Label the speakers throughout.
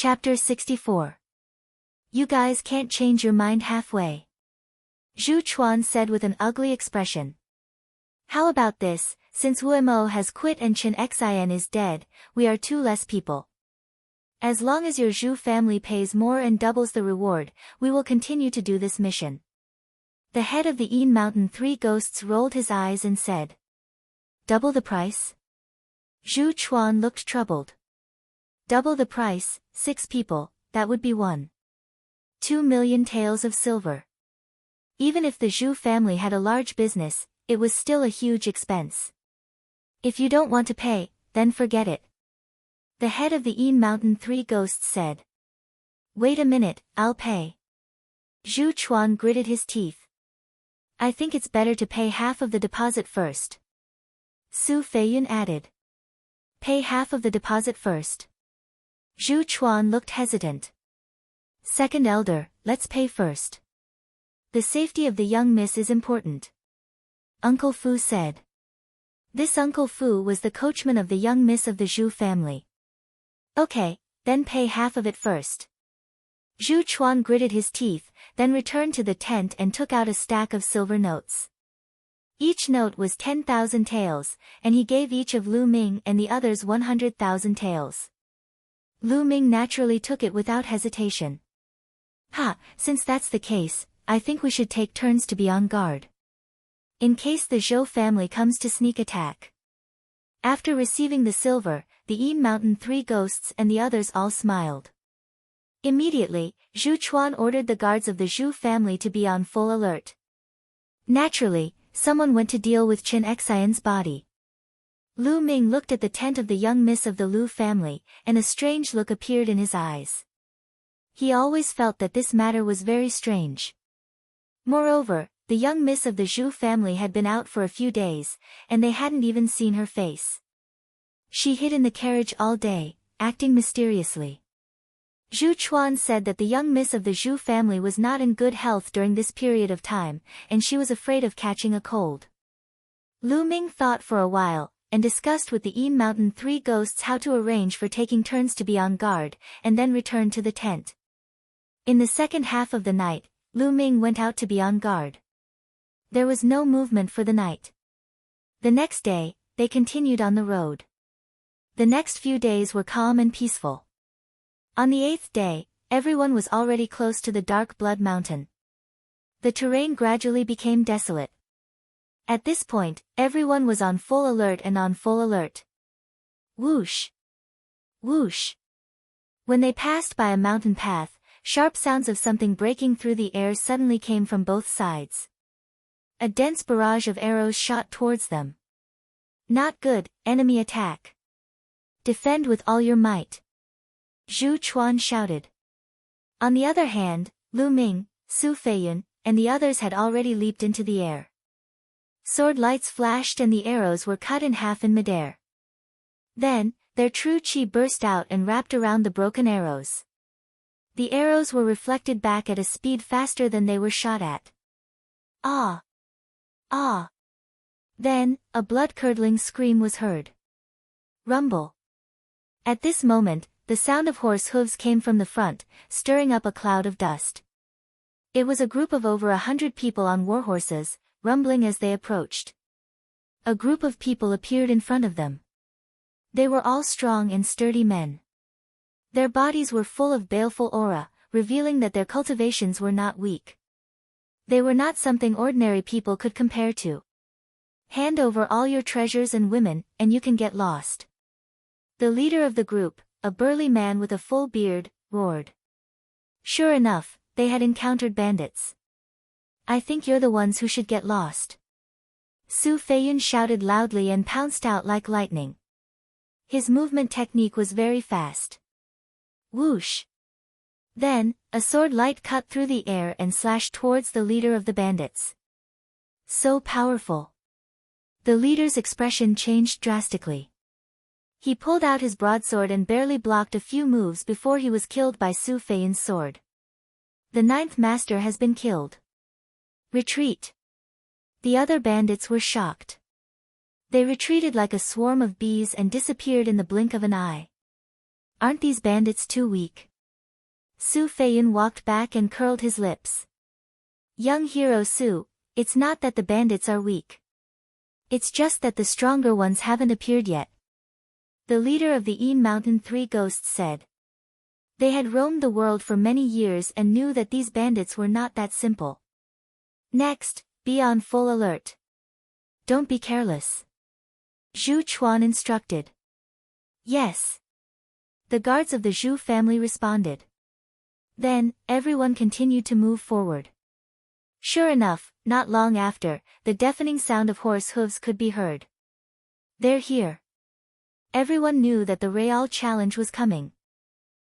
Speaker 1: Chapter 64. You guys can't change your mind halfway. Zhu Chuan said with an ugly expression. How about this, since Wu Mo has quit and Chen Xian is dead, we are two less people. As long as your Zhu family pays more and doubles the reward, we will continue to do this mission. The head of the Yin Mountain Three Ghosts rolled his eyes and said. Double the price? Zhu Chuan looked troubled. Double the price, 6 people, that would be 1.2 million taels of silver. Even if the Zhu family had a large business, it was still a huge expense. If you don't want to pay, then forget it. The head of the Yin Mountain Three Ghosts said. Wait a minute, I'll pay. Zhu Chuan gritted his teeth. I think it's better to pay half of the deposit first. Su Feiyun added. Pay half of the deposit first. Zhu Chuan looked hesitant. Second elder, let's pay first. The safety of the young miss is important. Uncle Fu said. This Uncle Fu was the coachman of the young miss of the Zhu family. Okay, then pay half of it first. Zhu Chuan gritted his teeth, then returned to the tent and took out a stack of silver notes. Each note was 10,000 taels, and he gave each of Lu Ming and the others 100,000 taels. Lu Ming naturally took it without hesitation. Since that's the case, I think we should take turns to be on guard. In case the Zhou family comes to sneak attack. After receiving the silver, the Yin Mountain Three Ghosts and the others all smiled. Immediately, Zhu Chuan ordered the guards of the Zhu family to be on full alert. Naturally, someone went to deal with Chen Xian's body. Lu Ming looked at the tent of the young miss of the Lu family, and a strange look appeared in his eyes. He always felt that this matter was very strange. Moreover, the young miss of the Zhu family had been out for a few days, and they hadn't even seen her face. She hid in the carriage all day, acting mysteriously. Zhu Chuan said that the young miss of the Zhu family was not in good health during this period of time, and she was afraid of catching a cold. Lu Ming thought for a while, and discussed with the Yin Mountain Three Ghosts how to arrange for taking turns to be on guard, and then returned to the tent. In the second half of the night, Lu Ming went out to be on guard. There was no movement for the night. The next day, they continued on the road. The next few days were calm and peaceful. On the 8th day, everyone was already close to the Dark Blood Mountain. The terrain gradually became desolate. At this point, everyone was on full alert and on full alert. Whoosh! Whoosh! When they passed by a mountain path, sharp sounds of something breaking through the air suddenly came from both sides. A dense barrage of arrows shot towards them. Not good, enemy attack. Defend with all your might. Zhu Chuan shouted. On the other hand, Lu Ming, Su Feiyun, and the others had already leaped into the air. Sword lights flashed and the arrows were cut in half in midair. Then, their true chi burst out and wrapped around the broken arrows. The arrows were reflected back at a speed faster than they were shot at. Ah! Ah! Then, a blood-curdling scream was heard. Rumble. At this moment, the sound of horse hooves came from the front, stirring up a cloud of dust. It was a group of over 100 people on warhorses, rumbling as they approached. A group of people appeared in front of them. They were all strong and sturdy men. Their bodies were full of baleful aura, revealing that their cultivations were not weak. They were not something ordinary people could compare to. Hand over all your treasures and women, and you can get lost. The leader of the group, a burly man with a full beard, roared. Sure enough, they had encountered bandits. I think you're the ones who should get lost. Su Feiyun shouted loudly and pounced out like lightning. His movement technique was very fast. Whoosh! Then, a sword light cut through the air and slashed towards the leader of the bandits. So powerful. The leader's expression changed drastically. He pulled out his broadsword and barely blocked a few moves before he was killed by Su Feiyun's sword. The 9th master has been killed. Retreat. The other bandits were shocked. They retreated like a swarm of bees and disappeared in the blink of an eye. Aren't these bandits too weak? Su Feiyun walked back and curled his lips. Young hero Su, it's not that the bandits are weak. It's just that the stronger ones haven't appeared yet. The leader of the Een Mountain Three Ghosts said. They had roamed the world for many years and knew that these bandits were not that simple. Next, be on full alert. Don't be careless. Zhu Chuan instructed. Yes. The guards of the Zhu family responded. Then, everyone continued to move forward. Sure enough, not long after, the deafening sound of horse hooves could be heard. They're here. Everyone knew that the Real challenge was coming.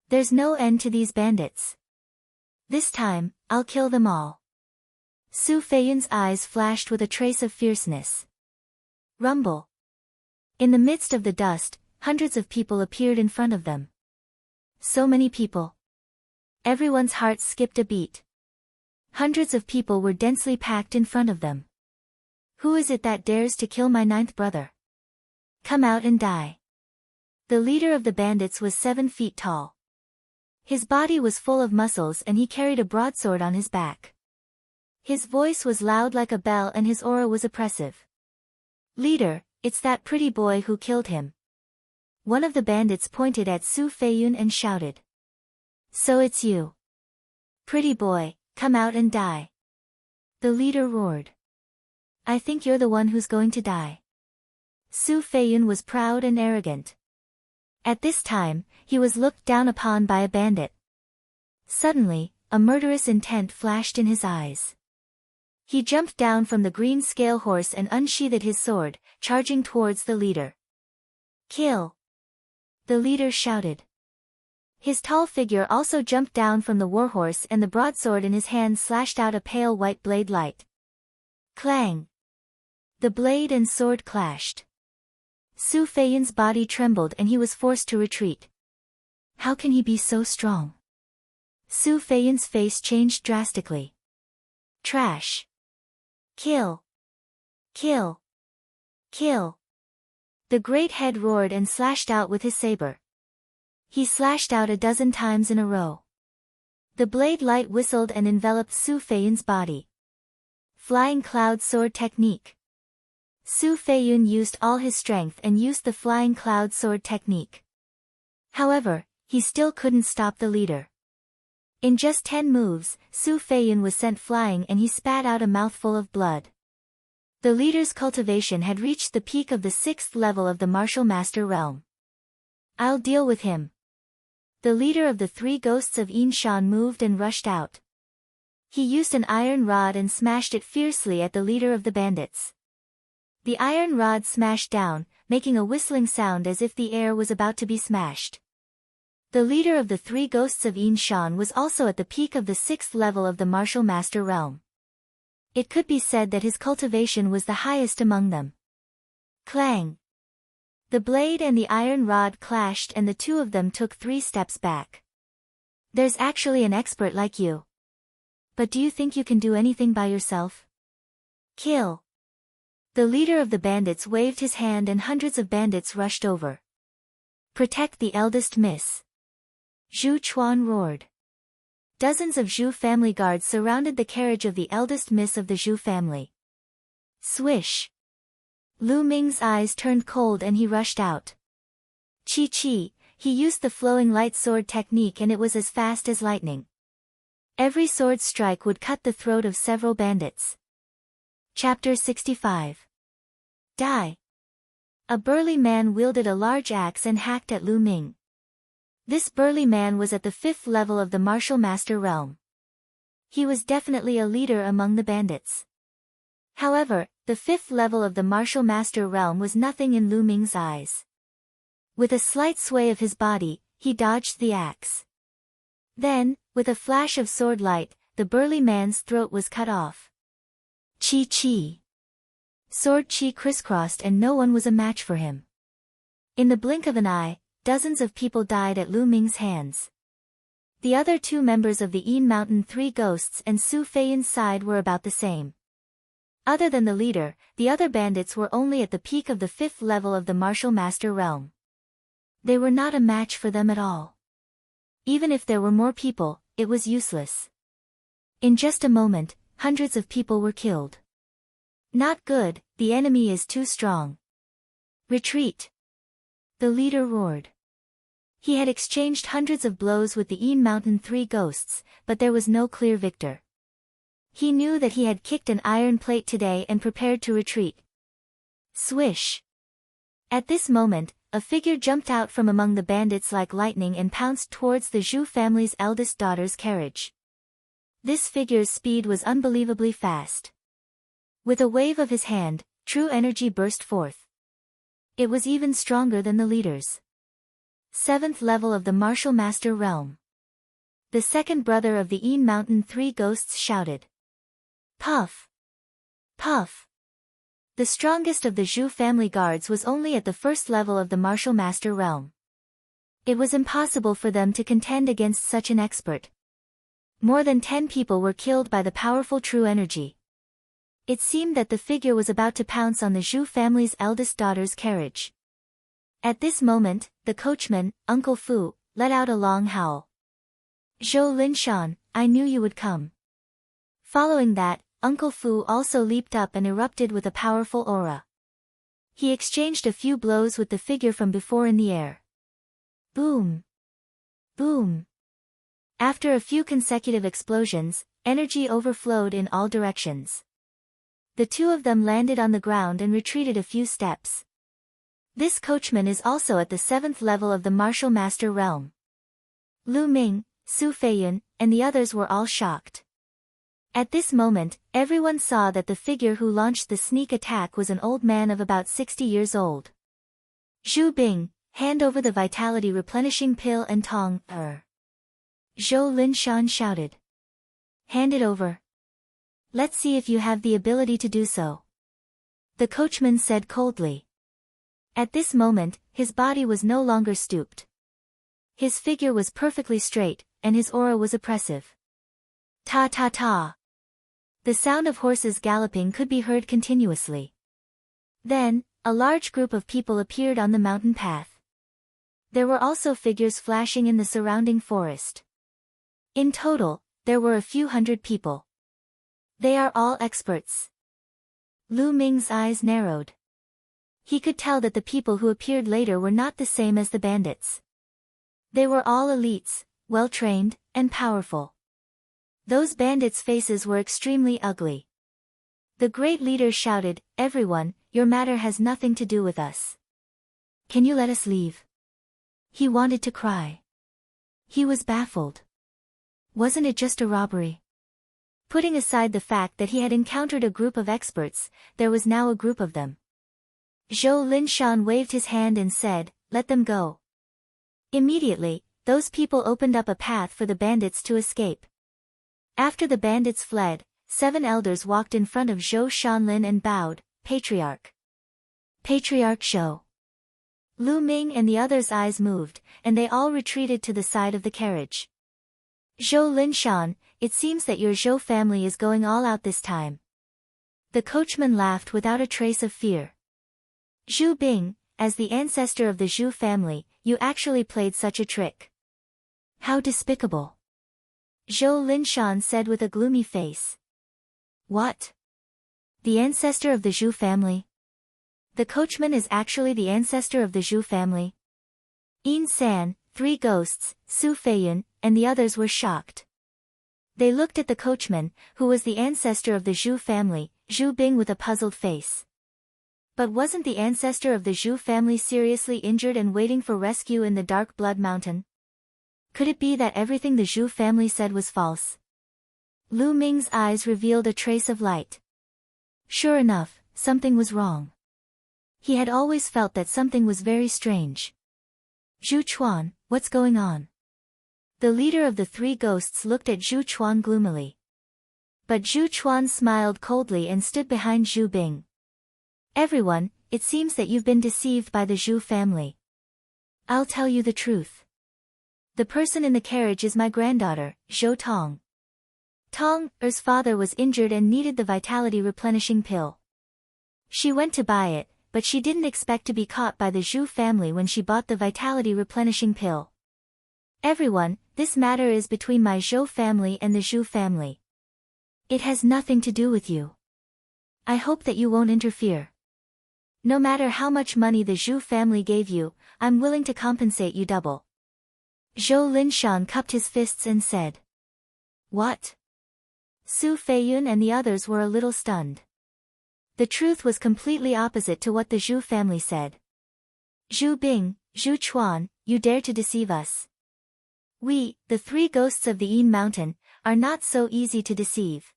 Speaker 1: There's no end to these bandits. This time, I'll kill them all. Su Feiyun's eyes flashed with a trace of fierceness. Rumble. In the midst of the dust, hundreds of people appeared in front of them. So many people. Everyone's heart skipped a beat. Hundreds of people were densely packed in front of them. Who is it that dares to kill my ninth brother? Come out and die. The leader of the bandits was 7 feet tall. His body was full of muscles and he carried a broadsword on his back. His voice was loud like a bell and his aura was oppressive. Leader, it's that pretty boy who killed him. One of the bandits pointed at Su Feiyun and shouted. So it's you. Pretty boy, come out and die. The leader roared. I think you're the one who's going to die. Su Feiyun was proud and arrogant. At this time, he was looked down upon by a bandit. Suddenly, a murderous intent flashed in his eyes. He jumped down from the green scale horse and unsheathed his sword, charging towards the leader. Kill! The leader shouted. His tall figure also jumped down from the warhorse and the broadsword in his hand slashed out a pale white blade light. Clang! The blade and sword clashed. Su Feiyun's body trembled and he was forced to retreat. How can he be so strong? Su Feiyun's face changed drastically. Trash. Kill. Kill. Kill. The great head roared and slashed out with his saber. He slashed out a dozen times in a row. The blade light whistled and enveloped Su Feiyun's body. Flying cloud sword technique. Su Feiyun used all his strength and used the flying cloud sword technique. However, he still couldn't stop the leader. In just 10 moves, Su Feiyun was sent flying and he spat out a mouthful of blood. The leader's cultivation had reached the peak of the 6th level of the martial master realm. I'll deal with him. The leader of the 3 ghosts of Een Shan moved and rushed out. He used an iron rod and smashed it fiercely at the leader of the bandits. The iron rod smashed down, making a whistling sound as if the air was about to be smashed. The leader of the 3 ghosts of Een Shan was also at the peak of the 6th level of the martial master realm. It could be said that his cultivation was the highest among them. Clang! The blade and the iron rod clashed and the 2 of them took 3 steps back. There's actually an expert like you. But do you think you can do anything by yourself? Kill! The leader of the bandits waved his hand and hundreds of bandits rushed over. Protect the eldest miss. Zhu Chuan roared. Dozens of Zhu family guards surrounded the carriage of the eldest miss of the Zhu family. Swish! Lu Ming's eyes turned cold and he rushed out. Chi! He used the flowing light sword technique and it was as fast as lightning. Every sword strike would cut the throat of several bandits. Chapter 65. Die! A burly man wielded a large axe and hacked at Lu Ming. This burly man was at the 5th level of the martial master realm. He was definitely a leader among the bandits. However, the 5th level of the martial master realm was nothing in Lu Ming's eyes. With a slight sway of his body, he dodged the axe. Then, with a flash of sword light, the burly man's throat was cut off. Chi! Sword chi crisscrossed and no one was a match for him. In the blink of an eye, dozens of people died at Lu Ming's hands. The other 2 members of the Een Mountain 3 ghosts and Su Feiyun's side were about the same. Other than the leader, the other bandits were only at the peak of the 5th level of the martial master realm. They were not a match for them at all. Even if there were more people, it was useless. In just a moment, hundreds of people were killed. Not good, the enemy is too strong. Retreat! The leader roared. He had exchanged hundreds of blows with the Een Mountain 3 ghosts, but there was no clear victor. He knew that he had kicked an iron plate today and prepared to retreat. Swish! At this moment, a figure jumped out from among the bandits like lightning and pounced towards the Zhu family's eldest daughter's carriage. This figure's speed was unbelievably fast. With a wave of his hand, true energy burst forth. It was even stronger than the leader's. 7th level of the Martial Master Realm. The second brother of the Een Mountain 3 ghosts shouted. Puff! Puff! The strongest of the Zhu family guards was only at the 1st level of the Martial Master Realm. It was impossible for them to contend against such an expert. More than 10 people were killed by the powerful true energy. It seemed that the figure was about to pounce on the Zhu family's eldest daughter's carriage. At this moment, the coachman, Uncle Fu, let out a long howl. Zhou Linshan, I knew you would come. Following that, Uncle Fu also leaped up and erupted with a powerful aura. He exchanged a few blows with the figure from before in the air. Boom! Boom! After a few consecutive explosions, energy overflowed in all directions. The two of them landed on the ground and retreated a few steps. This coachman is also at the 7th level of the Martial Master Realm. Lu Ming, Su Feiyun, and the others were all shocked. At this moment, everyone saw that the figure who launched the sneak attack was an old man of about 60 years old. Zhu Bing, hand over the vitality replenishing pill and Tong, Zhou Linshan shouted. Hand it over. Let's see if you have the ability to do so. The coachman said coldly. At this moment, his body was no longer stooped. His figure was perfectly straight, and his aura was oppressive. Ta ta ta. The sound of horses galloping could be heard continuously. Then, a large group of people appeared on the mountain path. There were also figures flashing in the surrounding forest. In total, there were a few hundred people. They are all experts. Lu Ming's eyes narrowed. He could tell that the people who appeared later were not the same as the bandits. They were all elites, well-trained, and powerful. Those bandits' faces were extremely ugly. The great leader shouted, Everyone, your matter has nothing to do with us. Can you let us leave? He wanted to cry. He was baffled. Wasn't it just a robbery? Putting aside the fact that he had encountered a group of experts, there was now a group of them. Zhou Linshan waved his hand and said, Let them go. Immediately, those people opened up a path for the bandits to escape. After the bandits fled, 7 elders walked in front of Zhou Shanlin and bowed, Patriarch. Patriarch Zhou. Lu Ming and the others' eyes moved, and they all retreated to the side of the carriage. Zhou Linshan, it seems that your Zhou family is going all out this time. The coachman laughed without a trace of fear. Zhu Bing, as the ancestor of the Zhu family, you actually played such a trick. How despicable. Zhou Linshan said with a gloomy face. What? The ancestor of the Zhu family? The coachman is actually the ancestor of the Zhu family? Yin San, 3 ghosts, Su Feiyun, and the others were shocked. They looked at the coachman, who was the ancestor of the Zhu family, Zhu Bing with a puzzled face. But wasn't the ancestor of the Zhu family seriously injured and waiting for rescue in the Dark Blood Mountain? Could it be that everything the Zhu family said was false? Lu Ming's eyes revealed a trace of light. Sure enough, something was wrong. He had always felt that something was very strange. Zhu Chuan, what's going on? The leader of the 3 ghosts looked at Zhu Chuan gloomily. But Zhu Chuan smiled coldly and stood behind Zhu Bing. Everyone, it seems that you've been deceived by the Zhu family. I'll tell you the truth. The person in the carriage is my granddaughter, Zhou Tong. Tong's father was injured and needed the vitality replenishing pill. She went to buy it, but she didn't expect to be caught by the Zhu family when she bought the vitality replenishing pill. Everyone, this matter is between my Zhou family and the Zhu family. It has nothing to do with you. I hope that you won't interfere. No matter how much money the Zhu family gave you, I'm willing to compensate you double. Zhou Linshan cupped his fists and said. What? Su Feiyun and the others were a little stunned. The truth was completely opposite to what the Zhu family said. Zhu Bing, Zhu Chuan, you dare to deceive us. We, the three ghosts of the Yin Mountain, are not so easy to deceive.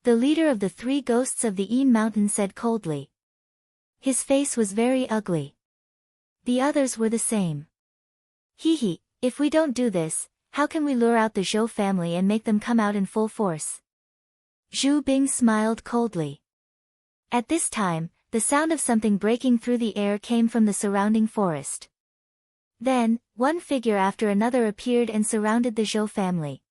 Speaker 1: The leader of the three ghosts of the Yin Mountain said coldly. His face was very ugly. The others were the same. Hee, if we don't do this, how can we lure out the Zhou family and make them come out in full force? Zhu Bing smiled coldly. At this time, the sound of something breaking through the air came from the surrounding forest. Then, one figure after another appeared and surrounded the Zhou family.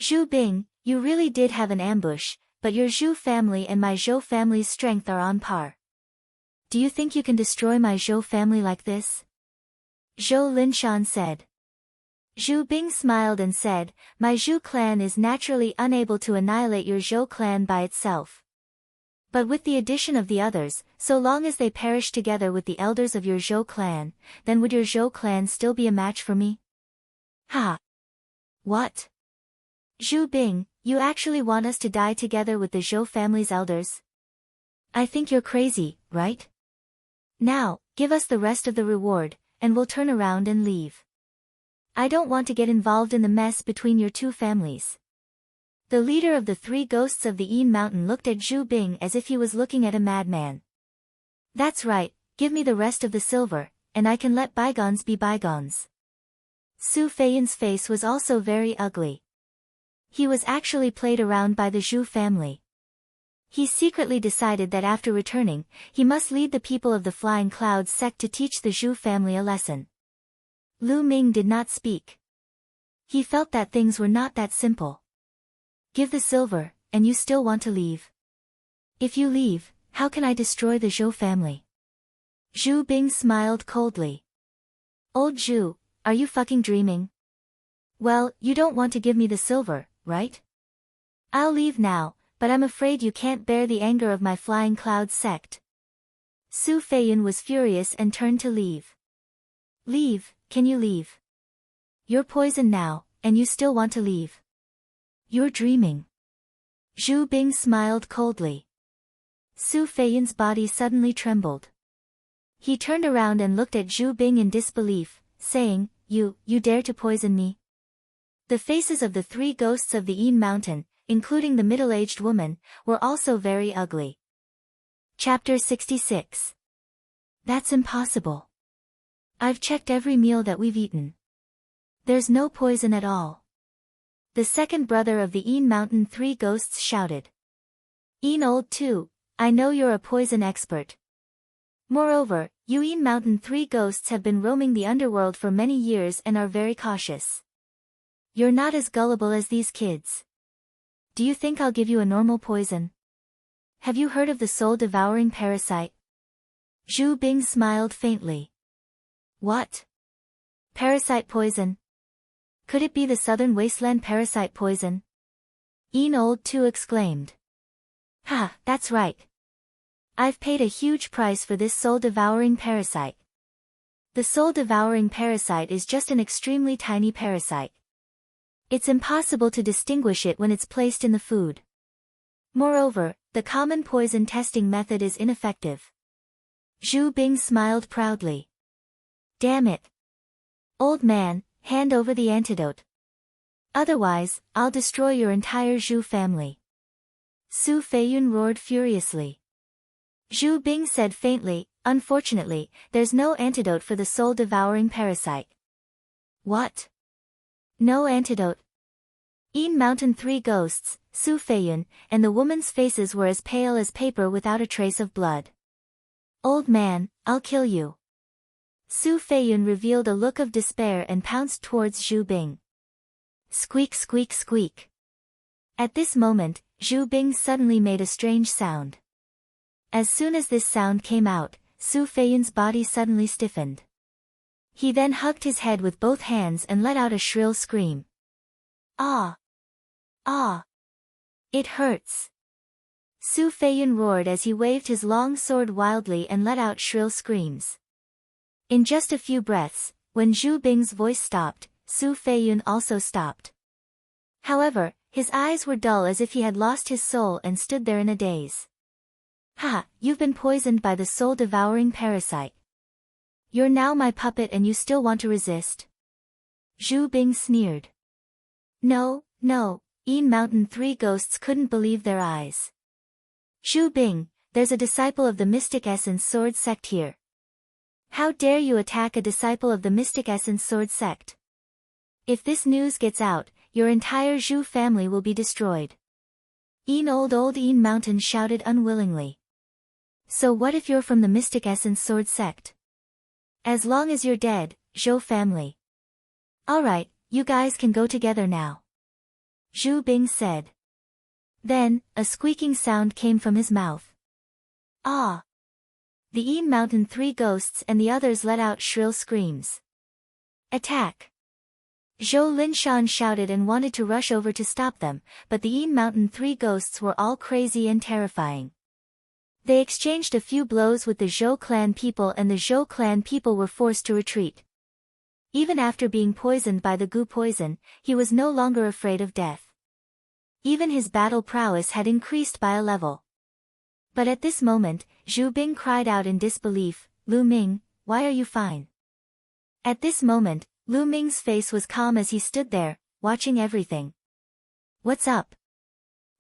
Speaker 1: Zhu Bing, you really did have an ambush, but your Zhu family and my Zhou family's strength are on par. Do you think you can destroy my Zhou family like this? Zhou Linshan said. Zhu Bing smiled and said, my Zhu clan is naturally unable to annihilate your Zhou clan by itself. But with the addition of the others, so long as they perish together with the elders of your Zhou clan, then would your Zhou clan still be a match for me? Ha! What? Zhu Bing, you actually want us to die together with the Zhou family's elders? I think you're crazy, right? Now, give us the rest of the reward, and we'll turn around and leave. I don't want to get involved in the mess between your two families. The leader of the three ghosts of the Yin Mountain looked at Zhu Bing as if he was looking at a madman. That's right, give me the rest of the silver, and I can let bygones be bygones. Su Feiyun's face was also very ugly. He was actually played around by the Zhu family. He secretly decided that after returning, he must lead the people of the Flying Clouds sect to teach the Zhu family a lesson. Lu Ming did not speak. He felt that things were not that simple. Give the silver, and you still want to leave. If you leave, how can I destroy the Zhou family? Zhu Bing smiled coldly. Old Zhu, are you fucking dreaming? Well, you don't want to give me the silver, right? I'll leave now, but I'm afraid you can't bear the anger of my Flying Cloud sect. Su Feiyun was furious and turned to leave. Leave, can you leave? You're poisoned now, and you still want to leave. You're dreaming. Zhu Bing smiled coldly. Su Feiyun's body suddenly trembled. He turned around and looked at Zhu Bing in disbelief, saying, You dare to poison me? The faces of the three ghosts of the Yin Mountain, including the middle-aged woman, were also very ugly. Chapter 66. That's impossible. I've checked every meal that we've eaten. There's no poison at all. The second brother of the Yin Mountain three ghosts shouted. Yin Old Two, I know you're a poison expert. Moreover, you Yin Mountain three ghosts have been roaming the underworld for many years and are very cautious. You're not as gullible as these kids. Do you think I'll give you a normal poison? Have you heard of the soul-devouring parasite? Zhu Bing smiled faintly. What? Parasite poison? Could it be the southern wasteland parasite poison? Yin Old Two exclaimed. Ha, that's right. I've paid a huge price for this soul-devouring parasite. The soul-devouring parasite is just an extremely tiny parasite. It's impossible to distinguish it when it's placed in the food. Moreover, the common poison testing method is ineffective. Zhu Bing smiled proudly. Damn it. Old man, hand over the antidote. Otherwise, I'll destroy your entire Zhu family. Su Feiyun roared furiously. Zhu Bing said faintly, Unfortunately, there's no antidote for the soul-devouring parasite. What? No antidote? Yin Mountain three ghosts, Su Feiyun, and the woman's faces were as pale as paper without a trace of blood. Old man, I'll kill you. Su Feiyun revealed a look of despair and pounced towards Zhu Bing. Squeak squeak squeak. At this moment, Zhu Bing suddenly made a strange sound. As soon as this sound came out, Su Feiyun's body suddenly stiffened. He then hugged his head with both hands and let out a shrill scream. Ah! Ah! It hurts! Su Feiyun roared as he waved his long sword wildly and let out shrill screams. In just a few breaths, when Zhu Bing's voice stopped, Su Feiyun also stopped. However, his eyes were dull as if he had lost his soul and stood there in a daze. Ha! You've been poisoned by the soul-devouring parasite. You're now my puppet and you still want to resist? Zhu Bing sneered. No, no, Yin Mountain Three Ghosts couldn't believe their eyes. Zhu Bing, there's a disciple of the Mystic Essence Sword Sect here. How dare you attack a disciple of the Mystic Essence Sword Sect? If this news gets out, your entire Zhu family will be destroyed. Old Yin Mountain shouted unwillingly. So what if you're from the Mystic Essence Sword Sect? As long as you're dead, Zhou family. Alright, you guys can go together now. Zhu Bing said. Then, a squeaking sound came from his mouth. Ah! The Yin Mountain Three Ghosts and the others let out shrill screams. Attack! Zhou Linshan shouted and wanted to rush over to stop them, but the Yin Mountain Three Ghosts were all crazy and terrifying. They exchanged a few blows with the Zhou clan people and the Zhou clan people were forced to retreat. Even after being poisoned by the goo poison, he was no longer afraid of death. Even his battle prowess had increased by a level. But at this moment, Zhu Bing cried out in disbelief, Lu Ming, why are you fine? At this moment, Lu Ming's face was calm as he stood there, watching everything. What's up?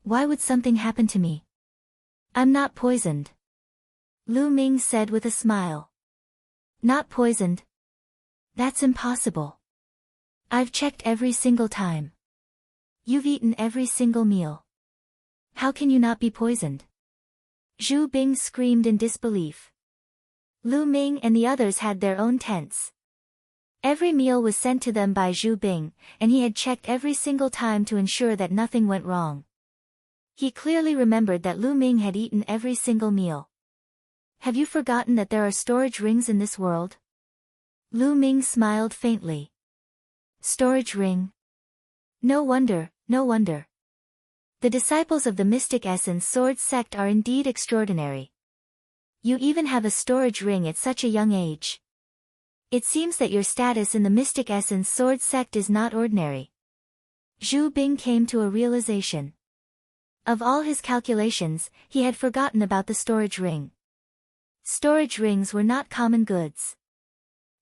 Speaker 1: Why would something happen to me? I'm not poisoned. Lu Ming said with a smile. Not poisoned? That's impossible. I've checked every single time. You've eaten every single meal. How can you not be poisoned? Zhu Bing screamed in disbelief. Lu Ming and the others had their own tents. Every meal was sent to them by Zhu Bing, and he had checked every single time to ensure that nothing went wrong. He clearly remembered that Lu Ming had eaten every single meal. Have you forgotten that there are storage rings in this world? Lu Ming smiled faintly. Storage ring? No wonder, no wonder. The disciples of the Mystic Essence Sword Sect are indeed extraordinary. You even have a storage ring at such a young age. It seems that your status in the Mystic Essence Sword Sect is not ordinary. Zhu Bing came to a realization. Of all his calculations, he had forgotten about the storage ring. Storage rings were not common goods.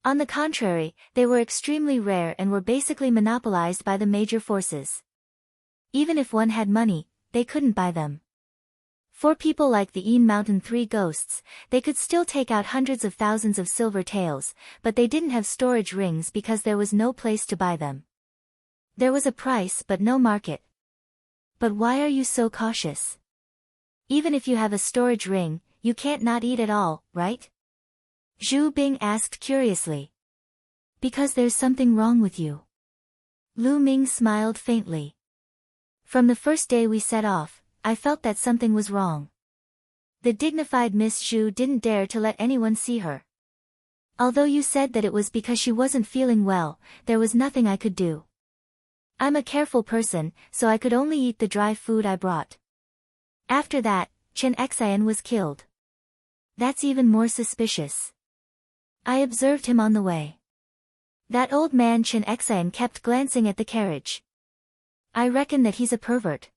Speaker 1: On the contrary, they were extremely rare and were basically monopolized by the major forces. Even if one had money, they couldn't buy them. For people like the Yin Mountain Three Ghosts, they could still take out hundreds of thousands of silver taels, but they didn't have storage rings because there was no place to buy them. There was a price but no market. But why are you so cautious? Even if you have a storage ring, you can't not eat at all, right? Zhu Bing asked curiously. Because there's something wrong with you. Lu Ming smiled faintly. From the first day we set off, I felt that something was wrong. The dignified Miss Zhu didn't dare to let anyone see her. Although you said that it was because she wasn't feeling well, there was nothing I could do. I'm a careful person, so I could only eat the dry food I brought. After that, Chen Xian was killed. That's even more suspicious. I observed him on the way. That old man Chen Xian kept glancing at the carriage. I reckon that he's a pervert.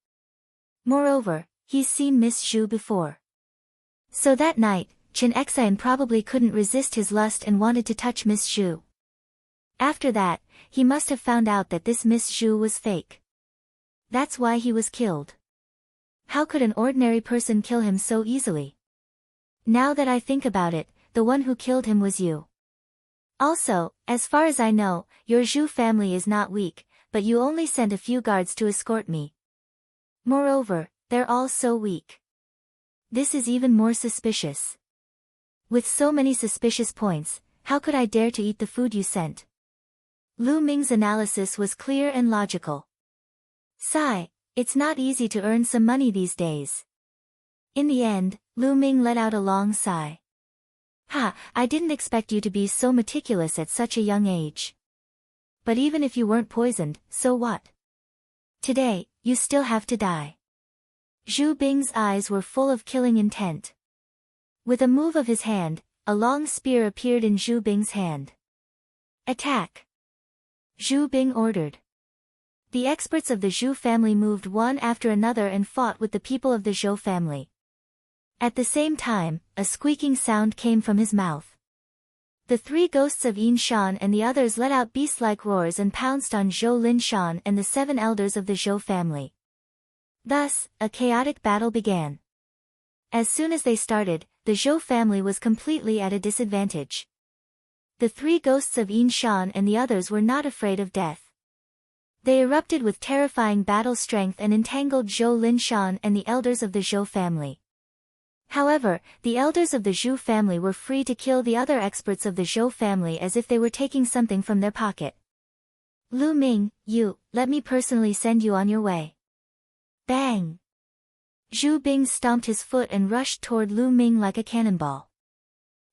Speaker 1: Moreover, he's seen Miss Zhu before. So that night, Chen Xian probably couldn't resist his lust and wanted to touch Miss Zhu. After that, he must have found out that this Miss Zhu was fake. That's why he was killed. How could an ordinary person kill him so easily? Now that I think about it, the one who killed him was you. Also, as far as I know, your Zhu family is not weak, but you only sent a few guards to escort me. Moreover, they're all so weak. This is even more suspicious. With so many suspicious points, how could I dare to eat the food you sent? Lu Ming's analysis was clear and logical. Sigh, it's not easy to earn some money these days. In the end, Lu Ming let out a long sigh. Ha, I didn't expect you to be so meticulous at such a young age. But even if you weren't poisoned, so what? Today, you still have to die. Zhu Bing's eyes were full of killing intent. With a move of his hand, a long spear appeared in Zhu Bing's hand. Attack! Zhu Bing ordered. The experts of the Zhu family moved one after another and fought with the people of the Zhou family. At the same time, a squeaking sound came from his mouth. The three ghosts of Yin Shan and the others let out beast-like roars and pounced on Zhou Lin Shan and the 7 elders of the Zhou family. Thus, a chaotic battle began. As soon as they started, the Zhou family was completely at a disadvantage. The three ghosts of Yin Shan and the others were not afraid of death. They erupted with terrifying battle strength and entangled Zhou Lin Shan and the elders of the Zhou family. However, the elders of the Zhu family were free to kill the other experts of the Zhou family as if they were taking something from their pocket. Lu Ming, let me personally send you on your way. Bang! Zhu Bing stomped his foot and rushed toward Lu Ming like a cannonball.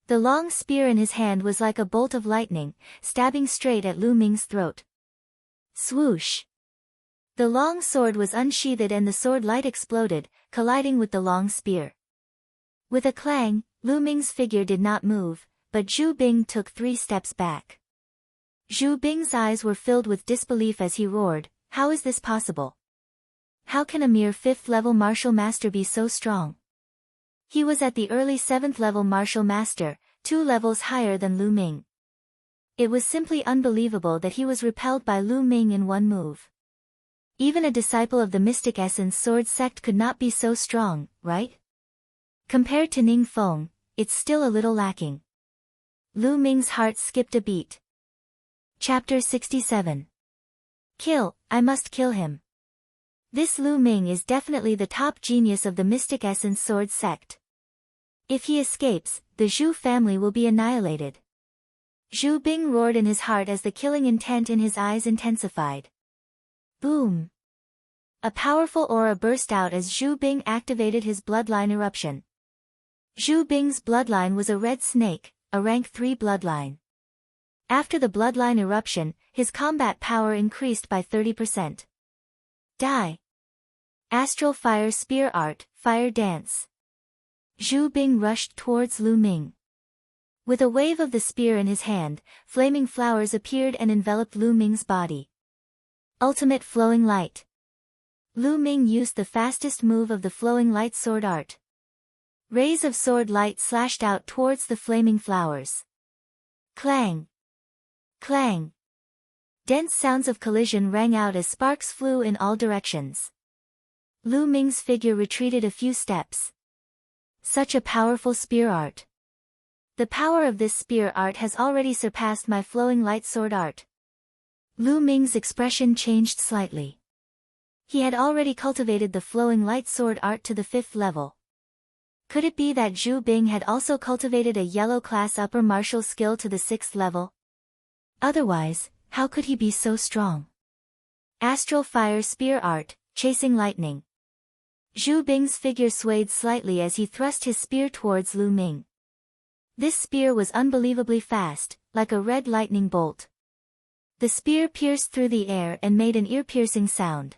Speaker 1: The long spear in his hand was like a bolt of lightning, stabbing straight at Lu Ming's throat. Swoosh! The long sword was unsheathed and the sword light exploded, colliding with the long spear. With a clang, Lu Ming's figure did not move, but Zhu Bing took 3 steps back. Zhu Bing's eyes were filled with disbelief as he roared, "How is this possible? How can a mere 5th-level martial master be so strong?" He was at the early 7th-level martial master, 2 levels higher than Lu Ming. It was simply unbelievable that he was repelled by Lu Ming in one move. Even a disciple of the Mystic Essence Sword sect could not be so strong, right? Compared to Ning Feng, it's still a little lacking. Lu Ming's heart skipped a beat. Chapter 67. Kill, I must kill him. This Lu Ming is definitely the top genius of the Mystic Essence Sword sect. If he escapes, the Zhu family will be annihilated. Zhu Bing roared in his heart as the killing intent in his eyes intensified. Boom! A powerful aura burst out as Zhu Bing activated his bloodline eruption. Zhu Bing's bloodline was a red snake, a rank 3 bloodline. After the bloodline eruption, his combat power increased by 30%. Die! Astral Fire Spear Art, Fire Dance. Zhu Bing rushed towards Lu Ming. With a wave of the spear in his hand, flaming flowers appeared and enveloped Lu Ming's body. Ultimate Flowing Light. Lu Ming used the fastest move of the Flowing Light sword art. Rays of sword light slashed out towards the flaming flowers. Clang! Clang! Dense sounds of collision rang out as sparks flew in all directions. Lu Ming's figure retreated a few steps. Such a powerful spear art. The power of this spear art has already surpassed my Flowing Light sword art. Lu Ming's expression changed slightly. He had already cultivated the Flowing Light sword art to the 5th level. Could it be that Zhu Bing had also cultivated a yellow class upper martial skill to the 6th level? Otherwise, how could he be so strong? Astral Fire Spear Art, Chasing Lightning. Zhu Bing's figure swayed slightly as he thrust his spear towards Lu Ming. This spear was unbelievably fast, like a red lightning bolt. The spear pierced through the air and made an ear-piercing sound.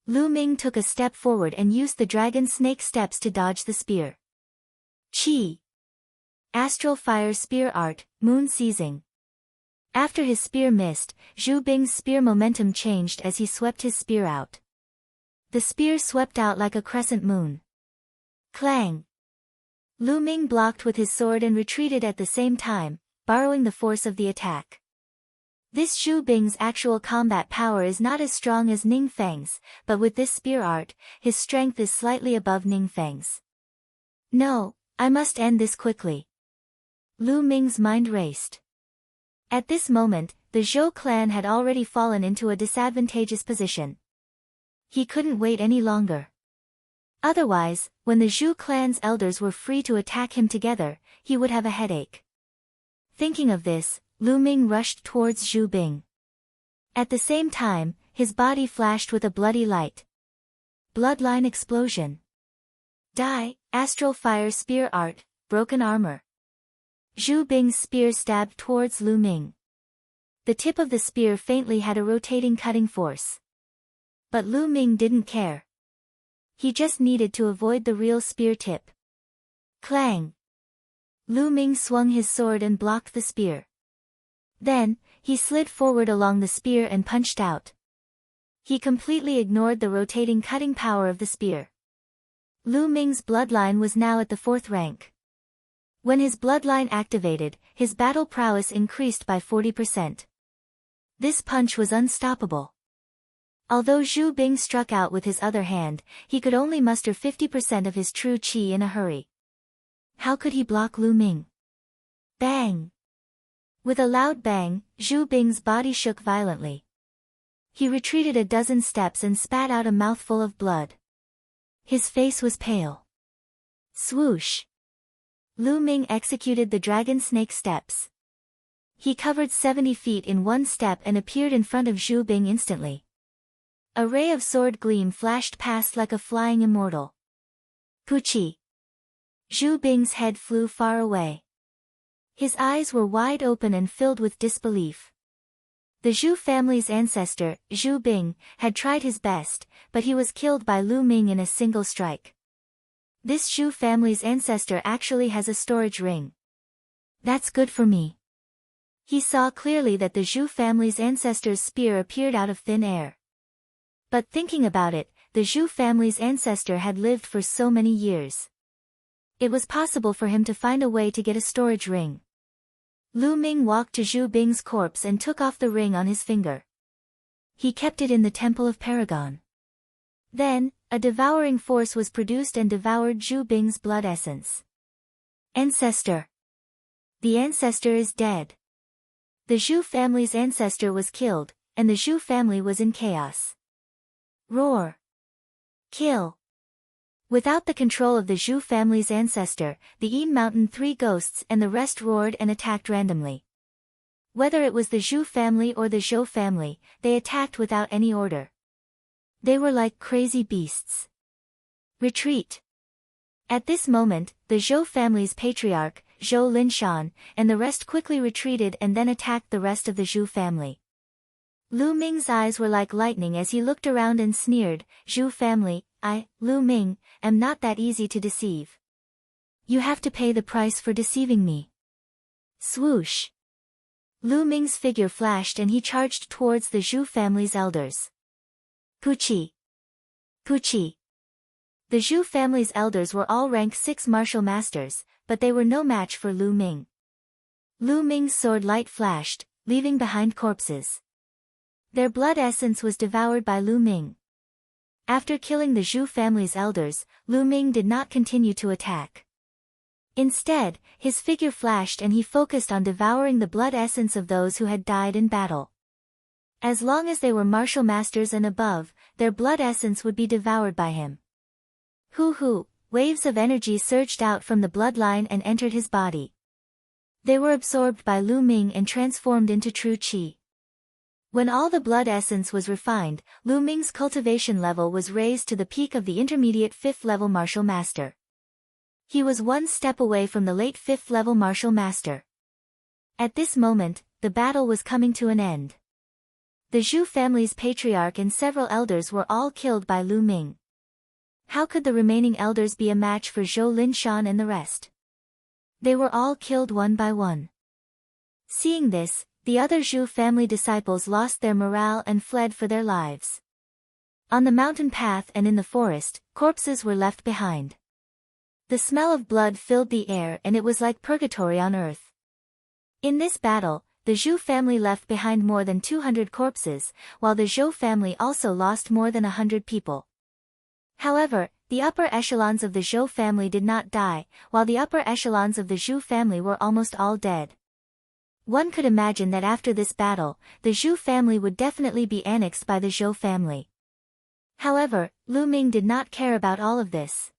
Speaker 1: Lu Ming took a step forward and used the dragon snake steps to dodge the spear. Chi! Astral Fire Spear Art, Moon Seizing. After his spear missed, Zhu Bing's spear momentum changed as he swept his spear out. The spear swept out like a crescent moon. Clang! Lu Ming blocked with his sword and retreated at the same time, borrowing the force of the attack. This Zhu Bing's actual combat power is not as strong as Ning Feng's, but with this spear art, his strength is slightly above Ning Feng's. No, I must end this quickly. Lu Ming's mind raced. At this moment, the Zhou clan had already fallen into a disadvantageous position. He couldn't wait any longer. Otherwise, when the Zhu clan's elders were free to attack him together, he would have a headache. Thinking of this, Lu Ming rushed towards Zhu Bing. At the same time, his body flashed with a bloody light. Bloodline explosion. Die, Astral Fire Spear Art, Broken Armor. Zhu Bing's spear stabbed towards Lu Ming. The tip of the spear faintly had a rotating cutting force. But Lu Ming didn't care. He just needed to avoid the real spear tip. Clang! Lu Ming swung his sword and blocked the spear. Then, he slid forward along the spear and punched out. He completely ignored the rotating cutting power of the spear. Lu Ming's bloodline was now at the 4th rank. When his bloodline activated, his battle prowess increased by 40%. This punch was unstoppable. Although Zhu Bing struck out with his other hand, he could only muster 50% of his true qi in a hurry. How could he block Lu Ming? Bang! With a loud bang, Zhu Bing's body shook violently. He retreated a dozen steps and spat out a mouthful of blood. His face was pale. Swoosh! Lu Ming executed the dragon snake steps. He covered 70 feet in one step and appeared in front of Zhu Bing instantly. A ray of sword gleam flashed past like a flying immortal. Puchi! Zhu Bing's head flew far away. His eyes were wide open and filled with disbelief. The Zhu family's ancestor, Zhu Bing, had tried his best, but he was killed by Lu Ming in a single strike. This Zhu family's ancestor actually has a storage ring. That's good for me. He saw clearly that the Zhu family's ancestor's spear appeared out of thin air. But thinking about it, the Zhu family's ancestor had lived for so many years. It was possible for him to find a way to get a storage ring. Lu Ming walked to Zhu Bing's corpse and took off the ring on his finger. He kept it in the Temple of Paragon. Then, a devouring force was produced and devoured Zhu Bing's blood essence. Ancestor! The ancestor is dead. The Zhu family's ancestor was killed, and the Zhu family was in chaos. Roar! Kill! Without the control of the Zhu family's ancestor, the Yin Mountain 3 ghosts and the rest roared and attacked randomly. Whether it was the Zhu family or the Zhou family, they attacked without any order. They were like crazy beasts. Retreat! At this moment, the Zhou family's patriarch, Zhou Linshan, and the rest quickly retreated and then attacked the rest of the Zhu family. Lu Ming's eyes were like lightning as he looked around and sneered, "Zhu family, I, Lu Ming, am not that easy to deceive. You have to pay the price for deceiving me." Swoosh! Lu Ming's figure flashed and he charged towards the Zhu family's elders. Puchi! Puchi! The Zhu family's elders were all rank 6 martial masters, but they were no match for Lu Ming. Lu Ming's sword light flashed, leaving behind corpses. Their blood essence was devoured by Lu Ming. After killing the Zhu family's elders, Lu Ming did not continue to attack. Instead, his figure flashed and he focused on devouring the blood essence of those who had died in battle. As long as they were martial masters and above, their blood essence would be devoured by him. Hoo! Waves of energy surged out from the bloodline and entered his body. They were absorbed by Lu Ming and transformed into true qi. When all the blood essence was refined, Lu Ming's cultivation level was raised to the peak of the intermediate 5th level martial master. He was one step away from the late 5th level martial master. At this moment, the battle was coming to an end. The Zhu family's patriarch and several elders were all killed by Lu Ming. How could the remaining elders be a match for Zhou Linshan and the rest? They were all killed one by one. Seeing this, the other Zhu family disciples lost their morale and fled for their lives. On the mountain path and in the forest, corpses were left behind. The smell of blood filled the air and it was like purgatory on earth. In this battle, the Zhu family left behind more than 200 corpses, while the Zhou family also lost more than 100 people. However, the upper echelons of the Zhou family did not die, while the upper echelons of the Zhu family were almost all dead. One could imagine that after this battle, the Zhu family would definitely be annexed by the Zhou family. However, Lu Ming did not care about all of this.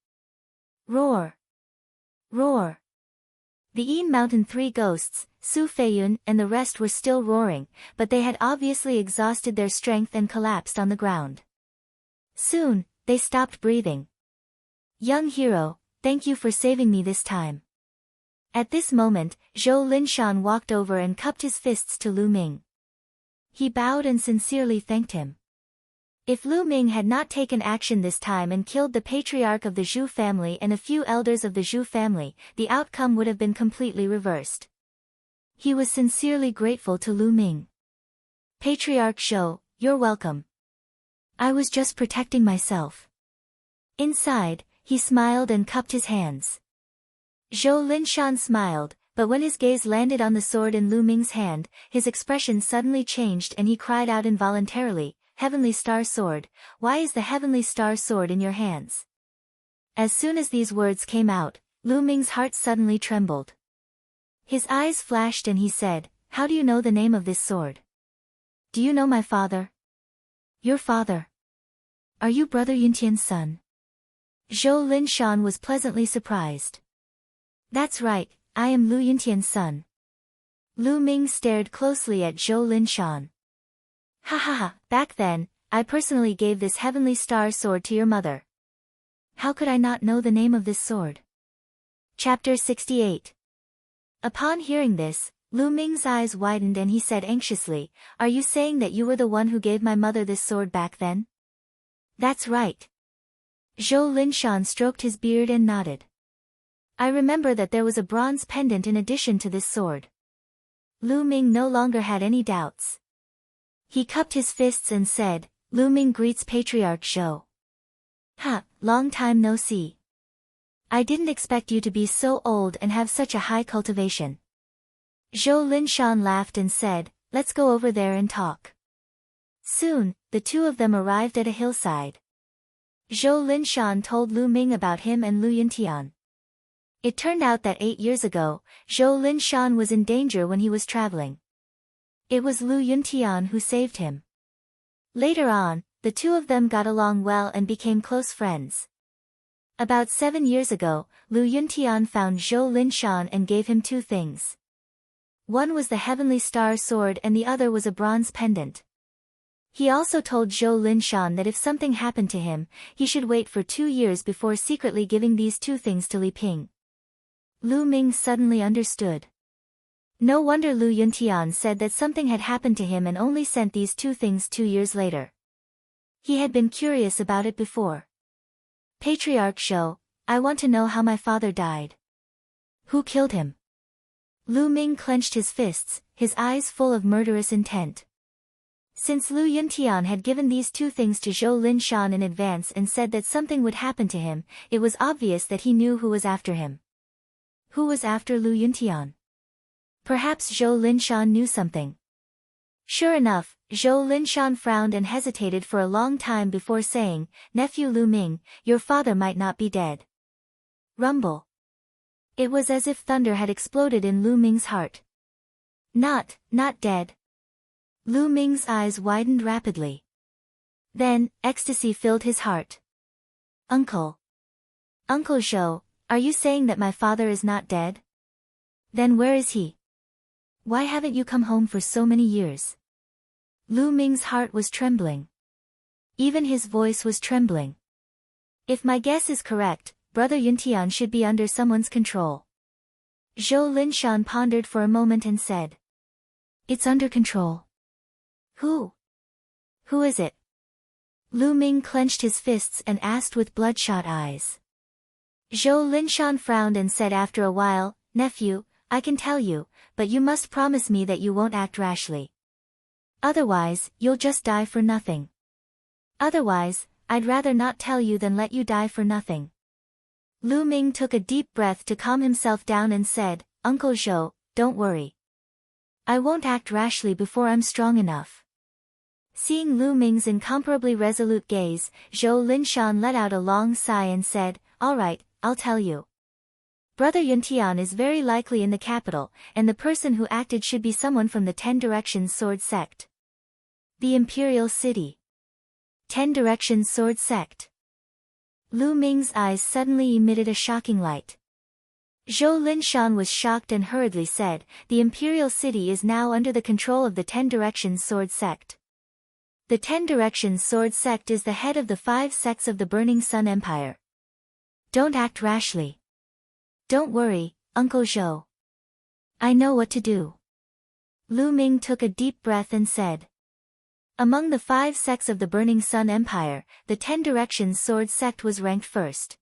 Speaker 1: Roar! Roar! The Yin Mountain 3 ghosts, Su Feiyun and the rest were still roaring, but they had obviously exhausted their strength and collapsed on the ground. Soon, they stopped breathing. "Young hero, thank you for saving me this time. At this moment, Zhou Linshan walked over and cupped his fists to Lu Ming. He bowed and sincerely thanked him. If Lu Ming had not taken action this time and killed the patriarch of the Zhu family and a few elders of the Zhu family, the outcome would have been completely reversed. He was sincerely grateful to Lu Ming. Patriarch Zhou, you're welcome. I was just protecting myself. Inside, he smiled and cupped his hands. Zhou Linshan smiled, but when his gaze landed on the sword in Lu Ming's hand, his expression suddenly changed and he cried out involuntarily, Heavenly Star Sword, why is the Heavenly Star Sword in your hands? As soon as these words came out, Lu Ming's heart suddenly trembled. His eyes flashed and he said, How do you know the name of this sword? Do you know my father? Your father? Are you Brother Yuntian's son? Zhou Linshan was pleasantly surprised. That's right, I am Lu Yuntian's son. Lu Ming stared closely at Zhou Linshan. Ha ha ha, back then, I personally gave this Heavenly Star Sword to your mother. How could I not know the name of this sword? Chapter 68. Upon hearing this, Lu Ming's eyes widened and he said anxiously, Are you saying that you were the one who gave my mother this sword back then? That's right. Zhou Linshan stroked his beard and nodded. I remember that there was a bronze pendant in addition to this sword. Lu Ming no longer had any doubts. He cupped his fists and said, Lu Ming greets Patriarch Zhou. Ha, long time no see. I didn't expect you to be so old and have such a high cultivation. Zhou Linshan laughed and said, Let's go over there and talk. Soon, the two of them arrived at a hillside. Zhou Linshan told Lu Ming about him and Lu Yuntian. It turned out that 8 years ago, Zhou Linshan was in danger when he was traveling. It was Lu Yuntian who saved him. Later on, the two of them got along well and became close friends. About 7 years ago, Lu Yuntian found Zhou Linshan and gave him 2 things. One was the Heavenly Star Sword and the other was a bronze pendant. He also told Zhou Linshan that if something happened to him, he should wait for 2 years before secretly giving these 2 things to Li Ping. Lu Ming suddenly understood. No wonder Lu Yuntian said that something had happened to him and only sent these 2 things 2 years later. He had been curious about it before. Patriarch Zhou, I want to know how my father died. Who killed him? Lu Ming clenched his fists, his eyes full of murderous intent. Since Lu Yuntian had given these 2 things to Zhou Linshan in advance and said that something would happen to him, it was obvious that he knew who was after him. Who was after Lu Yuntian? Perhaps Zhou Linshan knew something. Sure enough, Zhou Linshan frowned and hesitated for a long time before saying, Nephew Lu Ming, your father might not be dead. Rumble. It was as if thunder had exploded in Lu Ming's heart. Not dead. Lu Ming's eyes widened rapidly. Then, ecstasy filled his heart. Uncle Zhou, are you saying that my father is not dead? Then where is he? Why haven't you come home for so many years? Lu Ming's heart was trembling. Even his voice was trembling. If my guess is correct, Brother Yuntian should be under someone's control. Zhou Linshan pondered for a moment and said. It's under control. Who? Who is it? Lu Ming clenched his fists and asked with bloodshot eyes. Zhou Linshan frowned and said after a while, Nephew, I can tell you, but you must promise me that you won't act rashly. Otherwise, you'll just die for nothing. Otherwise, I'd rather not tell you than let you die for nothing. Lu Ming took a deep breath to calm himself down and said, Uncle Zhou, don't worry. I won't act rashly before I'm strong enough. Seeing Lu Ming's incomparably resolute gaze, Zhou Linshan let out a long sigh and said, All right, I'll tell you. Brother Yuntian is very likely in the capital, and the person who acted should be someone from the 10 Directions Sword Sect. The Imperial City. 10 Directions Sword Sect. Lu Ming's eyes suddenly emitted a shocking light. Zhou Linshan was shocked and hurriedly said, The Imperial City is now under the control of the 10 Directions Sword Sect. The 10 Directions Sword Sect is the head of the 5 sects of the Burning Sun Empire. Don't act rashly. Don't worry, Uncle Zhou. I know what to do. Lu Ming took a deep breath and said. Among the 5 sects of the Burning Sun Empire, the 10 Directions Sword sect was ranked first.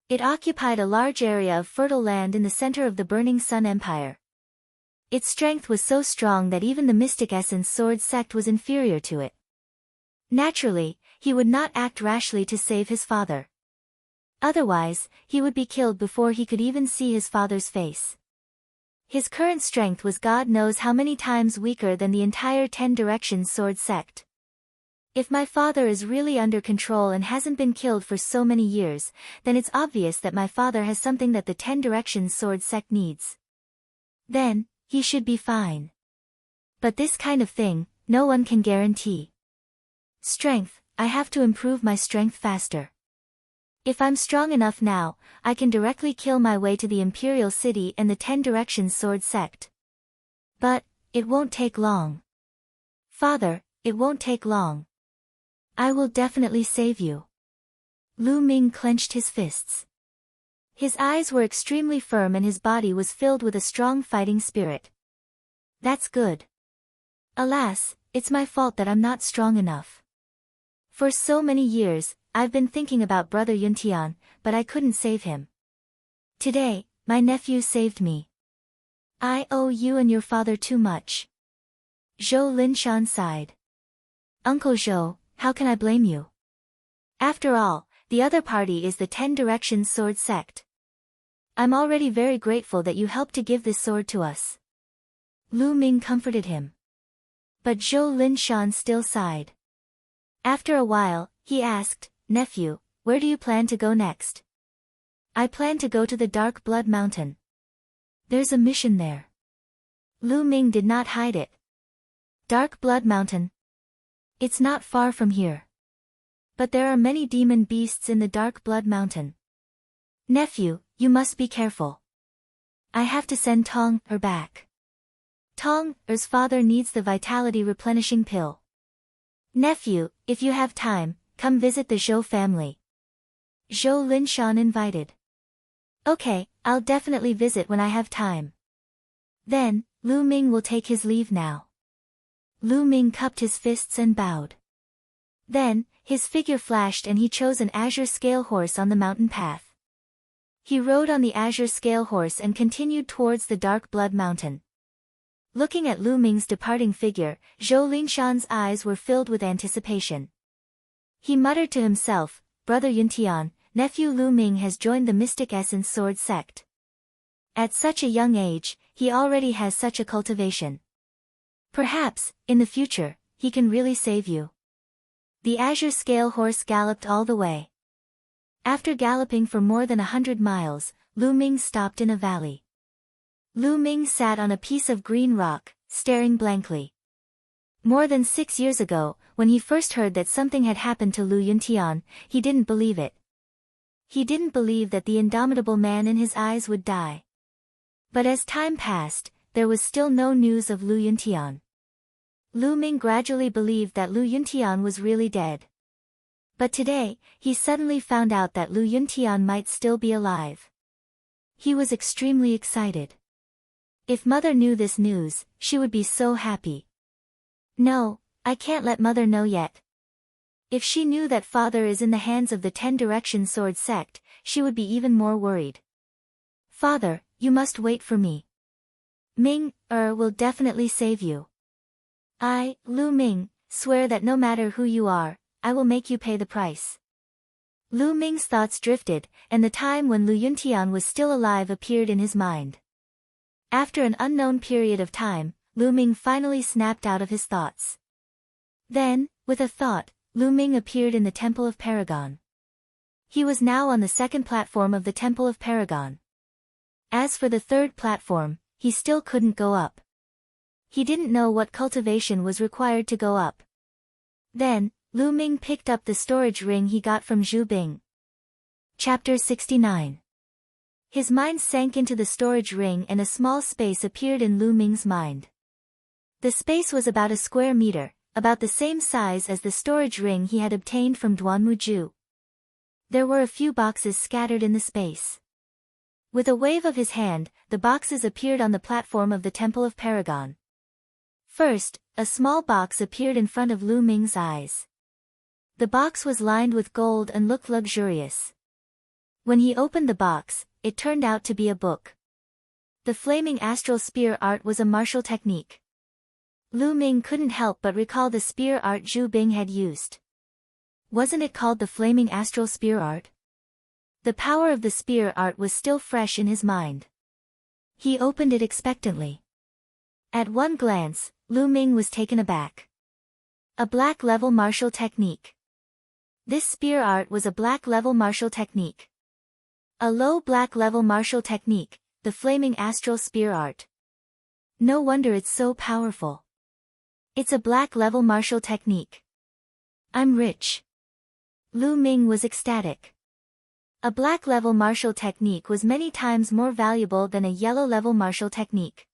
Speaker 1: It occupied a large area of fertile land in the center of the Burning Sun Empire. Its strength was so strong that even the Mystic Essence Sword sect was inferior to it. Naturally, he would not act rashly to save his father. Otherwise, he would be killed before he could even see his father's face. His current strength was God knows how many times weaker than the entire 10 Directions Sword sect. If my father is really under control and hasn't been killed for so many years, then it's obvious that my father has something that the 10 Directions Sword sect needs. Then, he should be fine. But this kind of thing, no one can guarantee. Strength, I have to improve my strength faster. If I'm strong enough now, I can directly kill my way to the Imperial City and the 10 Directions Sword sect. But, it won't take long. Father, it won't take long. I will definitely save you. Lu Ming clenched his fists. His eyes were extremely firm and his body was filled with a strong fighting spirit. That's good. Alas, it's my fault that I'm not strong enough. For so many years, I've been thinking about Brother Yuntian, but I couldn't save him. Today, my nephew saved me. I owe you and your father too much. Zhou Linshan sighed. Uncle Zhou, how can I blame you? After all, the other party is the 10 Directions Sword sect. I'm already very grateful that you helped to give this sword to us. Lu Ming comforted him. But Zhou Linshan still sighed. After a while, he asked, Nephew, where do you plan to go next? I plan to go to the Dark Blood Mountain. There's a mission there. Lu Ming did not hide it. Dark Blood Mountain? It's not far from here. But there are many demon beasts in the Dark Blood Mountain. Nephew, you must be careful. I have to send Tong Er back. Tong Er's father needs the vitality replenishing pill. Nephew, if you have time, come visit the Zhou family. Zhou Linshan invited. Okay, I'll definitely visit when I have time. Then, Lu Ming will take his leave now. Lu Ming cupped his fists and bowed. Then, his figure flashed and he chose an azure scale horse on the mountain path. He rode on the azure scale horse and continued towards the Dark Blood Mountain. Looking at Lu Ming's departing figure, Zhou Linshan's eyes were filled with anticipation. He muttered to himself, Brother Yuntian, nephew Lu Ming has joined the Mystic Essence Sword sect. At such a young age, he already has such a cultivation. Perhaps, in the future, he can really save you. The azure scale horse galloped all the way. After galloping for more than 100 miles, Lu Ming stopped in a valley. Lu Ming sat on a piece of green rock, staring blankly. More than 6 years ago, when he first heard that something had happened to Lu Yuntian, he didn't believe it. He didn't believe that the indomitable man in his eyes would die. But as time passed, there was still no news of Lu Yuntian. Lu Ming gradually believed that Lu Yuntian was really dead. But today, he suddenly found out that Lu Yuntian might still be alive. He was extremely excited. If Mother knew this news, she would be so happy. No, I can't let Mother know yet. If she knew that Father is in the hands of the 10 Directions Sword sect, she would be even more worried. Father, you must wait for me. Ming will definitely save you. I, Lu Ming, swear that no matter who you are, I will make you pay the price. Lu Ming's thoughts drifted, and the time when Lu Yuntian was still alive appeared in his mind. After an unknown period of time, Lu Ming finally snapped out of his thoughts. Then, with a thought, Lu Ming appeared in the Temple of Paragon. He was now on the second platform of the Temple of Paragon. As for the third platform, he still couldn't go up. He didn't know what cultivation was required to go up. Then, Lu Ming picked up the storage ring he got from Zhu Bing. Chapter 69. His mind sank into the storage ring and a small space appeared in Lu Ming's mind. The space was about a square meter, about the same size as the storage ring he had obtained from Duanmu Ju. There were a few boxes scattered in the space. With a wave of his hand, the boxes appeared on the platform of the Temple of Paragon. First, a small box appeared in front of Lu Ming's eyes. The box was lined with gold and looked luxurious. When he opened the box, it turned out to be a book. The flaming astral spear art was a martial technique. Lu Ming couldn't help but recall the spear art Zhu Bing had used. Wasn't it called the flaming astral spear art? The power of the spear art was still fresh in his mind. He opened it expectantly. At one glance, Lu Ming was taken aback. A black-level martial technique. This spear art was a black-level martial technique. A low black-level martial technique, the flaming astral spear art. No wonder it's so powerful. It's a black-level martial technique. I'm rich. Lu Ming was ecstatic. A black-level martial technique was many times more valuable than a yellow-level martial technique.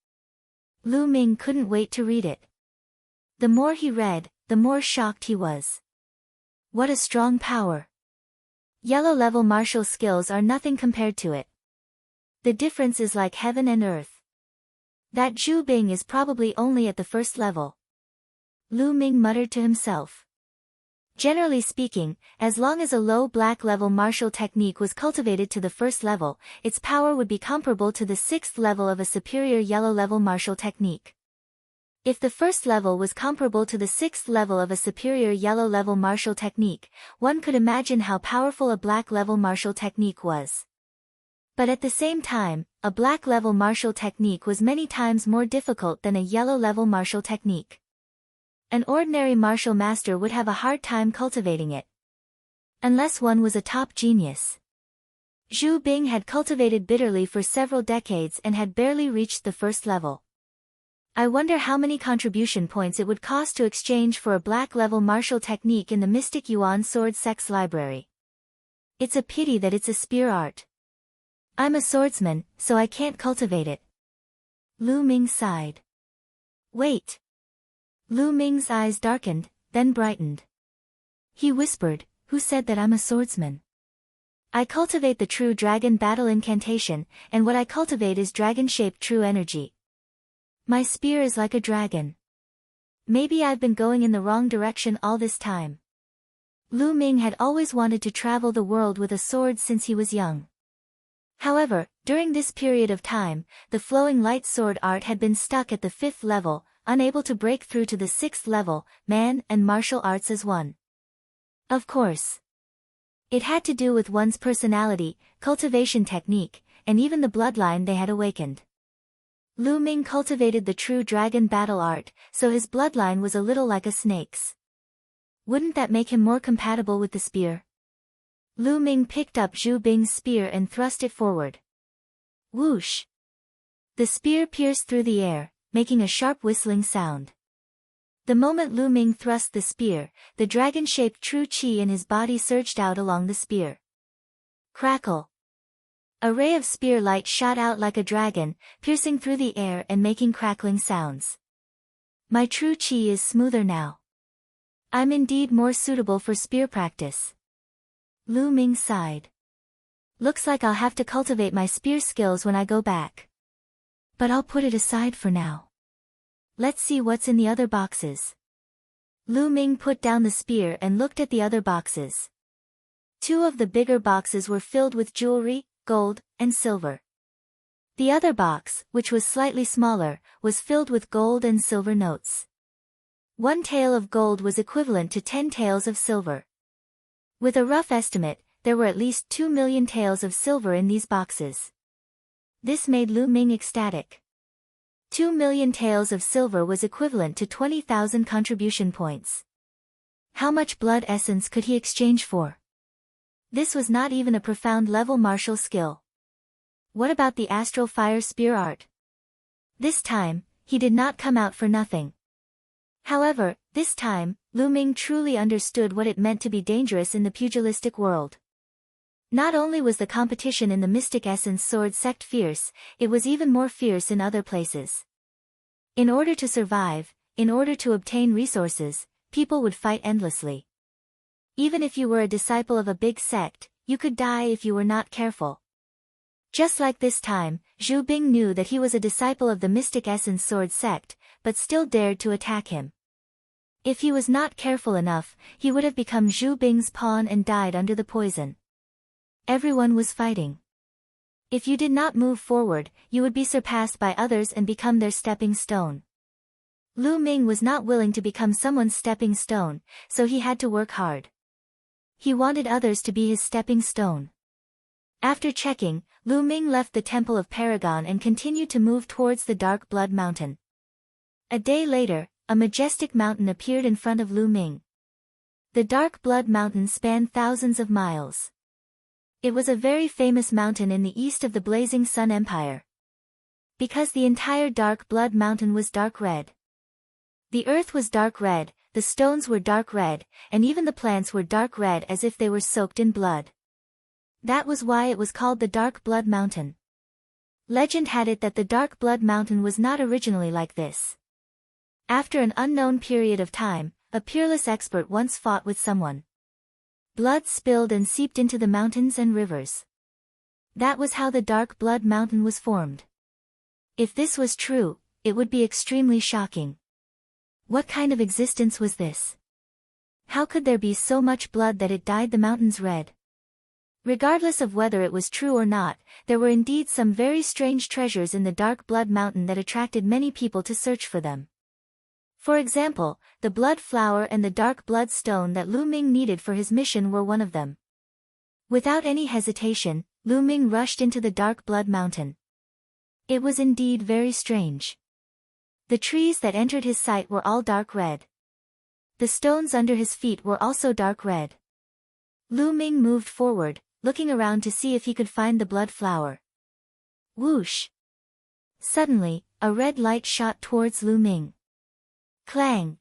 Speaker 1: Lu Ming couldn't wait to read it. The more he read, the more shocked he was. What a strong power. Yellow-level martial skills are nothing compared to it. The difference is like heaven and earth. That Zhu Bing is probably only at the first level. Lu Ming muttered to himself. Generally speaking, as long as a low black-level martial technique was cultivated to the first level, its power would be comparable to the sixth level of a superior yellow-level martial technique. If the first level was comparable to the sixth level of a superior yellow-level martial technique, one could imagine how powerful a black-level martial technique was. But at the same time, a black-level martial technique was many times more difficult than a yellow-level martial technique. An ordinary martial master would have a hard time cultivating it. Unless one was a top genius. Zhu Bing had cultivated bitterly for several decades and had barely reached the first level. I wonder how many contribution points it would cost to exchange for a black-level martial technique in the Mystic Yuan Sword Sect's library. It's a pity that it's a spear art. I'm a swordsman, so I can't cultivate it. Lu Ming sighed. Wait. Lu Ming's eyes darkened, then brightened. He whispered, "Who said that I'm a swordsman? I cultivate the true dragon battle incantation, and what I cultivate is dragon-shaped true energy. My spear is like a dragon. Maybe I've been going in the wrong direction all this time." Lu Ming had always wanted to travel the world with a sword since he was young. However, during this period of time, the flowing light sword art had been stuck at the 5th level, unable to break through to the 6th level, man and martial arts as one. Of course. It had to do with one's personality, cultivation technique, and even the bloodline they had awakened. Lu Ming cultivated the true dragon battle art, so his bloodline was a little like a snake's. Wouldn't that make him more compatible with the spear? Lu Ming picked up Zhu Bing's spear and thrust it forward. Whoosh! The spear pierced through the air, making a sharp whistling sound. The moment Lu Ming thrust the spear, the dragon-shaped true qi in his body surged out along the spear. Crackle! A ray of spear light shot out like a dragon, piercing through the air and making crackling sounds. My true qi is smoother now. I'm indeed more suitable for spear practice. Lu Ming sighed. Looks like I'll have to cultivate my spear skills when I go back. But I'll put it aside for now. Let's see what's in the other boxes. Lu Ming put down the spear and looked at the other boxes. 2 of the bigger boxes were filled with jewelry, gold, and silver. The other box, which was slightly smaller, was filled with gold and silver notes. 1 tael of gold was equivalent to 10 taels of silver. With a rough estimate, there were at least 2 million taels of silver in these boxes. This made Lu Ming ecstatic. 2 million taels of silver was equivalent to 20,000 contribution points. How much blood essence could he exchange for? This was not even a profound level martial skill. What about the astral fire spear art? This time, he did not come out for nothing. However, this time, Lu Ming truly understood what it meant to be dangerous in the pugilistic world. Not only was the competition in the Mystic Essence Sword Sect fierce, it was even more fierce in other places. In order to survive, in order to obtain resources, people would fight endlessly. Even if you were a disciple of a big sect, you could die if you were not careful. Just like this time, Zhu Bing knew that he was a disciple of the Mystic Essence Sword sect, but still dared to attack him. If he was not careful enough, he would have become Zhu Bing's pawn and died under the poison. Everyone was fighting. If you did not move forward, you would be surpassed by others and become their stepping stone. Lu Ming was not willing to become someone's stepping stone, so he had to work hard. He wanted others to be his stepping stone. After checking, Lu Ming left the Temple of Paragon and continued to move towards the Dark Blood Mountain. A day later, a majestic mountain appeared in front of Lu Ming. The Dark Blood Mountain spanned thousands of miles. It was a very famous mountain in the east of the Blazing Sun Empire. Because the entire Dark Blood Mountain was dark red. The earth was dark red, the stones were dark red, and even the plants were dark red as if they were soaked in blood. That was why it was called the Dark Blood Mountain. Legend had it that the Dark Blood Mountain was not originally like this. After an unknown period of time, a peerless expert once fought with someone. Blood spilled and seeped into the mountains and rivers. That was how the Dark Blood Mountain was formed. If this was true, it would be extremely shocking. What kind of existence was this? How could there be so much blood that it dyed the mountains red? Regardless of whether it was true or not, there were indeed some very strange treasures in the Dark Blood Mountain that attracted many people to search for them. For example, the blood flower and the dark blood stone that Lu Ming needed for his mission were one of them. Without any hesitation, Lu Ming rushed into the Dark Blood Mountain. It was indeed very strange. The trees that entered his sight were all dark red. The stones under his feet were also dark red. Lu Ming moved forward, looking around to see if he could find the blood flower. Whoosh! Suddenly, a red light shot towards Lu Ming. Clang!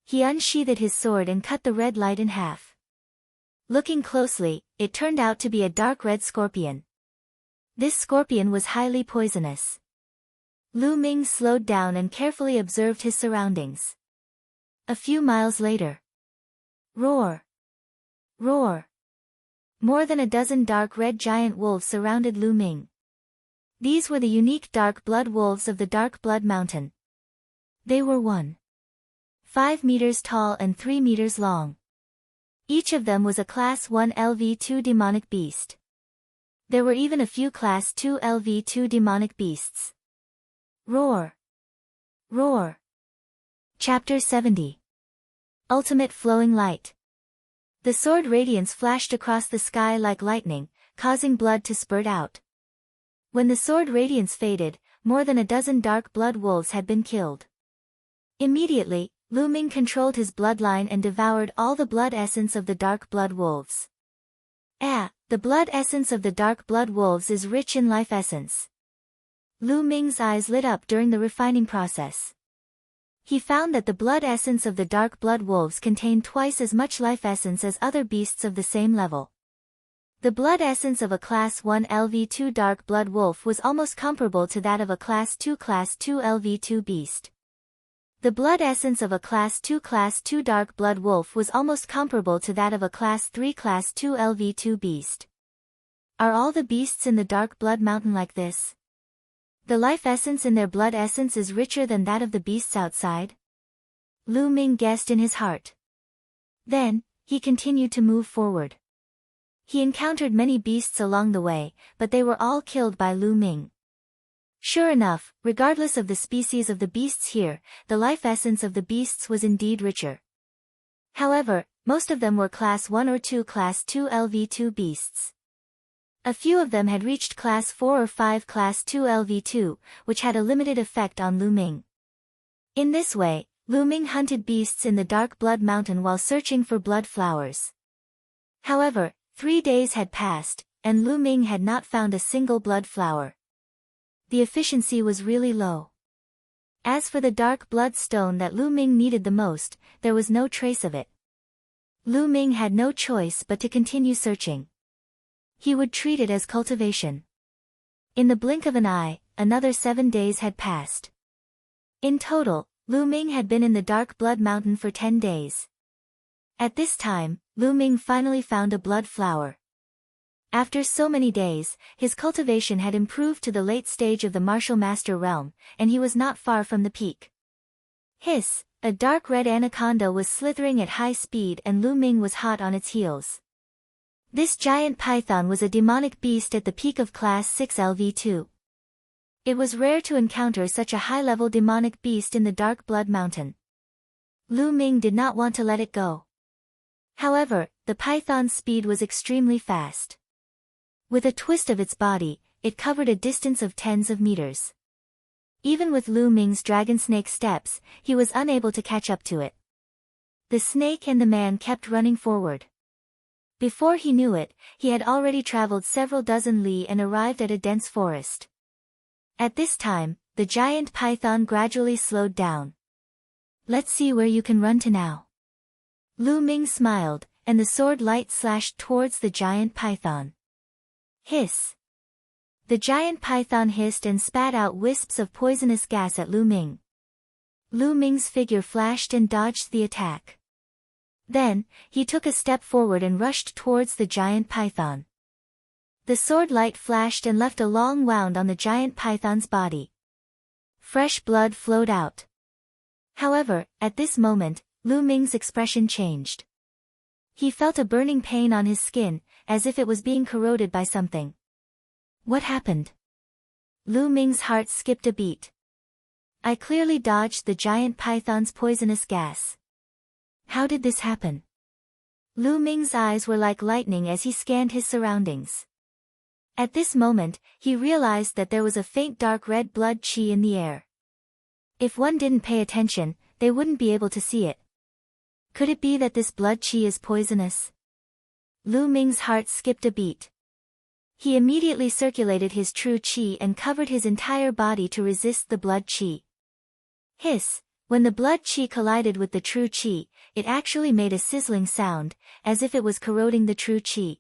Speaker 1: He unsheathed his sword and cut the red light in half. Looking closely, it turned out to be a dark red scorpion. This scorpion was highly poisonous. Lu Ming slowed down and carefully observed his surroundings. A few miles later. Roar! Roar! More than a dozen dark red giant wolves surrounded Lu Ming. These were the unique dark blood wolves of the Dark Blood Mountain. They were 1.5 meters tall and 3 meters long. Each of them was a Class 1 LV2 demonic beast. There were even a few Class 2 LV2 demonic beasts. Roar! Roar! Chapter 70. Ultimate Flowing Light. The sword radiance flashed across the sky like lightning, causing blood to spurt out. When the sword radiance faded, more than a dozen dark blood wolves had been killed. Immediately, Lu Ming controlled his bloodline and devoured all the blood essence of the dark blood wolves. The blood essence of the dark blood wolves is rich in life essence. Lu Ming's eyes lit up during the refining process. He found that the blood essence of the dark blood wolves contained twice as much life essence as other beasts of the same level. The blood essence of a Class 1 LV2 dark blood wolf was almost comparable to that of a Class 2 LV2 beast. The blood essence of a Class 2 dark blood wolf was almost comparable to that of a Class 3 LV2 beast. Are all the beasts in the Dark Blood Mountain like this? The life essence in their blood essence is richer than that of the beasts outside? Lu Ming guessed in his heart. Then, he continued to move forward. He encountered many beasts along the way, but they were all killed by Lu Ming. Sure enough, regardless of the species of the beasts here, the life essence of the beasts was indeed richer. However, most of them were Class 1 or 2 Class 2 LV2 beasts. A few of them had reached Class 4 or 5 Class 2 LV2, which had a limited effect on Lu Ming. In this way, Lu Ming hunted beasts in the Dark Blood Mountain while searching for blood flowers. However, 3 days had passed, and Lu Ming had not found a single blood flower. The efficiency was really low. As for the dark blood stone that Lu Ming needed the most, there was no trace of it. Lu Ming had no choice but to continue searching. He would treat it as cultivation. In the blink of an eye, another 7 days had passed. In total, Lu Ming had been in the Dark Blood Mountain for 10 days. At this time, Lu Ming finally found a blood flower. After so many days, his cultivation had improved to the late stage of the martial master realm, and he was not far from the peak. Hiss! A dark red anaconda was slithering at high speed and Lu Ming was hot on its heels. This giant python was a demonic beast at the peak of Class 6 LV2. It was rare to encounter such a high-level demonic beast in the Dark Blood Mountain. Lu Ming did not want to let it go. However, the python's speed was extremely fast. With a twist of its body, it covered a distance of tens of meters. Even with Lu Ming's dragon snake steps, he was unable to catch up to it. The snake and the man kept running forward. Before he knew it, he had already traveled several dozen li and arrived at a dense forest. At this time, the giant python gradually slowed down. Let's see where you can run to now. Lu Ming smiled, and the sword light slashed towards the giant python. Hiss! The giant python hissed and spat out wisps of poisonous gas at Lu Ming. Lu Ming's figure flashed and dodged the attack. Then, he took a step forward and rushed towards the giant python. The sword light flashed and left a long wound on the giant python's body. Fresh blood flowed out. However, at this moment, Lu Ming's expression changed. He felt a burning pain on his skin, as if it was being corroded by something. What happened? Lu Ming's heart skipped a beat. I clearly dodged the giant python's poisonous gas. How did this happen? Lu Ming's eyes were like lightning as he scanned his surroundings. At this moment, he realized that there was a faint dark red blood chi in the air. If one didn't pay attention, they wouldn't be able to see it. Could it be that this blood chi is poisonous? Lu Ming's heart skipped a beat. He immediately circulated his true chi and covered his entire body to resist the blood chi. Hiss! When the blood chi collided with the true chi, it actually made a sizzling sound, as if it was corroding the true chi.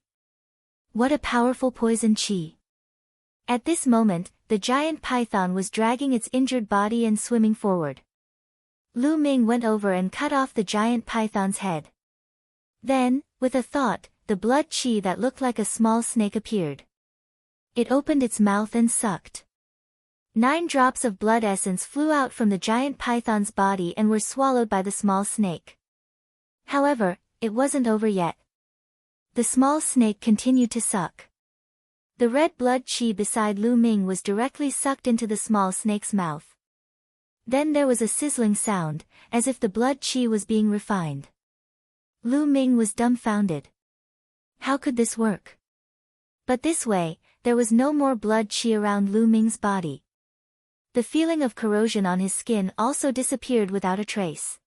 Speaker 1: What a powerful poison chi! At this moment, the giant python was dragging its injured body and swimming forward. Lu Ming went over and cut off the giant python's head. Then, with a thought, the blood chi that looked like a small snake appeared. It opened its mouth and sucked. 9 drops of blood essence flew out from the giant python's body and were swallowed by the small snake. However, it wasn't over yet. The small snake continued to suck. The red blood chi beside Lu Ming was directly sucked into the small snake's mouth. Then there was a sizzling sound, as if the blood chi was being refined. Lu Ming was dumbfounded. How could this work? But this way, there was no more blood chi around Lu Ming's body. The feeling of corrosion on his skin also disappeared without a trace.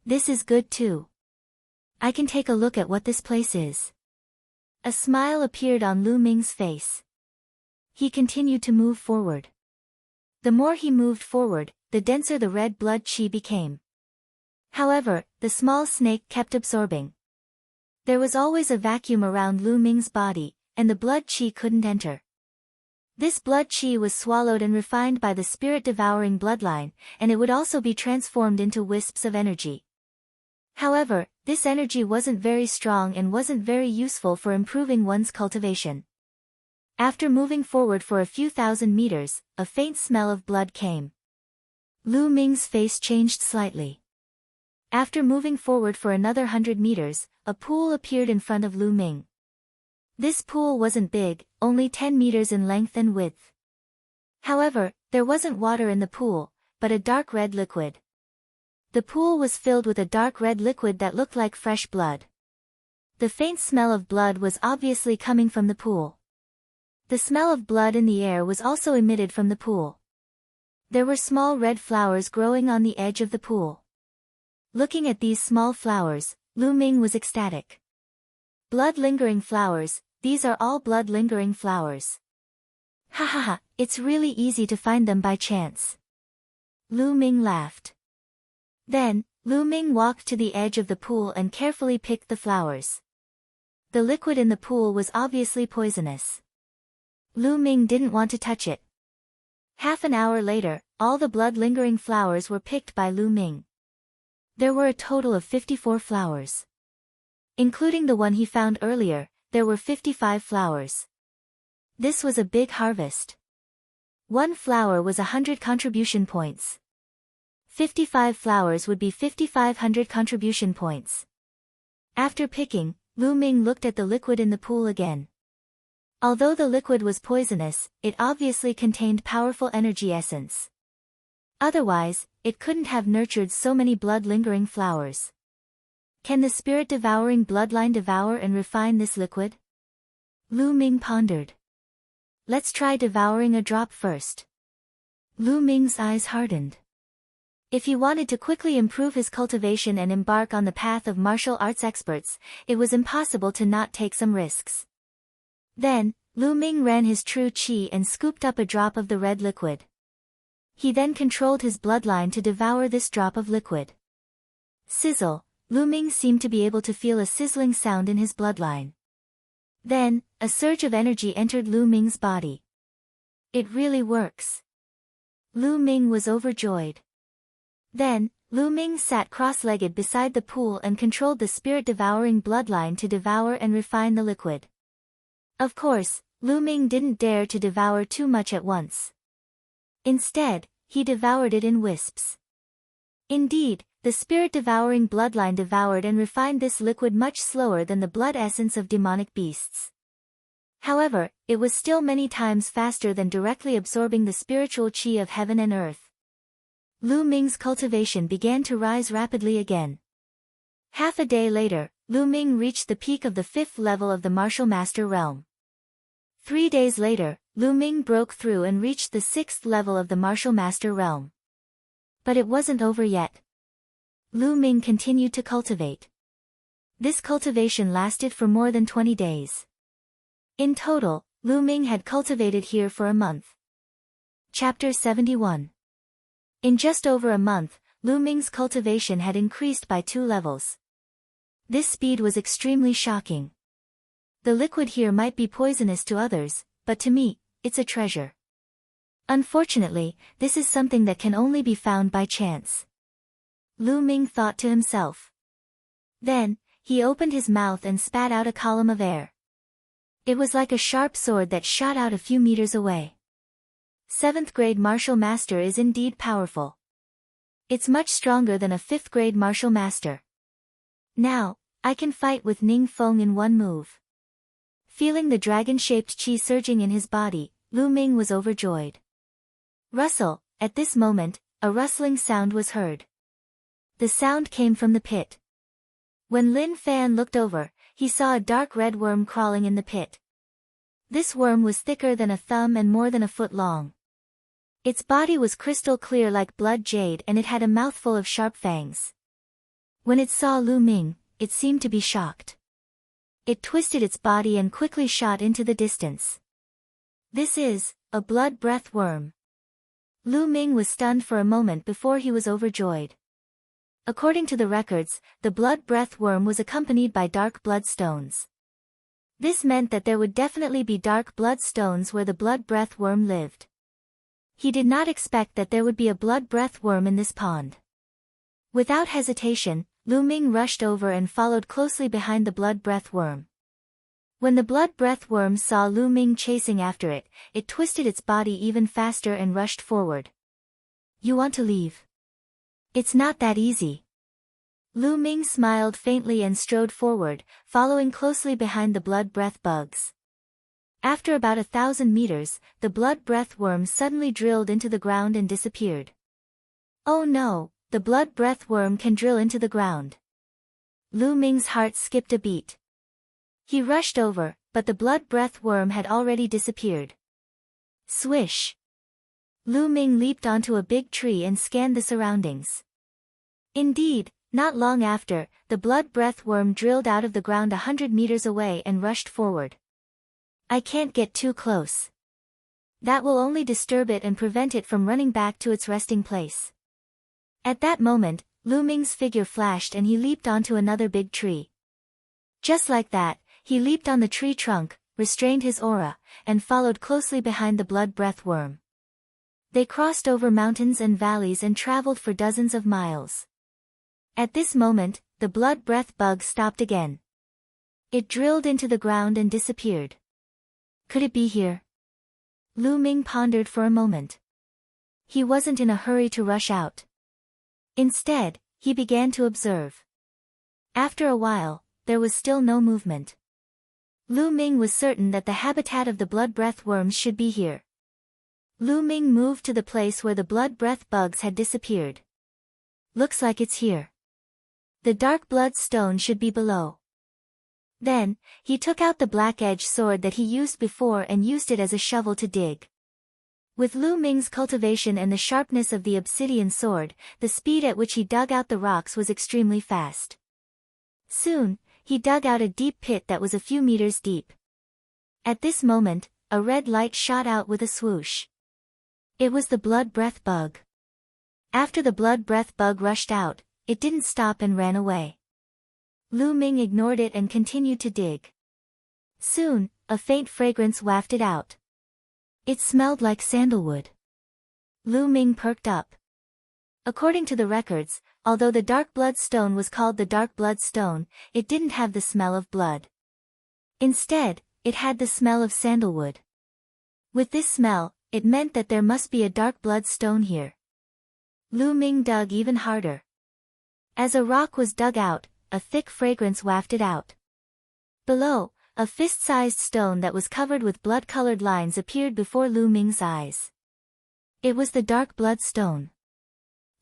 Speaker 1: This is good too. I can take a look at what this place is. A smile appeared on Lu Ming's face. He continued to move forward. The more he moved forward, the denser the red blood chi became. However, the small snake kept absorbing. There was always a vacuum around Lu Ming's body, and the blood chi couldn't enter. This blood chi was swallowed and refined by the spirit-devouring bloodline, and it would also be transformed into wisps of energy. However, this energy wasn't very strong and wasn't very useful for improving one's cultivation. After moving forward for a few thousand meters, a faint smell of blood came. Lu Ming's face changed slightly. After moving forward for another 100 meters, a pool appeared in front of Lu Ming. This pool wasn't big, only 10 meters in length and width. However, there wasn't water in the pool, but a dark red liquid. The pool was filled with a dark red liquid that looked like fresh blood. The faint smell of blood was obviously coming from the pool. The smell of blood in the air was also emitted from the pool. There were small red flowers growing on the edge of the pool. Looking at these small flowers, Lu Ming was ecstatic. Blood-lingering flowers, these are all blood-lingering flowers. Ha ha ha, it's really easy to find them by chance. Lu Ming laughed. Then, Lu Ming walked to the edge of the pool and carefully picked the flowers. The liquid in the pool was obviously poisonous. Lu Ming didn't want to touch it. Half an hour later, all the blood-lingering flowers were picked by Lu Ming. There were a total of 54 flowers. Including the one he found earlier, there were 55 flowers. This was a big harvest. One flower was 100 contribution points. 55 flowers would be 5,500 contribution points. After picking, Lu Ming looked at the liquid in the pool again. Although the liquid was poisonous, it obviously contained powerful energy essence. Otherwise, it couldn't have nurtured so many blood-lingering flowers. Can the spirit-devouring bloodline devour and refine this liquid? Lu Ming pondered. Let's try devouring a drop first. Lu Ming's eyes hardened. If he wanted to quickly improve his cultivation and embark on the path of martial arts experts, it was impossible to not take some risks. Then, Lu Ming ran his true qi and scooped up a drop of the red liquid. He then controlled his bloodline to devour this drop of liquid. Sizzle, Lu Ming seemed to be able to feel a sizzling sound in his bloodline. Then, a surge of energy entered Lu Ming's body. It really works. Lu Ming was overjoyed. Then, Lu Ming sat cross-legged beside the pool and controlled the spirit-devouring bloodline to devour and refine the liquid. Of course, Lu Ming didn't dare to devour too much at once. Instead, he devoured it in wisps. Indeed, the spirit-devouring bloodline devoured and refined this liquid much slower than the blood essence of demonic beasts. However, it was still many times faster than directly absorbing the spiritual qi of heaven and earth. Lu Ming's cultivation began to rise rapidly again. Half a day later, Lu Ming reached the peak of the 5th level of the martial master realm. 3 days later, Lu Ming broke through and reached the 6th level of the martial master realm. But it wasn't over yet. Lu Ming continued to cultivate. This cultivation lasted for more than 20 days. In total, Lu Ming had cultivated here for a month. Chapter 71. In just over a month, Lu Ming's cultivation had increased by 2 levels. This speed was extremely shocking. The liquid here might be poisonous to others, but to me, it's a treasure. Unfortunately, this is something that can only be found by chance. Lu Ming thought to himself. Then, he opened his mouth and spat out a column of air. It was like a sharp sword that shot out a few meters away. 7th grade martial master is indeed powerful. It's much stronger than a 5th grade martial master. Now, I can fight with Ning Feng in one move. Feeling the dragon-shaped qi surging in his body, Lu Ming was overjoyed. Rustle, at this moment, a rustling sound was heard. The sound came from the pit. When Lin Fan looked over, he saw a dark red worm crawling in the pit. This worm was thicker than a thumb and more than a foot long. Its body was crystal clear like blood jade and it had a mouthful of sharp fangs. When it saw Lu Ming, it seemed to be shocked. It twisted its body and quickly shot into the distance. This is a blood breath worm. Lu Ming was stunned for a moment before he was overjoyed. According to the records, the blood breath worm was accompanied by dark blood stones. This meant that there would definitely be dark blood stones where the blood breath worm lived. He did not expect that there would be a blood breath worm in this pond. Without hesitation, Lu Ming rushed over and followed closely behind the blood breath worm. When the blood breath worm saw Lu Ming chasing after it, it twisted its body even faster and rushed forward. You want to leave? It's not that easy. Lu Ming smiled faintly and strode forward, following closely behind the blood breath bugs. After about 1,000 meters, the blood breath worm suddenly drilled into the ground and disappeared. Oh no, the blood breath worm can drill into the ground. Lu Ming's heart skipped a beat. He rushed over, but the blood breath worm had already disappeared. Swish! Lu Ming leaped onto a big tree and scanned the surroundings. Indeed, not long after, the blood breath worm drilled out of the ground 100 meters away and rushed forward. I can't get too close. That will only disturb it and prevent it from running back to its resting place. At that moment, Lu Ming's figure flashed and he leaped onto another big tree. Just like that, he leaped on the tree trunk, restrained his aura, and followed closely behind the blood breath worm. They crossed over mountains and valleys and traveled for dozens of miles. At this moment, the blood breath bug stopped again. It drilled into the ground and disappeared. Could it be here? Lu Ming pondered for a moment. He wasn't in a hurry to rush out. Instead, he began to observe. After a while, there was still no movement. Lu Ming was certain that the habitat of the blood breath worms should be here. Lu Ming moved to the place where the blood breath bugs had disappeared. Looks like it's here. The dark blood stone should be below. Then, he took out the black-edged sword that he used before and used it as a shovel to dig. With Lu Ming's cultivation and the sharpness of the obsidian sword, the speed at which he dug out the rocks was extremely fast. Soon, he dug out a deep pit that was a few meters deep. At this moment, a red light shot out with a swoosh. It was the blood breath bug. After the blood breath bug rushed out, it didn't stop and ran away. Lu Ming ignored it and continued to dig. Soon, a faint fragrance wafted out. It smelled like sandalwood. Lu Ming perked up. According to the records, although the dark blood stone was called the dark blood stone, it didn't have the smell of blood. Instead, it had the smell of sandalwood. With this smell, it meant that there must be a dark blood stone here. Lu Ming dug even harder. As a rock was dug out, a thick fragrance wafted out. Below, a fist-sized stone that was covered with blood-colored lines appeared before Lu Ming's eyes. It was the dark blood stone.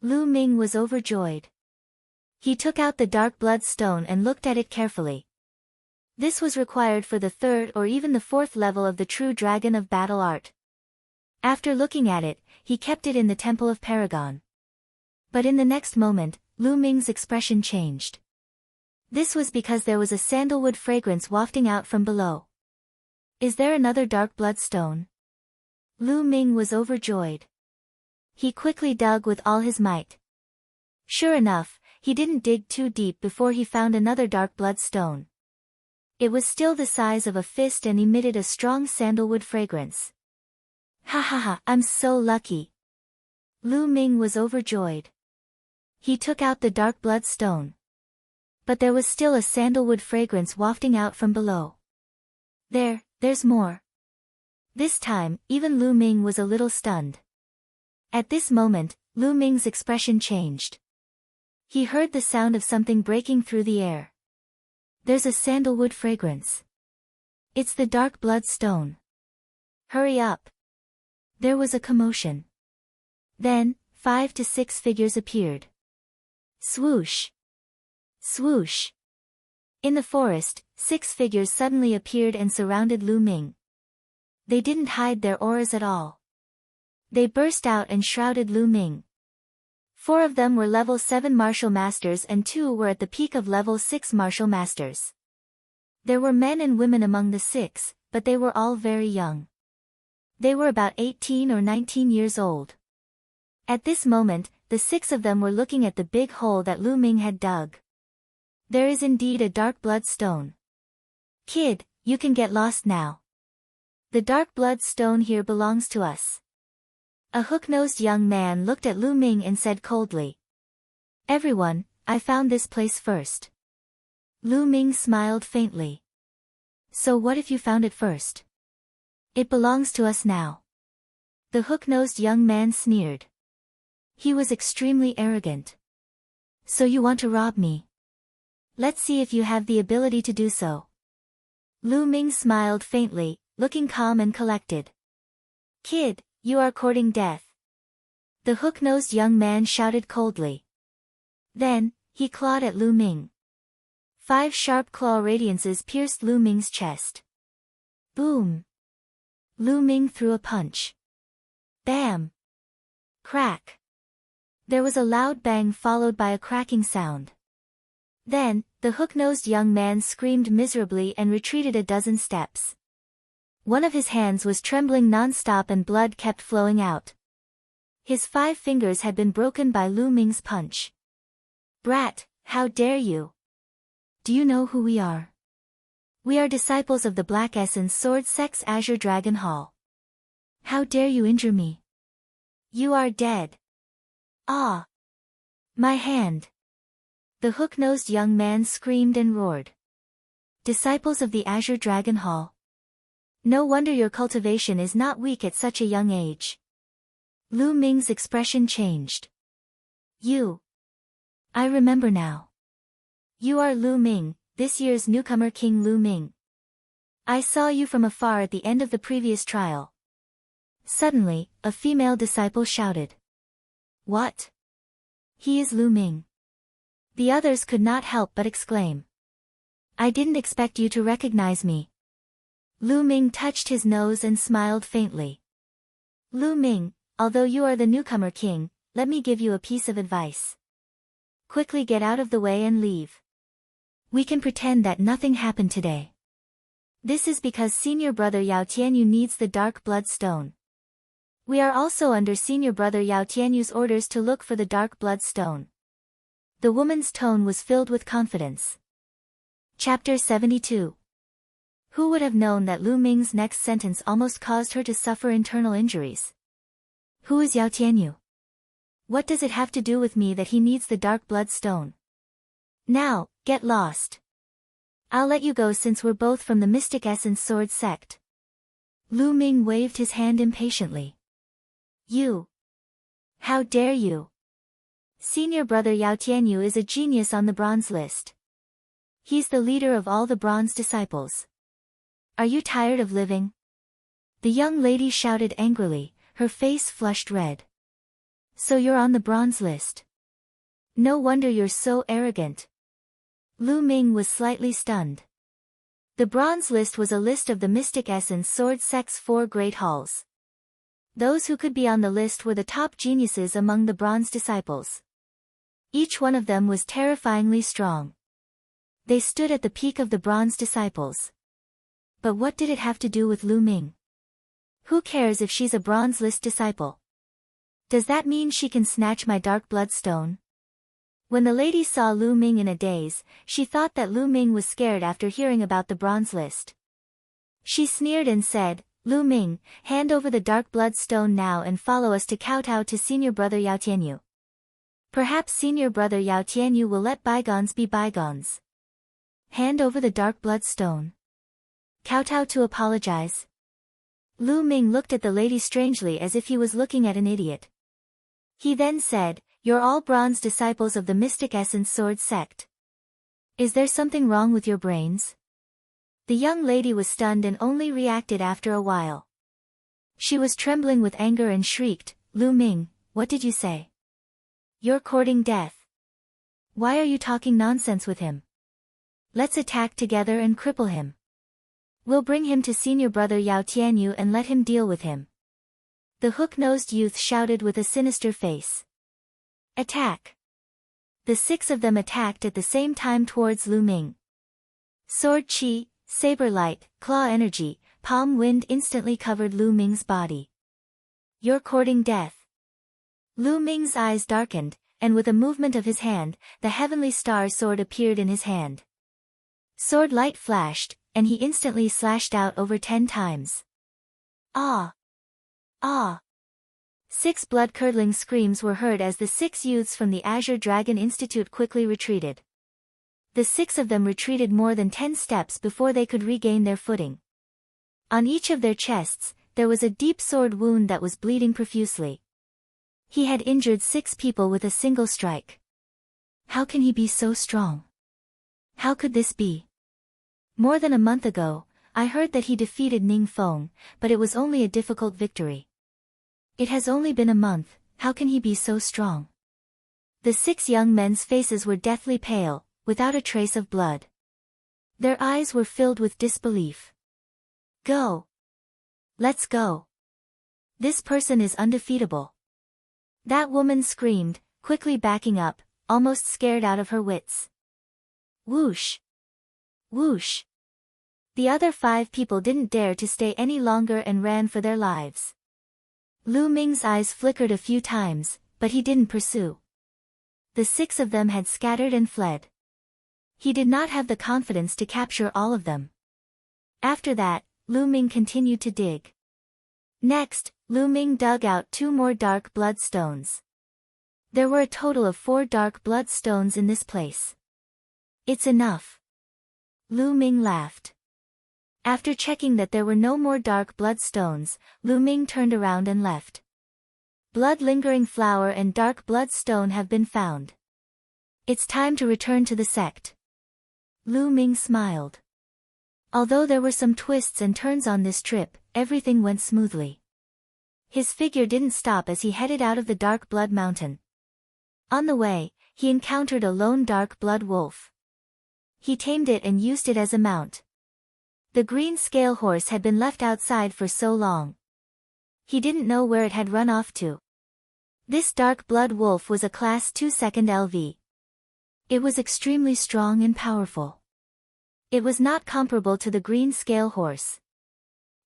Speaker 1: Lu Ming was overjoyed. He took out the dark blood stone and looked at it carefully. This was required for the third or even the fourth level of the true dragon of battle art. After looking at it, he kept it in the Temple of Paragon. But in the next moment, Lu Ming's expression changed. This was because there was a sandalwood fragrance wafting out from below. Is there another dark blood stone? Lu Ming was overjoyed. He quickly dug with all his might. Sure enough, he didn't dig too deep before he found another dark blood stone. It was still the size of a fist and emitted a strong sandalwood fragrance. Ha ha ha, I'm so lucky. Lu Ming was overjoyed. He took out the dark blood stone. But there was still a sandalwood fragrance wafting out from below. There's more. This time, even Lu Ming was a little stunned. At this moment, Lu Ming's expression changed. He heard the sound of something breaking through the air. There's a sandalwood fragrance. It's the dark blood stone. Hurry up. There was a commotion. Then, 5 to 6 figures appeared. Swoosh. Swoosh. In the forest, 6 figures suddenly appeared and surrounded Lu Ming. They didn't hide their auras at all. They burst out and shrouded Lu Ming. 4 of them were level 7 martial masters and 2 were at the peak of level 6 martial masters. There were men and women among the 6, but they were all very young. They were about 18 or 19 years old. At this moment, the 6 of them were looking at the big hole that Lu Ming had dug. There is indeed a dark blood stone. Kid, you can get lost now. The dark blood stone here belongs to us. A hook-nosed young man looked at Lu Ming and said coldly. Everyone, I found this place first. Lu Ming smiled faintly. So what if you found it first? It belongs to us now. The hook-nosed young man sneered. He was extremely arrogant. So you want to rob me? Let's see if you have the ability to do so. Lu Ming smiled faintly, looking calm and collected. Kid, you are courting death. The hook-nosed young man shouted coldly. Then, he clawed at Lu Ming. 5 sharp claw radiances pierced Lu Ming's chest. Boom! Lu Ming threw a punch. Bam! Crack! There was a loud bang followed by a cracking sound. Then, the hook-nosed young man screamed miserably and retreated a dozen steps. One of his hands was trembling non-stop and blood kept flowing out. His 5 fingers had been broken by Lu Ming's punch. Brat, how dare you? Do you know who we are? We are disciples of the Black Essence Sword Sect's Azure Dragon Hall. How dare you injure me? You are dead. Ah! My hand! The hook-nosed young man screamed and roared. Disciples of the Azure Dragon Hall. No wonder your cultivation is not weak at such a young age. Lu Ming's expression changed. You. I remember now. You are Lu Ming, this year's newcomer King Lu Ming. I saw you from afar at the end of the previous trial. Suddenly, a female disciple shouted. What? He is Lu Ming. The others could not help but exclaim. I didn't expect you to recognize me. Lu Ming touched his nose and smiled faintly. Lu Ming, although you are the newcomer king, let me give you a piece of advice. Quickly get out of the way and leave. We can pretend that nothing happened today. This is because senior brother Yao Tianyu needs the dark blood stone. We are also under senior brother Yao Tianyu's orders to look for the dark blood stone. The woman's tone was filled with confidence. Chapter 72. Who would have known that Lu Ming's next sentence almost caused her to suffer internal injuries? Who is Yao Tianyu? What does it have to do with me that he needs the dark blood stone? Now, get lost. I'll let you go since we're both from the Mystic Essence Sword sect. Lu Ming waved his hand impatiently. You. How dare you? Senior brother Yao Tianyu is a genius on the bronze list. He's the leader of all the bronze disciples. Are you tired of living? The young lady shouted angrily, her face flushed red. So you're on the bronze list. No wonder you're so arrogant. Lu Ming was slightly stunned. The bronze list was a list of the Mystic Essence Sword sect's 4 great halls. Those who could be on the list were the top geniuses among the bronze disciples. Each one of them was terrifyingly strong. They stood at the peak of the bronze disciples. But what did it have to do with Lu Ming? Who cares if she's a bronze list disciple? Does that mean she can snatch my dark blood stone? When the lady saw Lu Ming in a daze, she thought that Lu Ming was scared after hearing about the bronze list. She sneered and said, Lu Ming, hand over the dark blood stone now and follow us to kowtow to senior brother Yao Tianyu. Perhaps senior brother Yao Tianyu will let bygones be bygones. Hand over the dark blood stone. Kowtow to apologize. Lu Ming looked at the lady strangely as if he was looking at an idiot. He then said, You're all bronze disciples of the Mystic Essence Sword sect. Is there something wrong with your brains? The young lady was stunned and only reacted after a while. She was trembling with anger and shrieked, Lu Ming, what did you say? You're courting death. Why are you talking nonsense with him? Let's attack together and cripple him. We'll bring him to senior brother Yao Tianyu and let him deal with him. The hook-nosed youth shouted with a sinister face. Attack! The 6 of them attacked at the same time towards Lu Ming. Sword chi, saber light, claw energy, palm wind instantly covered Lu Ming's body. You're courting death. Lu Ming's eyes darkened, and with a movement of his hand, the heavenly star sword appeared in his hand. Sword light flashed, and he instantly slashed out over 10 times. Ah! Ah! 6 blood-curdling screams were heard as the 6 youths from the Azure Dragon Institute quickly retreated. The 6 of them retreated more than 10 steps before they could regain their footing. On each of their chests, there was a deep sword wound that was bleeding profusely. He had injured 6 people with a single strike. How can he be so strong? How could this be? More than a month ago, I heard that he defeated Ning Feng, but it was only a difficult victory. It has only been a month, how can he be so strong? The 6 young men's faces were deathly pale, without a trace of blood. Their eyes were filled with disbelief. Go! Let's go! This person is undefeatable. That woman screamed, quickly backing up, almost scared out of her wits. Whoosh! Whoosh! The other 5 people didn't dare to stay any longer and ran for their lives. Lu Ming's eyes flickered a few times, but he didn't pursue. The 6 of them had scattered and fled. He did not have the confidence to capture all of them. After that, Lu Ming continued to dig. Next, Lu Ming dug out 2 more dark blood stones. There were a total of 4 dark blood stones in this place. It's enough. Lu Ming laughed. After checking that there were no more dark blood stones, Lu Ming turned around and left. Blood-lingering flower and dark blood stone have been found. It's time to return to the sect. Lu Ming smiled. Although there were some twists and turns on this trip, everything went smoothly. His figure didn't stop as he headed out of the Dark Blood Mountain. On the way, he encountered a lone dark blood wolf. He tamed it and used it as a mount. The green scale horse had been left outside for so long. He didn't know where it had run off to. This dark blood wolf was a Class 2 2nd LV. It was extremely strong and powerful. It was not comparable to the green scale horse.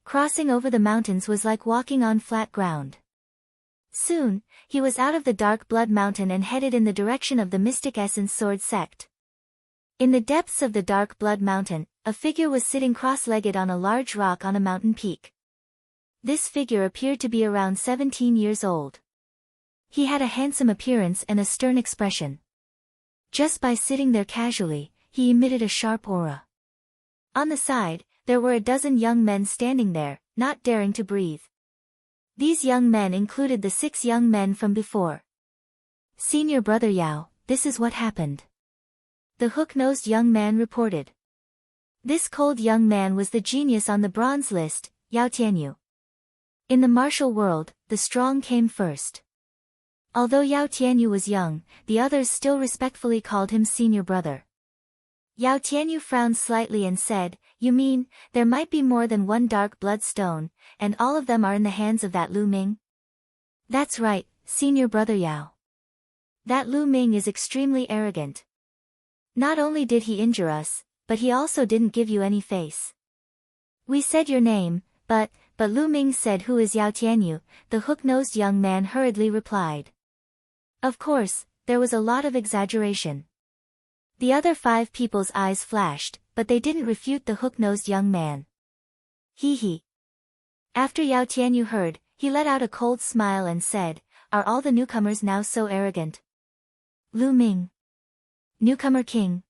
Speaker 1: Crossing over the mountains was like walking on flat ground. Soon, he was out of the Dark Blood Mountain and headed in the direction of the Mystic Essence Sword sect. In the depths of the Dark Blood Mountain, a figure was sitting cross-legged on a large rock on a mountain peak. This figure appeared to be around 17 years old. He had a handsome appearance and a stern expression. Just by sitting there casually, he emitted a sharp aura. On the side, there were a dozen young men standing there, not daring to breathe. These young men included the 6 young men from before. "Senior Brother Yao, this is what happened," the hook-nosed young man reported. This cold young man was the genius on the bronze list, Yao Tianyu. In the martial world, the strong came first. Although Yao Tianyu was young, the others still respectfully called him senior brother. Yao Tianyu frowned slightly and said, "You mean, there might be more than one dark blood stone, and all of them are in the hands of that Lu Ming?" "That's right, senior brother Yao. That Lu Ming is extremely arrogant. Not only did he injure us, but he also didn't give you any face. We said your name, but Lu Ming said, 'Who is Yao Tianyu?'" the hook-nosed young man hurriedly replied. Of course, there was a lot of exaggeration. The other 5 people's eyes flashed, but they didn't refute the hook-nosed young man. He. After Yao Tianyu heard, he let out a cold smile and said, "Are all the newcomers now so arrogant? Lu Ming, newcomer king,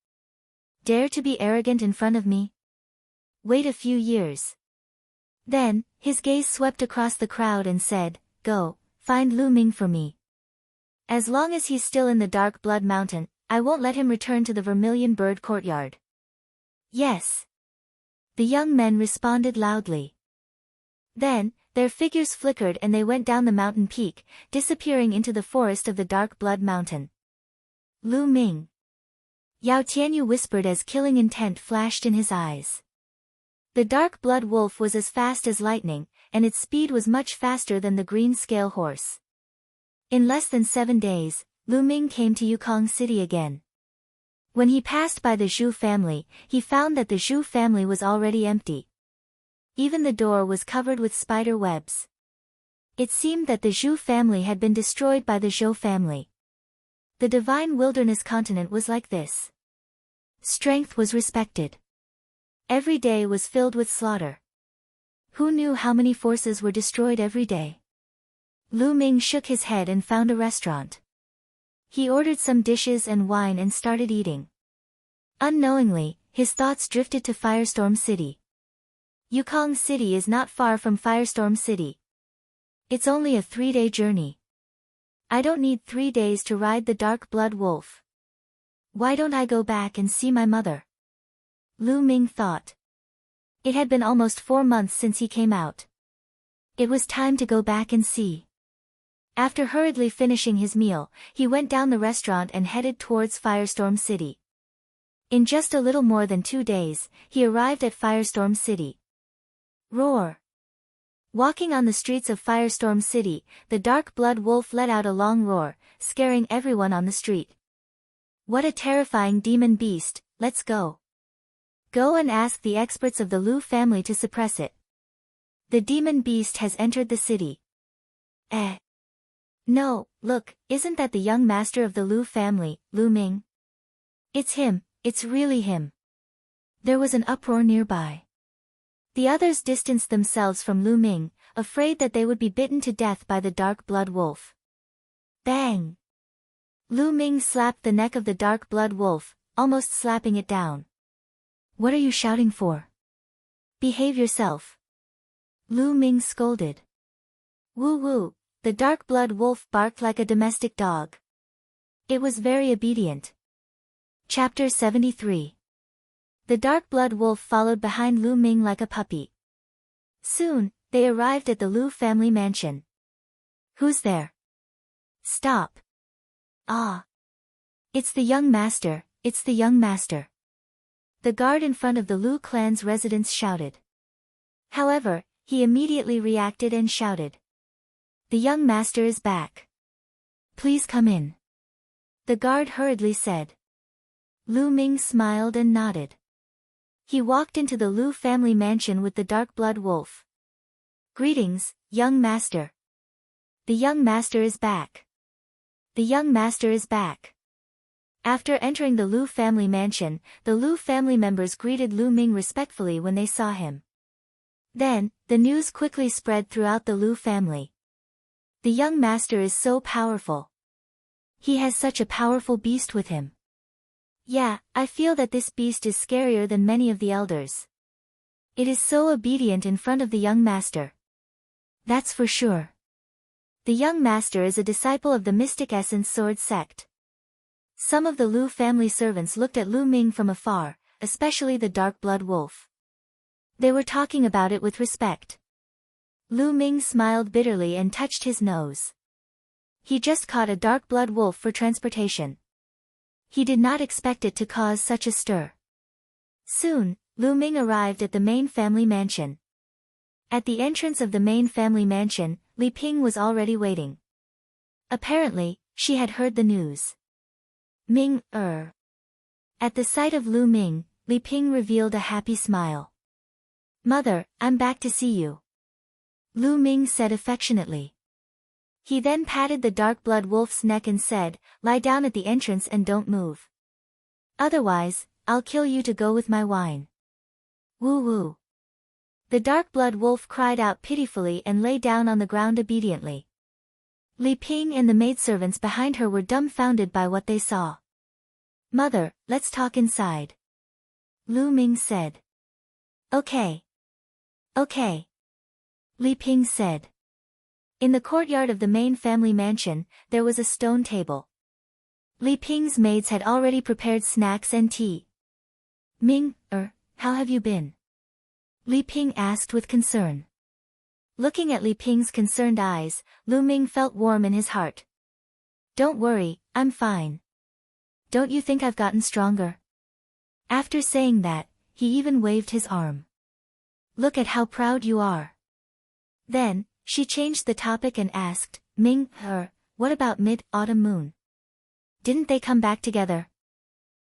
Speaker 1: dare to be arrogant in front of me? Wait a few years." Then, his gaze swept across the crowd and said, "Go, find Lu Ming for me. As long as he's still in the Dark Blood Mountain, I won't let him return to the Vermilion Bird Courtyard." "Yes." The young men responded loudly. Then, their figures flickered and they went down the mountain peak, disappearing into the forest of the Dark Blood Mountain. "Lu Ming." Yao Tianyu whispered as killing intent flashed in his eyes. The Dark Blood Wolf was as fast as lightning, and its speed was much faster than the green scale horse. In less than 7 days, Lu Ming came to Yukong City again. When he passed by the Zhu family, he found that the Zhu family was already empty. Even the door was covered with spider webs. It seemed that the Zhu family had been destroyed by the Zhou family. The divine wilderness continent was like this. Strength was respected. Every day was filled with slaughter. Who knew how many forces were destroyed every day? Lu Ming shook his head and found a restaurant. He ordered some dishes and wine and started eating. Unknowingly, his thoughts drifted to Firestorm City. Yukong City is not far from Firestorm City. It's only a 3-day journey. I don't need 3 days to ride the Dark Blood Wolf. Why don't I go back and see my mother? Lu Ming thought. It had been almost 4 months since he came out. It was time to go back and see. After hurriedly finishing his meal, he went down the restaurant and headed towards Firestorm City. In just a little more than 2 days, he arrived at Firestorm City. Roar! Walking on the streets of Firestorm City, the Dark Blood Wolf let out a long roar, scaring everyone on the street. "What a terrifying demon beast, let's go. Go and ask the experts of the Lu family to suppress it. The demon beast has entered the city." No, look, isn't that the young master of the Lu family, Lu Ming? It's him, it's really him. There was an uproar nearby. The others distanced themselves from Lu Ming, afraid that they would be bitten to death by the Dark Blood Wolf. Bang! Lu Ming slapped the neck of the Dark Blood Wolf, almost slapping it down. What are you shouting for? Behave yourself. Lu Ming scolded. Woo woo, the dark blood wolf barked like a domestic dog. It was very obedient. Chapter 73. The dark blood wolf followed behind Lu Ming like a puppy. Soon, they arrived at the Lu family mansion. Who's there? Stop. Ah. It's the young master, it's the young master. The guard in front of the Lu clan's residence shouted. However, he immediately reacted and shouted. The young master is back. Please come in. The guard hurriedly said. Lu Ming smiled and nodded. He walked into the Lu family mansion with the dark blood wolf. Greetings, young master. The young master is back. The young master is back. After entering the Lu family mansion, the Lu family members greeted Lu Ming respectfully when they saw him. Then, the news quickly spread throughout the Lu family. The young master is so powerful. He has such a powerful beast with him. Yeah, I feel that this beast is scarier than many of the elders. It is so obedient in front of the young master. That's for sure. The young master is a disciple of the Mystic Essence Sword sect. Some of the Lu family servants looked at Lu Ming from afar, especially the dark blood wolf. They were talking about it with respect. Lu Ming smiled bitterly and touched his nose. He just caught a dark blood wolf for transportation. He did not expect it to cause such a stir. Soon, Lu Ming arrived at the main family mansion. At the entrance of the main family mansion, Li Ping was already waiting. Apparently, she had heard the news. At the sight of Lu Ming, Li Ping revealed a happy smile. Mother, I'm back to see you. Lu Ming said affectionately. He then patted the dark blood wolf's neck and said, lie down at the entrance and don't move. Otherwise, I'll kill you to go with my wine. Woo woo. The dark blood wolf cried out pitifully and lay down on the ground obediently. Li Ping and the maidservants behind her were dumbfounded by what they saw. Mother, let's talk inside. Lu Ming said. Okay. Okay. Li Ping said. In the courtyard of the main family mansion, there was a stone table. Li Ping's maids had already prepared snacks and tea. Ming, how have you been? Li Ping asked with concern. Looking at Li Ping's concerned eyes, Lu Ming felt warm in his heart. Don't worry, I'm fine. Don't you think I've gotten stronger? After saying that, he even waved his arm. Look at how proud you are. Then, she changed the topic and asked, Ming, what about Mid-Autumn Moon? Didn't they come back together?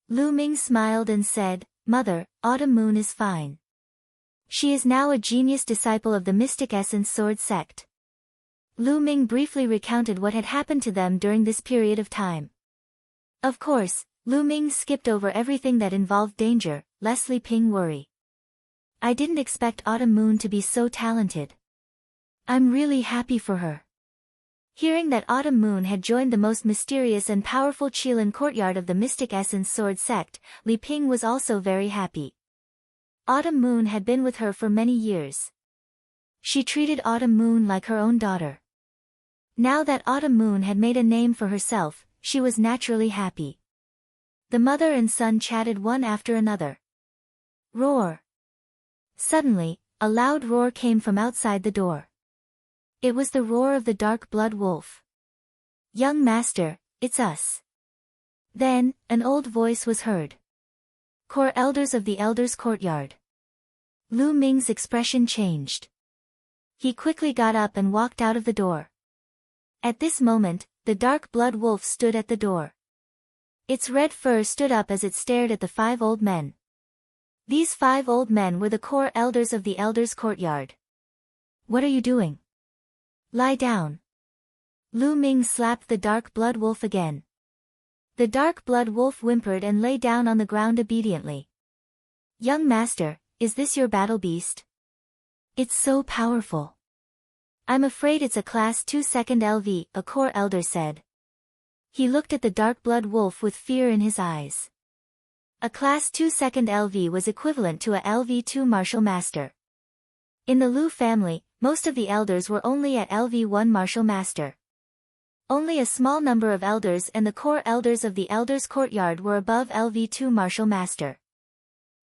Speaker 1: Lu Ming smiled and said, Mother, Autumn Moon is fine. She is now a genius disciple of the Mystic Essence Sword sect. Lu Ming briefly recounted what had happened to them during this period of time. Of course, Lu Ming skipped over everything that involved danger, lest Li Ping worry. I didn't expect Autumn Moon to be so talented. I'm really happy for her. Hearing that Autumn Moon had joined the most mysterious and powerful Qilin courtyard of the Mystic Essence Sword sect, Li Ping was also very happy. Autumn Moon had been with her for many years. She treated Autumn Moon like her own daughter. Now that Autumn Moon had made a name for herself, she was naturally happy. The mother and son chatted one after another. Roar. Suddenly, a loud roar came from outside the door. It was the roar of the dark blood wolf. Young master, it's us. Then, an old voice was heard. Core elders of the elders' courtyard. Lu Ming's expression changed. He quickly got up and walked out of the door. At this moment, the dark blood wolf stood at the door. Its red fur stood up as it stared at the 5 old men. These 5 old men were the core elders of the elders' courtyard. What are you doing? Lie down. Lu Ming slapped the dark blood wolf again. The dark blood wolf whimpered and lay down on the ground obediently. Young master, is this your battle beast? It's so powerful. I'm afraid it's a class 2 second LV, a core elder said. He looked at the dark blood wolf with fear in his eyes. A Class 2 second LV was equivalent to a LV2 Martial Master. In the Lu family, most of the elders were only at LV1 Martial Master. Only a small number of elders and the core elders of the Elders' Courtyard were above LV2 Martial Master.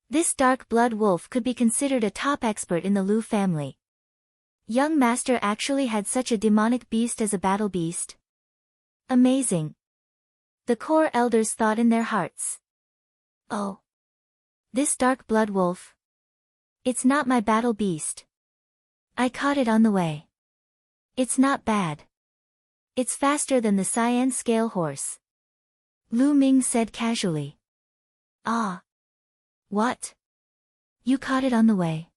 Speaker 1: This dark blood wolf could be considered a top expert in the Lu family. Young Master actually had such a demonic beast as a battle beast. Amazing. The core elders thought in their hearts. Oh. This dark blood wolf. It's not my battle beast. I caught it on the way. It's not bad. It's faster than the cyan scale horse. Lu Ming said casually. Ah. What? You caught it on the way.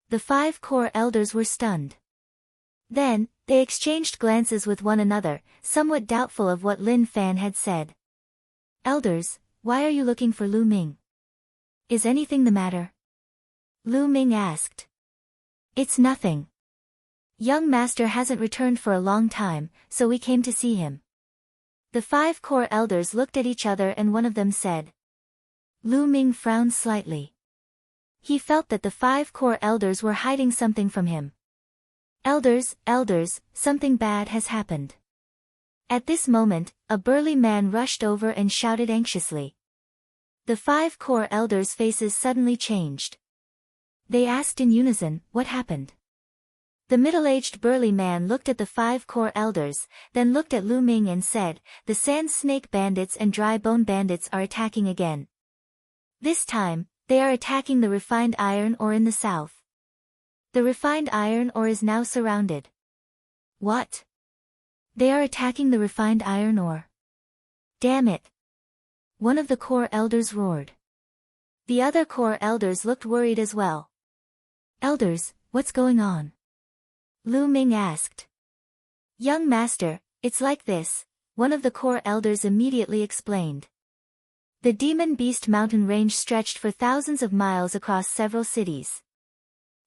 Speaker 1: The 5 core elders were stunned. Then, they exchanged glances with one another, somewhat doubtful of what Lin Fan had said. Elders, why are you looking for Lu Ming? Is anything the matter? Lu Ming asked. It's nothing. Young Master hasn't returned for a long time, so we came to see him. The 5 core elders looked at each other and one of them said. Lu Ming frowned slightly. He felt that the 5 core elders were hiding something from him. Elders, something bad has happened. At this moment, a burly man rushed over and shouted anxiously. The 5 core elders' faces suddenly changed. They asked in unison, what happened? The middle-aged burly man looked at the 5 core elders, then looked at Lu Ming and said, the Sand Snake Bandits and Dry Bone Bandits are attacking again. This time, they are attacking the refined iron ore in the south. The refined iron ore is now surrounded. What? They are attacking the refined iron ore. Damn it. One of the core elders roared. The other core elders looked worried as well. Elders, what's going on? Lu Ming asked. Young Master, it's like this, one of the core elders immediately explained. The Demon Beast mountain range stretched for thousands of miles across several cities.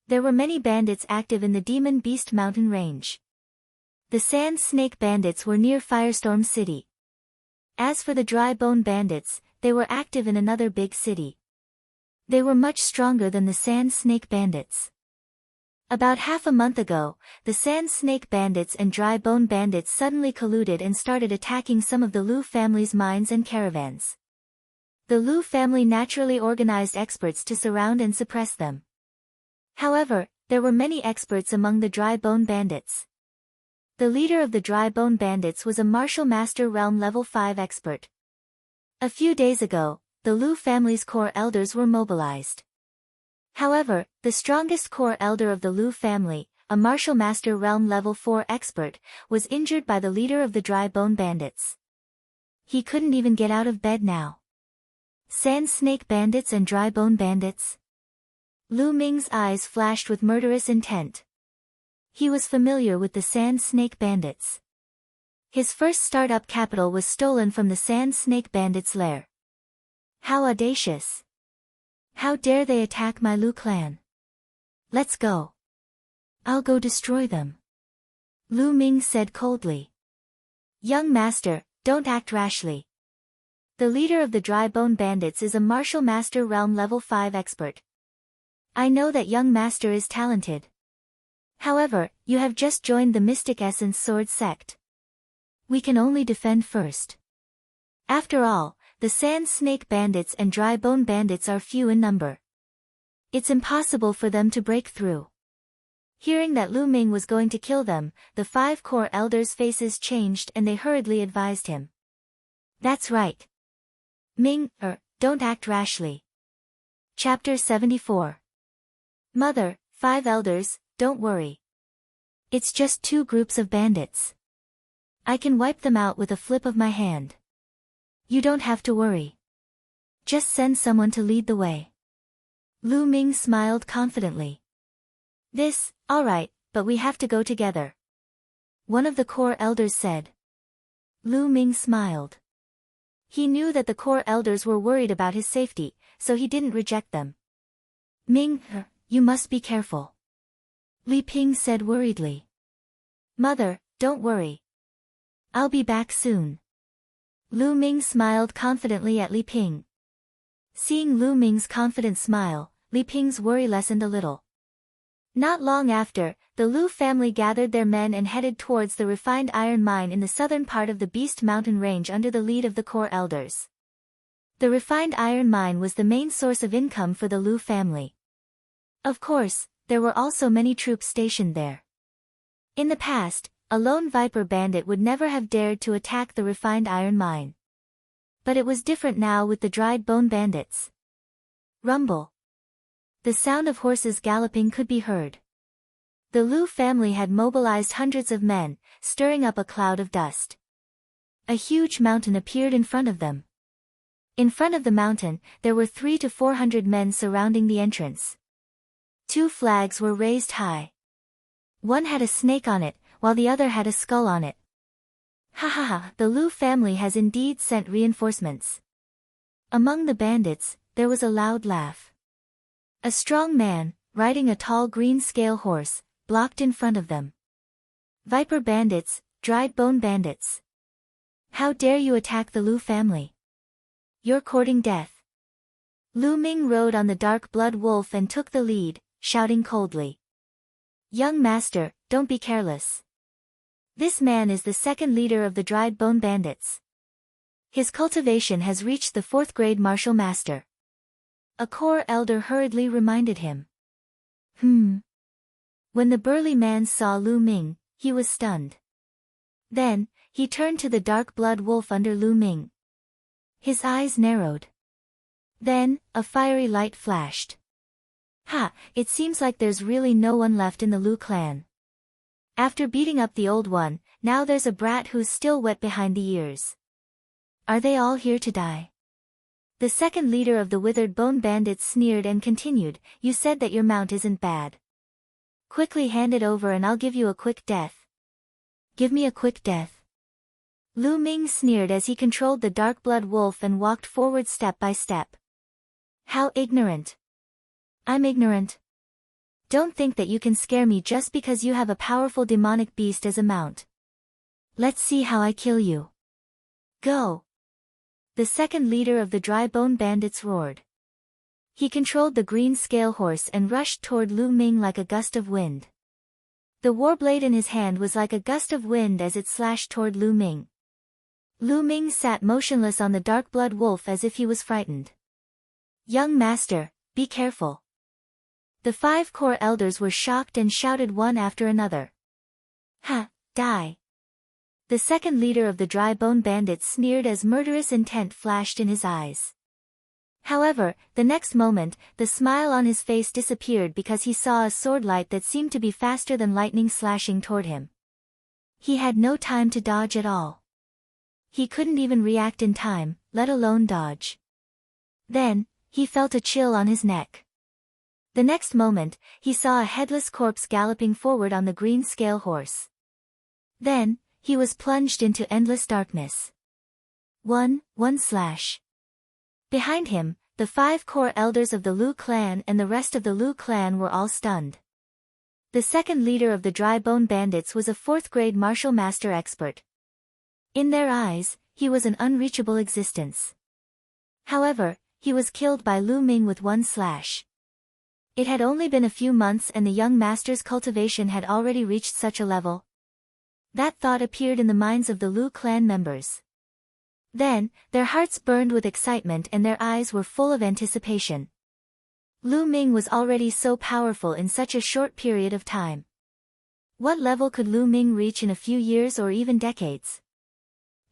Speaker 1: There were many bandits active in the Demon Beast mountain range. The Sand Snake Bandits were near Firestorm City. As for the Dry Bone Bandits, they were active in another big city. They were much stronger than the Sand Snake Bandits. About half a month ago, the Sand Snake Bandits and Dry Bone Bandits suddenly colluded and started attacking some of the Lu family's mines and caravans. The Lu family naturally organized experts to surround and suppress them. However, there were many experts among the Dry Bone Bandits. The leader of the Dry Bone Bandits was a Martial Master Realm Level 5 expert. A few days ago, the Lu family's core elders were mobilized. However, the strongest core elder of the Lu family, a Martial Master Realm Level 4 expert, was injured by the leader of the Dry Bone Bandits. He couldn't even get out of bed now. Sand Snake Bandits and Dry Bone Bandits? Lu Ming's eyes flashed with murderous intent. He was familiar with the Sand Snake Bandits. His first startup capital was stolen from the Sand Snake Bandits' lair. How audacious! How dare they attack my Lu clan? Let's go. I'll go destroy them. Lu Ming said coldly. Young Master, don't act rashly. The leader of the Dry Bone Bandits is a Martial Master Realm Level 5 expert. I know that young Master is talented. However, you have just joined the Mystic Essence Sword sect. We can only defend first. After all, the Sand Snake Bandits and Dry Bone Bandits are few in number. It's impossible for them to break through. Hearing that Lu Ming was going to kill them, the 5 core elders' faces changed and they hurriedly advised him. That's right. Ming, don't act rashly. Chapter 74. Mother, 5 elders, don't worry. It's just 2 groups of bandits. I can wipe them out with a flip of my hand. You don't have to worry. Just send someone to lead the way. Lu Ming smiled confidently. All right, but we have to go together. One of the core elders said. Lu Ming smiled. He knew that the core elders were worried about his safety, so he didn't reject them. Ming, you must be careful. Li Ping said worriedly. Mother, don't worry. I'll be back soon. Lu Ming smiled confidently at Li Ping. Seeing Lu Ming's confident smile, Li Ping's worry lessened a little. Not long after, the Lu family gathered their men and headed towards the refined iron mine in the southern part of the Beast Mountain Range under the lead of the core elders. The refined iron mine was the main source of income for the Lu family. Of course, there were also many troops stationed there. In the past, a lone viper bandit would never have dared to attack the refined iron mine. But it was different now with the dried bone bandits. Rumble. The sound of horses galloping could be heard. The Lu family had mobilized hundreds of men, stirring up a cloud of dust. A huge mountain appeared in front of them. In front of the mountain, there were 300 to 400 men surrounding the entrance. 2 flags were raised high. One had a snake on it, while the other had a skull on it. Ha ha ha, the Lu family has indeed sent reinforcements. Among the bandits, there was a loud laugh. A strong man, riding a tall green scale horse, blocked in front of them. Viper bandits, dried bone bandits. How dare you attack the Lu family? You're courting death. Lu Ming rode on the dark blood wolf and took the lead, shouting coldly. Young master, don't be careless. This man is the second leader of the dried bone bandits. His cultivation has reached the 4th grade martial master. A core elder hurriedly reminded him. When the burly man saw Lu Ming, he was stunned. Then, he turned to the dark blood wolf under Lu Ming. His eyes narrowed. Then, a fiery light flashed. Ha, it seems like there's really no one left in the Lu clan. After beating up the old one, now there's a brat who's still wet behind the ears. Are they all here to die? The second leader of the withered bone bandits sneered and continued, you said that your mount isn't bad. Quickly hand it over and I'll give you a quick death. Give me a quick death. Lu Ming sneered as he controlled the dark blood wolf and walked forward step by step. How ignorant. I'm ignorant. Don't think that you can scare me just because you have a powerful demonic beast as a mount. Let's see how I kill you. Go. The second leader of the dry bone bandits roared. He controlled the green scale horse and rushed toward Lu Ming like a gust of wind. The warblade in his hand was like a gust of wind as it slashed toward Lu Ming. Lu Ming sat motionless on the dark blood wolf as if he was frightened. Young master, be careful. The 5 core elders were shocked and shouted one after another. Ha, die. The second leader of the dry bone bandits sneered as murderous intent flashed in his eyes. However, the next moment, the smile on his face disappeared because he saw a sword light that seemed to be faster than lightning slashing toward him. He had no time to dodge at all. He couldn't even react in time, let alone dodge. Then, he felt a chill on his neck. The next moment, he saw a headless corpse galloping forward on the green scale horse. Then, he was plunged into endless darkness. One slash. Behind him, the 5 core elders of the Lu clan and the rest of the Lu clan were all stunned. The second leader of the dry bone bandits was a 4th grade martial master expert. In their eyes, he was an unreachable existence. However, he was killed by Lu Ming with 1 slash. It had only been a few months and the young master's cultivation had already reached such a level. That thought appeared in the minds of the Lu clan members. Then, their hearts burned with excitement and their eyes were full of anticipation. Lu Ming was already so powerful in such a short period of time. What level could Lu Ming reach in a few years or even decades?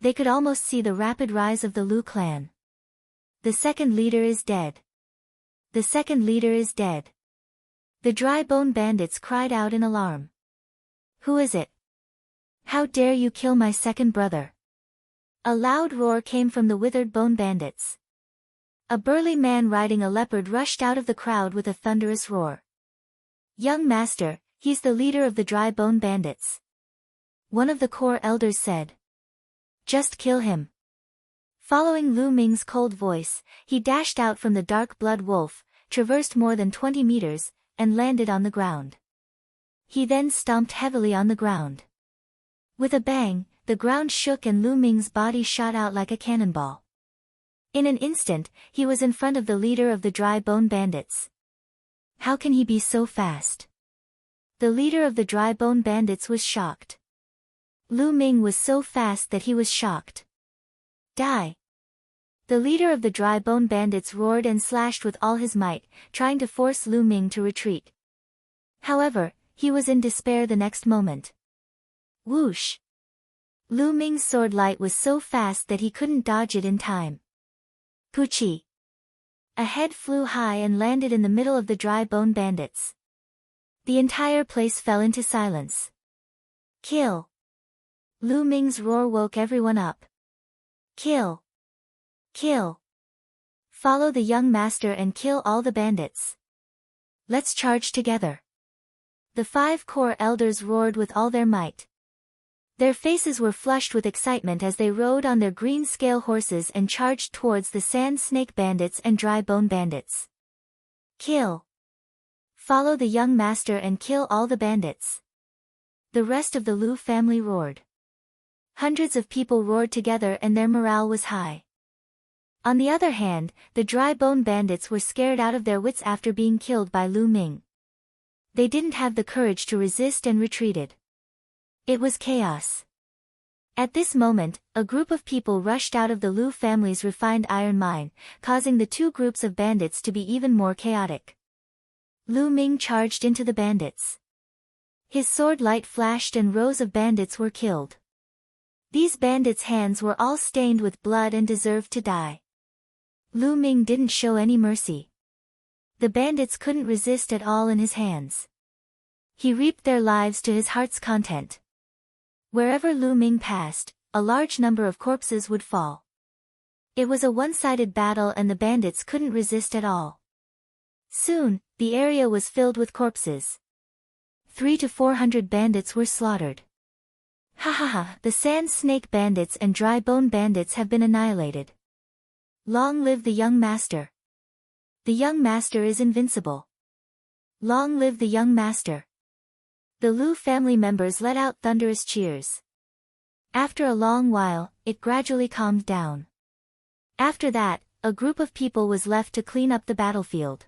Speaker 1: They could almost see the rapid rise of the Lu clan. The second leader is dead. The second leader is dead. The dry bone bandits cried out in alarm. Who is it? How dare you kill my second brother? A loud roar came from the withered bone bandits. A burly man riding a leopard rushed out of the crowd with a thunderous roar. Young master, he's the leader of the dry bone bandits. One of the core elders said. Just kill him. Following Lu Ming's cold voice, he dashed out from the dark blood wolf, traversed more than 20 meters, and landed on the ground. He then stomped heavily on the ground. With a bang, the ground shook and Lu Ming's body shot out like a cannonball. In an instant, he was in front of the leader of the Dry Bone Bandits. How can he be so fast? The leader of the Dry Bone Bandits was shocked. Lu Ming was so fast that he was shocked. Die! The leader of the Dry Bone Bandits roared and slashed with all his might, trying to force Lu Ming to retreat. However, he was in despair the next moment. Whoosh! Lu Ming's sword light was so fast that he couldn't dodge it in time. Poochie! A head flew high and landed in the middle of the Dry Bone Bandits. The entire place fell into silence. Kill! Lu Ming's roar woke everyone up. Kill! Kill! Follow the young master and kill all the bandits. Let's charge together. The 5 core elders roared with all their might. Their faces were flushed with excitement as they rode on their green scale horses and charged towards the Sand Snake Bandits and Dry Bone Bandits. Kill! Follow the young master and kill all the bandits. The rest of the Lu family roared. Hundreds of people roared together and their morale was high. On the other hand, the Dry Bone Bandits were scared out of their wits after being killed by Lu Ming. They didn't have the courage to resist and retreated. It was chaos. At this moment, a group of people rushed out of the Lu family's refined iron mine, causing the 2 groups of bandits to be even more chaotic. Lu Ming charged into the bandits. His sword light flashed and rows of bandits were killed. These bandits' hands were all stained with blood and deserved to die. Lu Ming didn't show any mercy. The bandits couldn't resist at all in his hands. He reaped their lives to his heart's content. Wherever Lu Ming passed, a large number of corpses would fall. It was a one-sided battle and the bandits couldn't resist at all. Soon, the area was filled with corpses. 300 to 400 bandits were slaughtered. Ha ha ha, the Sand Snake Bandits and Dry Bone Bandits have been annihilated. Long live the young master. The young master is invincible. Long live the young master. The Lu family members let out thunderous cheers. After a long while, it gradually calmed down. After that, a group of people was left to clean up the battlefield.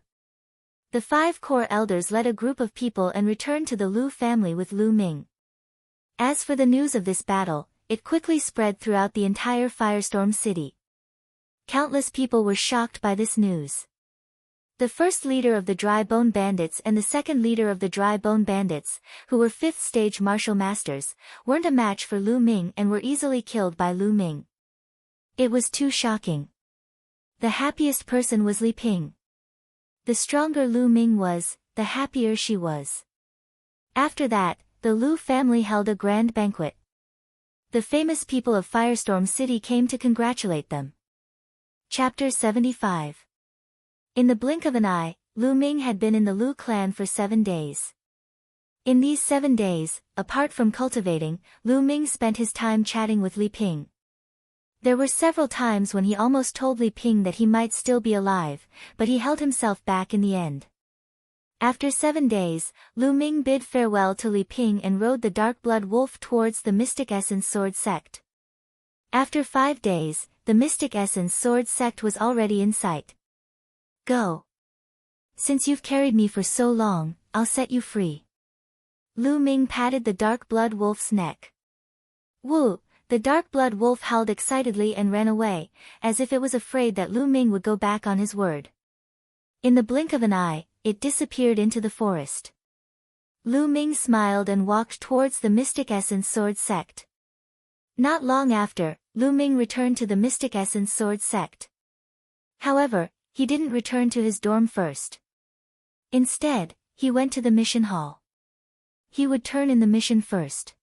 Speaker 1: The 5 core elders led a group of people and returned to the Lu family with Lu Ming. As for the news of this battle, it quickly spread throughout the entire Firestorm City. Countless people were shocked by this news. The first leader of the Dry Bone Bandits and the second leader of the Dry Bone Bandits, who were 5th stage martial masters, weren't a match for Lu Ming and were easily killed by Lu Ming. It was too shocking. The happiest person was Li Ping. The stronger Lu Ming was, the happier she was. After that, the Lu family held a grand banquet. The famous people of Firestorm City came to congratulate them. Chapter 75. In the blink of an eye, Lu Ming had been in the Lu clan for 7 days. In these 7 days, apart from cultivating, Lu Ming spent his time chatting with Li Ping. There were several times when he almost told Li Ping that he might still be alive, but he held himself back in the end. After 7 days, Lu Ming bid farewell to Li Ping and rode the Dark Blood Wolf towards the Mystic Essence Sword sect. After 5 days, the Mystic Essence Sword sect was already in sight. Go. Since you've carried me for so long, I'll set you free. Lu Ming patted the Dark Blood Wolf's neck. Woo! The Dark Blood Wolf howled excitedly and ran away, as if it was afraid that Lu Ming would go back on his word. In the blink of an eye, it disappeared into the forest. Lu Ming smiled and walked towards the Mystic Essence Sword sect. Not long after, Lu Ming returned to the Mystic Essence Sword sect. However, he didn't return to his dorm first. Instead, he went to the mission hall. He would turn in the mission first.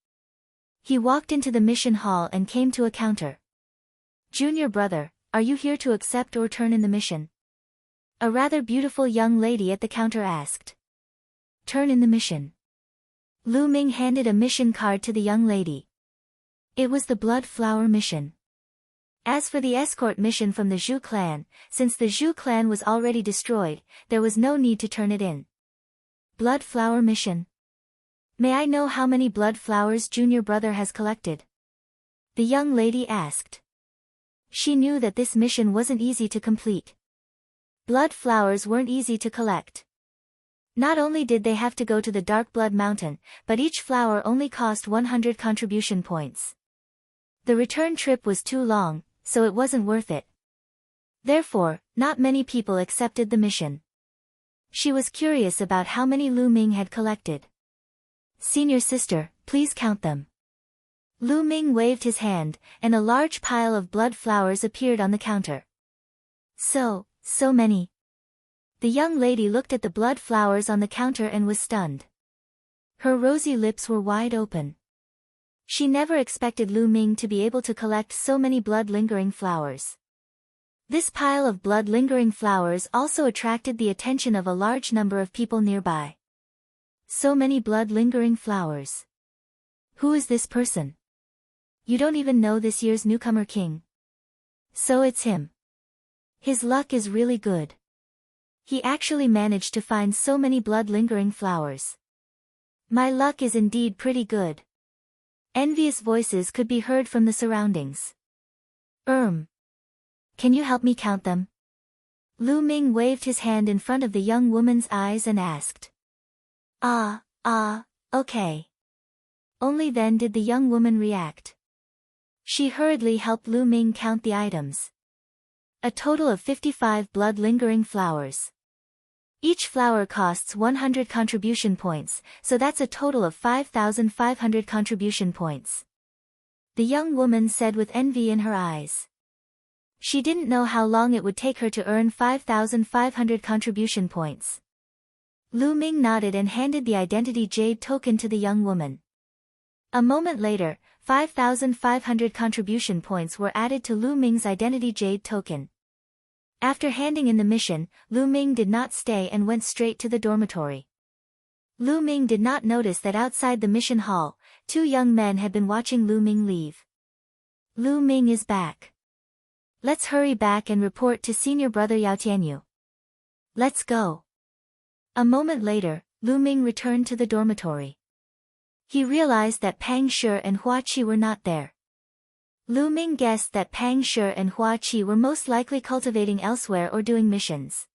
Speaker 1: He walked into the mission hall and came to a counter. Junior brother, are you here to accept or turn in the mission? A rather beautiful young lady at the counter asked. Turn in the mission. Lu Ming handed a mission card to the young lady. It was the Blood Flower mission. As for the escort mission from the Zhu clan, since the Zhu clan was already destroyed, there was no need to turn it in. Blood Flower mission. May I know how many blood flowers junior brother has collected? The young lady asked. She knew that this mission wasn't easy to complete. Blood flowers weren't easy to collect. Not only did they have to go to the Dark Blood Mountain, but each flower only cost 100 contribution points. The return trip was too long, so it wasn't worth it. Therefore, not many people accepted the mission. She was curious about how many Lu Ming had collected. "Senior sister, please count them." Lu Ming waved his hand, and a large pile of blood flowers appeared on the counter. So many." The young lady looked at the blood flowers on the counter and was stunned. Her rosy lips were wide open. She never expected Lu Ming to be able to collect so many blood-lingering flowers. This pile of blood-lingering flowers also attracted the attention of a large number of people nearby. So many blood-lingering flowers. Who is this person? You don't even know this year's newcomer king. So it's him. His luck is really good. He actually managed to find so many blood-lingering flowers. My luck is indeed pretty good. Envious voices could be heard from the surroundings. Can you help me count them?" Lu Ming waved his hand in front of the young woman's eyes and asked. Okay. Only then did the young woman react. She hurriedly helped Lu Ming count the items. A total of 55 blood-lingering flowers. Each flower costs 100 contribution points, so that's a total of 5,500 contribution points. The young woman said with envy in her eyes. She didn't know how long it would take her to earn 5,500 contribution points. Lu Ming nodded and handed the identity jade token to the young woman. A moment later, 5,500 contribution points were added to Lu Ming's identity jade token. After handing in the mission, Lu Ming did not stay and went straight to the dormitory. Lu Ming did not notice that outside the mission hall, two young men had been watching Lu Ming leave. Lu Ming is back. Let's hurry back and report to senior brother Yao Tianyu. Let's go. A moment later, Lu Ming returned to the dormitory. He realized that Pang Shi and Hua Qi were not there. Lu Ming guessed that Pang Shi and Hua Qi were most likely cultivating elsewhere or doing missions.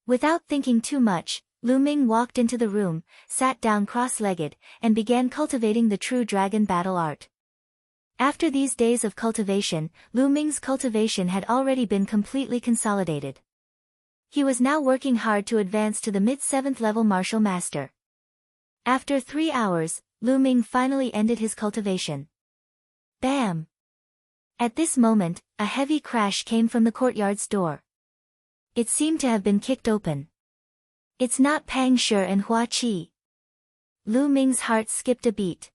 Speaker 1: Without thinking too much, Lu Ming walked into the room, sat down cross-legged, and began cultivating the true dragon battle art. After these days of cultivation, Lu Ming's cultivation had already been completely consolidated. He was now working hard to advance to the mid-7th level martial master. After 3 hours, Lu Ming finally ended his cultivation. Bam! At this moment, a heavy crash came from the courtyard's door. It seemed to have been kicked open. It's not Pang Shi and Hua Qi. Lu Ming's heart skipped a beat.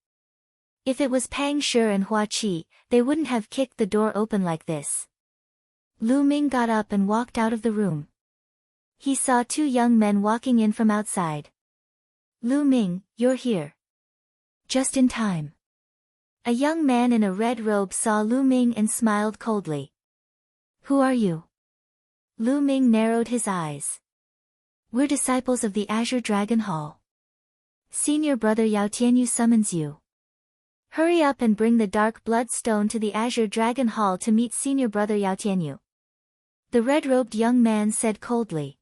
Speaker 1: If it was Pang Shi and Hua Qi, they wouldn't have kicked the door open like this. Lu Ming got up and walked out of the room. He saw two young men walking in from outside. Lu Ming, you're here. Just in time. A young man in a red robe saw Lu Ming and smiled coldly. Who are you? Lu Ming narrowed his eyes. We're disciples of the Azure Dragon Hall. Senior brother Yao Tianyu summons you. Hurry up and bring the dark blood stone to the Azure Dragon Hall to meet senior brother Yao Tianyu. The red-robed young man said coldly.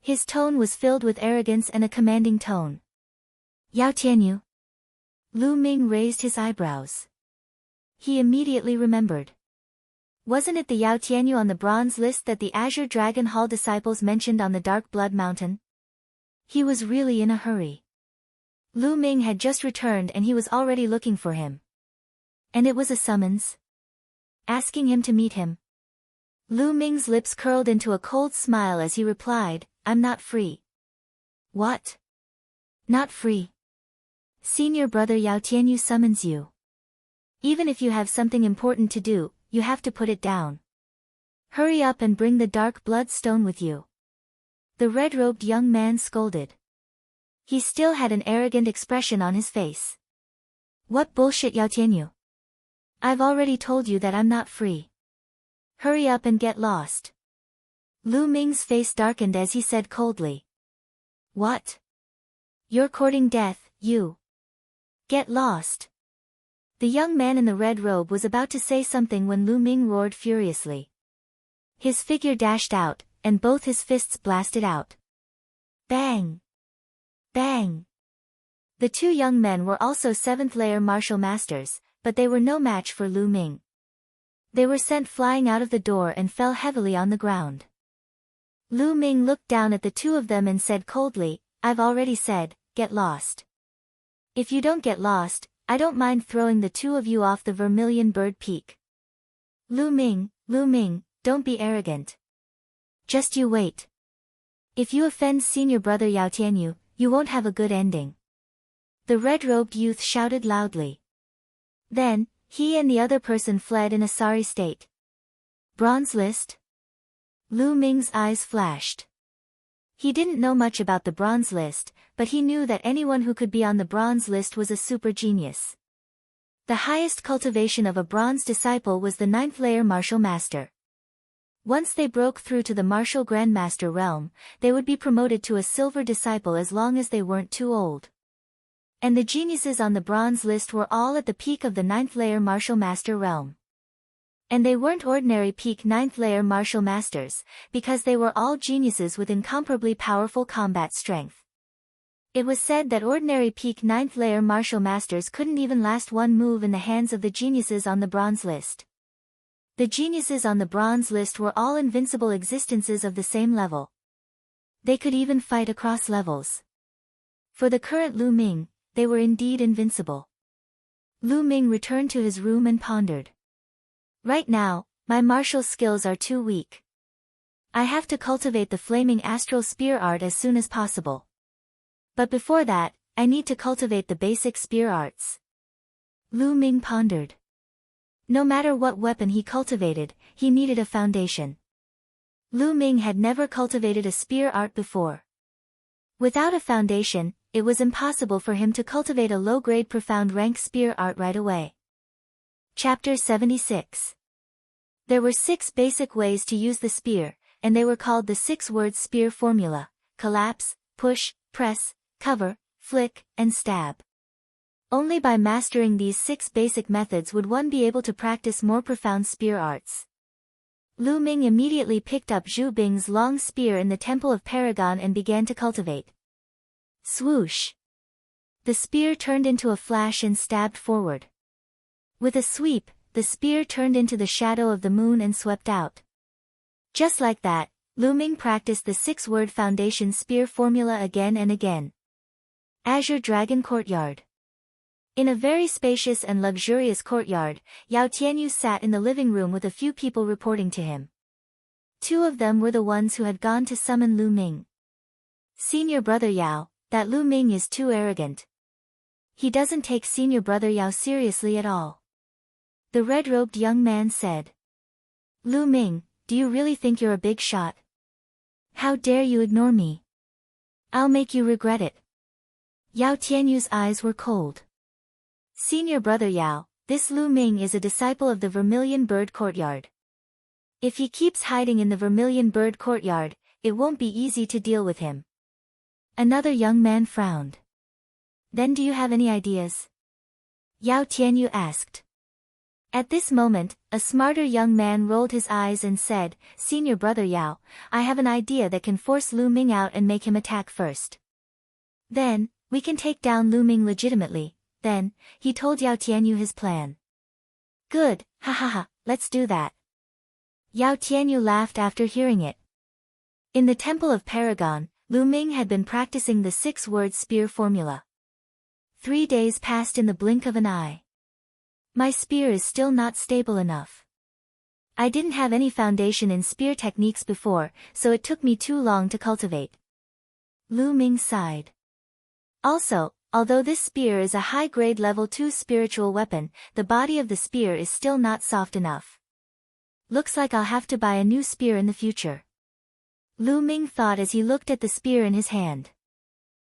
Speaker 1: His tone was filled with arrogance and a commanding tone. Yao Tianyu? Lu Ming raised his eyebrows. He immediately remembered. Wasn't it the Yao Tianyu on the bronze list that the Azure Dragon Hall disciples mentioned on the Dark Blood Mountain? He was really in a hurry. Lu Ming had just returned and he was already looking for him. And it was a summons? Asking him to meet him. Lu Ming's lips curled into a cold smile as he replied, I'm not free. What? Not free? Senior brother Yao Tianyu summons you. Even if you have something important to do, you have to put it down. Hurry up and bring the dark blood stone with you. The red-robed young man scolded. He still had an arrogant expression on his face. What bullshit, Yao Tianyu? I've already told you that I'm not free. Hurry up and get lost. Lu Ming's face darkened as he said coldly. What? You're courting death, you. Get lost. The young man in the red robe was about to say something when Lu Ming roared furiously. His figure dashed out, and both his fists blasted out. Bang! Bang! The two young men were also 7th-layer martial masters, but they were no match for Lu Ming. They were sent flying out of the door and fell heavily on the ground. Lu Ming looked down at the two of them and said coldly, "I've already said, get lost. If you don't get lost, I don't mind throwing the two of you off the Vermilion Bird Peak." Lu Ming, don't be arrogant. Just you wait. If you offend senior brother Yao Tianyu, you won't have a good ending. The red-robed youth shouted loudly. Then, he and the other person fled in a sorry state. Bronze list? Lu Ming's eyes flashed. He didn't know much about the bronze list, but he knew that anyone who could be on the bronze list was a super genius. The highest cultivation of a bronze disciple was the 9th-layer martial master. Once they broke through to the martial grandmaster realm, they would be promoted to a silver disciple as long as they weren't too old. And the geniuses on the bronze list were all at the peak of the 9th-layer martial master realm. And they weren't ordinary peak 9th-layer martial masters, because they were all geniuses with incomparably powerful combat strength. It was said that ordinary peak 9th-layer martial masters couldn't even last one move in the hands of the geniuses on the bronze list. The geniuses on the bronze list were all invincible existences of the same level. They could even fight across levels. For the current Lu Ming, they were indeed invincible. Lu Ming returned to his room and pondered. Right now, my martial skills are too weak. I have to cultivate the flaming astral spear art as soon as possible. But before that, I need to cultivate the basic spear arts. Lu Ming pondered. No matter what weapon he cultivated, he needed a foundation. Lu Ming had never cultivated a spear art before. Without a foundation, it was impossible for him to cultivate a low-grade profound rank spear art right away. Chapter 76. There were 6 basic ways to use the spear, and they were called the 6-word spear formula: collapse, push, press, cover, flick, and stab. Only by mastering these 6 basic methods would one be able to practice more profound spear arts. Lu Ming immediately picked up Zhu Bing's long spear in the Temple of Paragon and began to cultivate. Swoosh! The spear turned into a flash and stabbed forward. With a sweep, the spear turned into the shadow of the moon and swept out. Just like that, Lu Ming practiced the 6-word foundation spear formula again and again. Azure Dragon Courtyard. In a very spacious and luxurious courtyard, Yao Tianyu sat in the living room with a few people reporting to him. 2 of them were the ones who had gone to summon Lu Ming. Senior brother Yao, that Lu Ming is too arrogant. He doesn't take senior brother Yao seriously at all. The red-robed young man said. Lu Ming, do you really think you're a big shot? How dare you ignore me? I'll make you regret it. Yao Tianyu's eyes were cold. Senior brother Yao, this Lu Ming is a disciple of the Vermilion Bird Courtyard. If he keeps hiding in the Vermilion Bird Courtyard, it won't be easy to deal with him. Another young man frowned. Then do you have any ideas? Yao Tianyu asked. At this moment, a smarter young man rolled his eyes and said, Senior brother Yao, I have an idea that can force Lu Ming out and make him attack first. Then, we can take down Lu Ming legitimately. Then, he told Yao Tianyu his plan. Good, ha ha ha, let's do that. Yao Tianyu laughed after hearing it. In the Temple of Paragon, Lu Ming had been practicing the 6-word spear formula. 3 days passed in the blink of an eye. My spear is still not stable enough. I didn't have any foundation in spear techniques before, so it took me too long to cultivate. Lu Ming sighed. Also, although this spear is a high-grade level 2 spiritual weapon, the body of the spear is still not soft enough. Looks like I'll have to buy a new spear in the future. Lu Ming thought as he looked at the spear in his hand.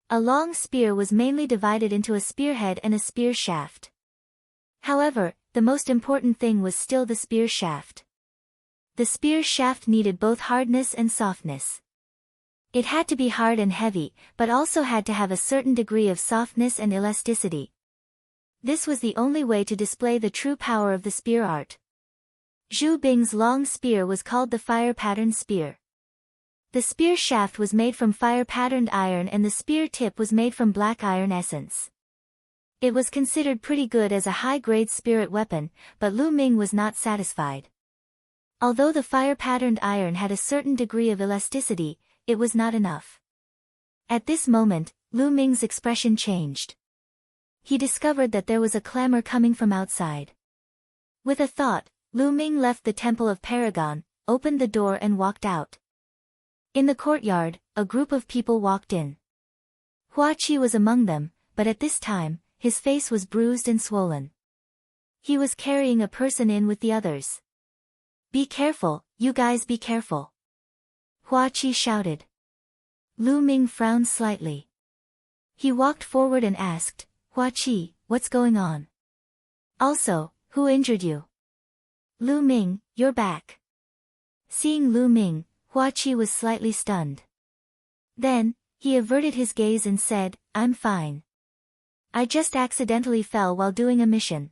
Speaker 1: A long spear was mainly divided into a spearhead and a spear shaft. However, the most important thing was still the spear shaft. The spear shaft needed both hardness and softness. It had to be hard and heavy, but also had to have a certain degree of softness and elasticity. This was the only way to display the true power of the spear art. Zhu Bing's long spear was called the fire-patterned spear. The spear shaft was made from fire-patterned iron and the spear tip was made from black iron essence. It was considered pretty good as a high-grade spirit weapon, but Lu Ming was not satisfied. Although the fire-patterned iron had a certain degree of elasticity, it was not enough. At this moment, Lu Ming's expression changed. He discovered that there was a clamor coming from outside. With a thought, Lu Ming left the Temple of Paragon, opened the door and walked out. In the courtyard, a group of people walked in. Hua Qi was among them, but at this time, his face was bruised and swollen. He was carrying a person in with the others. "Be careful, you guys, be careful!" Hua Qi shouted. Lu Ming frowned slightly. He walked forward and asked, "Hua Qi, what's going on? Also, who injured you?" "Lu Ming, you're back." Seeing Lu Ming, Hua Qi was slightly stunned. Then, he averted his gaze and said, "I'm fine. I just accidentally fell while doing a mission."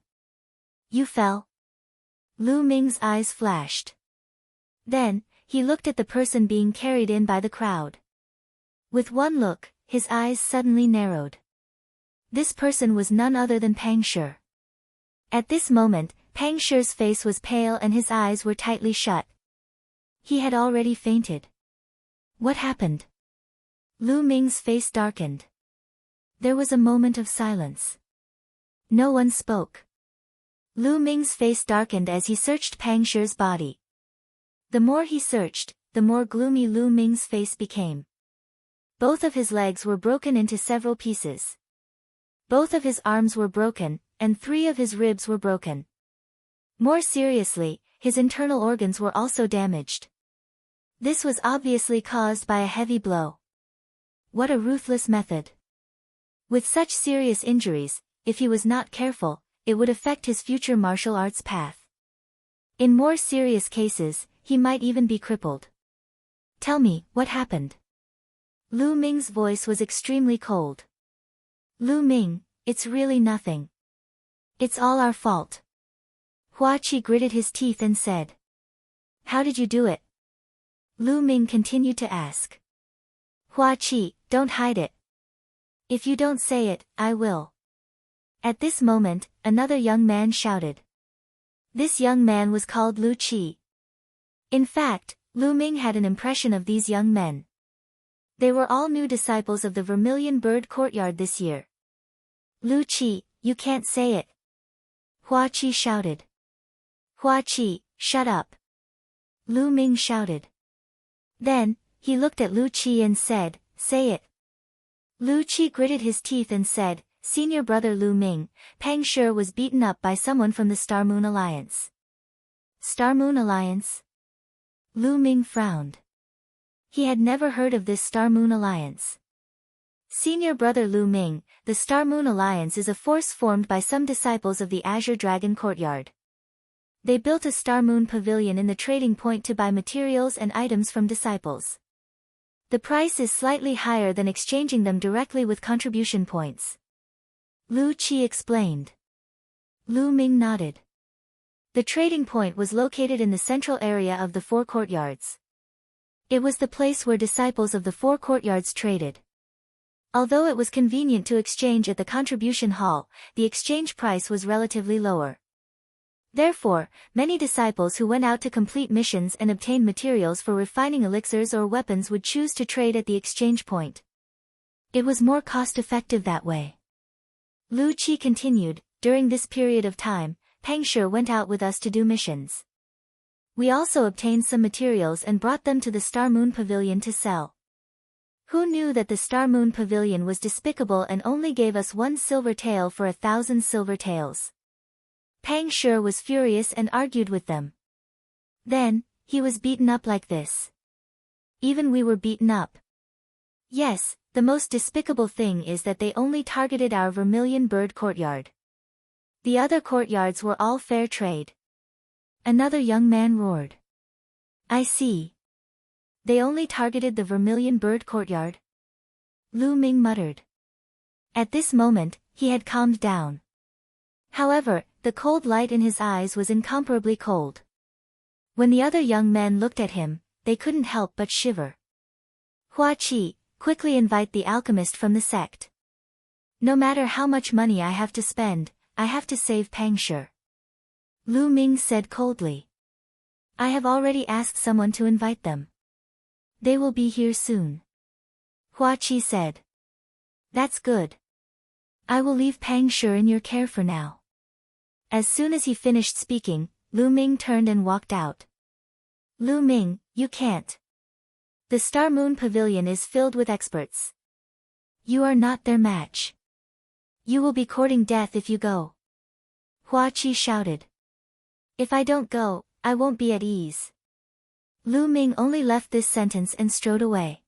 Speaker 1: "You fell?" Lu Ming's eyes flashed. Then, he looked at the person being carried in by the crowd. With one look, his eyes suddenly narrowed. This person was none other than Pang Shi. At this moment, Pang Shi's face was pale and his eyes were tightly shut. He had already fainted. What happened? Lu Ming's face darkened. There was a moment of silence. No one spoke. Lu Ming's face darkened as he searched Pang Shi's body. The more he searched, the more gloomy Lu Ming's face became. Both of his legs were broken into several pieces. Both of his arms were broken, and 3 of his ribs were broken. More seriously, his internal organs were also damaged. This was obviously caused by a heavy blow. What a ruthless method! With such serious injuries, if he was not careful, it would affect his future martial arts path. In more serious cases, he might even be crippled. "Tell me, what happened?" Lu Ming's voice was extremely cold. "Lu Ming, it's really nothing. It's all our fault." Hua Qi gritted his teeth and said. "How did you do it?" Lu Ming continued to ask. "Hua Qi, don't hide it. If you don't say it, I will." At this moment, another young man shouted. This young man was called Lu Qi. In fact, Lu Ming had an impression of these young men. They were all new disciples of the Vermilion Bird Courtyard this year. "Lu Qi, you can't say it." Hua Qi shouted. "Hua Qi, shut up." Lu Ming shouted. Then, he looked at Lu Qi and said, "Say it." Lu Qi gritted his teeth and said, "Senior brother Lu Ming, Pang Shi was beaten up by someone from the Star Moon Alliance." Star Moon Alliance? Lu Ming frowned. He had never heard of this Star Moon Alliance. Senior brother Lu Ming, the Star Moon Alliance is a force formed by some disciples of the Azure Dragon Courtyard. They built a Star Moon Pavilion in the trading point to buy materials and items from disciples. The price is slightly higher than exchanging them directly with contribution points. Lu Qi explained. Lu Ming nodded. The trading point was located in the central area of the 4 courtyards. It was the place where disciples of the 4 courtyards traded. Although it was convenient to exchange at the contribution hall, the exchange price was relatively lower. Therefore, many disciples who went out to complete missions and obtain materials for refining elixirs or weapons would choose to trade at the exchange point. It was more cost-effective that way. Lu Qi continued, "During this period of time, Pang Shi went out with us to do missions. We also obtained some materials and brought them to the Star Moon Pavilion to sell. Who knew that the Star Moon Pavilion was despicable and only gave us 1 silver tael for 1,000 silver taels? Pang Shi was furious and argued with them. Then, he was beaten up like this. Even we were beaten up. Yes, the most despicable thing is that they only targeted our Vermilion Bird Courtyard. The other courtyards were all fair trade." Another young man roared. "I see. They only targeted the Vermilion Bird Courtyard?" Lu Ming muttered. At this moment, he had calmed down. However, the cold light in his eyes was incomparably cold. When the other young men looked at him, they couldn't help but shiver. Hua Qi, quickly invite the alchemist from the sect. No matter how much money I have to spend, I have to save Pang Shi. Lu Ming said coldly. I have already asked someone to invite them. They will be here soon. Hua Qi said. That's good. I will leave Pang Shi in your care for now. As soon as he finished speaking, Lu Ming turned and walked out. Lu Ming, you can't. The Star Moon Pavilion is filled with experts. You are not their match. You will be courting death if you go. Hua Qi shouted. If I don't go, I won't be at ease. Lu Ming only left this sentence and strode away.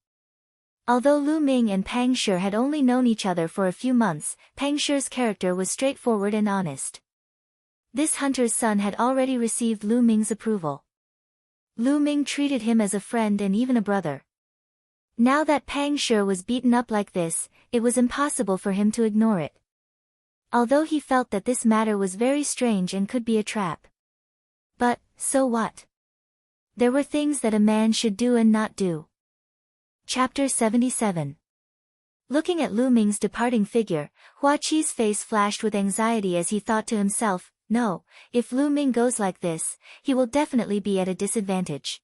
Speaker 1: Although Lu Ming and Pang Shi had only known each other for a few months, Pang Shi's character was straightforward and honest. This hunter's son had already received Lu Ming's approval. Lu Ming treated him as a friend and even a brother. Now that Pang Shi was beaten up like this, it was impossible for him to ignore it. Although he felt that this matter was very strange and could be a trap. But, so what? There were things that a man should do and not do. Chapter 77. Looking at Lu Ming's departing figure, Hua Qi's face flashed with anxiety as he thought to himself, no, if Lu Ming goes like this, he will definitely be at a disadvantage.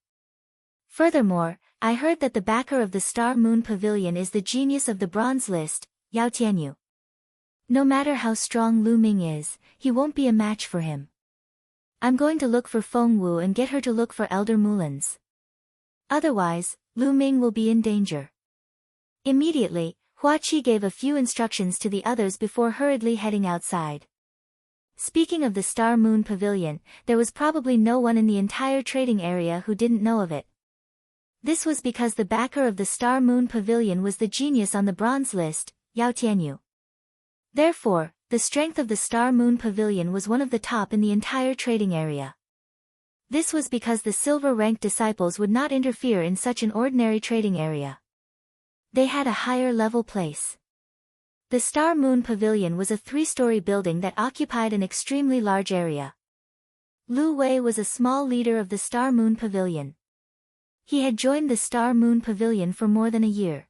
Speaker 1: Furthermore, I heard that the backer of the Star Moon Pavilion is the genius of the bronze list, Yao Tianyu. No matter how strong Lu Ming is, he won't be a match for him. I'm going to look for Feng Wu and get her to look for Elder Mulans. Otherwise, Lu Ming will be in danger. Immediately, Hua Qi gave a few instructions to the others before hurriedly heading outside. Speaking of the Star Moon Pavilion, there was probably no one in the entire trading area who didn't know of it. This was because the backer of the Star Moon Pavilion was the genius on the bronze list, Yao Tianyu. Therefore, the strength of the Star Moon Pavilion was one of the top in the entire trading area. This was because the silver-ranked disciples would not interfere in such an ordinary trading area. They had a higher-level place. The Star Moon Pavilion was a 3-story building that occupied an extremely large area. Lu Wei was a small leader of the Star Moon Pavilion. He had joined the Star Moon Pavilion for more than a year.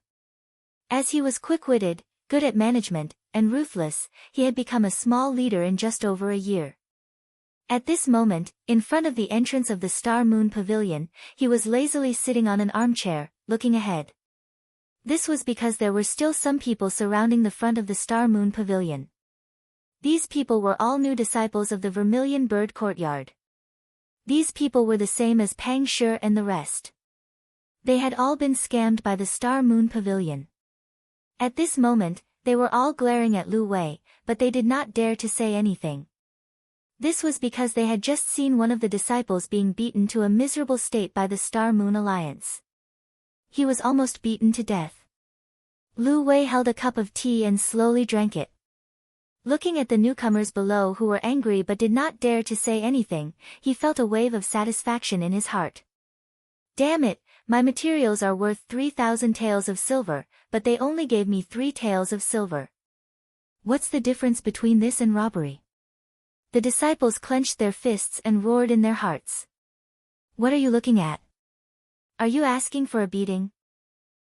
Speaker 1: As he was quick-witted, good at management, and ruthless, he had become a small leader in just over a year. At this moment, in front of the entrance of the Star Moon Pavilion, he was lazily sitting on an armchair, looking ahead. This was because there were still some people surrounding the front of the Star Moon Pavilion. These people were all new disciples of the Vermilion Bird Courtyard. These people were the same as Pang Shi and the rest. They had all been scammed by the Star Moon Pavilion. At this moment, they were all glaring at Lu Wei, but they did not dare to say anything. This was because they had just seen one of the disciples being beaten to a miserable state by the Star Moon Alliance. He was almost beaten to death. Lu Wei held a cup of tea and slowly drank it. Looking at the newcomers below who were angry but did not dare to say anything, he felt a wave of satisfaction in his heart. Damn it, my materials are worth 3,000 taels of silver, but they only gave me 3 taels of silver. What's the difference between this and robbery? The disciples clenched their fists and roared in their hearts. What are you looking at? Are you asking for a beating?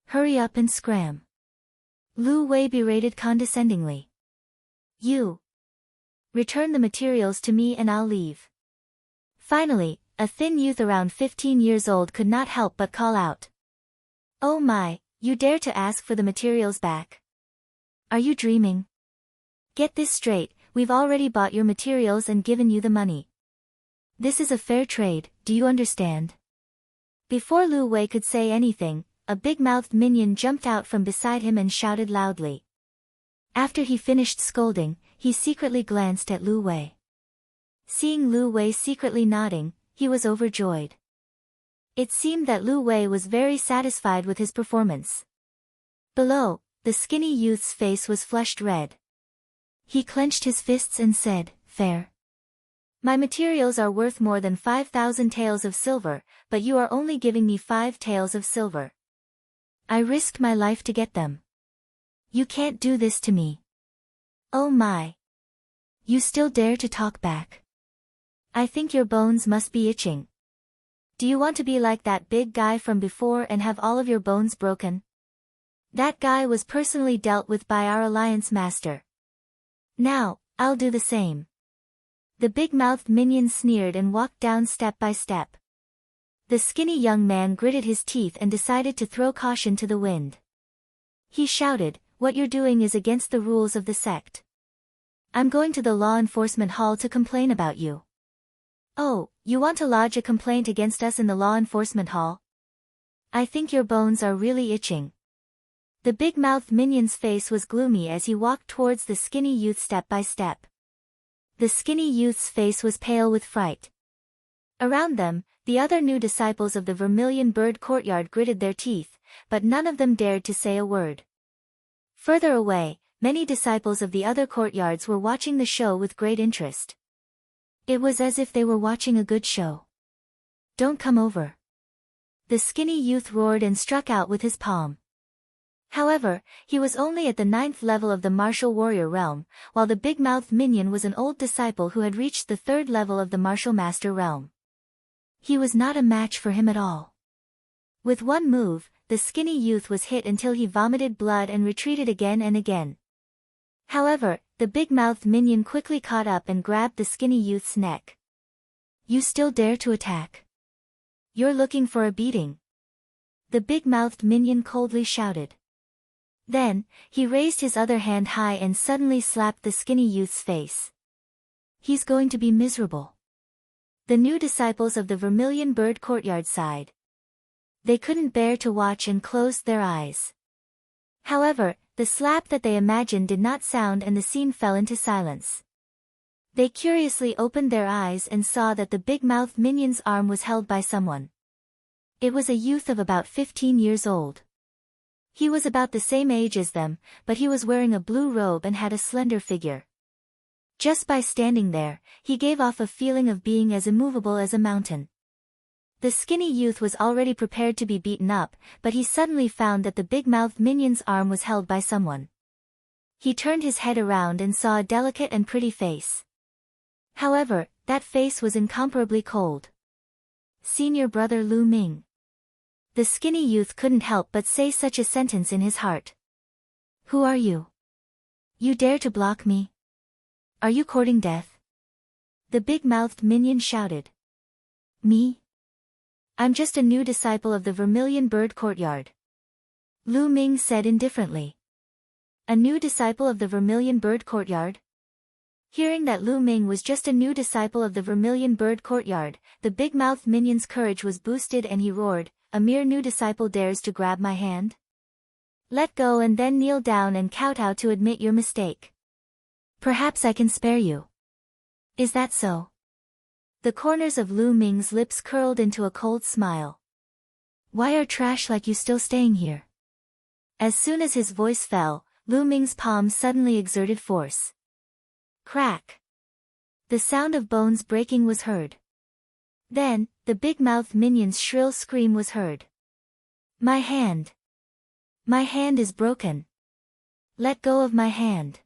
Speaker 1: Hurry up and scram. Lu Wei berated condescendingly. You. Return the materials to me and I'll leave. Finally, a thin youth around 15 years old could not help but call out. Oh my, you dare to ask for the materials back? Are you dreaming? Get this straight, we've already bought your materials and given you the money. This is a fair trade, do you understand? Before Lu Wei could say anything, a big-mouthed minion jumped out from beside him and shouted loudly. After he finished scolding, he secretly glanced at Lu Wei. Seeing Lu Wei secretly nodding, he was overjoyed. It seemed that Lu Wei was very satisfied with his performance. Below, the skinny youth's face was flushed red. He clenched his fists and said, fair. My materials are worth more than 5,000 taels of silver, but you are only giving me 5 taels of silver. I risked my life to get them. You can't do this to me. Oh my. You still dare to talk back? I think your bones must be itching. Do you want to be like that big guy from before and have all of your bones broken? That guy was personally dealt with by our alliance master. Now, I'll do the same. The big-mouthed minion sneered and walked down step by step. The skinny young man gritted his teeth and decided to throw caution to the wind. He shouted, "What you're doing is against the rules of the sect. I'm going to the law enforcement hall to complain about you." "Oh, you want to lodge a complaint against us in the law enforcement hall? I think your bones are really itching." The big-mouthed minion's face was gloomy as he walked towards the skinny youth step by step. The skinny youth's face was pale with fright. Around them, the other new disciples of the Vermilion Bird Courtyard gritted their teeth, but none of them dared to say a word. Further away, many disciples of the other courtyards were watching the show with great interest. It was as if they were watching a good show. "Don't come over." The skinny youth roared and struck out with his palm. However, he was only at the 9th level of the martial warrior realm, while the big-mouthed minion was an old disciple who had reached the 3rd level of the martial master realm. He was not a match for him at all. With one move, the skinny youth was hit until he vomited blood and retreated again and again. However, the big-mouthed minion quickly caught up and grabbed the skinny youth's neck. "You still dare to attack? You're looking for a beating," the big-mouthed minion coldly shouted. Then, he raised his other hand high and suddenly slapped the skinny youth's face. "He's going to be miserable." The new disciples of the Vermilion Bird Courtyard sighed. They couldn't bear to watch and closed their eyes. However, the slap that they imagined did not sound and the scene fell into silence. They curiously opened their eyes and saw that the big-mouthed minion's arm was held by someone. It was a youth of about 15 years old. He was about the same age as them, but he was wearing a blue robe and had a slender figure. Just by standing there, he gave off a feeling of being as immovable as a mountain. The skinny youth was already prepared to be beaten up, but he suddenly found that the big-mouthed minion's arm was held by someone. He turned his head around and saw a delicate and pretty face. However, that face was incomparably cold. "Senior brother Lu Ming." The skinny youth couldn't help but say such a sentence in his heart. "Who are you? You dare to block me? Are you courting death?" The big-mouthed minion shouted. "Me? I'm just a new disciple of the Vermilion Bird Courtyard," Lu Ming said indifferently. "A new disciple of the Vermilion Bird Courtyard?" Hearing that Lu Ming was just a new disciple of the Vermilion Bird Courtyard, the big-mouthed minion's courage was boosted and he roared, "A mere new disciple dares to grab my hand? Let go and then kneel down and kowtow to admit your mistake. Perhaps I can spare you. Is that so?" The corners of Lu Ming's lips curled into a cold smile. "Why are trash like you still staying here?" As soon as his voice fell, Lu Ming's palm suddenly exerted force. Crack! The sound of bones breaking was heard. Then, the big-mouthed minion's shrill scream was heard. "My hand! My hand is broken! Let go of my hand!"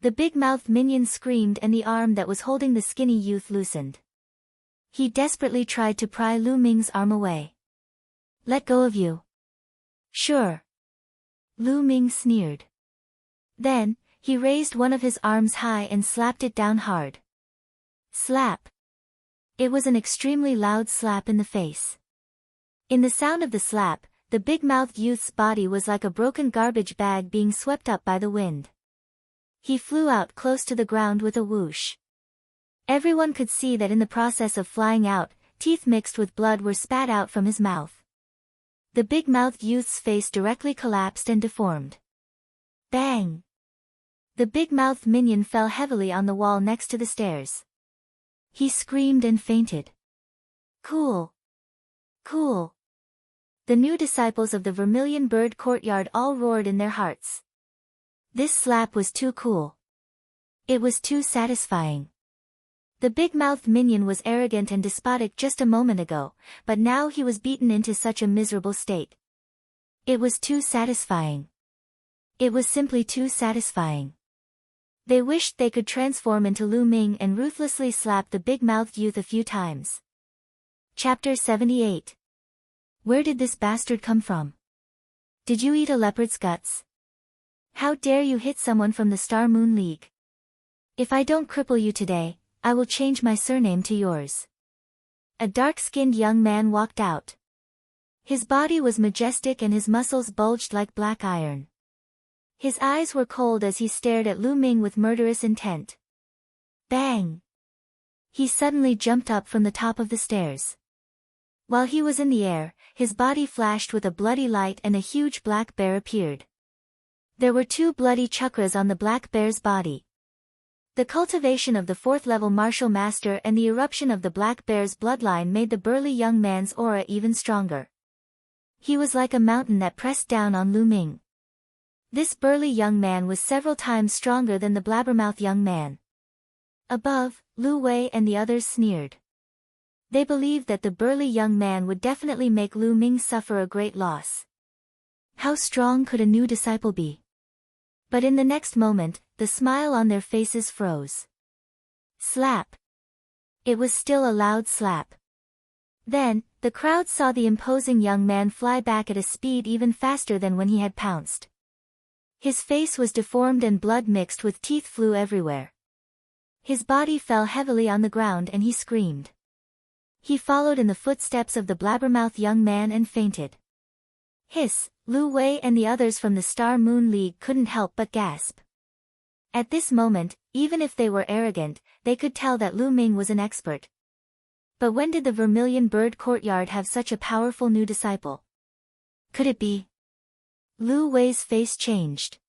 Speaker 1: The big-mouthed minion screamed and the arm that was holding the skinny youth loosened. He desperately tried to pry Lu Ming's arm away. "Let go of you." "Sure." Lu Ming sneered. Then, he raised one of his arms high and slapped it down hard. Slap! It was an extremely loud slap in the face. In the sound of the slap, the big-mouthed youth's body was like a broken garbage bag being swept up by the wind. He flew out close to the ground with a whoosh. Everyone could see that in the process of flying out, teeth mixed with blood were spat out from his mouth. The big-mouthed youth's face directly collapsed and deformed. Bang! The big-mouthed minion fell heavily on the wall next to the stairs. He screamed and fainted. Cool! Cool! The new disciples of the Vermilion Bird Courtyard all roared in their hearts. This slap was too cool. It was too satisfying. The big-mouthed minion was arrogant and despotic just a moment ago, but now he was beaten into such a miserable state. It was too satisfying. It was simply too satisfying. They wished they could transform into Lu Ming and ruthlessly slap the big-mouthed youth a few times. Chapter 78. Where did this bastard come from? Did you eat a leopard's guts? How dare you hit someone from the Star Moon League? If I don't cripple you today, I will change my surname to yours. A dark-skinned young man walked out. His body was majestic and his muscles bulged like black iron. His eyes were cold as he stared at Lu Ming with murderous intent. Bang! He suddenly jumped up from the top of the stairs. While he was in the air, his body flashed with a bloody light and a huge black bear appeared. There were 2 bloody chakras on the black bear's body. The cultivation of the 4th-level martial master and the eruption of the black bear's bloodline made the burly young man's aura even stronger. He was like a mountain that pressed down on Lu Ming. This burly young man was several times stronger than the blabbermouth young man. Above, Lu Wei and the others sneered. They believed that the burly young man would definitely make Lu Ming suffer a great loss. How strong could a new disciple be? But in the next moment, the smile on their faces froze. Slap. It was still a loud slap. Then, the crowd saw the imposing young man fly back at a speed even faster than when he had pounced. His face was deformed and blood mixed with teeth flew everywhere. His body fell heavily on the ground and he screamed. He followed in the footsteps of the blabbermouth young man and fainted. Hiss, Lu Wei and the others from the Star Moon League couldn't help but gasp. At this moment, even if they were arrogant, they could tell that Lu Ming was an expert. But when did the Vermilion Bird Courtyard have such a powerful new disciple? Could it be? Lu Wei's face changed.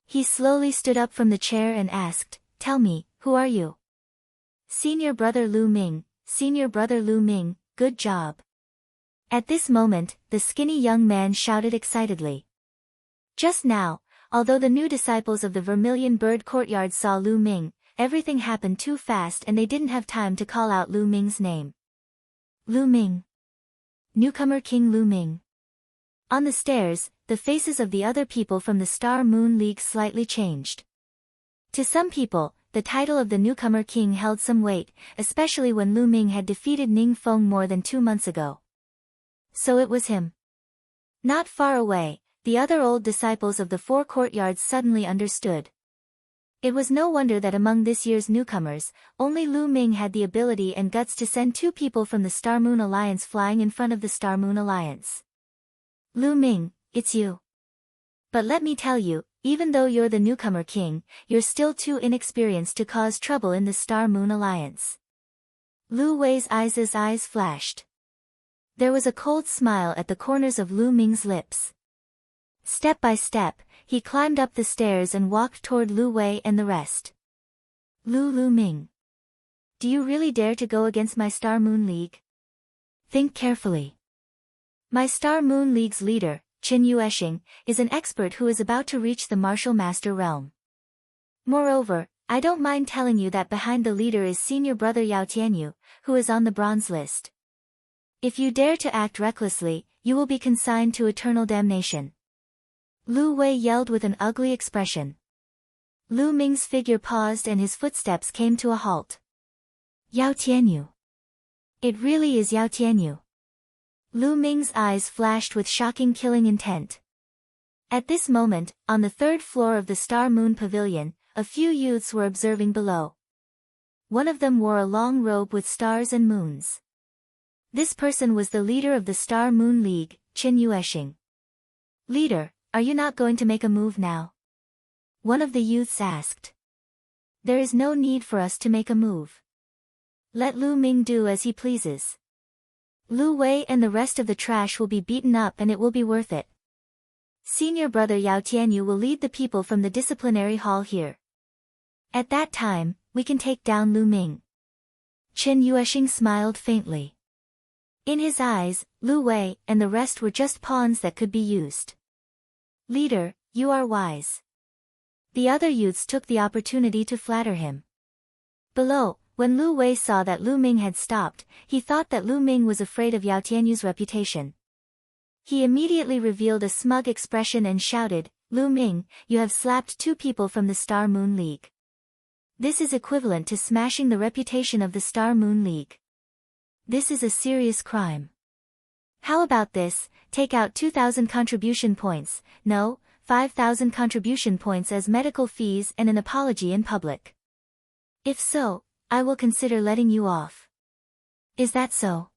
Speaker 1: He slowly stood up from the chair and asked, "Tell me, who are you?" "Senior brother Lu Ming, senior brother Lu Ming, good job." At this moment, the skinny young man shouted excitedly. Just now, although the new disciples of the Vermilion Bird Courtyard saw Lu Ming, everything happened too fast and they didn't have time to call out Lu Ming's name. Lu Ming. Newcomer King Lu Ming. On the stairs, the faces of the other people from the Star Moon League slightly changed. To some people, the title of the newcomer king held some weight, especially when Lu Ming had defeated Ning Feng more than 2 months ago. So it was him. Not far away, the other old disciples of the 4 courtyards suddenly understood. It was no wonder that among this year's newcomers, only Lu Ming had the ability and guts to send 2 people from the Star Moon Alliance flying in front of the Star Moon Alliance. Lu Ming, it's you. But let me tell you, even though you're the newcomer king, you're still too inexperienced to cause trouble in the Star Moon Alliance. Lu Wei's eyes flashed. There was a cold smile at the corners of Lu Ming's lips. Step by step, he climbed up the stairs and walked toward Lu Wei and the rest. Lu Ming. Do you really dare to go against my Star Moon League? Think carefully. My Star Moon League's leader, Qin Yueshing, is an expert who is about to reach the martial master realm. Moreover, I don't mind telling you that behind the leader is senior brother Yao Tianyu, who is on the bronze list. If you dare to act recklessly, you will be consigned to eternal damnation. Lu Wei yelled with an ugly expression. Lu Ming's figure paused and his footsteps came to a halt. Yao Tianyu. It really is Yao Tianyu. Lu Ming's eyes flashed with shocking killing intent. At this moment, on the 3rd floor of the Star Moon Pavilion, a few youths were observing below. One of them wore a long robe with stars and moons. This person was the leader of the Star Moon League, Qin Yueshing. Leader, are you not going to make a move now? One of the youths asked. There is no need for us to make a move. Let Lu Ming do as he pleases. Lu Wei and the rest of the trash will be beaten up and it will be worth it. Senior brother Yao Tianyu will lead the people from the disciplinary hall here. At that time, we can take down Lu Ming. Qin Yueshing smiled faintly. In his eyes, Lu Wei and the rest were just pawns that could be used. Leader, you are wise. The other youths took the opportunity to flatter him. Below, when Lu Wei saw that Lu Ming had stopped, he thought that Lu Ming was afraid of Yao Tianyu's reputation. He immediately revealed a smug expression and shouted, Lu Ming, you have slapped 2 people from the Star Moon League. This is equivalent to smashing the reputation of the Star Moon League. This is a serious crime. How about this, take out 2,000 contribution points, no, 5,000 contribution points as medical fees and an apology in public. If so, I will consider letting you off. Is that so?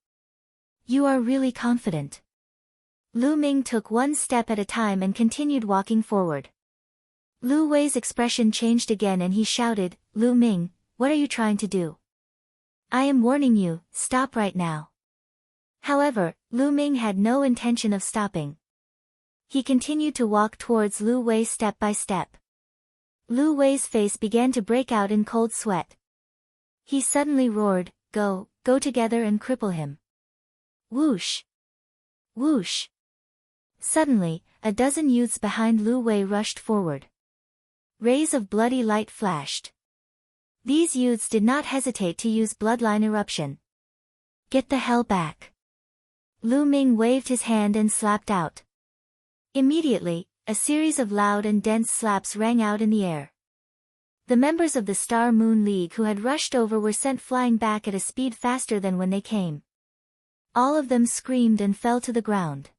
Speaker 1: You are really confident. Lu Ming took one step at a time and continued walking forward. Lu Wei's expression changed again and he shouted, Lu Ming, what are you trying to do? I am warning you, stop right now. However, Lu Ming had no intention of stopping. He continued to walk towards Lu Wei step by step. Lu Wei's face began to break out in cold sweat. He suddenly roared, go together and cripple him. Whoosh! Whoosh! Suddenly, a dozen youths behind Lu Wei rushed forward. Rays of bloody light flashed. These youths did not hesitate to use bloodline eruption. Get the hell back! Lu Ming waved his hand and slapped out. Immediately, a series of loud and dense slaps rang out in the air. The members of the Star Moon League who had rushed over were sent flying back at a speed faster than when they came. All of them screamed and fell to the ground.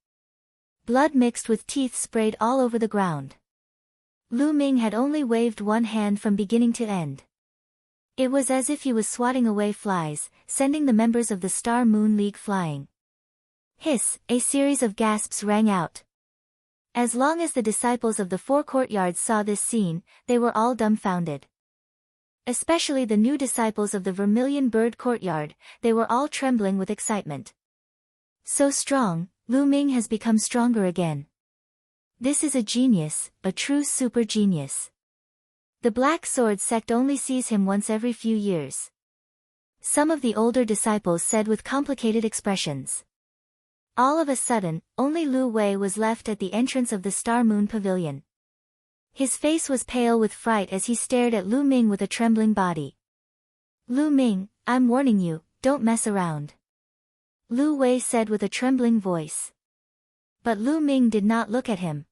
Speaker 1: Blood mixed with teeth sprayed all over the ground. Lu Ming had only waved one hand from beginning to end. It was as if he was swatting away flies, sending the members of the Star Moon League flying. Hiss! A series of gasps rang out. As long as the disciples of the four courtyards saw this scene, they were all dumbfounded. Especially the new disciples of the Vermilion Bird Courtyard, they were all trembling with excitement. So strong, Lu Ming has become stronger again. This is a genius, a true super genius. The Black Sword sect only sees him once every few years. Some of the older disciples said with complicated expressions. All of a sudden, only Lu Wei was left at the entrance of the Star Moon Pavilion. His face was pale with fright as he stared at Lu Ming with a trembling body. Lu Ming, I'm warning you, don't mess around. Lu Wei said with a trembling voice. But Lu Ming did not look at him.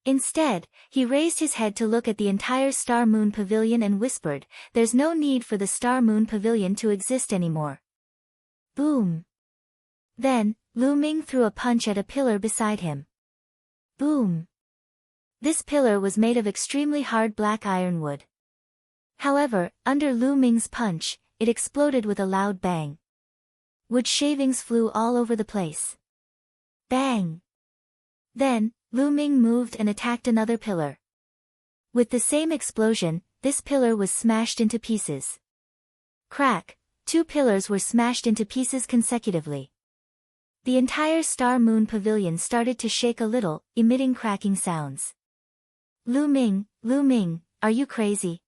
Speaker 1: Instead, he raised his head to look at the entire Star Moon Pavilion and whispered, there's no need for the Star Moon Pavilion to exist anymore. Boom. Then, Lu Ming threw a punch at a pillar beside him. Boom. This pillar was made of extremely hard black ironwood. However, under Lu Ming's punch, it exploded with a loud bang. Wood shavings flew all over the place. Bang! Then, Lu Ming moved and attacked another pillar. With the same explosion, this pillar was smashed into pieces. Crack! 2 pillars were smashed into pieces consecutively. The entire Star Moon Pavilion started to shake a little, emitting cracking sounds. Lu Ming, are you crazy?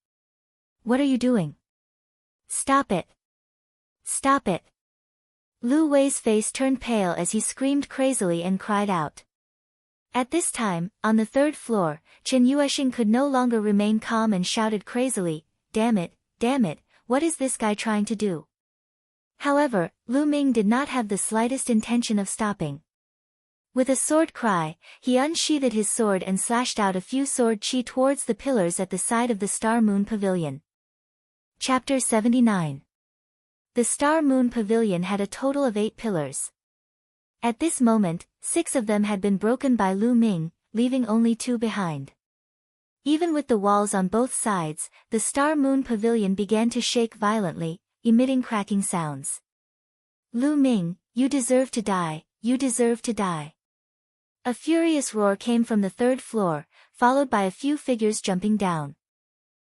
Speaker 1: What are you doing? Stop it! Stop it! Lu Wei's face turned pale as he screamed crazily and cried out. At this time, on the 3rd floor, Chen Yuexing could no longer remain calm and shouted crazily, damn it, what is this guy trying to do? However, Lu Ming did not have the slightest intention of stopping. With a sword cry, he unsheathed his sword and slashed out a few sword chi towards the pillars at the side of the Star Moon Pavilion. Chapter 79. The Star Moon Pavilion had a total of 8 pillars. At this moment, 6 of them had been broken by Lu Ming, leaving only 2 behind. Even with the walls on both sides, the Star Moon Pavilion began to shake violently, emitting cracking sounds. Lu Ming, you deserve to die, you deserve to die. A furious roar came from the 3rd floor, followed by a few figures jumping down.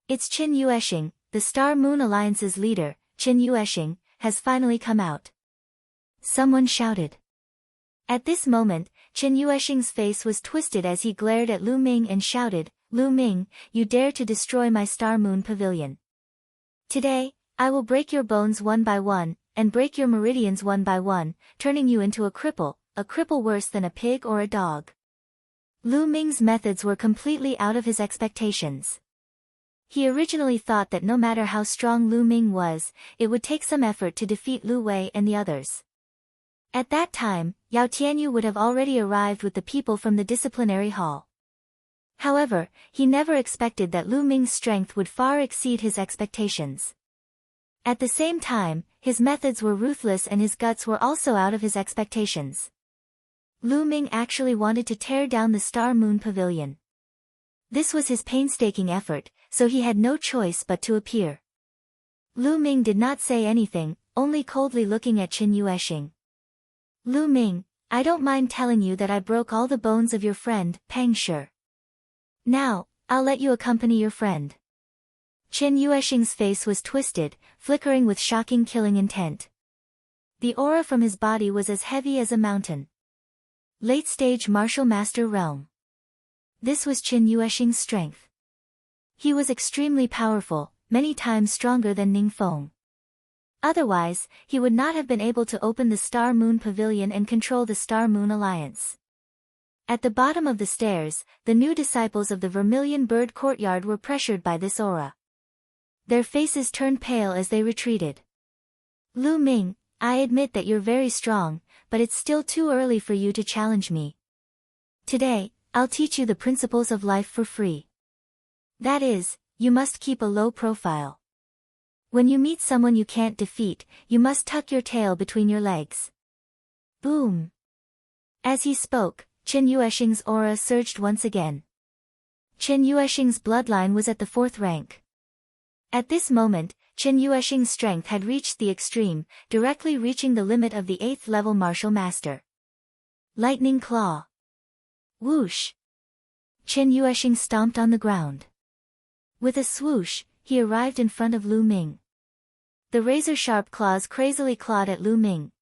Speaker 1: It's Chen Yuexing, the Star Moon Alliance's leader, Chen Yuexing, has finally come out. Someone shouted. At this moment, Chen Yuexing's face was twisted as he glared at Lu Ming and shouted, Lu Ming, you dare to destroy my Star Moon Pavilion. Today, I will break your bones one by one, and break your meridians one by one, turning you into a cripple worse than a pig or a dog. Lu Ming's methods were completely out of his expectations. He originally thought that no matter how strong Lu Ming was, it would take some effort to defeat Lu Wei and the others. At that time, Yao Tianyu would have already arrived with the people from the disciplinary hall. However, he never expected that Lu Ming's strength would far exceed his expectations. At the same time, his methods were ruthless and his guts were also out of his expectations. Lu Ming actually wanted to tear down the Star Moon Pavilion. This was his painstaking effort, so he had no choice but to appear. Lu Ming did not say anything, only coldly looking at Qin Yueshing. Lu Ming, I don't mind telling you that I broke all the bones of your friend, Pang Shi. Now, I'll let you accompany your friend. Qin Yueshing's face was twisted, flickering with shocking killing intent. The aura from his body was as heavy as a mountain. Late-stage martial master realm. This was Qin Yueshing's strength. He was extremely powerful, many times stronger than Ning Feng. Otherwise, he would not have been able to open the Star Moon Pavilion and control the Star Moon Alliance. At the bottom of the stairs, the new disciples of the Vermilion Bird Courtyard were pressured by this aura. Their faces turned pale as they retreated. Lu Ming, I admit that you're very strong, but it's still too early for you to challenge me. Today, I'll teach you the principles of life for free. That is, you must keep a low profile. When you meet someone you can't defeat, you must tuck your tail between your legs. Boom! As he spoke, Qin Yueshing's aura surged once again. Qin Yueshing's bloodline was at the 4th rank. At this moment, Qin Yueshing's strength had reached the extreme, directly reaching the limit of the 8th level martial master. Lightning Claw. Whoosh! Qin Yueshing stomped on the ground. With a swoosh, he arrived in front of Lu Ming. The razor-sharp claws crazily clawed at Lu Ming.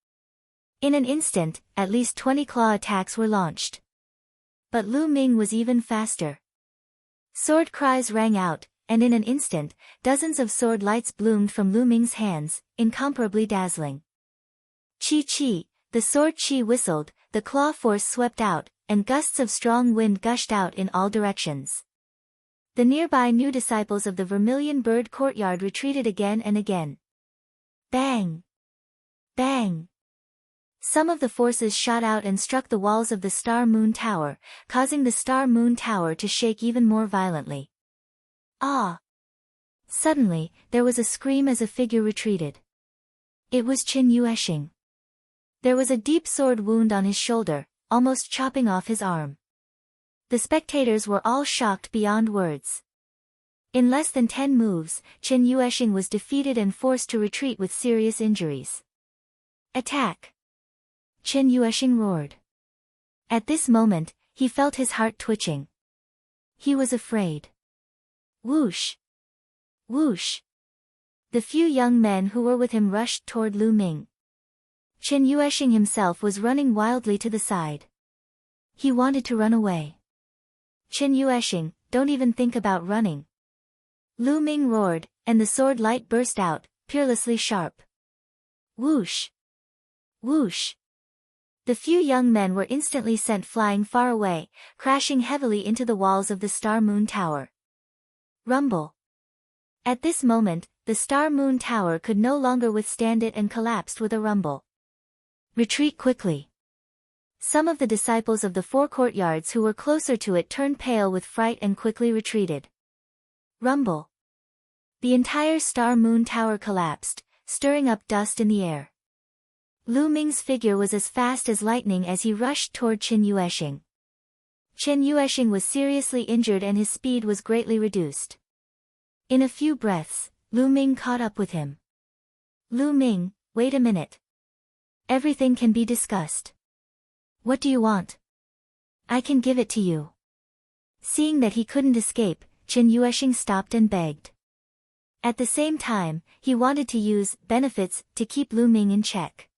Speaker 1: In an instant, at least 20 claw attacks were launched. But Lu Ming was even faster. Sword cries rang out, and in an instant, dozens of sword lights bloomed from Lu Ming's hands, incomparably dazzling. Chi-chi, the sword chi whistled, the claw force swept out, and gusts of strong wind gushed out in all directions. The nearby new disciples of the Vermilion Bird Courtyard retreated again and again. Bang! Bang! Some of the forces shot out and struck the walls of the Star Moon Tower, causing the Star Moon Tower to shake even more violently. Ah! Suddenly, there was a scream as a figure retreated. It was Qin Yueshing. There was a deep sword wound on his shoulder, almost chopping off his arm. The spectators were all shocked beyond words. In less than 10 moves, Qin Yueshing was defeated and forced to retreat with serious injuries. Attack! Qin Yueshing roared. At this moment, he felt his heart twitching. He was afraid. Whoosh! Whoosh! The few young men who were with him rushed toward Lu Ming. Qin Yueshing himself was running wildly to the side. He wanted to run away. Qin Yueshing, don't even think about running. Lu Ming roared, and the sword light burst out, peerlessly sharp. Whoosh! Whoosh! The few young men were instantly sent flying far away, crashing heavily into the walls of the Star Moon Tower. Rumble! At this moment, the Star Moon Tower could no longer withstand it and collapsed with a rumble. Retreat quickly! Some of the disciples of the 4 courtyards who were closer to it turned pale with fright and quickly retreated. Rumble! The entire Star Moon Tower collapsed, stirring up dust in the air. Lu Ming's figure was as fast as lightning as he rushed toward Qin Yueshing. Qin Yueshing was seriously injured and his speed was greatly reduced. In a few breaths, Lu Ming caught up with him. Lu Ming, wait a minute. Everything can be discussed. What do you want? I can give it to you. Seeing that he couldn't escape, Qin Yueshing stopped and begged. At the same time, he wanted to use benefits to keep Lu Ming in check.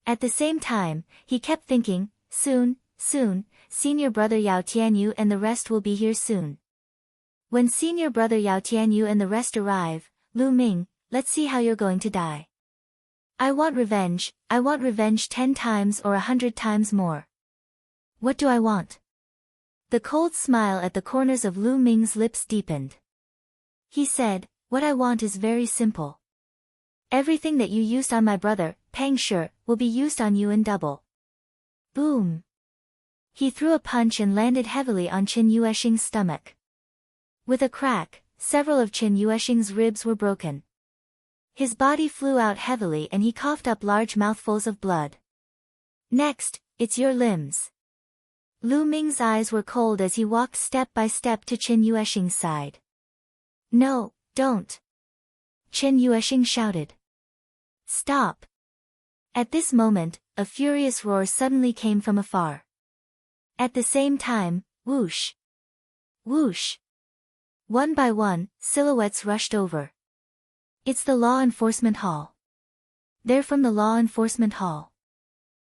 Speaker 1: At the same time, he kept thinking, soon, senior brother Yao Tianyu and the rest will be here soon. When senior brother Yao Tianyu and the rest arrive, Lu Ming, let's see how you're going to die. I want revenge 10 times or 100 times more. What do I want? The cold smile at the corners of Lu Ming's lips deepened. He said, what I want is very simple. Everything that you used on my brother, Pang Shi, will be used on you in double. Boom! He threw a punch and landed heavily on Qin Yueshing's stomach. With a crack, several of Qin Yueshing's ribs were broken. His body flew out heavily and he coughed up large mouthfuls of blood. Next, it's your limbs. Lu Ming's eyes were cold as he walked step by step to Qin Yueshing's side. No, don't. Qin Yueshing shouted. Stop. At this moment, a furious roar suddenly came from afar. At the same time, whoosh. Whoosh. One by one, silhouettes rushed over. It's the law enforcement hall. They're from the law enforcement hall.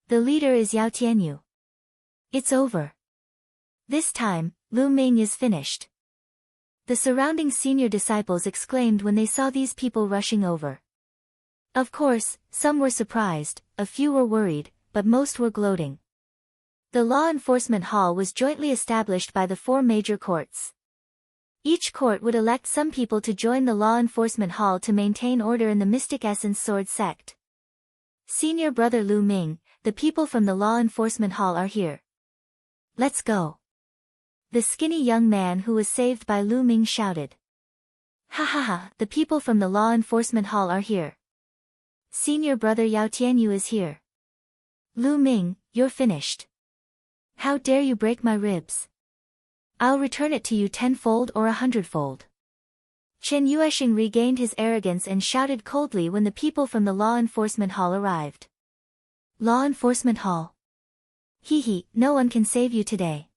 Speaker 1: The leader is Yao Tianyu. It's over. This time, Lu Ming is finished. The surrounding senior disciples exclaimed when they saw these people rushing over. Of course, some were surprised, a few were worried, but most were gloating. The law enforcement hall was jointly established by the 4 major courts. Each court would elect some people to join the law enforcement hall to maintain order in the Mystic Essence Sword sect. Senior brother Lu Ming, the people from the law enforcement hall are here. Let's go. The skinny young man who was saved by Lu Ming shouted. Ha ha ha, the people from the law enforcement hall are here. Senior brother Yao Tianyu is here. Lu Ming, you're finished. How dare you break my ribs? I'll return it to you 10-fold or 100-fold. Qin Yueshing regained his arrogance and shouted coldly when the people from the law enforcement hall arrived. Law enforcement hall. Hee hee, no one can save you today.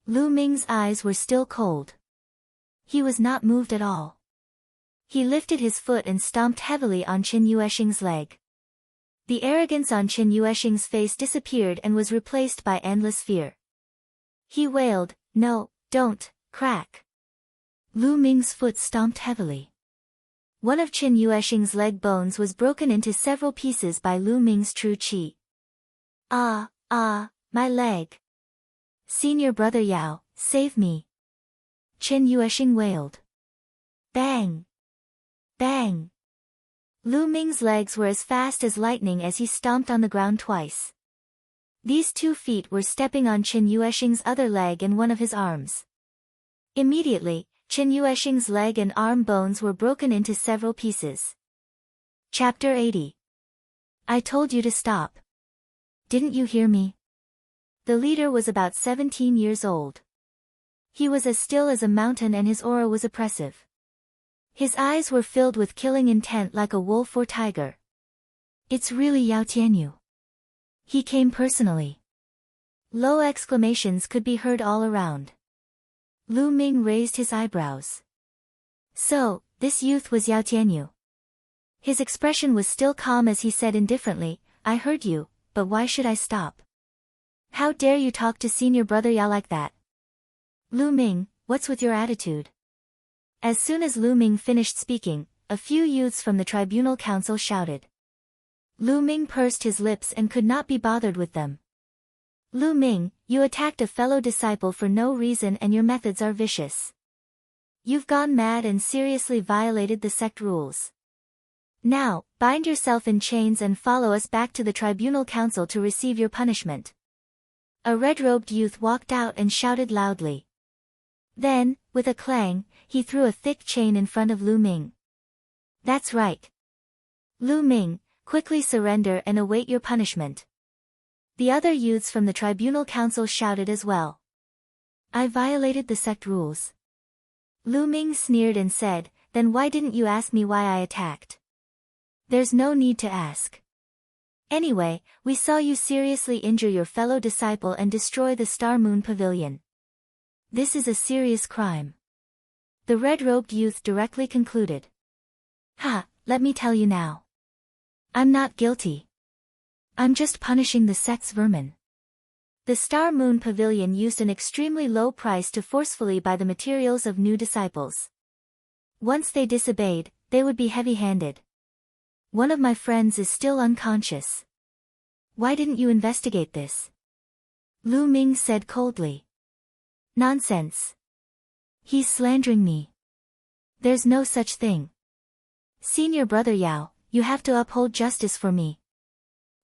Speaker 1: Lu Ming's eyes were still cold. He was not moved at all. He lifted his foot and stomped heavily on Qin Yueshing's leg. The arrogance on Qin Yueshing's face disappeared and was replaced by endless fear. He wailed, no, don't, crack. Lu Ming's foot stomped heavily. One of Qin Yueshing's leg bones was broken into several pieces by Lu Ming's true qi. Ah, my leg. Senior brother Yao, save me. Qin Yueshing wailed. Bang! Bang! Lu Ming's legs were as fast as lightning as he stomped on the ground twice. These 2 feet were stepping on Qin Yueshing's other leg and one of his arms. Immediately, Qin Yueshing's leg and arm bones were broken into several pieces. Chapter 80. I told you to stop. Didn't you hear me? The leader was about 17 years old. He was as still as a mountain and his aura was oppressive. His eyes were filled with killing intent like a wolf or tiger. It's really Yao Tianyu. He came personally. Low exclamations could be heard all around. Lu Ming raised his eyebrows. So, this youth was Yao Tianyu. His expression was still calm as he said indifferently, I heard you, but why should I stop? How dare you talk to senior brother Yao like that? Lu Ming, what's with your attitude? As soon as Lu Ming finished speaking, a few youths from the tribunal council shouted. Lu Ming pursed his lips and could not be bothered with them. Lu Ming, you attacked a fellow disciple for no reason and your methods are vicious. You've gone mad and seriously violated the sect rules. Now, bind yourself in chains and follow us back to the tribunal council to receive your punishment. A red-robed youth walked out and shouted loudly. Then, with a clang, he threw a thick chain in front of Lu Ming. That's right. Lu Ming, quickly surrender and await your punishment. The other youths from the tribunal council shouted as well. I violated the sect rules. Lu Ming sneered and said, then why didn't you ask me why I attacked? There's no need to ask. Anyway, we saw you seriously injure your fellow disciple and destroy the Star Moon Pavilion. This is a serious crime. The red-robed youth directly concluded. Ha, let me tell you now. I'm not guilty. I'm just punishing the sect's vermin. The Star Moon Pavilion used an extremely low price to forcefully buy the materials of new disciples. Once they disobeyed, they would be heavy-handed. One of my friends is still unconscious. Why didn't you investigate this? Lu Ming said coldly. Nonsense. He's slandering me. There's no such thing. Senior brother Yao, you have to uphold justice for me.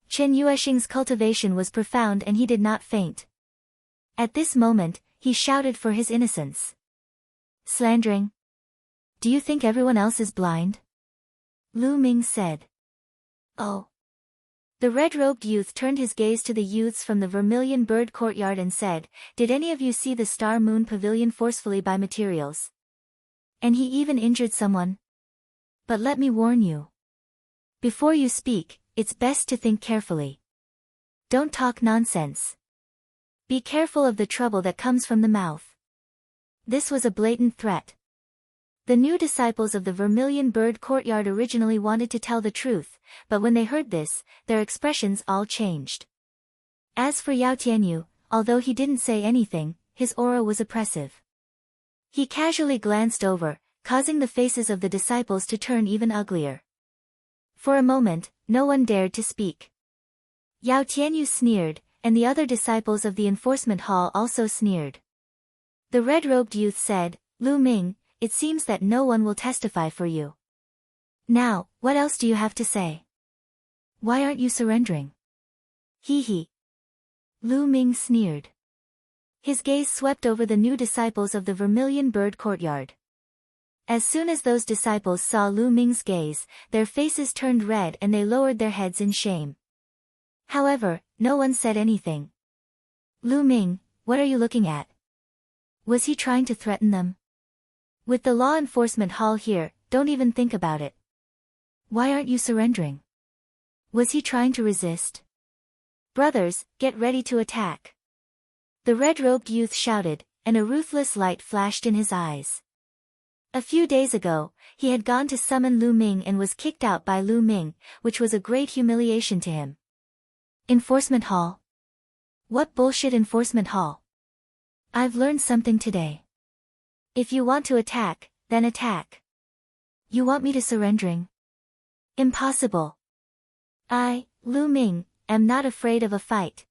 Speaker 1: Qin Yueshing's cultivation was profound and he did not faint. At this moment, he shouted for his innocence. Slandering? Do you think everyone else is blind? Lu Ming said. Oh. The red-robed youth turned his gaze to the youths from the Vermilion Bird Courtyard and said, Did any of you see the Star Moon Pavilion forcefully buy materials? And he even injured someone? But let me warn you. Before you speak, it's best to think carefully. Don't talk nonsense. Be careful of the trouble that comes from the mouth. This was a blatant threat. The new disciples of the Vermilion Bird Courtyard originally wanted to tell the truth, but when they heard this, their expressions all changed. As for Yao Tianyu, although he didn't say anything, his aura was oppressive. He casually glanced over, causing the faces of the disciples to turn even uglier. For a moment, no one dared to speak. Yao Tianyu sneered, and the other disciples of the enforcement hall also sneered. The red-robed youth said, Lu Ming, it seems that no one will testify for you. Now, what else do you have to say? Why aren't you surrendering? Hee hee. Lu Ming sneered. His gaze swept over the new disciples of the Vermilion Bird Courtyard. As soon as those disciples saw Lu Ming's gaze, their faces turned red and they lowered their heads in shame. However, no one said anything. Lu Ming, what are you looking at? Was he trying to threaten them? With the law enforcement hall here, don't even think about it. Why aren't you surrendering? Was he trying to resist? Brothers, get ready to attack. The red-robed youth shouted, and a ruthless light flashed in his eyes. A few days ago, he had gone to summon Lu Ming and was kicked out by Lu Ming, which was a great humiliation to him. Enforcement hall? What bullshit enforcement hall? I've learned something today. If you want to attack, then attack. You want me to surrendering? Impossible. I, Lu Ming, am not afraid of a fight.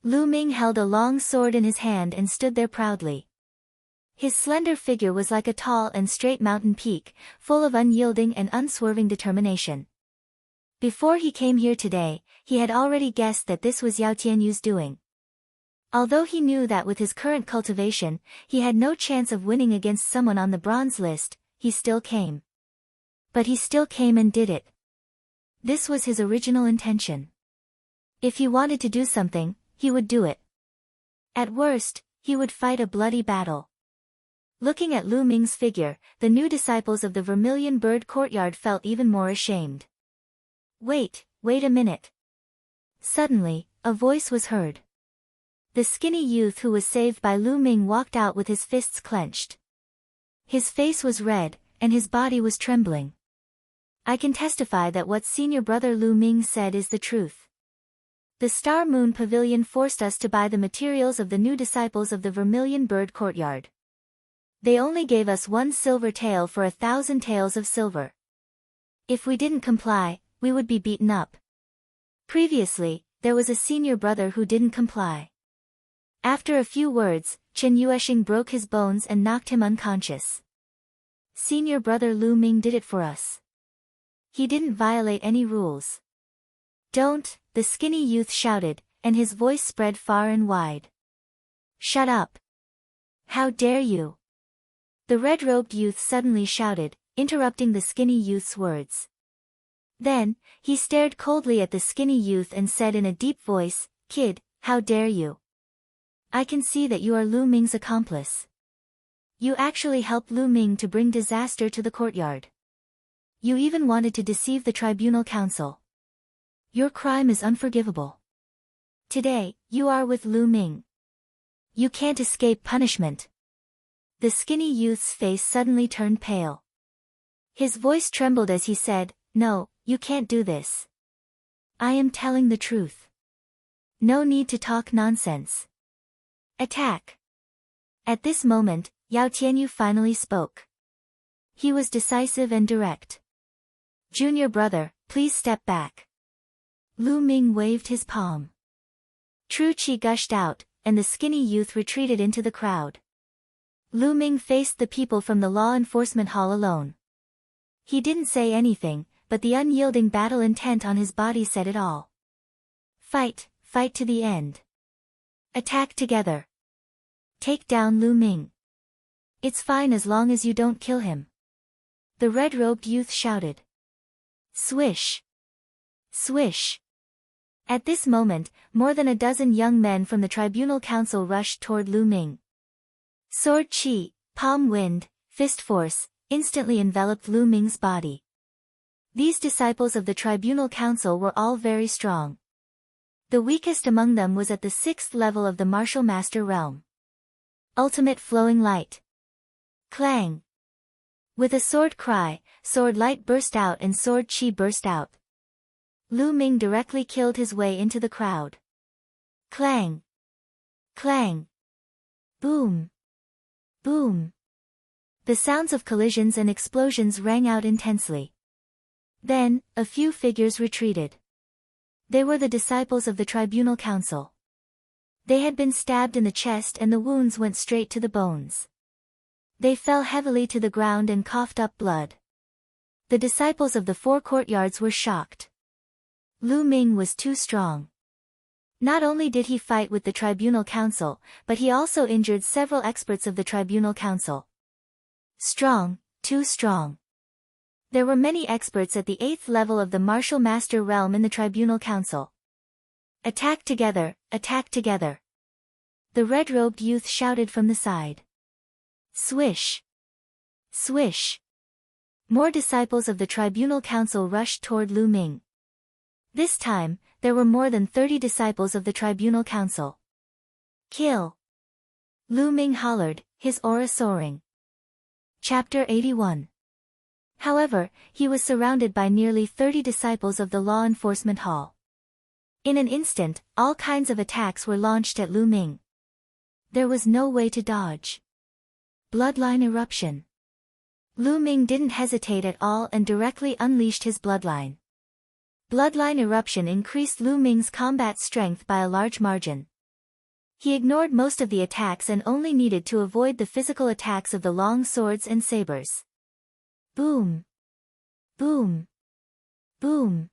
Speaker 1: Lu Ming held a long sword in his hand and stood there proudly. His slender figure was like a tall and straight mountain peak, full of unyielding and unswerving determination. Before he came here today, he had already guessed that this was Yao Tianyu's doing. Although he knew that with his current cultivation, he had no chance of winning against someone on the bronze list, he still came. But he still came and did it. This was his original intention. If he wanted to do something, he would do it. At worst, he would fight a bloody battle. Looking at Lu Ming's figure, the new disciples of the Vermilion Bird Courtyard felt even more ashamed. Wait a minute. Suddenly, a voice was heard. The skinny youth who was saved by Lu Ming walked out with his fists clenched. His face was red, and his body was trembling. I can testify that what senior brother Lu Ming said is the truth. The Star Moon Pavilion forced us to buy the materials of the new disciples of the Vermilion Bird Courtyard. They only gave us 1 silver tael for 1,000 taels of silver. If we didn't comply, we would be beaten up. Previously, there was a senior brother who didn't comply. After a few words, Chen Yueshing broke his bones and knocked him unconscious. Senior brother Lu Ming did it for us. He didn't violate any rules. Don't, the skinny youth shouted, and his voice spread far and wide. Shut up. How dare you? The red-robed youth suddenly shouted, interrupting the skinny youth's words. Then, he stared coldly at the skinny youth and said in a deep voice, Kid, how dare you? I can see that you are Lu Ming's accomplice. You actually helped Lu Ming to bring disaster to the courtyard. You even wanted to deceive the tribunal council. Your crime is unforgivable. Today, you are with Lu Ming. You can't escape punishment. The skinny youth's face suddenly turned pale. His voice trembled as he said, No, you can't do this. I am telling the truth. No need to talk nonsense. Attack. At this moment, Yao Tianyu finally spoke. He was decisive and direct. Junior brother, please step back. Lu Ming waved his palm. True qi gushed out, and the skinny youth retreated into the crowd. Lu Ming faced the people from the law enforcement hall alone. He didn't say anything, but the unyielding battle intent on his body said it all. Fight to the end. Attack together. Take down Lu Ming. It's fine as long as you don't kill him. The red-robed youth shouted. Swish! Swish! At this moment, more than a dozen young men from the Tribunal Council rushed toward Lu Ming. Sword chi, palm wind, fist force, instantly enveloped Lu Ming's body. These disciples of the Tribunal Council were all very strong. The weakest among them was at the 6th level of the Martial Master realm. Ultimate flowing light. Clang! With a sword cry, sword light burst out and sword chi burst out. Lu Ming directly killed his way into the crowd. Clang! Clang! Boom! Boom! The sounds of collisions and explosions rang out intensely. Then, a few figures retreated. They were the disciples of the Tribunal Council. They had been stabbed in the chest and the wounds went straight to the bones. They fell heavily to the ground and coughed up blood. The disciples of the 4 courtyards were shocked. Lu Ming was too strong. Not only did he fight with the Tribunal Council, but he also injured several experts of the Tribunal Council. Strong, too strong. There were many experts at the 8th level of the Martial Master realm in the Tribunal Council. Attack together, attack together. The red-robed youth shouted from the side. Swish! Swish! More disciples of the Tribunal Council rushed toward Lu Ming. This time, there were more than 30 disciples of the Tribunal Council. Kill! Lu Ming hollered, his aura soaring. Chapter 81. However, he was surrounded by nearly 30 disciples of the Law Enforcement Hall. In an instant, all kinds of attacks were launched at Lu Ming. There was no way to dodge. Bloodline eruption. Lu Ming didn't hesitate at all and directly unleashed his bloodline. Bloodline eruption increased Lu Ming's combat strength by a large margin. He ignored most of the attacks and only needed to avoid the physical attacks of the long swords and sabers. Boom! Boom! Boom!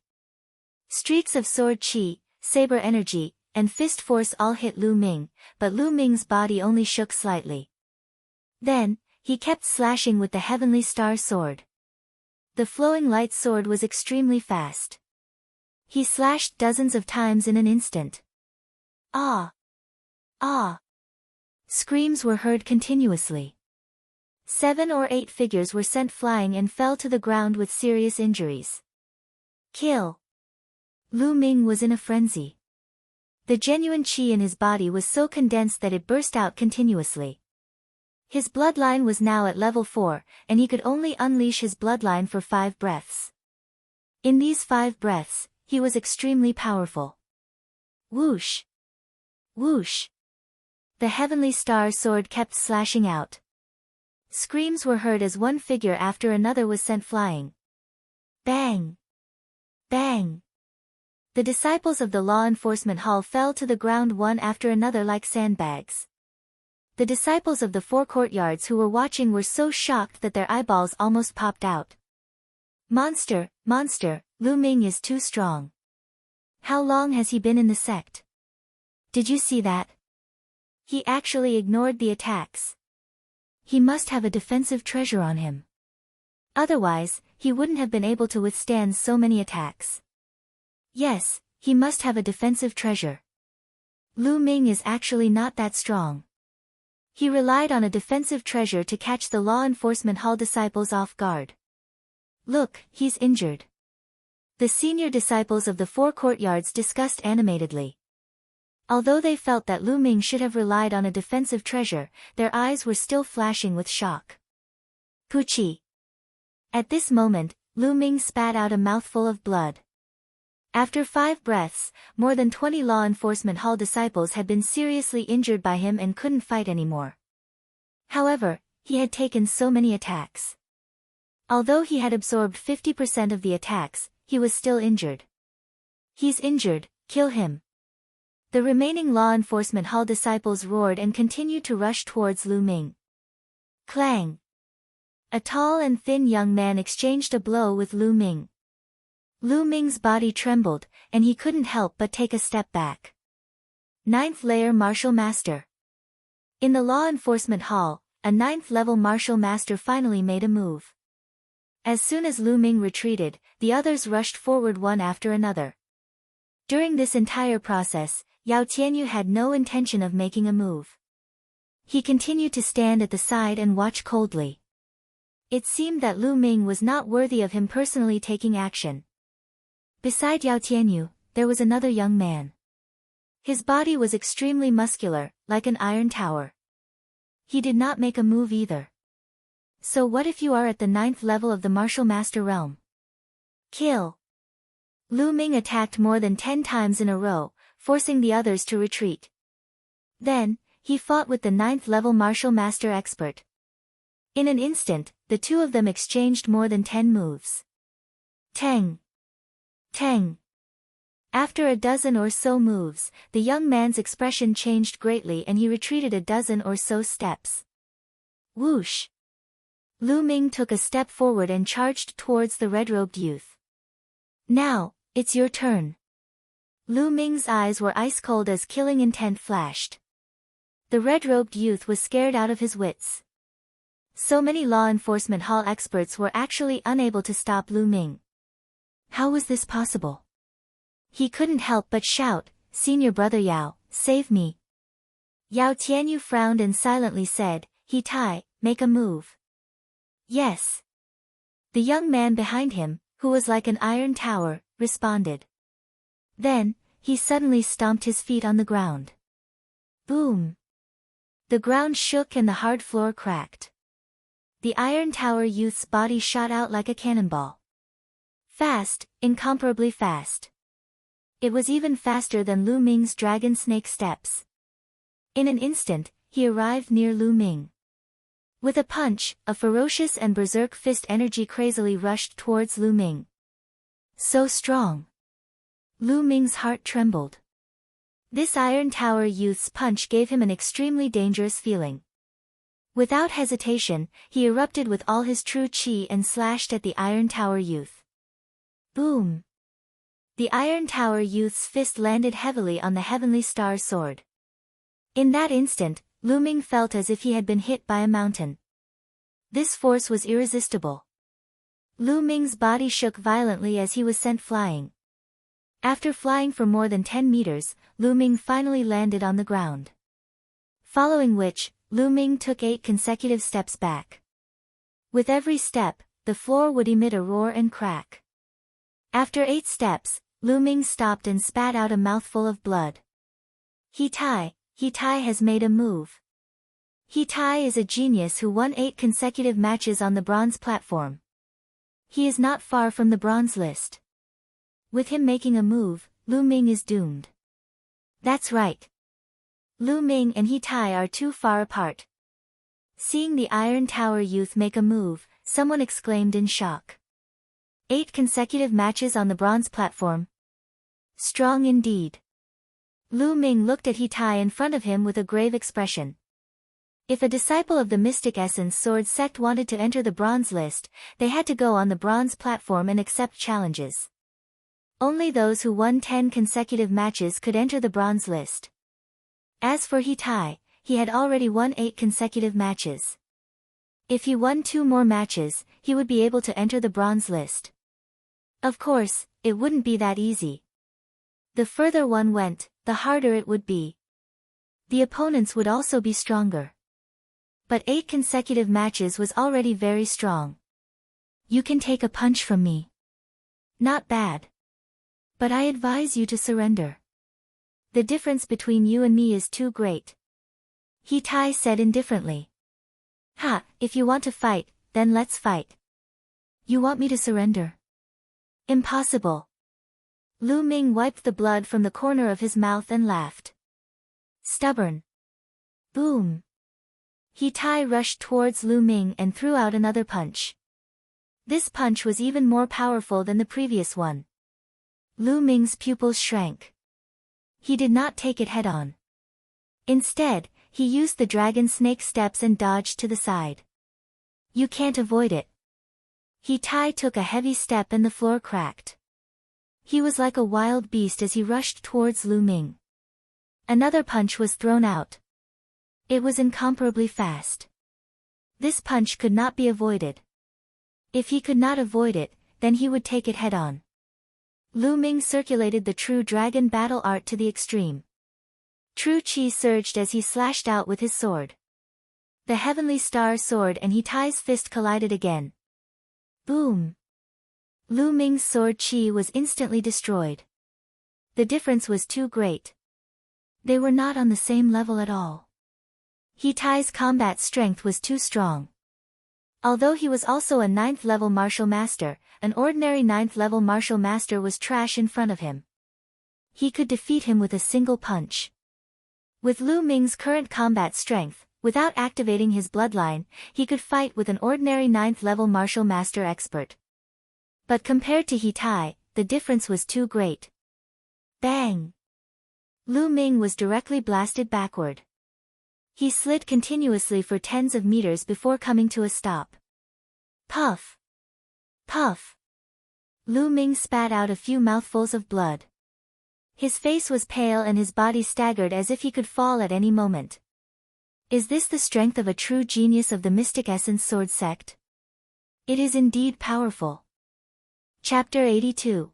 Speaker 1: Streaks of sword chi, saber energy, and fist force all hit Lu Ming, but Lu Ming's body only shook slightly. Then, he kept slashing with the Heavenly Star Sword. The flowing light sword was extremely fast. He slashed dozens of times in an instant. Ah! Ah! Screams were heard continuously. 7 or 8 figures were sent flying and fell to the ground with serious injuries. Kill! Lu Ming was in a frenzy. The genuine qi in his body was so condensed that it burst out continuously. His bloodline was now at level 4, and he could only unleash his bloodline for 5 breaths. In these 5 breaths, he was extremely powerful. Whoosh! Whoosh! The Heavenly Star Sword kept slashing out. Screams were heard as one figure after another was sent flying. Bang! Bang! The disciples of the Law Enforcement Hall fell to the ground one after another like sandbags. The disciples of the 4 courtyards who were watching were so shocked that their eyeballs almost popped out. Monster, monster, Lu Ming is too strong. How long has he been in the sect? Did you see that? He actually ignored the attacks. He must have a defensive treasure on him. Otherwise, he wouldn't have been able to withstand so many attacks. Yes, he must have a defensive treasure. Lu Ming is actually not that strong. He relied on a defensive treasure to catch the Law Enforcement Hall disciples off guard. Look, he's injured. The senior disciples of the 4 courtyards discussed animatedly. Although they felt that Lu Ming should have relied on a defensive treasure, their eyes were still flashing with shock. Puchi! At this moment, Lu Ming spat out a mouthful of blood. After 5 breaths, more than 20 Law Enforcement Hall disciples had been seriously injured by him and couldn't fight anymore. However, he had taken so many attacks. Although he had absorbed 50% of the attacks, he was still injured. He's injured, kill him. The remaining Law Enforcement Hall disciples roared and continued to rush towards Lu Ming. Clang! A tall and thin young man exchanged a blow with Lu Ming. Lu Ming's body trembled, and he couldn't help but take a step back. 9th Layer Martial Master. In the law enforcement hall, a 9th-level martial master finally made a move. As soon as Lu Ming retreated, the others rushed forward one after another. During this entire process, Yao Tianyu had no intention of making a move. He continued to stand at the side and watch coldly. It seemed that Lu Ming was not worthy of him personally taking action. Beside Yao Tianyu, there was another young man. His body was extremely muscular, like an iron tower. He did not make a move either. So what if you are at the 9th level of the martial master realm? Kill! Lu Ming attacked more than 10 times in a row, forcing the others to retreat. Then, he fought with the 9th level martial master expert. In an instant, the two of them exchanged more than 10 moves. Tang! Tang! After a dozen or so moves, the young man's expression changed greatly and he retreated a dozen or so steps. Whoosh! Lu Ming took a step forward and charged towards the red-robed youth. Now, it's your turn. Lu Ming's eyes were ice-cold as killing intent flashed. The red-robed youth was scared out of his wits. So many law enforcement hall experts were actually unable to stop Lu Ming. How was this possible? He couldn't help but shout, "Senior brother Yao, save me." Yao Tianyu frowned and silently said, "He Tai, make a move." Yes. The young man behind him, who was like an iron tower, responded. Then, he suddenly stomped his feet on the ground. Boom! The ground shook and the hard floor cracked. The iron tower youth's body shot out like a cannonball. Fast, incomparably fast. It was even faster than Lu Ming's dragon snake steps. In an instant, he arrived near Lu Ming. With a punch, a ferocious and berserk fist energy crazily rushed towards Lu Ming. So strong. Lu Ming's heart trembled. This iron tower youth's punch gave him an extremely dangerous feeling. Without hesitation, he erupted with all his true chi and slashed at the iron tower youth. Boom! The iron tower youth's fist landed heavily on the heavenly star sword. In that instant, Lu Ming felt as if he had been hit by a mountain. This force was irresistible. Lu Ming's body shook violently as he was sent flying. After flying for more than 10 meters, Lu Ming finally landed on the ground. Following which, Lu Ming took 8 consecutive steps back. With every step, the floor would emit a roar and crack. After 8 steps, Lu Ming stopped and spat out a mouthful of blood. He Tai has made a move. He Tai is a genius who won 8 consecutive matches on the bronze platform. He is not far from the bronze list. With him making a move, Lu Ming is doomed. That's right. Lu Ming and He Tai are too far apart. Seeing the Iron Tower youth make a move, someone exclaimed in shock. 8 consecutive matches on the bronze platform. Strong indeed. Lu Ming looked at He Tai in front of him with a grave expression. If a disciple of the Mystic Essence Sword sect wanted to enter the bronze list, they had to go on the bronze platform and accept challenges. Only those who won 10 consecutive matches could enter the bronze list. As for He Tai, he had already won 8 consecutive matches. If he won 2 more matches, he would be able to enter the bronze list. Of course, it wouldn't be that easy. The further one went, the harder it would be. The opponents would also be stronger. But 8 consecutive matches was already very strong. You can take a punch from me. Not bad. But I advise you to surrender. The difference between you and me is too great. He Tai said indifferently. Ha, if you want to fight, then let's fight. You want me to surrender? Impossible. Lu Ming wiped the blood from the corner of his mouth and laughed. Stubborn. Boom. He Tai rushed towards Lu Ming and threw out another punch. This punch was even more powerful than the previous one. Lu Ming's pupils shrank. He did not take it head-on. Instead, he used the dragon snake steps and dodged to the side. You can't avoid it. He Tai took a heavy step and the floor cracked. He was like a wild beast as he rushed towards Lu Ming. Another punch was thrown out. It was incomparably fast. This punch could not be avoided. If he could not avoid it, then he would take it head-on. Lu Ming circulated the true dragon battle art to the extreme. True chi surged as he slashed out with his sword. The heavenly star sword and Hitai's fist collided again. Boom! Lu Ming's sword chi was instantly destroyed. The difference was too great. They were not on the same level at all. Hitai's combat strength was too strong. Although he was also a 9th-level martial master, an ordinary 9th-level martial master was trash in front of him. He could defeat him with a single punch. With Lu Ming's current combat strength, without activating his bloodline, he could fight with an ordinary 9th-level martial master expert. But compared to Hitai, the difference was too great. Bang! Lu Ming was directly blasted backward. He slid continuously for tens of meters before coming to a stop. Puff! Puff! Lu Ming spat out a few mouthfuls of blood. His face was pale and his body staggered as if he could fall at any moment. Is this the strength of a true genius of the Mystic Essence Sword Sect? It is indeed powerful. Chapter 82.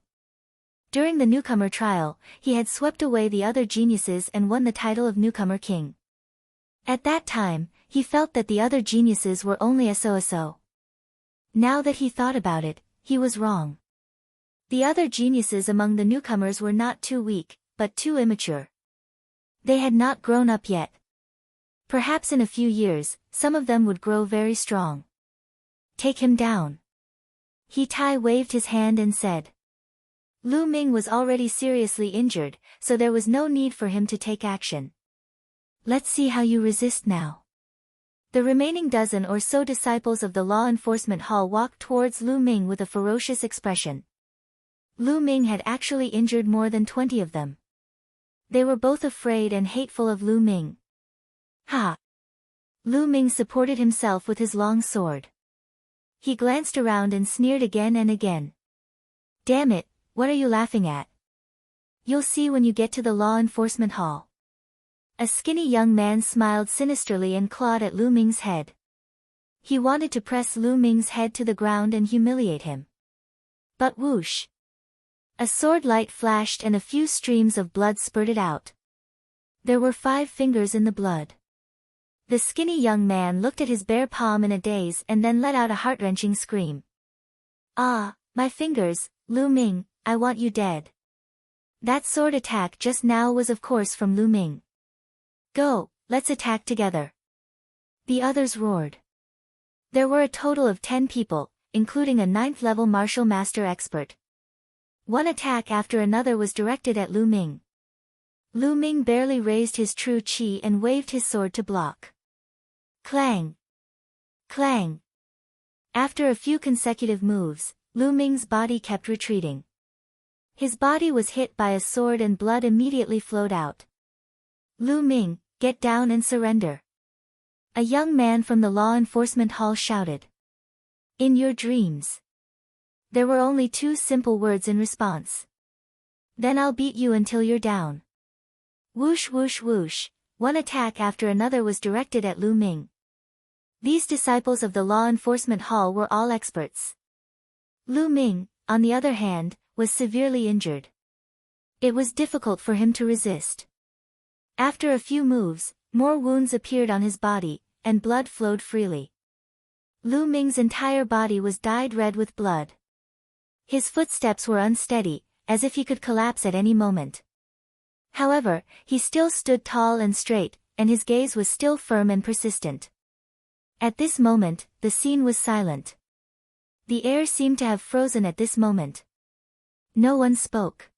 Speaker 1: During the newcomer trial, he had swept away the other geniuses and won the title of Newcomer King. At that time, he felt that the other geniuses were only so. Now that he thought about it, he was wrong. The other geniuses among the newcomers were not too weak, but too immature. They had not grown up yet. Perhaps in a few years, some of them would grow very strong. Take him down. Hitai waved his hand and said. Lu Ming was already seriously injured, so there was no need for him to take action. Let's see how you resist now. The remaining dozen or so disciples of the law enforcement hall walked towards Lu Ming with a ferocious expression. Lu Ming had actually injured more than 20 of them. They were both afraid and hateful of Lu Ming. Ha! Lu Ming supported himself with his long sword. He glanced around and sneered again and again. Damn it, what are you laughing at? You'll see when you get to the law enforcement hall. A skinny young man smiled sinisterly and clawed at Lu Ming's head. He wanted to press Lu Ming's head to the ground and humiliate him. But whoosh! A sword light flashed and a few streams of blood spurted out. There were 5 fingers in the blood. The skinny young man looked at his bare palm in a daze and then let out a heart-wrenching scream. Ah, my fingers, Lu Ming, I want you dead. That sword attack just now was of course from Lu Ming. Go, let's attack together. The others roared. There were a total of 10 people, including a 9th-level martial master expert. One attack after another was directed at Lu Ming. Lu Ming barely raised his true chi and waved his sword to block. Clang! Clang! After a few consecutive moves, Lu Ming's body kept retreating. His body was hit by a sword and blood immediately flowed out. Lu Ming, get down and surrender. A young man from the law enforcement hall shouted. In your dreams. There were only 2 simple words in response. Then I'll beat you until you're down. Whoosh whoosh whoosh, one attack after another was directed at Lu Ming. These disciples of the law enforcement hall were all experts. Lu Ming, on the other hand, was severely injured. It was difficult for him to resist. After a few moves, more wounds appeared on his body, and blood flowed freely. Lu Ming's entire body was dyed red with blood. His footsteps were unsteady, as if he could collapse at any moment. However, he still stood tall and straight, and his gaze was still firm and persistent. At this moment, the scene was silent. The air seemed to have frozen at this moment. No one spoke.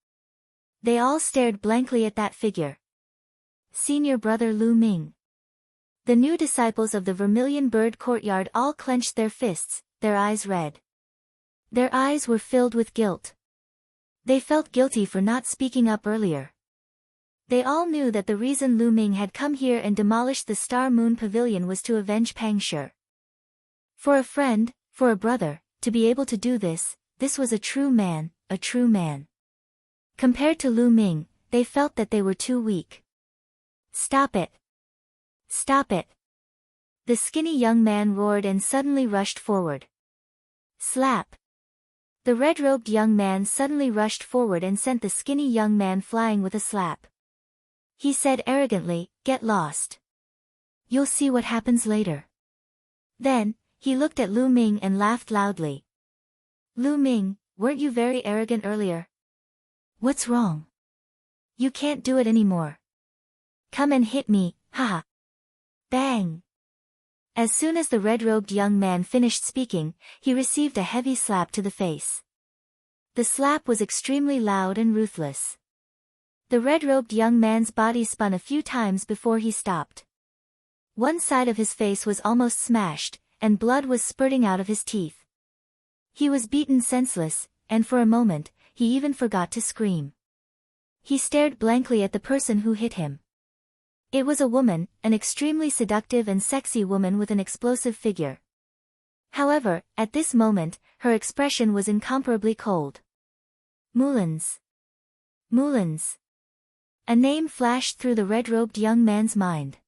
Speaker 1: They all stared blankly at that figure. Senior brother Lu Ming. The new disciples of the Vermilion Bird Courtyard all clenched their fists, their eyes red. Their eyes were filled with guilt. They felt guilty for not speaking up earlier. They all knew that the reason Lu Ming had come here and demolished the Star Moon Pavilion was to avenge Pang Shi. For a friend, for a brother, to be able to do this, this was a true man, a true man. Compared to Lu Ming, they felt that they were too weak. Stop it. Stop it! The skinny young man roared and suddenly rushed forward. Slap! The red-robed young man suddenly rushed forward and sent the skinny young man flying with a slap. He said arrogantly, "Get lost. You'll see what happens later." Then, he looked at Lu Ming and laughed loudly. "Lu Ming, weren't you very arrogant earlier? What's wrong? You can't do it anymore. Come and hit me, haha." Bang! As soon as the red-robed young man finished speaking, he received a heavy slap to the face. The slap was extremely loud and ruthless. The red-robed young man's body spun a few times before he stopped. One side of his face was almost smashed, and blood was spurting out of his teeth. He was beaten senseless, and for a moment, he even forgot to scream. He stared blankly at the person who hit him. It was a woman, an extremely seductive and sexy woman with an explosive figure. However, at this moment, her expression was incomparably cold. Mullins. Mullins. A name flashed through the red-robed young man's mind.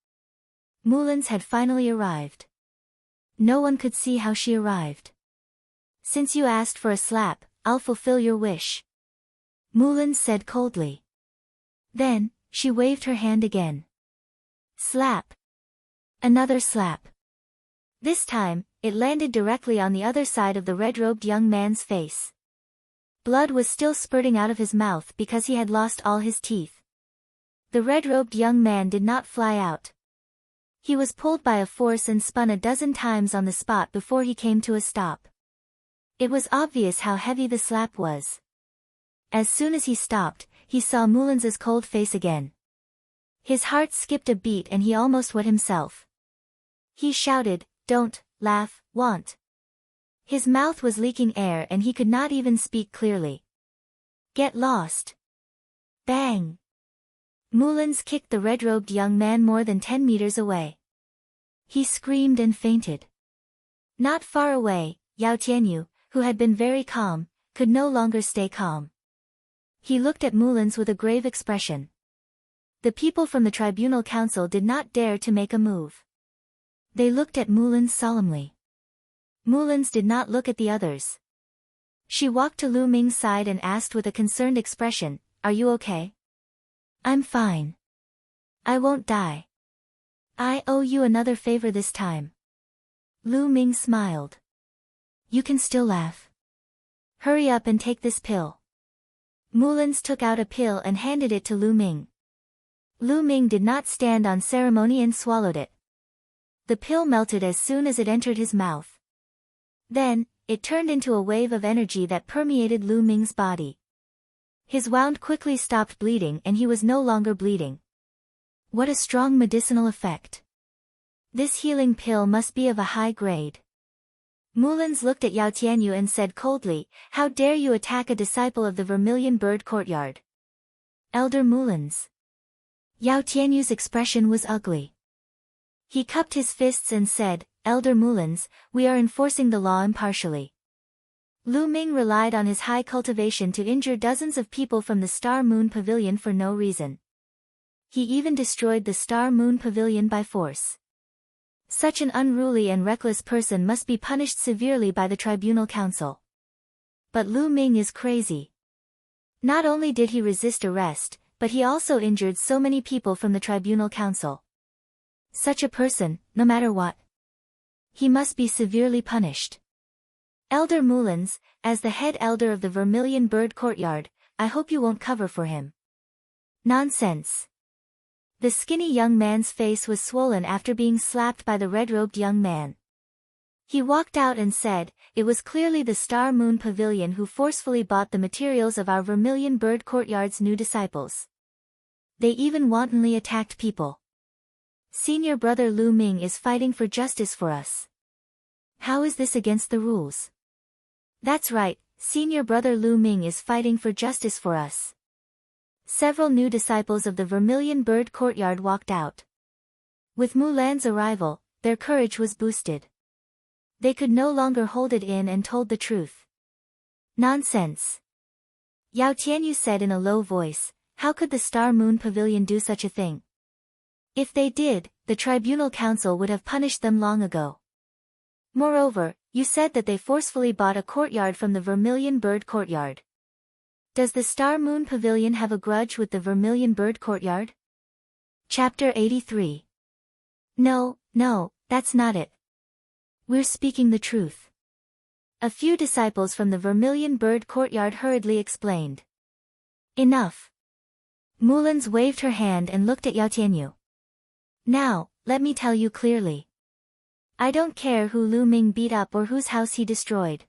Speaker 1: Mullins had finally arrived. No one could see how she arrived. "Since you asked for a slap, I'll fulfill your wish," Mullins said coldly. Then, she waved her hand again. Slap. Another slap. This time, it landed directly on the other side of the red-robed young man's face. Blood was still spurting out of his mouth because he had lost all his teeth. The red-robed young man did not fly out. He was pulled by a force and spun a dozen times on the spot before he came to a stop. It was obvious how heavy the slap was. As soon as he stopped, he saw Mullins's cold face again. His heart skipped a beat and he almost wet himself. He shouted, "Don't laugh, want." His mouth was leaking air and he could not even speak clearly. "Get lost." Bang! Mullins kicked the red-robed young man more than 10 meters away. He screamed and fainted. Not far away, Yao Tianyu, who had been very calm, could no longer stay calm. He looked at Mullins with a grave expression. The people from the tribunal council did not dare to make a move. They looked at Mullins solemnly. Mullins did not look at the others. She walked to Lu Ming's side and asked with a concerned expression, "Are you okay?" "I'm fine. I won't die. I owe you another favor this time." Lu Ming smiled. "You can still laugh. Hurry up and take this pill." Mullins took out a pill and handed it to Lu Ming. Lu Ming did not stand on ceremony and swallowed it. The pill melted as soon as it entered his mouth. Then, it turned into a wave of energy that permeated Lu Ming's body. His wound quickly stopped bleeding and he was no longer bleeding. What a strong medicinal effect. This healing pill must be of a high grade. Mullins looked at Yao Tianyu and said coldly, "How dare you attack a disciple of the Vermilion Bird Courtyard?" "Elder Mullins." Yao Tianyu's expression was ugly. He cupped his fists and said, "Elder Mullins, we are enforcing the law impartially." Lu Ming relied on his high cultivation to injure dozens of people from the Star Moon Pavilion for no reason. He even destroyed the Star Moon Pavilion by force. Such an unruly and reckless person must be punished severely by the Tribunal Council. But Lu Ming is crazy. Not only did he resist arrest, but he also injured so many people from the Tribunal Council. Such a person, no matter what, he must be severely punished. Elder Mullins, as the head elder of the Vermilion Bird Courtyard, I hope you won't cover for him. Nonsense. The skinny young man's face was swollen after being slapped by the red-robed young man. He walked out and said, "It was clearly the Star Moon Pavilion who forcefully bought the materials of our Vermilion Bird Courtyard's new disciples. They even wantonly attacked people. Senior brother Lu Ming is fighting for justice for us. How is this against the rules?" "That's right, senior brother Lu Ming is fighting for justice for us." Several new disciples of the Vermilion Bird Courtyard walked out. With Mulan's arrival, their courage was boosted. They could no longer hold it in and told the truth. "Nonsense." Yao Tianyu said in a low voice, "How could the Star Moon Pavilion do such a thing? If they did, the tribunal council would have punished them long ago. Moreover, you said that they forcefully bought a courtyard from the Vermilion Bird Courtyard. Does the Star Moon Pavilion have a grudge with the Vermilion Bird Courtyard? Chapter 83. No, that's not it. We're speaking the truth. A few disciples from the Vermilion Bird Courtyard hurriedly explained. Enough. Mullins waved her hand and looked at Yao Tianyu. Now, let me tell you clearly. I don't care who Lu Ming beat up or whose house he destroyed.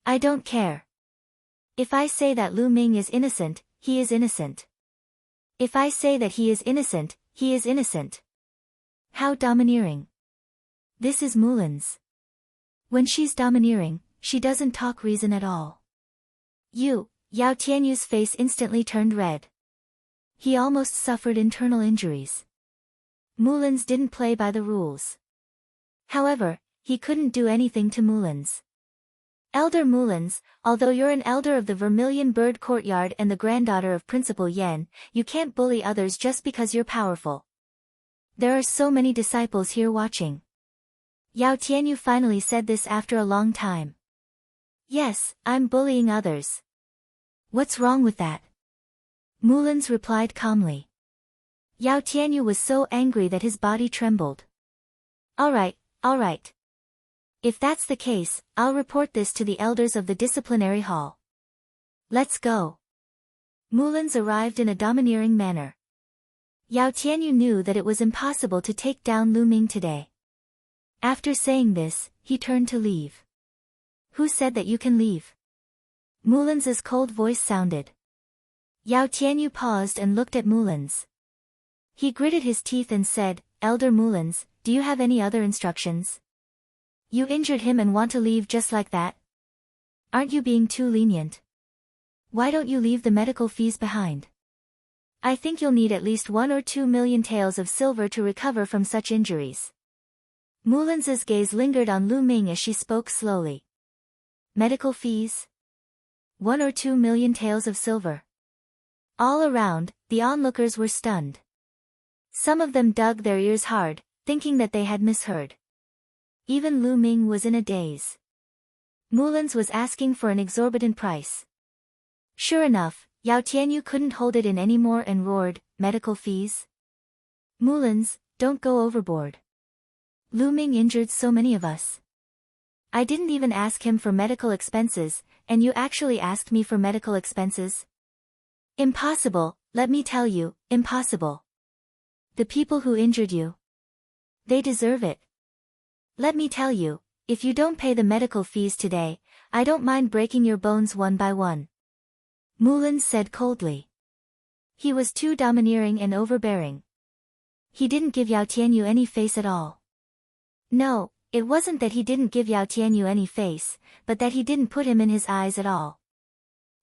Speaker 1: I don't care. If I say that Lu Ming is innocent, he is innocent. If I say that he is innocent, he is innocent. How domineering. This is Mullins. When she's domineering, she doesn't talk reason at all. Yao Tianyu's face instantly turned red. He almost suffered internal injuries. Mullins didn't play by the rules. However, he couldn't do anything to Mullins. Elder Mullins, although you're an elder of the Vermilion Bird Courtyard and the granddaughter of Principal Yen, you can't bully others just because you're powerful. There are so many disciples here watching. Yao Tianyu finally said this after a long time. Yes, I'm bullying others. What's wrong with that? Mullins replied calmly. Yao Tianyu was so angry that his body trembled. All right. If that's the case, I'll report this to the elders of the disciplinary hall. Let's go. Mullins arrived in a domineering manner. Yao Tianyu knew that it was impossible to take down Lu Ming today. After saying this, he turned to leave. Who said that you can leave? Mullins's cold voice sounded. Yao Tianyu paused and looked at Mullins. He gritted his teeth and said, Elder Mullins, do you have any other instructions? You injured him and want to leave just like that? Aren't you being too lenient? Why don't you leave the medical fees behind? I think you'll need at least 1 or 2 million taels of silver to recover from such injuries. Mullins's gaze lingered on Lu Ming as she spoke slowly. Medical fees? 1 or 2 million taels of silver. All around, the onlookers were stunned. Some of them dug their ears hard, thinking that they had misheard. Even Lu Ming was in a daze. Mullins was asking for an exorbitant price. Sure enough, Yao Tianyu couldn't hold it in anymore and roared, medical fees? Mullins, don't go overboard. Lu Ming injured so many of us. I didn't even ask him for medical expenses, and you actually asked me for medical expenses? Impossible, let me tell you, impossible. The people who injured you. They deserve it. Let me tell you, if you don't pay the medical fees today, I don't mind breaking your bones one by one. Mullins said coldly. He was too domineering and overbearing. He didn't give Yao Tianyu any face at all. No, it wasn't that he didn't give Yao Tianyu any face, but that he didn't put him in his eyes at all.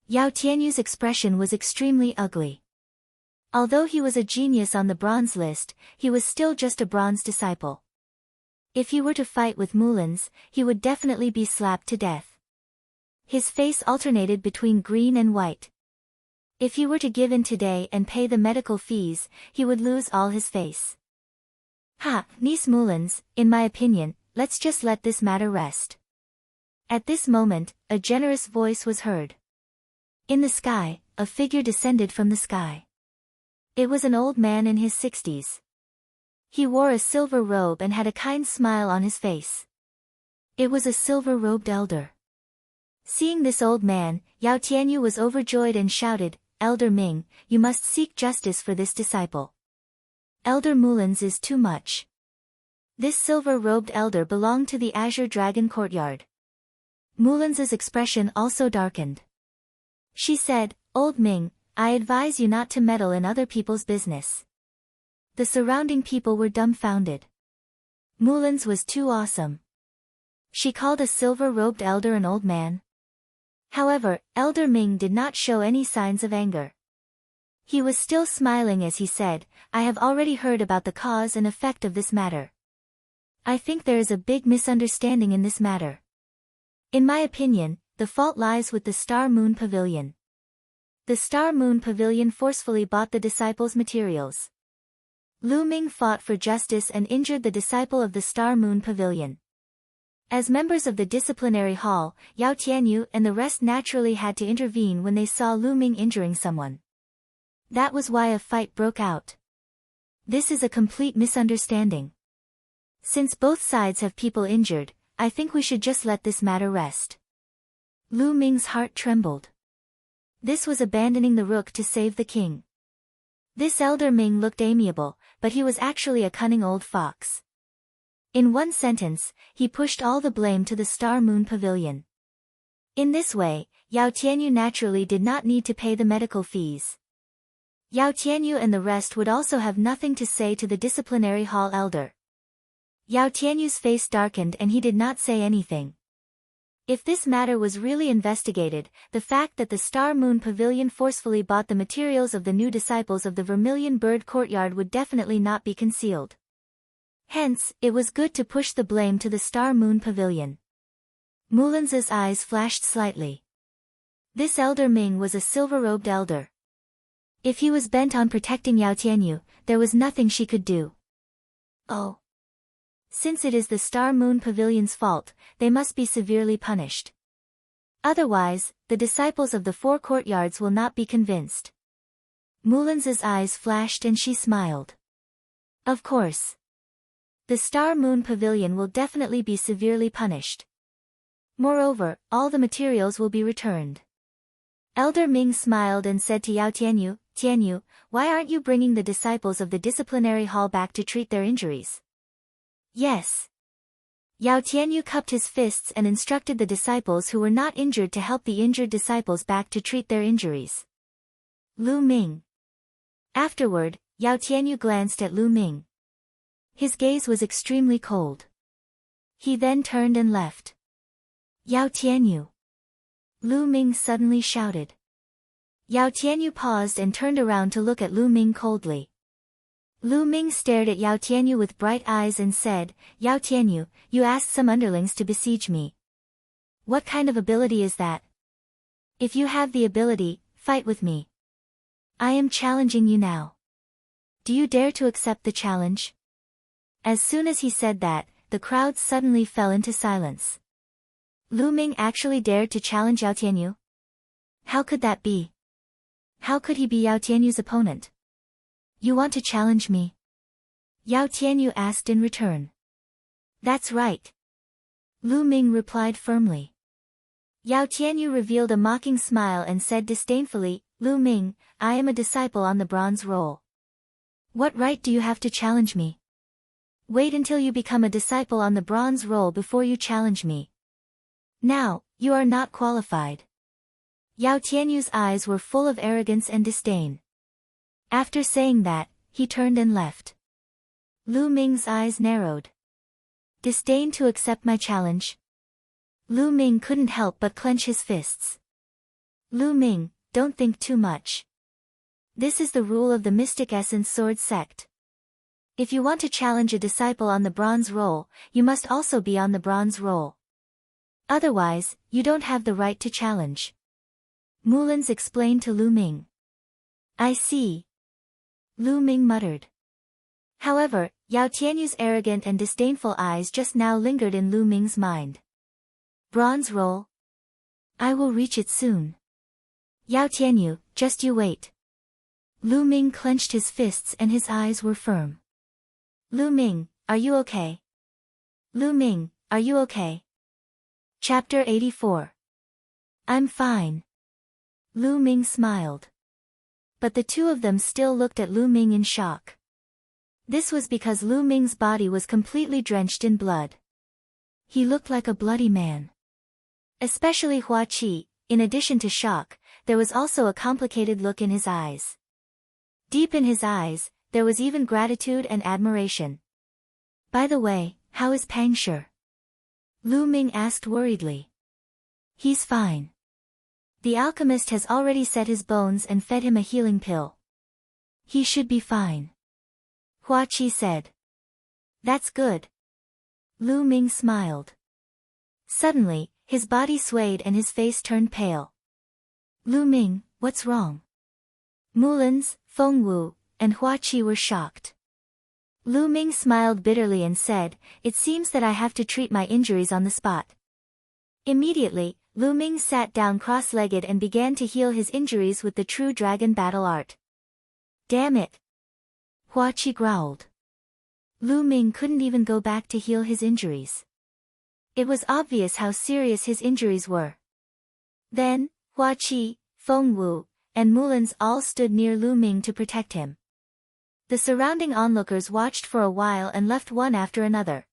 Speaker 1: Yao Tianyu's expression was extremely ugly. Although he was a genius on the bronze list, he was still just a bronze disciple. If he were to fight with Mullins, he would definitely be slapped to death. His face alternated between green and white. If he were to give in today and pay the medical fees, he would lose all his face. Niece Mullins, in my opinion, let's just let this matter rest. At this moment, a generous voice was heard. In the sky, a figure descended from the sky. It was an old man in his 60s. He wore a silver robe and had a kind smile on his face. It was a silver-robed elder. Seeing this old man, Yao Tianyu was overjoyed and shouted, Elder Ming, you must seek justice for this disciple. Elder Mullins is too much. This silver-robed elder belonged to the Azure Dragon Courtyard. Mullins's expression also darkened. She said, Old Ming, I advise you not to meddle in other people's business. The surrounding people were dumbfounded. Mullins was too awesome. She called a silver-robed elder an old man. However, Elder Ming did not show any signs of anger. He was still smiling as he said, I have already heard about the cause and effect of this matter. I think there is a big misunderstanding in this matter. In my opinion, the fault lies with the Star Moon Pavilion. The Star Moon Pavilion forcefully bought the disciples' materials. Lu Ming fought for justice and injured the disciple of the Star Moon Pavilion. As members of the disciplinary hall, Yao Tianyu and the rest naturally had to intervene when they saw Lu Ming injuring someone. That was why a fight broke out. This is a complete misunderstanding. Since both sides have people injured, I think we should just let this matter rest. Lu Ming's heart trembled. This was abandoning the rook to save the king. This elder Ming looked amiable, but he was actually a cunning old fox. In one sentence, he pushed all the blame to the Star Moon Pavilion. In this way, Yao Tianyu naturally did not need to pay the medical fees. Yao Tianyu and the rest would also have nothing to say to the disciplinary hall elder. Yao Tianyu's face darkened and he did not say anything. If this matter was really investigated, the fact that the Star Moon Pavilion forcefully bought the materials of the new disciples of the Vermilion Bird Courtyard would definitely not be concealed. Hence, it was good to push the blame to the Star Moon Pavilion. Mulan's eyes flashed slightly. This elder Ming was a silver-robed elder. If he was bent on protecting Yao Tianyu, there was nothing she could do. Oh. Since it is the Star Moon Pavilion's fault, they must be severely punished. Otherwise, the disciples of the four courtyards will not be convinced. Mulan's eyes flashed and she smiled. Of course. The Star Moon Pavilion will definitely be severely punished. Moreover, all the materials will be returned. Elder Ming smiled and said to Yao Tianyu, Tianyu, why aren't you bringing the disciples of the disciplinary hall back to treat their injuries? Yes. Yao Tianyu cupped his fists and instructed the disciples who were not injured to help the injured disciples back to treat their injuries. Lu Ming. Afterward, Yao Tianyu glanced at Lu Ming. His gaze was extremely cold. He then turned and left. Yao Tianyu. Lu Ming suddenly shouted. Yao Tianyu paused and turned around to look at Lu Ming coldly. Lu Ming stared at Yao Tianyu with bright eyes and said, Yao Tianyu, you asked some underlings to besiege me. What kind of ability is that? If you have the ability, fight with me. I am challenging you now. Do you dare to accept the challenge? As soon as he said that, the crowd suddenly fell into silence. Lu Ming actually dared to challenge Yao Tianyu? How could that be? How could he be Yao Tianyu's opponent? You want to challenge me? Yao Tianyu asked in return. That's right. Lu Ming replied firmly. Yao Tianyu revealed a mocking smile and said disdainfully, Lu Ming, I am a disciple on the bronze roll. What right do you have to challenge me? Wait until you become a disciple on the bronze roll before you challenge me. Now, you are not qualified. Yao Tianyu's eyes were full of arrogance and disdain. After saying that, he turned and left. Lu Ming's eyes narrowed. Disdain to accept my challenge? Lu Ming couldn't help but clench his fists. Lu Ming, don't think too much. This is the rule of the Mystic Essence Sword sect. If you want to challenge a disciple on the bronze roll, you must also be on the bronze roll. Otherwise, you don't have the right to challenge. Mulan's explained to Lu Ming. I see. Lu Ming muttered. However, Yao Tianyu's arrogant and disdainful eyes just now lingered in Lu Ming's mind. Bronze roll? I will reach it soon. Yao Tianyu, just you wait. Lu Ming clenched his fists and his eyes were firm. Lu Ming, are you okay? Lu Ming, are you okay? Chapter 84. I'm fine. Lu Ming smiled. But the two of them still looked at Lu Ming in shock. This was because Lu Ming's body was completely drenched in blood. He looked like a bloody man. Especially Hua Qi, in addition to shock, there was also a complicated look in his eyes. Deep in his eyes, there was even gratitude and admiration. By the way, how is Pang Shi? Lu Ming asked worriedly. He's fine. The alchemist has already set his bones and fed him a healing pill. He should be fine. Hua Qi said. That's good. Lu Ming smiled. Suddenly, his body swayed and his face turned pale. Lu Ming, what's wrong? Mulan's, Feng Wu, and Hua Qi were shocked. Lu Ming smiled bitterly and said, "It seems that I have to treat my injuries on the spot." Immediately, Lu Ming sat down cross-legged and began to heal his injuries with the true dragon battle art. "Damn it!" Hua Qi growled. Lu Ming couldn't even go back to heal his injuries. It was obvious how serious his injuries were. Then, Hua Qi, Feng Wu, and Mulans all stood near Lu Ming to protect him. The surrounding onlookers watched for a while and left one after another.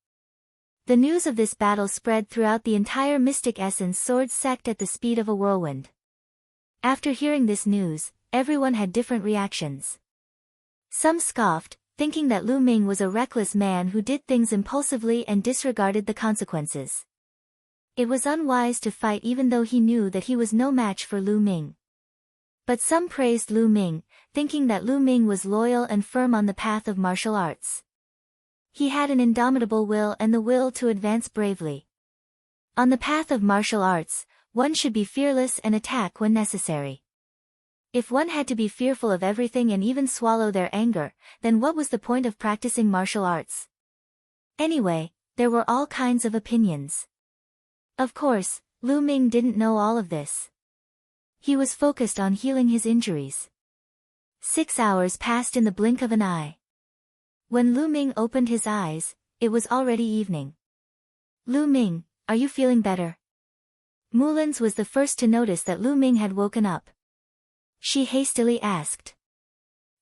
Speaker 1: The news of this battle spread throughout the entire Mystic Essence Sword sect at the speed of a whirlwind. After hearing this news, everyone had different reactions. Some scoffed, thinking that Lu Ming was a reckless man who did things impulsively and disregarded the consequences. It was unwise to fight even though he knew that he was no match for Lu Ming. But some praised Lu Ming, thinking that Lu Ming was loyal and firm on the path of martial arts. He had an indomitable will and the will to advance bravely. On the path of martial arts, one should be fearless and attack when necessary. If one had to be fearful of everything and even swallow their anger, then what was the point of practicing martial arts? Anyway, there were all kinds of opinions. Of course, Lu Ming didn't know all of this. He was focused on healing his injuries. 6 hours passed in the blink of an eye. When Lu Ming opened his eyes, it was already evening. "Lu Ming, are you feeling better?" Mulans was the first to notice that Lu Ming had woken up. She hastily asked.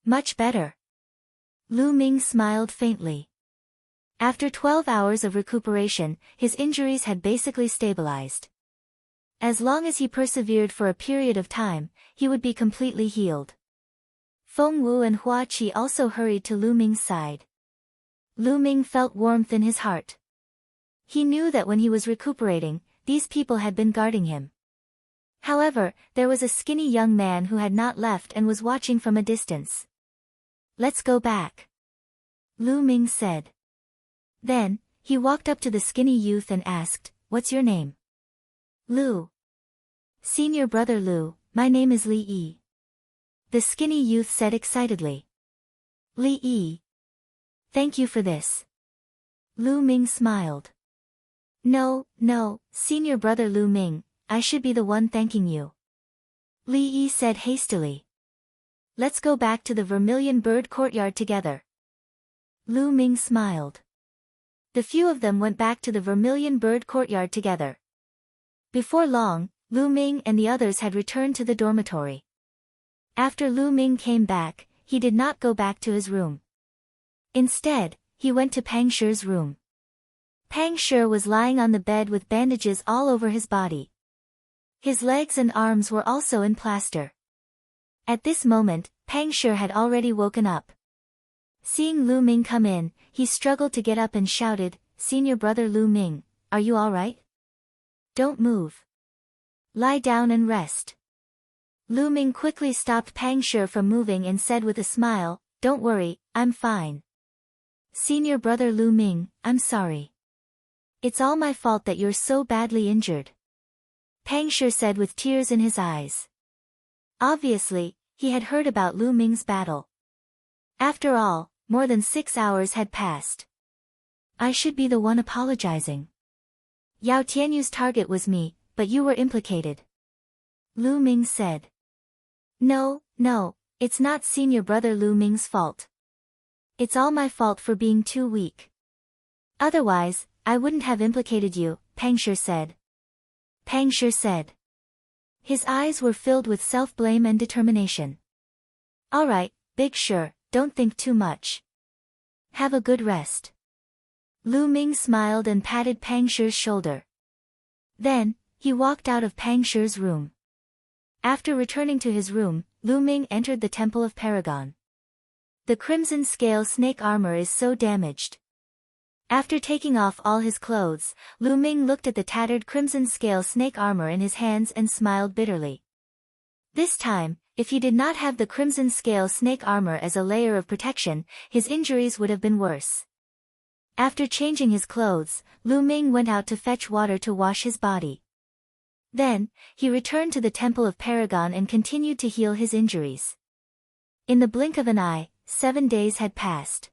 Speaker 1: "Much better." Lu Ming smiled faintly. After 12 hours of recuperation, his injuries had basically stabilized. As long as he persevered for a period of time, he would be completely healed. Feng Wu and Hua Qi also hurried to Lu Ming's side. Lu Ming felt warmth in his heart. He knew that when he was recuperating, these people had been guarding him. However, there was a skinny young man who had not left and was watching from a distance. "Let's go back," Lu Ming said. Then, he walked up to the skinny youth and asked, "What's your name?" "Lu." "Senior brother Lu, my name is Li Yi," the skinny youth said excitedly. "Li Yi. Thank you for this." Lu Ming smiled. No, senior brother Lu Ming, I should be the one thanking you," Li Yi said hastily. "Let's go back to the Vermilion Bird Courtyard together." Lu Ming smiled. The few of them went back to the Vermilion Bird Courtyard together. Before long, Lu Ming and the others had returned to the dormitory. After Lu Ming came back, he did not go back to his room. Instead, he went to Pang Shi's room. Pang Shi was lying on the bed with bandages all over his body. His legs and arms were also in plaster. At this moment, Pang Shi had already woken up. Seeing Lu Ming come in, he struggled to get up and shouted, "Senior brother Lu Ming, are you all right? Don't move. Lie down and rest." Lu Ming quickly stopped Pang Shi from moving and said with a smile, "Don't worry, I'm fine." "Senior brother Lu Ming, I'm sorry. It's all my fault that you're so badly injured," Pang Shi said with tears in his eyes. Obviously, he had heard about Lu Ming's battle. After all, more than 6 hours had passed. "I should be the one apologizing. Yao Tianyu's target was me, but you were implicated," Lu Ming said. No, it's not senior brother Lu Ming's fault. It's all my fault for being too weak. Otherwise, I wouldn't have implicated you," Pang Shi said. Pang Shi said. His eyes were filled with self-blame and determination. "All right, Big Shi, don't think too much. Have a good rest." Lu Ming smiled and patted Pang Shi's shoulder. Then, he walked out of Pang Shi's room. After returning to his room, Lu Ming entered the Temple of Paragon. The crimson scale snake armor is so damaged. After taking off all his clothes, Lu Ming looked at the tattered crimson scale snake armor in his hands and smiled bitterly. This time, if he did not have the crimson scale snake armor as a layer of protection, his injuries would have been worse. After changing his clothes, Lu Ming went out to fetch water to wash his body. Then, he returned to the Temple of Paragon and continued to heal his injuries. In the blink of an eye, 7 days had passed.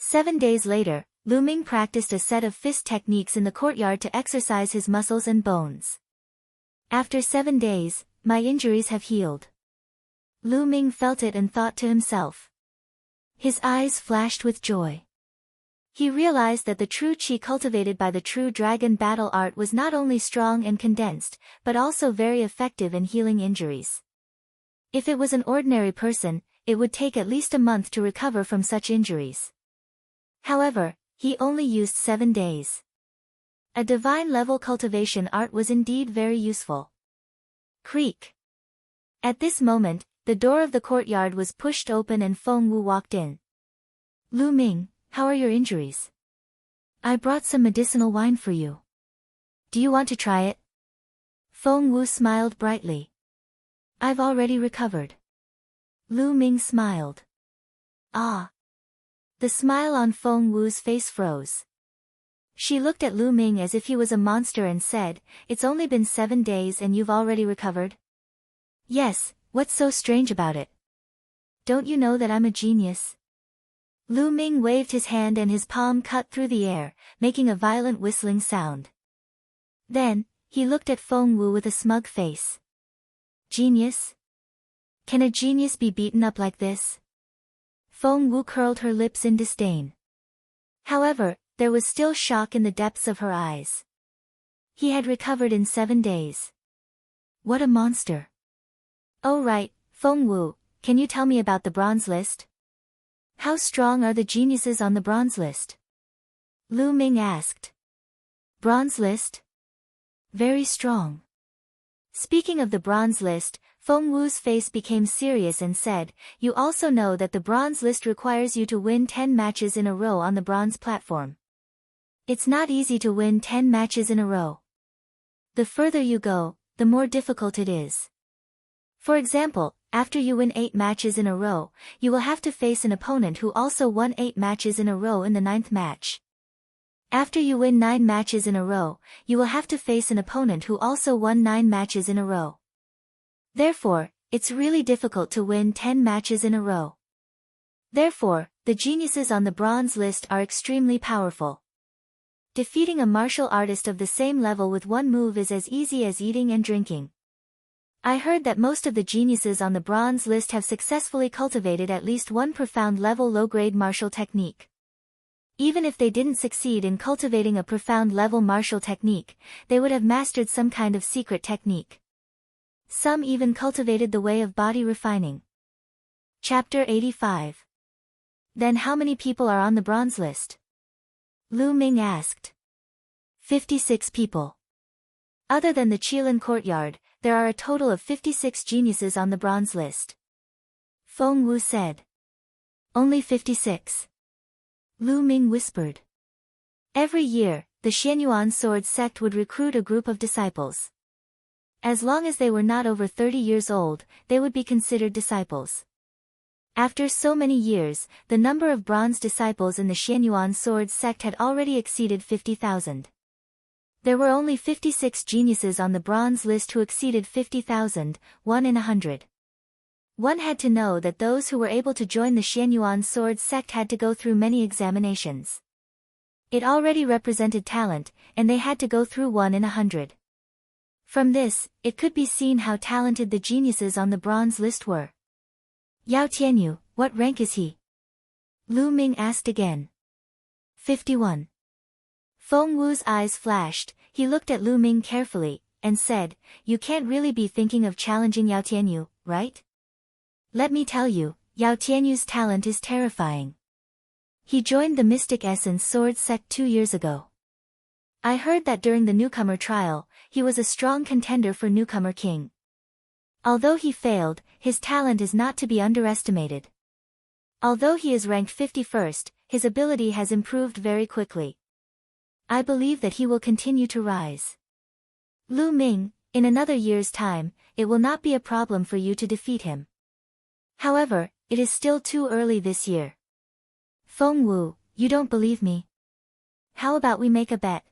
Speaker 1: 7 days later, Lu Ming practiced a set of fist techniques in the courtyard to exercise his muscles and bones. After 7 days, my injuries have healed. Lu Ming felt it and thought to himself. His eyes flashed with joy. He realized that the true qi cultivated by the true dragon battle art was not only strong and condensed, but also very effective in healing injuries. If it was an ordinary person, it would take at least a month to recover from such injuries. However, he only used 7 days. A divine-level cultivation art was indeed very useful. Creak. At this moment, the door of the courtyard was pushed open and Feng Wu walked in. Lu Ming, how are your injuries? I brought some medicinal wine for you. Do you want to try it? Feng Wu smiled brightly. I've already recovered. Lu Ming smiled. Ah. The smile on Feng Wu's face froze. She looked at Lu Ming as if he was a monster and said, "It's only been 7 days and you've already recovered?" Yes, what's so strange about it? Don't you know that I'm a genius? Lu Ming waved his hand and his palm cut through the air, making a violent whistling sound. Then, he looked at Feng Wu with a smug face. Genius? Can a genius be beaten up like this? Feng Wu curled her lips in disdain. However, there was still shock in the depths of her eyes. He had recovered in 7 days. What a monster. Oh right, Feng Wu, can you tell me about the bronze list? How strong are the geniuses on the bronze list? Lu Ming asked. Bronze list? Very strong. Speaking of the bronze list, Feng Wu's face became serious and said, you also know that the bronze list requires you to win 10 matches in a row on the bronze platform. It's not easy to win 10 matches in a row. The further you go, the more difficult it is. For example, after you win 8 matches in a row, you will have to face an opponent who also won 8 matches in a row in the 9th match. After you win 9 matches in a row, you will have to face an opponent who also won 9 matches in a row. Therefore, it's really difficult to win 10 matches in a row. Therefore, the geniuses on the bronze list are extremely powerful. Defeating a martial artist of the same level with one move is as easy as eating and drinking. I heard that most of the geniuses on the bronze list have successfully cultivated at least one profound level low-grade martial technique. Even if they didn't succeed in cultivating a profound level martial technique, they would have mastered some kind of secret technique. Some even cultivated the way of body refining. Chapter 85. Then how many people are on the bronze list? Lu Ming asked. 56 people. Other than the Qilin courtyard, there are a total of 56 geniuses on the bronze list. Feng Wu said. Only 56. Lu Ming whispered. Every year, the Xianyuan sword sect would recruit a group of disciples. As long as they were not over 30 years old, they would be considered disciples. After so many years, the number of bronze disciples in the Xianyuan sword sect had already exceeded 50,000. There were only 56 geniuses on the bronze list who exceeded 50,000, 1 in 100. One had to know that those who were able to join the Xianyuan sword sect had to go through many examinations. It already represented talent, and they had to go through 1 in 100. From this, it could be seen how talented the geniuses on the bronze list were. Yao Tianyu, what rank is he? Lu Ming asked again. 51. Feng Wu's eyes flashed, he looked at Lu Ming carefully, and said, you can't really be thinking of challenging Yao Tianyu, right? Let me tell you, Yao Tianyu's talent is terrifying. He joined the Mystic Essence Sword sect 2 years ago. I heard that during the newcomer trial, he was a strong contender for newcomer king. Although he failed, his talent is not to be underestimated. Although he is ranked 51st, his ability has improved very quickly. I believe that he will continue to rise. Lu Ming, in another year's time, it will not be a problem for you to defeat him. However, it is still too early this year. Feng Wu, you don't believe me? How about we make a bet?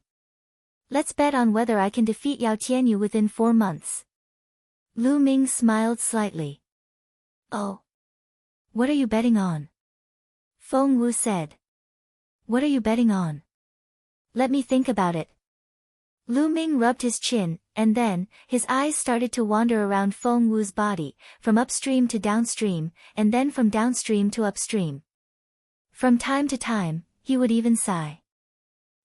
Speaker 1: Let's bet on whether I can defeat Yao Tianyu within 4 months. Lu Ming smiled slightly. Oh. What are you betting on? Feng Wu said. What are you betting on? Let me think about it. Lu Ming rubbed his chin, and then, his eyes started to wander around Feng Wu's body, from upstream to downstream, and then from downstream to upstream. From time to time, he would even sigh.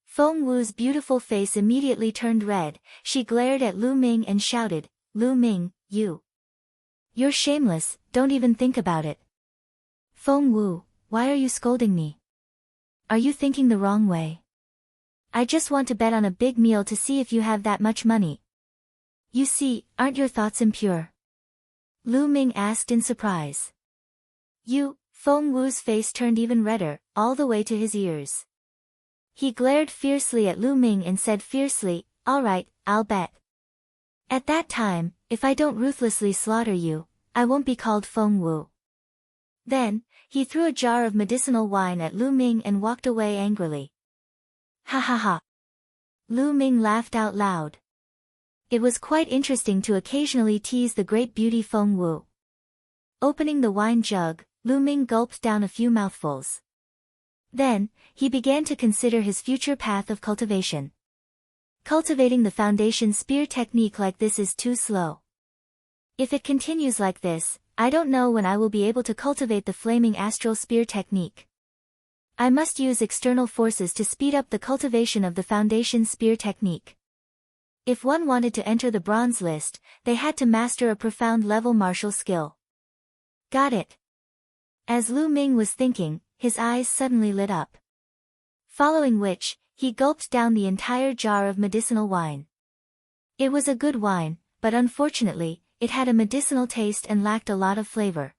Speaker 1: Feng Wu's beautiful face immediately turned red. She glared at Lu Ming and shouted, "Lu Ming, you're shameless, don't even think about it." "Feng Wu, why are you scolding me? Are you thinking the wrong way? I just want to bet on a big meal to see if you have that much money. You see, aren't your thoughts impure?" Lu Ming asked in surprise. Feng Wu's face turned even redder, all the way to his ears. He glared fiercely at Lu Ming and said fiercely, "All right, I'll bet. At that time, if I don't ruthlessly slaughter you, I won't be called Feng Wu." Then, he threw a jar of medicinal wine at Lu Ming and walked away angrily. Ha ha ha. Lu Ming laughed out loud. It was quite interesting to occasionally tease the great beauty Feng Wu. Opening the wine jug, Lu Ming gulped down a few mouthfuls. Then, he began to consider his future path of cultivation. Cultivating the foundation spear technique like this is too slow. If it continues like this, I don't know when I will be able to cultivate the flaming astral spear technique. I must use external forces to speed up the cultivation of the foundation spear technique. If one wanted to enter the bronze list, they had to master a profound level martial skill. Got it. As Lu Ming was thinking, his eyes suddenly lit up. Following which, he gulped down the entire jar of medicinal wine. It was a good wine, but unfortunately, it had a medicinal taste and lacked a lot of flavor.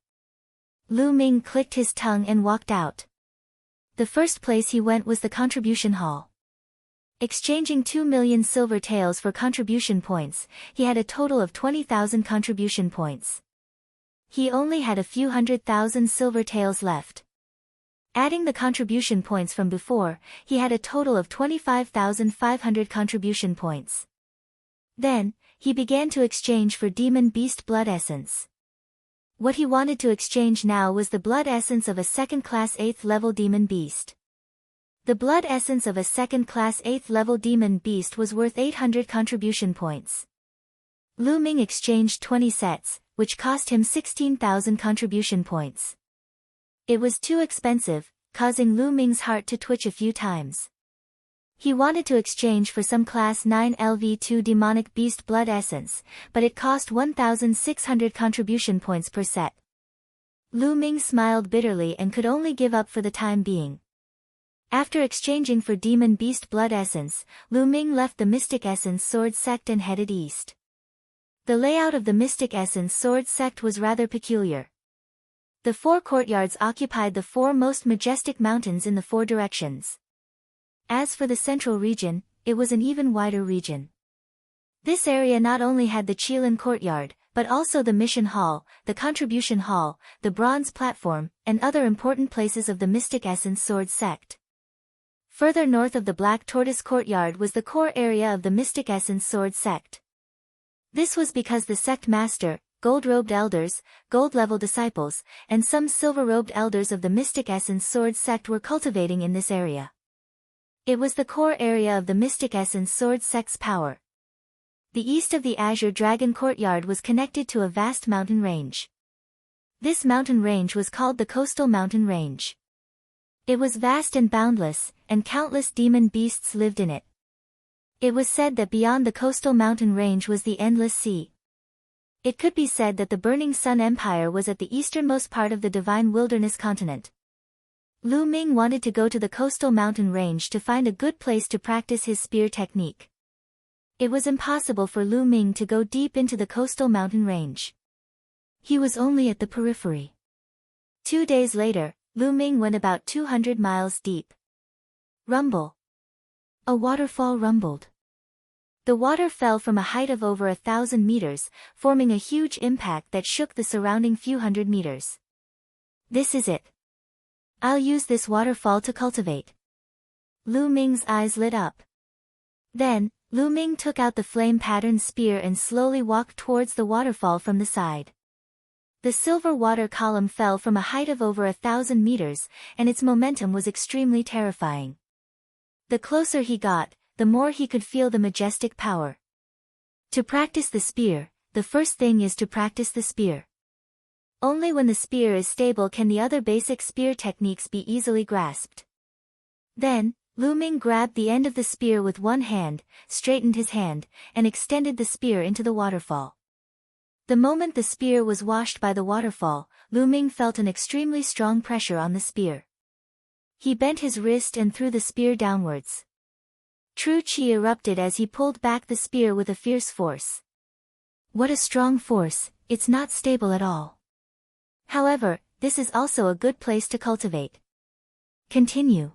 Speaker 1: Lu Ming clicked his tongue and walked out. The first place he went was the contribution hall. Exchanging 2 million silver taels for contribution points, he had a total of 20,000 contribution points. He only had a few 100,000 silver taels left. Adding the contribution points from before, he had a total of 25,500 contribution points. Then, he began to exchange for demon beast blood essence. What he wanted to exchange now was the blood essence of a second-class 8th level demon beast. The blood essence of a second-class 8th level demon beast was worth 800 contribution points. Lu Ming exchanged 20 sets, which cost him 16,000 contribution points. It was too expensive, causing Lu Ming's heart to twitch a few times. He wanted to exchange for some class 9 LV2 demonic beast blood essence, but it cost 1,600 contribution points per set. Lu Ming smiled bitterly and could only give up for the time being. After exchanging for demon beast blood essence, Lu Ming left the Mystic Essence Sword sect and headed east. The layout of the Mystic Essence Sword sect was rather peculiar. The 4 courtyards occupied the 4 most majestic mountains in the 4 directions. As for the central region, it was an even wider region. This area not only had the Qilin courtyard, but also the mission hall, the contribution hall, the bronze platform, and other important places of the Mystic Essence Sword sect. Further north of the Black Tortoise courtyard was the core area of the Mystic Essence Sword sect. This was because the sect master, gold-robed elders, gold-level disciples, and some silver-robed elders of the Mystic Essence Sword sect were cultivating in this area. It was the core area of the Mystic Essence Sword sect's power. The east of the Azure Dragon courtyard was connected to a vast mountain range. This mountain range was called the Coastal Mountain Range. It was vast and boundless, and countless demon beasts lived in it. It was said that beyond the Coastal Mountain Range was the Endless Sea. It could be said that the Burning Sun Empire was at the easternmost part of the Divine Wilderness continent. Lu Ming wanted to go to the Coastal Mountain Range to find a good place to practice his spear technique. It was impossible for Lu Ming to go deep into the Coastal Mountain Range. He was only at the periphery. 2 days later, Lu Ming went about 200 miles deep. Rumble. A waterfall rumbled. The water fell from a height of over 1,000 meters, forming a huge impact that shook the surrounding few hundred meters. This is it. I'll use this waterfall to cultivate. Lu Ming's eyes lit up. Then, Lu Ming took out the flame-patterned spear and slowly walked towards the waterfall from the side. The silver water column fell from a height of over 1,000 meters, and its momentum was extremely terrifying. The closer he got, the more he could feel the majestic power. To practice the spear, the first thing is to practice the spear. Only when the spear is stable can the other basic spear techniques be easily grasped. Then, Lu Ming grabbed the end of the spear with one hand, straightened his hand, and extended the spear into the waterfall. The moment the spear was washed by the waterfall, Lu Ming felt an extremely strong pressure on the spear. He bent his wrist and threw the spear downwards. True Qi erupted as he pulled back the spear with a fierce force. What a strong force, it's not stable at all. However, this is also a good place to cultivate. Continue.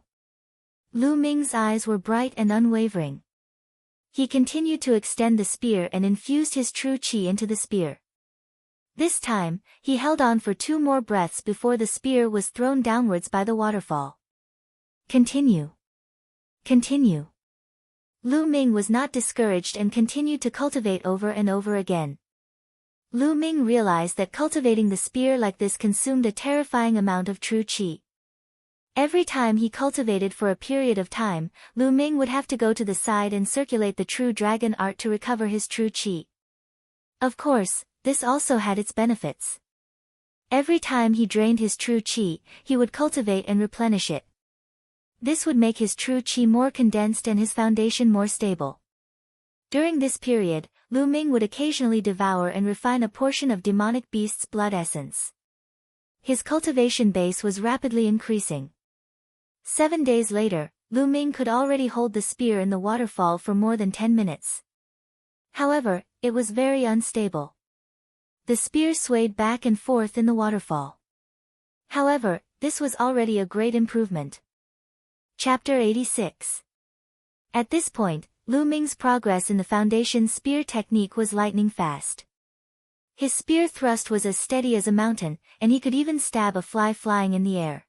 Speaker 1: Lu Ming's eyes were bright and unwavering. He continued to extend the spear and infused his true qi into the spear. This time, he held on for 2 more breaths before the spear was thrown downwards by the waterfall. Continue. Continue. Lu Ming was not discouraged and continued to cultivate over and over again. Lu Ming realized that cultivating the spear like this consumed a terrifying amount of true qi. Every time he cultivated for a period of time, Lu Ming would have to go to the side and circulate the true dragon art to recover his true qi. Of course, this also had its benefits. Every time he drained his true qi, he would cultivate and replenish it. This would make his true qi more condensed and his foundation more stable. During this period, Lu Ming would occasionally devour and refine a portion of demonic beast's blood essence. His cultivation base was rapidly increasing. 7 days later, Lu Ming could already hold the spear in the waterfall for more than 10 minutes. However, it was very unstable. The spear swayed back and forth in the waterfall. However, this was already a great improvement. Chapter 86. At this point, Lu Ming's progress in the foundation spear technique was lightning fast. His spear thrust was as steady as a mountain, and he could even stab a fly flying in the air.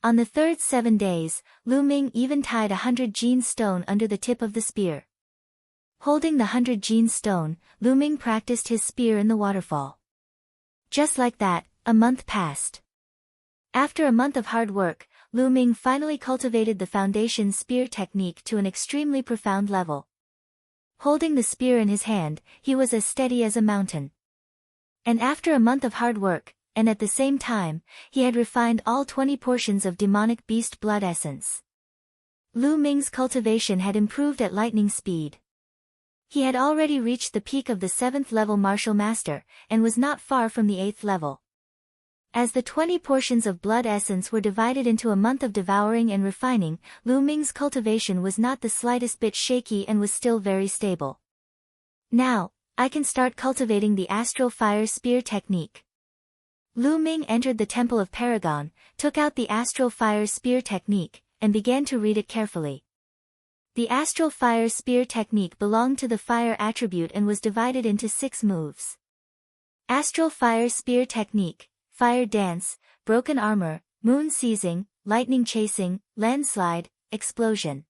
Speaker 1: On the third 7 days, Lu Ming even tied 100 Jin stone under the tip of the spear. Holding the 100 Jin stone, Lu Ming practiced his spear in the waterfall. Just like that, a month passed. After a month of hard work, Lu Ming finally cultivated the foundation spear technique to an extremely profound level. Holding the spear in his hand, he was as steady as a mountain. And after a month of hard work, and at the same time, he had refined all 20 portions of demonic beast blood essence. Lu Ming's cultivation had improved at lightning speed. He had already reached the peak of the 7th level martial master, and was not far from the 8th level. As the 20 portions of blood essence were divided into a month of devouring and refining, Lu Ming's cultivation was not the slightest bit shaky and was still very stable. Now, I can start cultivating the astral fire spear technique. Lu Ming entered the Temple of Paragon, took out the astral fire spear technique, and began to read it carefully. The astral fire spear technique belonged to the fire attribute and was divided into 6 moves. Astral fire spear technique, fire dance, broken armor, moon seizing, lightning chasing, landslide, explosion.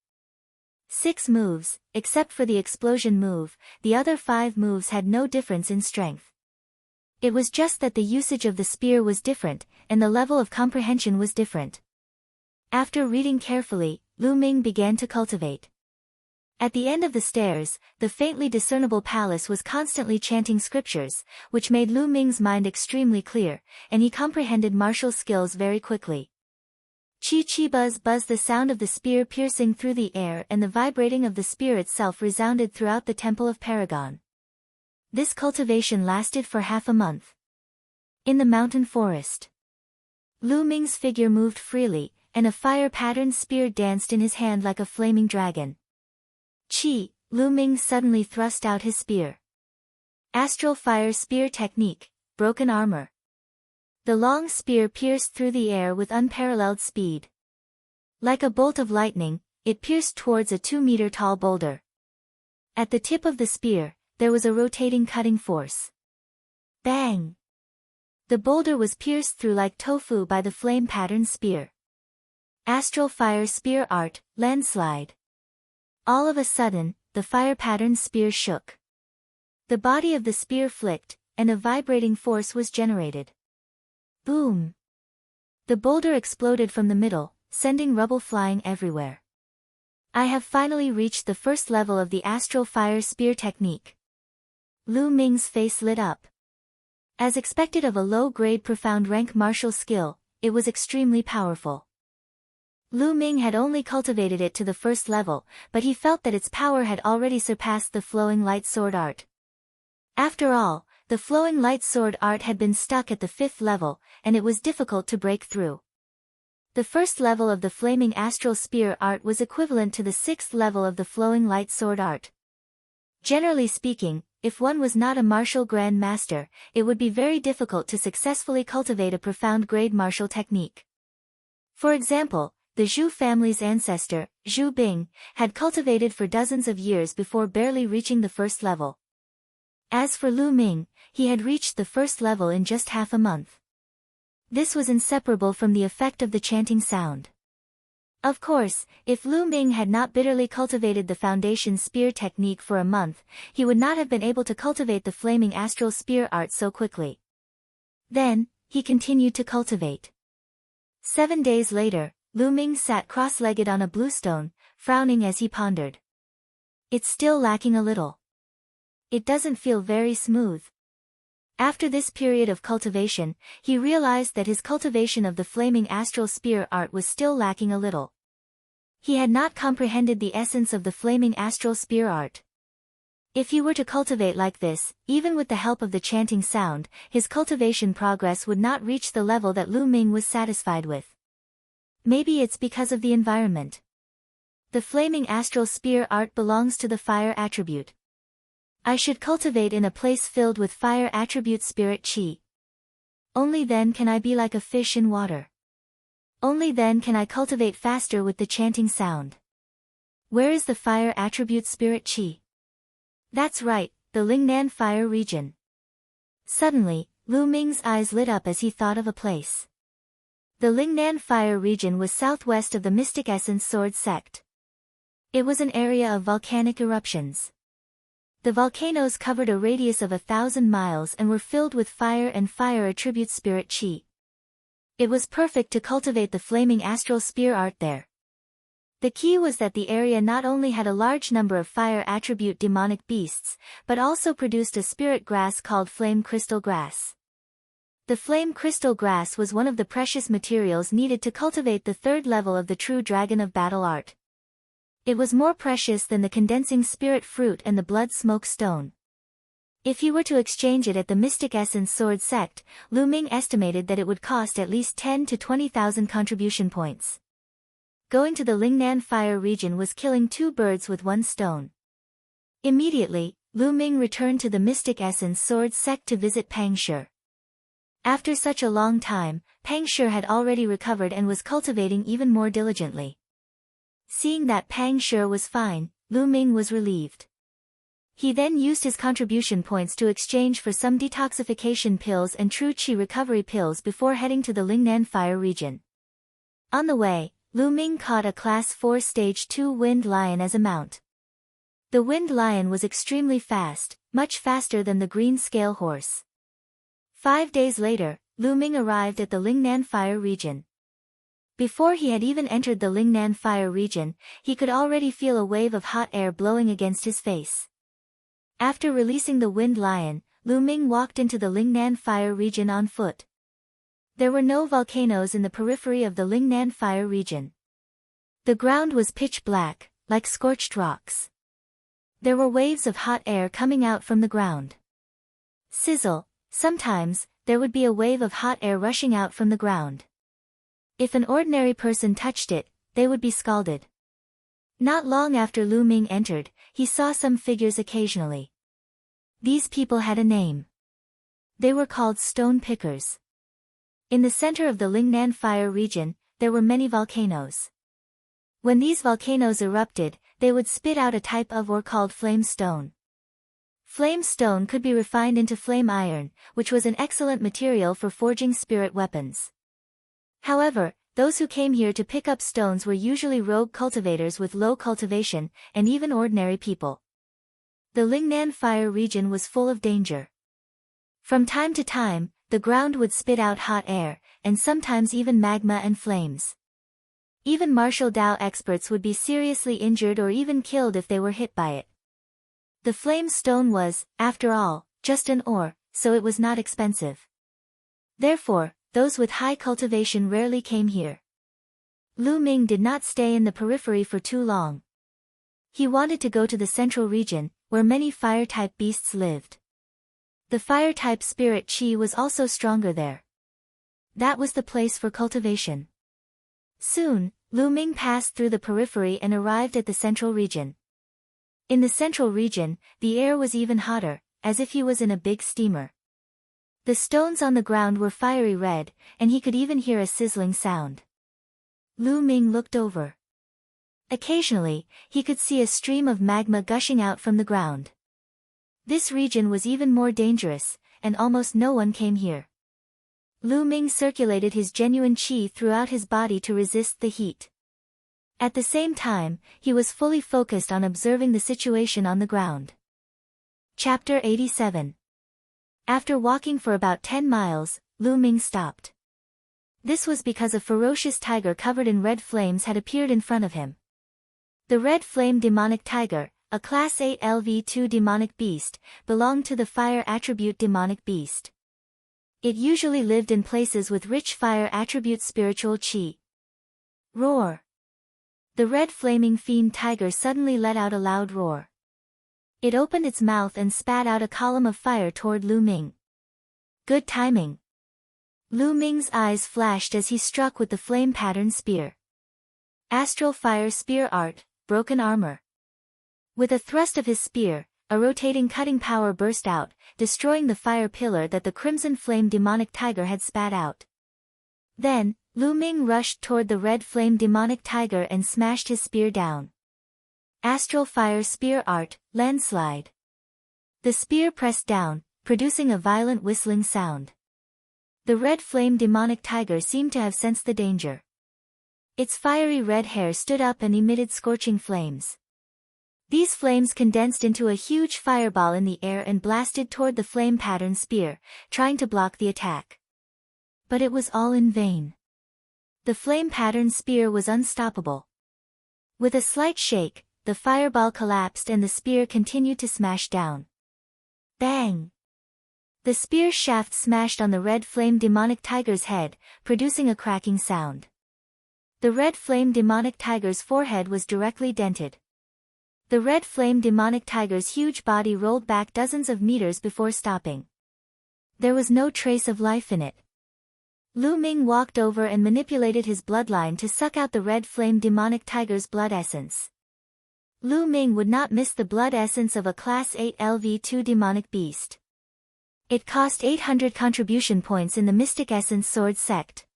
Speaker 1: 6 moves, except for the explosion move, the other 5 moves had no difference in strength. It was just that the usage of the spear was different, and the level of comprehension was different. After reading carefully, Lu Ming began to cultivate. At the end of the stairs, the faintly discernible palace was constantly chanting scriptures, which made Lu Ming's mind extremely clear, and he comprehended martial skills very quickly. Chi chi buzz buzz, the sound of the spear piercing through the air and the vibrating of the spear itself resounded throughout the Temple of Paragon. This cultivation lasted for half a month. In the mountain forest, Lu Ming's figure moved freely, and a fire-patterned spear danced in his hand like a flaming dragon. Chi, Lu Ming suddenly thrust out his spear. Astral fire spear technique, broken armor. The long spear pierced through the air with unparalleled speed. Like a bolt of lightning, it pierced towards a 2-meter-tall boulder. At the tip of the spear, there was a rotating cutting force. Bang! The boulder was pierced through like tofu by the flame-patterned spear. Astral fire spear art, landslide. All of a sudden, the fire-patterned spear shook. The body of the spear flicked, and a vibrating force was generated. Boom! The boulder exploded from the middle, sending rubble flying everywhere. I have finally reached the first level of the astral fire spear technique. Lu Ming's face lit up. As expected of a low-grade profound rank martial skill, it was extremely powerful. Lu Ming had only cultivated it to the first level, but he felt that its power had already surpassed the flowing light sword art. After all, the flowing light sword art had been stuck at the 5th level, and it was difficult to break through. The first level of the flaming astral spear art was equivalent to the 6th level of the flowing light sword art. Generally speaking, if one was not a martial grand master, it would be very difficult to successfully cultivate a profound grade martial technique. For example, the Zhu family's ancestor, Zhu Bing, had cultivated for dozens of years before barely reaching the first level. As for Lu Ming, he had reached the first level in just half a month. This was inseparable from the effect of the chanting sound. Of course, if Lu Ming had not bitterly cultivated the foundation spear technique for a month, he would not have been able to cultivate the flaming astral spear art so quickly. Then, he continued to cultivate. 7 days later, Lu Ming sat cross-legged on a bluestone, frowning as he pondered. It's still lacking a little. It doesn't feel very smooth. After this period of cultivation, he realized that his cultivation of the flaming astral spear art was still lacking a little. He had not comprehended the essence of the flaming astral spear art. If he were to cultivate like this, even with the help of the chanting sound, his cultivation progress would not reach the level that Lu Ming was satisfied with. Maybe it's because of the environment. The flaming astral spear art belongs to the fire attribute. I should cultivate in a place filled with fire attribute spirit chi. Only then can I be like a fish in water. Only then can I cultivate faster with the chanting sound. Where is the fire attribute spirit chi? That's right, the Lingnan fire region. Suddenly, Lu Ming's eyes lit up as he thought of a place. The Lingnan fire region was southwest of the Mystic Essence Sword sect. It was an area of volcanic eruptions. The volcanoes covered a radius of 1,000 miles and were filled with fire and fire attribute spirit chi. It was perfect to cultivate the flaming astral spear art there. The key was that the area not only had a large number of fire attribute demonic beasts, but also produced a spirit grass called flame crystal grass. The flame crystal grass was one of the precious materials needed to cultivate the 3rd level of the true dragon of battle art. It was more precious than the condensing spirit fruit and the blood smoke stone. If he were to exchange it at the Mystic Essence Sword sect, Lu Ming estimated that it would cost at least 10 to 20,000 contribution points. Going to the Lingnan fire region was killing 2 birds with 1 stone. Immediately, Lu Ming returned to the Mystic Essence Sword sect to visit Pang Shi. After such a long time, Pang Shi had already recovered and was cultivating even more diligently. Seeing that Pang Shi was fine, Lu Ming was relieved. He then used his contribution points to exchange for some detoxification pills and true chi recovery pills before heading to the Lingnan fire region. On the way, Lu Ming caught a Class 4 Stage 2 Wind Lion as a mount. The Wind Lion was extremely fast, much faster than the green scale horse. 5 days later, Lu Ming arrived at the Lingnan fire region. Before he had even entered the Lingnan fire region, he could already feel a wave of hot air blowing against his face. After releasing the Wind Lion, Lu Ming walked into the Lingnan fire region on foot. There were no volcanoes in the periphery of the Lingnan fire region. The ground was pitch black, like scorched rocks. There were waves of hot air coming out from the ground. Sizzle, sometimes, there would be a wave of hot air rushing out from the ground. If an ordinary person touched it, they would be scalded. Not long after Lu Ming entered, he saw some figures occasionally. These people had a name. They were called stone pickers. In the center of the Lingnan fire region, there were many volcanoes. When these volcanoes erupted, they would spit out a type of ore called flame stone. Flame stone could be refined into flame iron, which was an excellent material for forging spirit weapons. However, those who came here to pick up stones were usually rogue cultivators with low cultivation, and even ordinary people. The Lingnan fire region was full of danger. From time to time, the ground would spit out hot air, and sometimes even magma and flames. Even martial Dao experts would be seriously injured or even killed if they were hit by it. The flame stone was, after all, just an ore, so it was not expensive. Therefore, those with high cultivation rarely came here. Lu Ming did not stay in the periphery for too long. He wanted to go to the central region, where many fire-type beasts lived. The fire-type spirit qi was also stronger there. That was the place for cultivation. Soon, Lu Ming passed through the periphery and arrived at the central region. In the central region, the air was even hotter, as if he was in a big steamer. The stones on the ground were fiery red, and he could even hear a sizzling sound. Lu Ming looked over. Occasionally, he could see a stream of magma gushing out from the ground. This region was even more dangerous, and almost no one came here. Lu Ming circulated his genuine qi throughout his body to resist the heat. At the same time, he was fully focused on observing the situation on the ground. Chapter 87. After walking for about 10 miles, Lu Ming stopped. This was because a ferocious tiger covered in red flames had appeared in front of him. The red flame demonic tiger, a Class 8 LV2 demonic beast, belonged to the fire attribute demonic beast. It usually lived in places with rich fire attribute spiritual qi. Roar! The red flaming fiend tiger suddenly let out a loud roar. It opened its mouth and spat out a column of fire toward Lu Ming. Good timing. Lu Ming's eyes flashed as he struck with the flame-patterned spear. Astral Fire Spear Art, Broken Armor. With a thrust of his spear, a rotating cutting power burst out, destroying the fire pillar that the crimson flame demonic tiger had spat out. Then, Lu Ming rushed toward the red flame demonic tiger and smashed his spear down. Astral Fire Spear Art, Landslide. The spear pressed down, producing a violent whistling sound. The red flame demonic tiger seemed to have sensed the danger. Its fiery red hair stood up and emitted scorching flames. These flames condensed into a huge fireball in the air and blasted toward the flame-patterned spear, trying to block the attack. But it was all in vain. The flame-patterned spear was unstoppable. With a slight shake, the fireball collapsed and the spear continued to smash down. Bang! The spear shaft smashed on the red flame demonic tiger's head, producing a cracking sound. The red flame demonic tiger's forehead was directly dented. The red flame demonic tiger's huge body rolled back dozens of meters before stopping. There was no trace of life in it. Lu Ming walked over and manipulated his bloodline to suck out the red flame demonic tiger's blood essence. Lu Ming would not miss the blood essence of a Class 8 LV2 demonic beast. It cost 800 contribution points in the Mystic Essence Sword sect.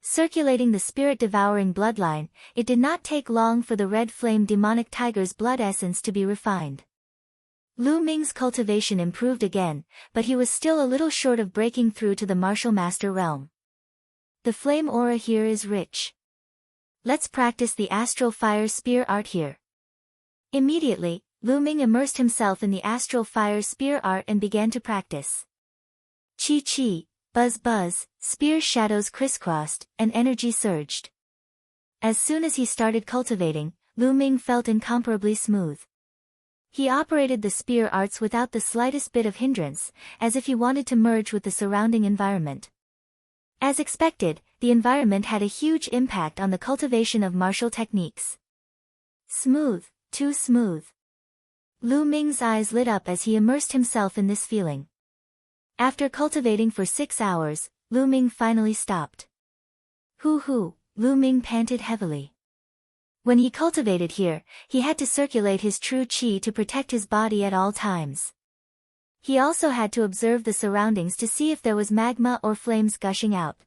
Speaker 1: Circulating the spirit-devouring bloodline, it did not take long for the red flame demonic tiger's blood essence to be refined. Lu Ming's cultivation improved again, but he was still a little short of breaking through to the martial master realm. The flame aura here is rich. Let's practice the astral fire spear art here. Immediately, Lu Ming immersed himself in the astral fire spear art and began to practice. Chi chi, buzz buzz, spear shadows crisscrossed, and energy surged. As soon as he started cultivating, Lu Ming felt incomparably smooth. He operated the spear arts without the slightest bit of hindrance, as if he wanted to merge with the surrounding environment. As expected, the environment had a huge impact on the cultivation of martial techniques. Smooth, too smooth. Lu Ming's eyes lit up as he immersed himself in this feeling. After cultivating for 6 hours, Lu Ming finally stopped. Hoo, Lu Ming panted heavily. When he cultivated here, he had to circulate his true qi to protect his body at all times. He also had to observe the surroundings to see if there was magma or flames gushing out.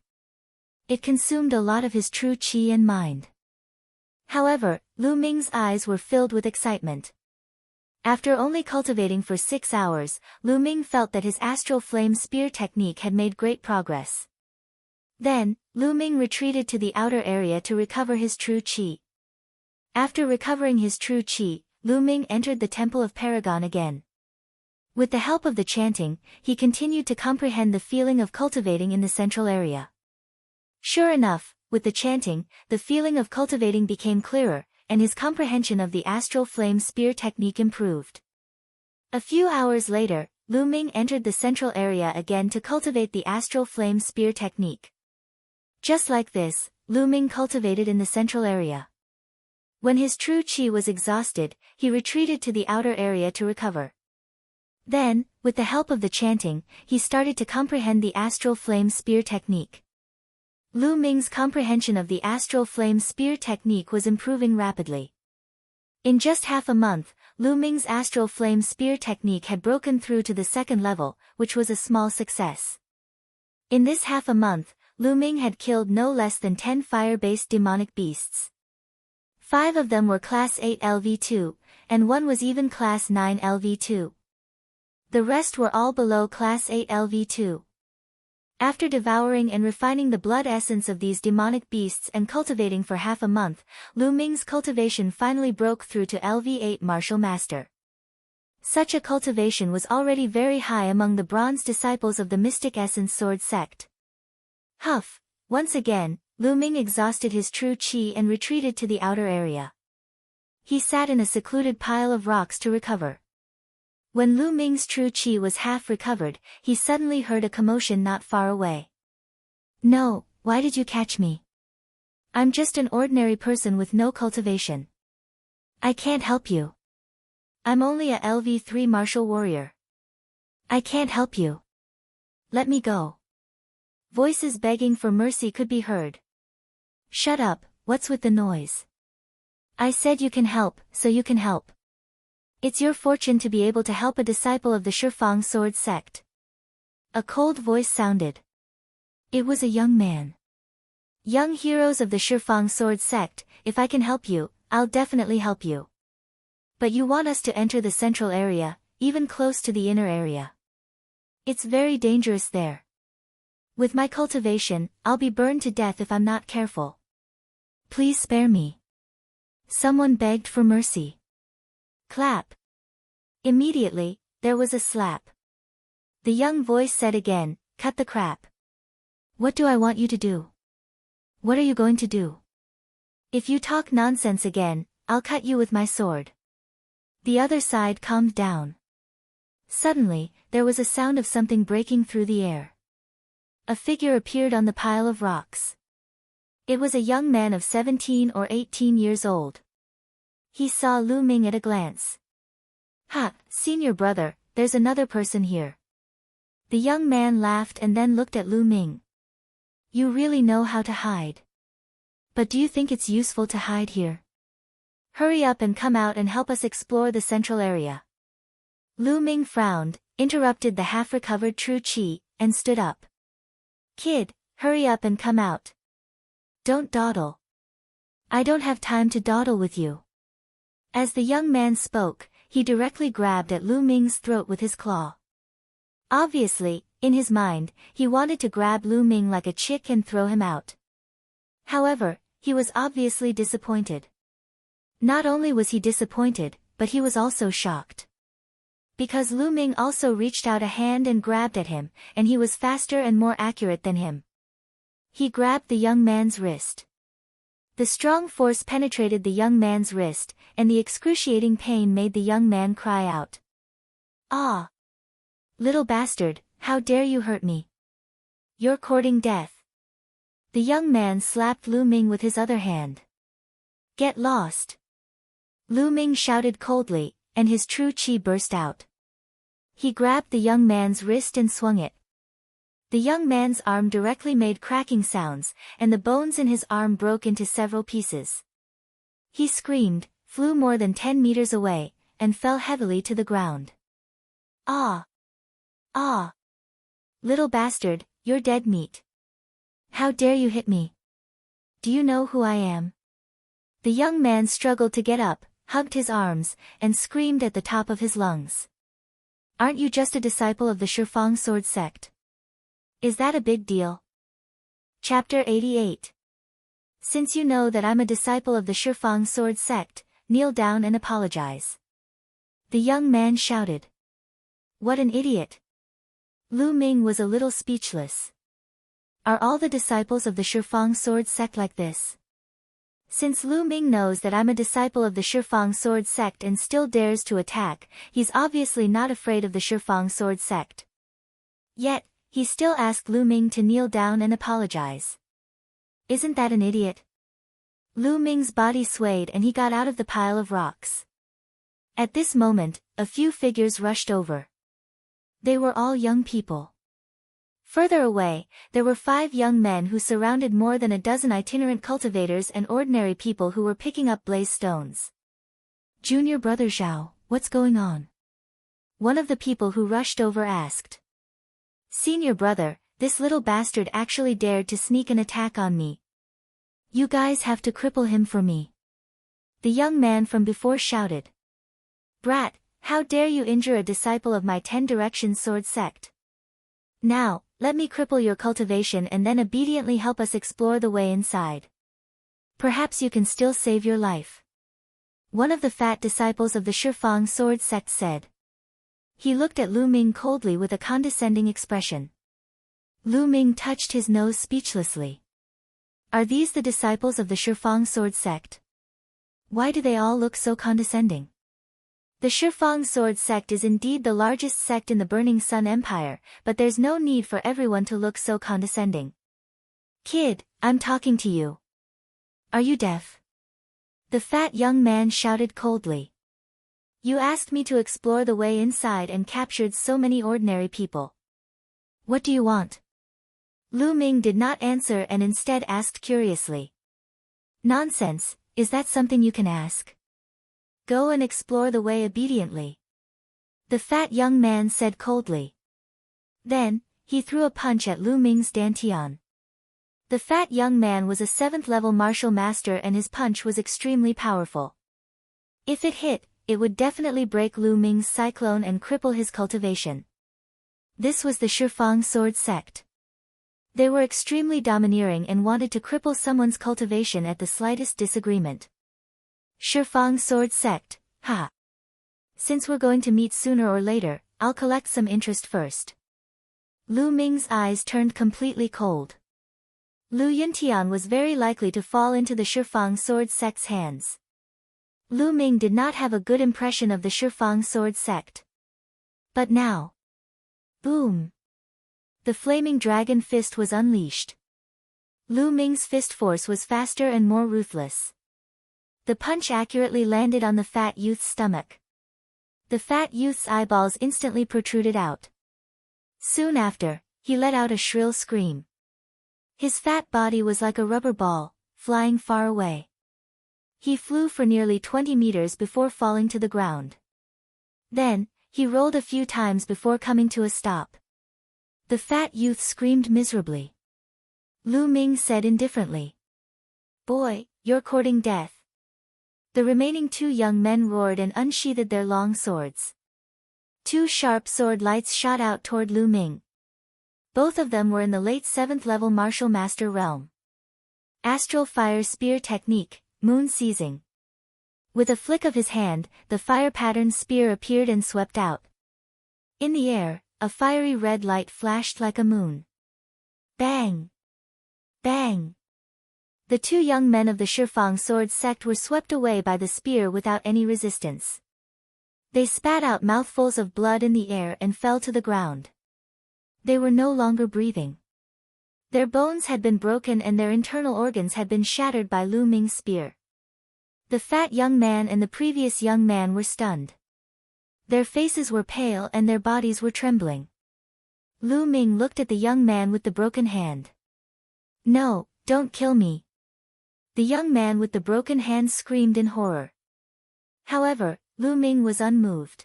Speaker 1: It consumed a lot of his true qi and mind. However, Lu Ming's eyes were filled with excitement. After only cultivating for 6 hours, Lu Ming felt that his astral flame spear technique had made great progress. Then, Lu Ming retreated to the outer area to recover his true qi. After recovering his true qi, Lu Ming entered the Temple of Paragon again. With the help of the chanting, he continued to comprehend the feeling of cultivating in the central area. Sure enough, with the chanting, the feeling of cultivating became clearer, and his comprehension of the astral flame spear technique improved. A few hours later, Lu Ming entered the central area again to cultivate the astral flame spear technique. Just like this, Lu Ming cultivated in the central area. When his true qi was exhausted, he retreated to the outer area to recover. Then, with the help of the chanting, he started to comprehend the astral flame spear technique. Lu Ming's comprehension of the astral flame spear technique was improving rapidly. In just half a month, Lu Ming's astral flame spear technique had broken through to the second level, which was a small success. In this half a month, Lu Ming had killed no less than 10 fire-based demonic beasts. 5 of them were Class 8 LV2, and 1 was even Class 9 LV2. The rest were all below Class 8 LV2. After devouring and refining the blood essence of these demonic beasts and cultivating for half a month, Lu Ming's cultivation finally broke through to LV8 Martial Master. Such a cultivation was already very high among the bronze disciples of the Mystic Essence Sword sect. Huff! Once again, Lu Ming exhausted his true qi and retreated to the outer area. He sat in a secluded pile of rocks to recover. When Lu Ming's true qi was half recovered, he suddenly heard a commotion not far away. No, why did you catch me? I'm just an ordinary person with no cultivation. I can't help you. I'm only a LV3 martial warrior. I can't help you. Let me go. Voices begging for mercy could be heard. Shut up, what's with the noise? I said you can help, so you can help. It's your fortune to be able to help a disciple of the Shifang Sword sect. A cold voice sounded. It was a young man. Young heroes of the Shifang Sword sect, if I can help you, I'll definitely help you. But you want us to enter the central area, even close to the inner area. It's very dangerous there. With my cultivation, I'll be burned to death if I'm not careful. Please spare me. Someone begged for mercy. Clap. Immediately, there was a slap. The young voice said again, cut the crap. What do I want you to do? What are you going to do? If you talk nonsense again, I'll cut you with my sword. The other side calmed down. Suddenly, there was a sound of something breaking through the air. A figure appeared on the pile of rocks. It was a young man of 17 or 18 years old. He saw Lu Ming at a glance. Ha, senior brother, there's another person here. The young man laughed and then looked at Lu Ming. You really know how to hide. But do you think it's useful to hide here? Hurry up and come out and help us explore the central area. Lu Ming frowned, interrupted the half-recovered true qi, and stood up. Kid, hurry up and come out. Don't dawdle. I don't have time to dawdle with you. As the young man spoke, he directly grabbed at Lu Ming's throat with his claw. Obviously, in his mind, he wanted to grab Lu Ming like a chick and throw him out. However, he was obviously disappointed. Not only was he disappointed, but he was also shocked. Because Lu Ming also reached out a hand and grabbed at him, and he was faster and more accurate than him. He grabbed the young man's wrist. The strong force penetrated the young man's wrist, and the excruciating pain made the young man cry out. Ah! Little bastard, how dare you hurt me? You're courting death. The young man slapped Lu Ming with his other hand. Get lost! Lu Ming shouted coldly, and his true qi burst out. He grabbed the young man's wrist and swung it. The young man's arm directly made cracking sounds, and the bones in his arm broke into several pieces. He screamed, flew more than 10 meters away, and fell heavily to the ground. Ah! Ah! Little bastard, you're dead meat. How dare you hit me? Do you know who I am? The young man struggled to get up, hugged his arms, and screamed at the top of his lungs. Aren't you just a disciple of the Shifang Sword sect? Is that a big deal? Chapter 88. Since you know that I'm a disciple of the Shifang Sword sect, kneel down and apologize. The young man shouted. what an idiot. Lu Ming was a little speechless. Are all the disciples of the Shifang sword sect like this? Since Lu Ming knows that I'm a disciple of the Shifang sword sect and still dares to attack, he's obviously not afraid of the Shifang sword sect. Yet, he still asked Lu Ming to kneel down and apologize. Isn't that an idiot? Lu Ming's body swayed and he got out of the pile of rocks. At this moment, a few figures rushed over. They were all young people. Further away, there were 5 young men who surrounded more than a dozen itinerant cultivators and ordinary people who were picking up blaze stones. Junior brother Zhao, what's going on? One of the people who rushed over asked. Senior brother, this little bastard actually dared to sneak an attack on me. You guys have to cripple him for me. The young man from before shouted. Brat, how dare you injure a disciple of my 10 Directions sword sect? Now, let me cripple your cultivation and then obediently help us explore the way inside. Perhaps you can still save your life. One of the fat disciples of the Shifang sword sect said. He looked at Lu Ming coldly with a condescending expression. Lu Ming touched his nose speechlessly. Are these the disciples of the Shifang sword sect? Why do they all look so condescending? The Shifang sword sect is indeed the largest sect in the Burning Sun Empire, but there's no need for everyone to look so condescending. Kid, I'm talking to you. Are you deaf? The fat young man shouted coldly. You asked me to explore the way inside and captured so many ordinary people. What do you want? Lu Ming did not answer and instead asked curiously. Nonsense, is that something you can ask? Go and explore the way obediently. The fat young man said coldly. Then, he threw a punch at Lu Ming's dantian. The fat young man was a 7th-level martial master and his punch was extremely powerful. If it hit, it would definitely break Lu Ming's cyclone and cripple his cultivation. This was the Shifang sword sect. They were extremely domineering and wanted to cripple someone's cultivation at the slightest disagreement. Shifang sword sect, ha. Since we're going to meet sooner or later, I'll collect some interest first. Lu Ming's eyes turned completely cold. Lu Yuntian was very likely to fall into the Shifang sword sect's hands. Lu Ming did not have a good impression of the Shifang sword sect. But now. Boom! The flaming dragon fist was unleashed. Lu Ming's fist force was faster and more ruthless. The punch accurately landed on the fat youth's stomach. The fat youth's eyeballs instantly protruded out. Soon after, he let out a shrill scream. His fat body was like a rubber ball, flying far away. He flew for nearly 20 meters before falling to the ground. Then, he rolled a few times before coming to a stop. The fat youth screamed miserably. Lu Ming said indifferently. Boy, you're courting death. The remaining 2 young men roared and unsheathed their long swords. 2 sharp sword lights shot out toward Lu Ming. Both of them were in the late 7th-level martial master realm. Astral fire spear technique, moon seizing. With a flick of his hand, the fire-patterned spear appeared and swept out. In the air, a fiery red light flashed like a moon. Bang! Bang! The 2 young men of the Shifang sword sect were swept away by the spear without any resistance. They spat out mouthfuls of blood in the air and fell to the ground. They were no longer breathing. Their bones had been broken and their internal organs had been shattered by Lu Ming's spear. The fat young man and the previous young man were stunned. Their faces were pale and their bodies were trembling. Lu Ming looked at the young man with the broken hand. No, don't kill me. The young man with the broken hand screamed in horror. However, Lu Ming was unmoved.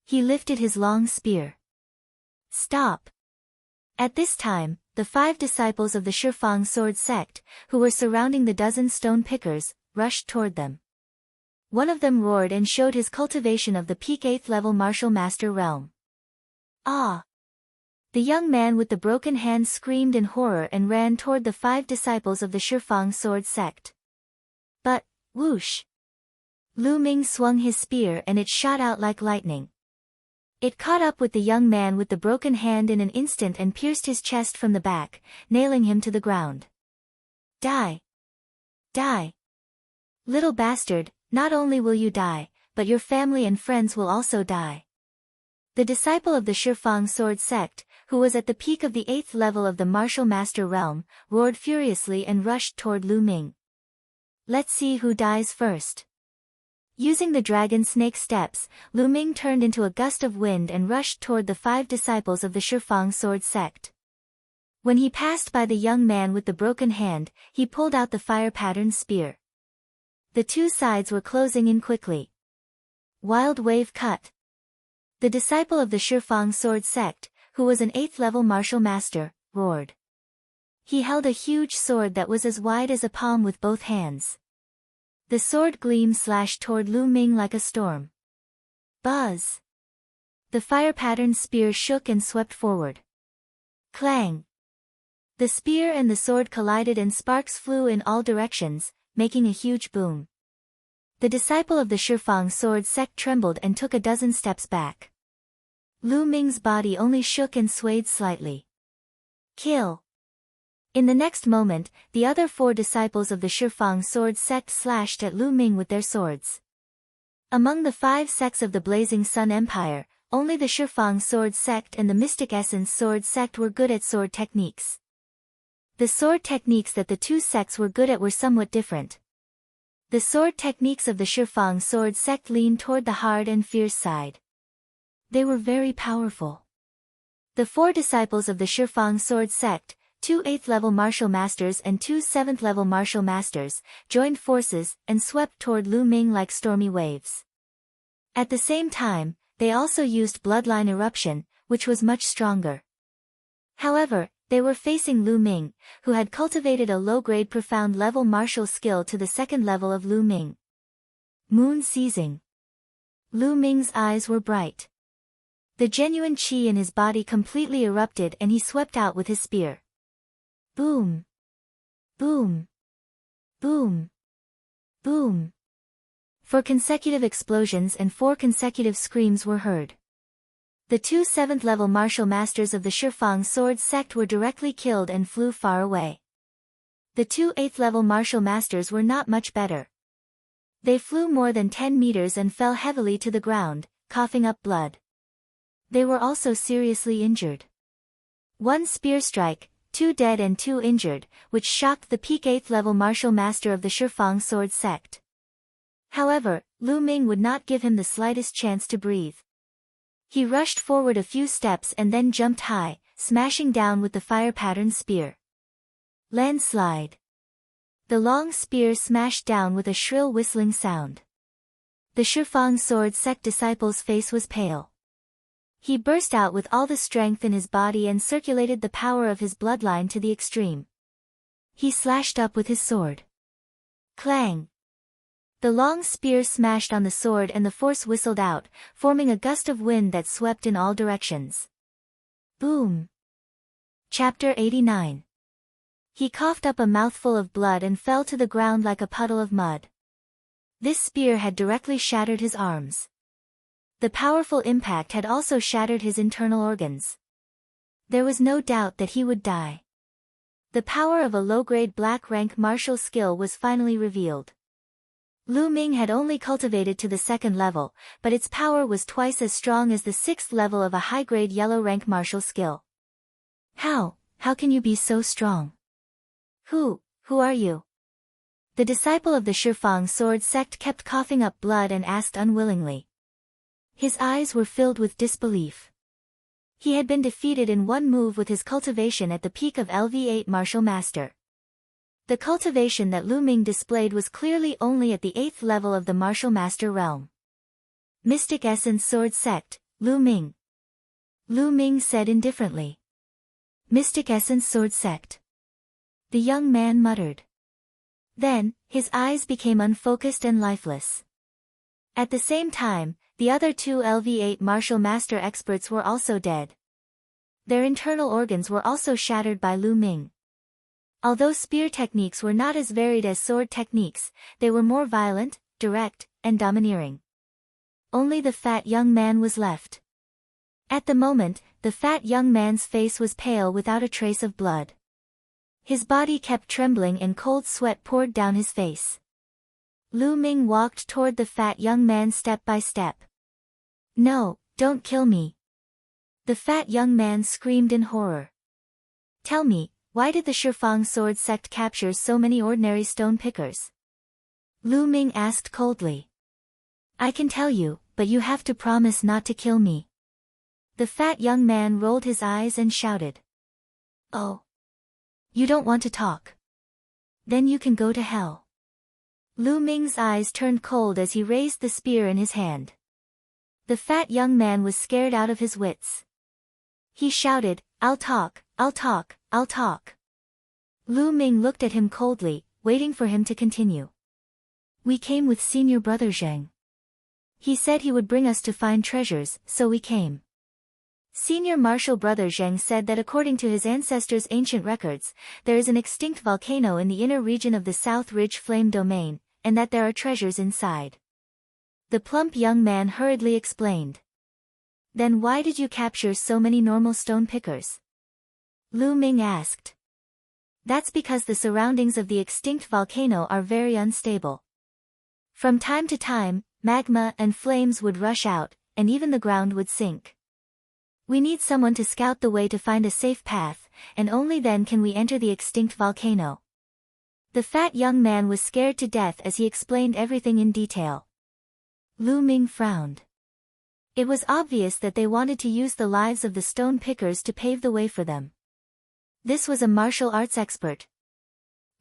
Speaker 1: He lifted his long spear. Stop! At this time, the 5 disciples of the Shifang sword sect, who were surrounding the dozen stone pickers, rushed toward them. One of them roared and showed his cultivation of the peak 8th-level martial master realm. Ah! The young man with the broken hand screamed in horror and ran toward the 5 disciples of the Shifang sword sect. But, whoosh! Lu Ming swung his spear and it shot out like lightning. It caught up with the young man with the broken hand in an instant and pierced his chest from the back, nailing him to the ground. Die! Die! Little bastard, not only will you die, but your family and friends will also die. The disciple of the Shifang sword sect, who was at the peak of the 8th level of the martial master realm, roared furiously and rushed toward Lu Ming. Let's see who dies first. Using the dragon snake steps, Lu Ming turned into a gust of wind and rushed toward the 5 disciples of the Shifang sword sect. When he passed by the young man with the broken hand, he pulled out the fire-patterned spear. The two sides were closing in quickly. Wild wave cut. The disciple of the Shifang sword sect, who was an 8th level martial master, roared. He held a huge sword that was as wide as a palm with both hands. The sword gleam slashed toward Lu Ming like a storm. Buzz! The fire-patterned spear shook and swept forward. Clang! The spear and the sword collided and sparks flew in all directions, making a huge boom. The disciple of the Shifang sword sect trembled and took a dozen steps back. Lu Ming's body only shook and swayed slightly. Kill! In the next moment, the other 4 disciples of the Shifang sword sect slashed at Lu Ming with their swords. Among the 5 sects of the Blazing Sun Empire, only the Shifang sword sect and the Mystic Essence sword sect were good at sword techniques. The sword techniques that the 2 sects were good at were somewhat different. The sword techniques of the Shifang sword sect leaned toward the hard and fierce side. They were very powerful. The 4 disciples of the Shifang sword sect, 2 8th level martial masters and 2 7th level martial masters, joined forces and swept toward Lu Ming like stormy waves. At the same time, they also used bloodline eruption, which was much stronger. However, they were facing Lu Ming, who had cultivated a low-grade profound level martial skill to the 2nd level of Lu Ming. Moon seizing. Lu Ming's eyes were bright. The genuine qi in his body completely erupted and he swept out with his spear. Boom! Boom! Boom! Boom! 4 consecutive explosions and 4 consecutive screams were heard. The 2 7th level martial masters of the Shifang sword sect were directly killed and flew far away. The 2 8th level martial masters were not much better. They flew more than 10 meters and fell heavily to the ground, coughing up blood. They were also seriously injured. 1 spear strike, 2 dead and 2 injured, which shocked the peak 8th level martial master of the Shifang sword sect. However, Lu Ming would not give him the slightest chance to breathe. He rushed forward a few steps and then jumped high, smashing down with the fire-patterned spear. Landslide. The long spear smashed down with a shrill whistling sound. The Shifang sword sect disciple's face was pale. He burst out with all the strength in his body and circulated the power of his bloodline to the extreme. He slashed up with his sword. Clang! The long spear smashed on the sword and the force whistled out, forming a gust of wind that swept in all directions. Boom! Chapter 89. He coughed up a mouthful of blood and fell to the ground like a puddle of mud. This spear had directly shattered his arms. The powerful impact had also shattered his internal organs. There was no doubt that he would die. The power of a low-grade black-rank martial skill was finally revealed. Lu Ming had only cultivated to the 2nd level, but its power was twice as strong as the 6th level of a high-grade yellow-rank martial skill. How can you be so strong? Who are you? The disciple of the Shifang sword sect kept coughing up blood and asked unwillingly. His eyes were filled with disbelief. He had been defeated in 1 move with his cultivation at the peak of LV8 martial master. The cultivation that Lu Ming displayed was clearly only at the 8th level of the martial master realm. Mystic Essence sword sect, Lu Ming. Lu Ming said indifferently. Mystic Essence sword sect. The young man muttered. Then, his eyes became unfocused and lifeless. At the same time, the other 2 LV8 martial master experts were also dead. Their internal organs were also shattered by Lu Ming. Although spear techniques were not as varied as sword techniques, they were more violent, direct, and domineering. Only the fat young man was left. At the moment, the fat young man's face was pale without a trace of blood. His body kept trembling and cold sweat poured down his face. Lu Ming walked toward the fat young man step by step. "No, don't kill me." The fat young man screamed in horror. "Tell me, why did the Shifang sword sect capture so many ordinary stone pickers?" Lu Ming asked coldly. "I can tell you, but you have to promise not to kill me." The fat young man rolled his eyes and shouted. "Oh. You don't want to talk? Then you can go to hell." Lu Ming's eyes turned cold as he raised the spear in his hand. The fat young man was scared out of his wits. He shouted, "I'll talk, I'll talk, I'll talk." Lu Ming looked at him coldly, waiting for him to continue. "We came with senior brother Zheng. He said he would bring us to find treasures, so we came." Senior Marshal Brother Zheng said that according to his ancestors' ancient records, there is an extinct volcano in the inner region of the South Ridge Flame Domain, and that there are treasures inside. The plump young man hurriedly explained. "Then why did you capture so many normal stone pickers?" Lu Ming asked. "That's because the surroundings of the extinct volcano are very unstable. From time to time, magma and flames would rush out, and even the ground would sink. We need someone to scout the way to find a safe path, and only then can we enter the extinct volcano." The fat young man was scared to death as he explained everything in detail. Lu Ming frowned. It was obvious that they wanted to use the lives of the stone pickers to pave the way for them. This was a martial arts expert.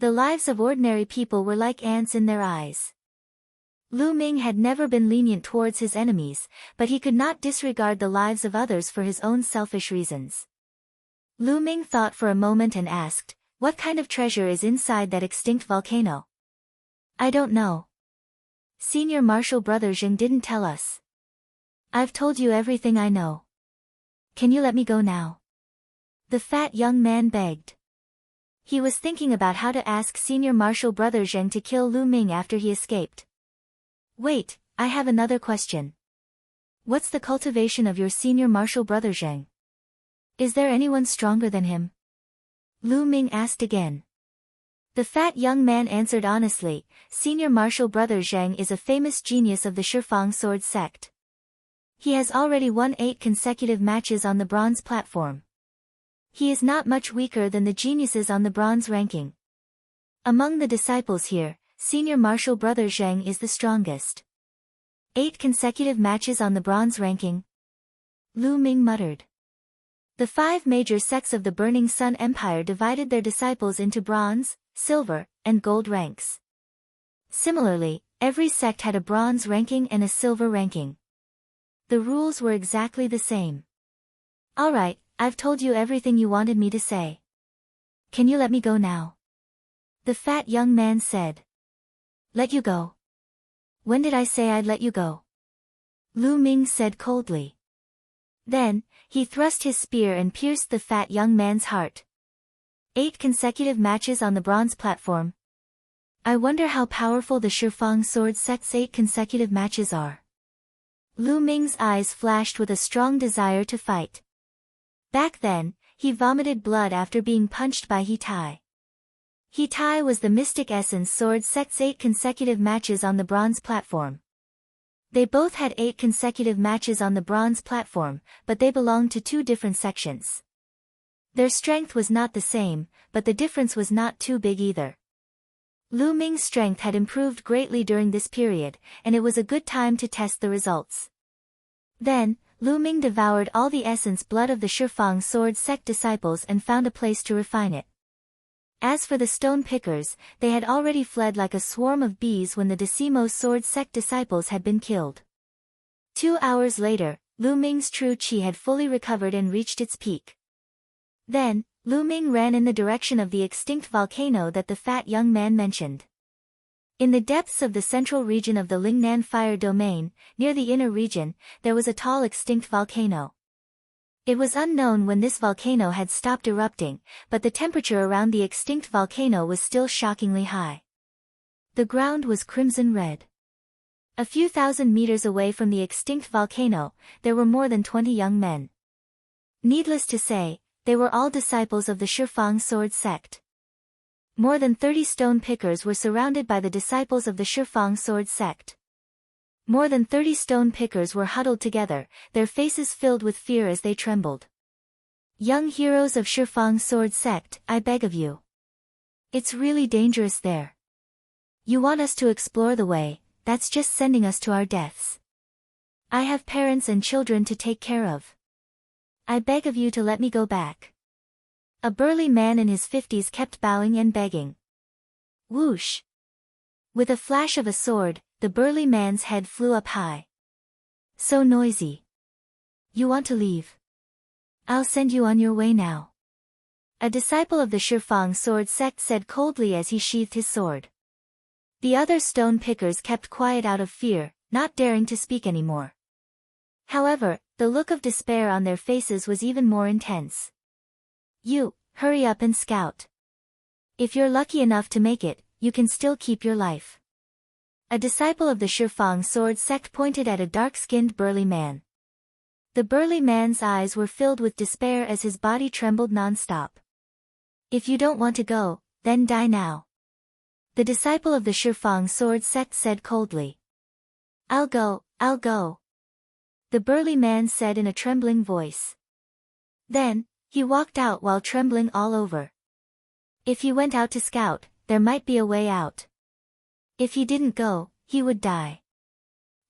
Speaker 1: The lives of ordinary people were like ants in their eyes. Lu Ming had never been lenient towards his enemies, but he could not disregard the lives of others for his own selfish reasons. Lu Ming thought for a moment and asked, "What kind of treasure is inside that extinct volcano?" "I don't know. Senior Marshal Brother Zheng didn't tell us." "I've told you everything I know. Can you let me go now?" The fat young man begged. He was thinking about how to ask Senior Marshal Brother Zheng to kill Lu Ming after he escaped. "Wait, I have another question. What's the cultivation of your Senior Marshal Brother Zheng? Is there anyone stronger than him?" Lu Ming asked again. The fat young man answered honestly, "Senior Marshal Brother Zheng is a famous genius of the Shifang sword sect. He has already won 8 consecutive matches on the bronze platform. He is not much weaker than the geniuses on the bronze ranking. Among the disciples here, Senior Marshal Brother Zheng is the strongest. 8 consecutive matches on the bronze ranking?" Lu Ming muttered. The 5 major sects of the Burning Sun Empire divided their disciples into bronze, silver, and gold ranks. Similarly, every sect had a bronze ranking and a silver ranking. The rules were exactly the same. "All right, I've told you everything you wanted me to say. Can you let me go now?" The fat young man said. "Let you go? When did I say I'd let you go?" Lu Ming said coldly. Then, he thrust his spear and pierced the fat young man's heart. 8 consecutive matches on the bronze platform. I wonder how powerful the Shifang sword sect's 8 consecutive matches are. Lu Ming's eyes flashed with a strong desire to fight. Back then, he vomited blood after being punched by He Tai. He Tai was the Mystic Essence sword sect's 8 consecutive matches on the bronze platform. They both had 8 consecutive matches on the bronze platform, but they belonged to 2 different sections. Their strength was not the same, but the difference was not too big either. Lu Ming's strength had improved greatly during this period, and it was a good time to test the results. Then, Lu Ming devoured all the essence blood of the Shifang sword sect disciples and found a place to refine it. As for the stone pickers, they had already fled like a swarm of bees when the Decimo sword sect disciples had been killed. 2 hours later, Lu Ming's true qi had fully recovered and reached its peak. Then, Lu Ming ran in the direction of the extinct volcano that the fat young man mentioned. In the depths of the central region of the Lingnan fire domain, near the inner region, there was a tall extinct volcano. It was unknown when this volcano had stopped erupting, but the temperature around the extinct volcano was still shockingly high. The ground was crimson red. A few thousand meters away from the extinct volcano, there were more than 20 young men. Needless to say, they were all disciples of the Shifang sword sect. More than 30 stone pickers were surrounded by the disciples of the Shifang sword sect. More than 30 stone pickers were huddled together, their faces filled with fear as they trembled. Young heroes of Shifang sword sect, I beg of you. It's really dangerous there. You want us to explore the way, that's just sending us to our deaths. I have parents and children to take care of. I beg of you to let me go back. A burly man in his 50s kept bowing and begging. Whoosh! With a flash of a sword, the burly man's head flew up high. So noisy. You want to leave? I'll send you on your way now. A disciple of the Shifang sword sect said coldly as he sheathed his sword. The other stone pickers kept quiet out of fear, not daring to speak anymore. However, the look of despair on their faces was even more intense. You, hurry up and scout. If you're lucky enough to make it, you can still keep your life. A disciple of the Shifang sword sect pointed at a dark-skinned burly man. The burly man's eyes were filled with despair as his body trembled non-stop. If you don't want to go, then die now. The disciple of the Shifang sword sect said coldly. I'll go, I'll go. The burly man said in a trembling voice. Then, he walked out while trembling all over. If he went out to scout, there might be a way out. If he didn't go, he would die.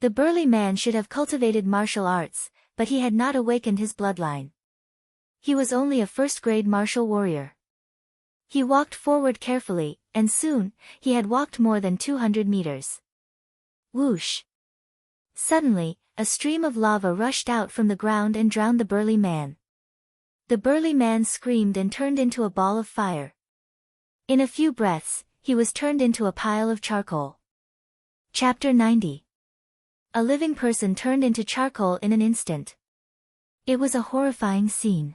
Speaker 1: The burly man should have cultivated martial arts, but he had not awakened his bloodline. He was only a first-grade martial warrior. He walked forward carefully, and soon, he had walked more than 200 meters. Whoosh! Suddenly, a stream of lava rushed out from the ground and drowned the burly man. The burly man screamed and turned into a ball of fire. In a few breaths, he was turned into a pile of charcoal. Chapter 90. A living person turned into charcoal in an instant. It was a horrifying scene.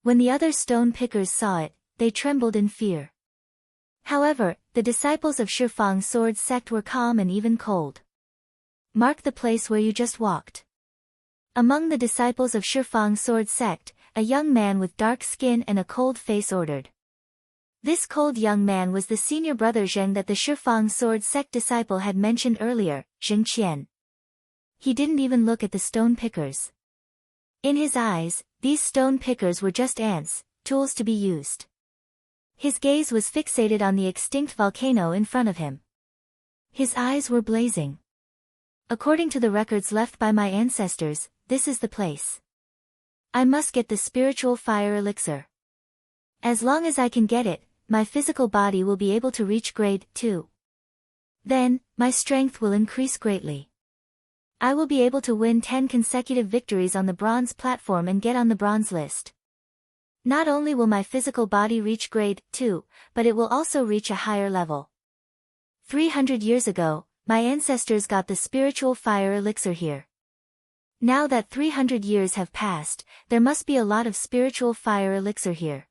Speaker 1: When the other stone pickers saw it, they trembled in fear. However, the disciples of Shifang sword sect were calm and even cold. Mark the place where you just walked. Among the disciples of Shifang sword sect, a young man with dark skin and a cold face ordered. This cold young man was the senior brother Zheng that the Shifang sword sect disciple had mentioned earlier, Zheng Qian. He didn't even look at the stone pickers. In his eyes, these stone pickers were just ants, tools to be used. His gaze was fixated on the extinct volcano in front of him. His eyes were blazing. According to the records left by my ancestors, this is the place. I must get the spiritual fire elixir. As long as I can get it, my physical body will be able to reach grade 2. Then, my strength will increase greatly. I will be able to win 10 consecutive victories on the bronze platform and get on the bronze list. Not only will my physical body reach grade 2, but it will also reach a higher level. 300 years ago, my ancestors got the spiritual fire elixir here. Now that 300 years have passed, there must be a lot of spiritual fire elixir here.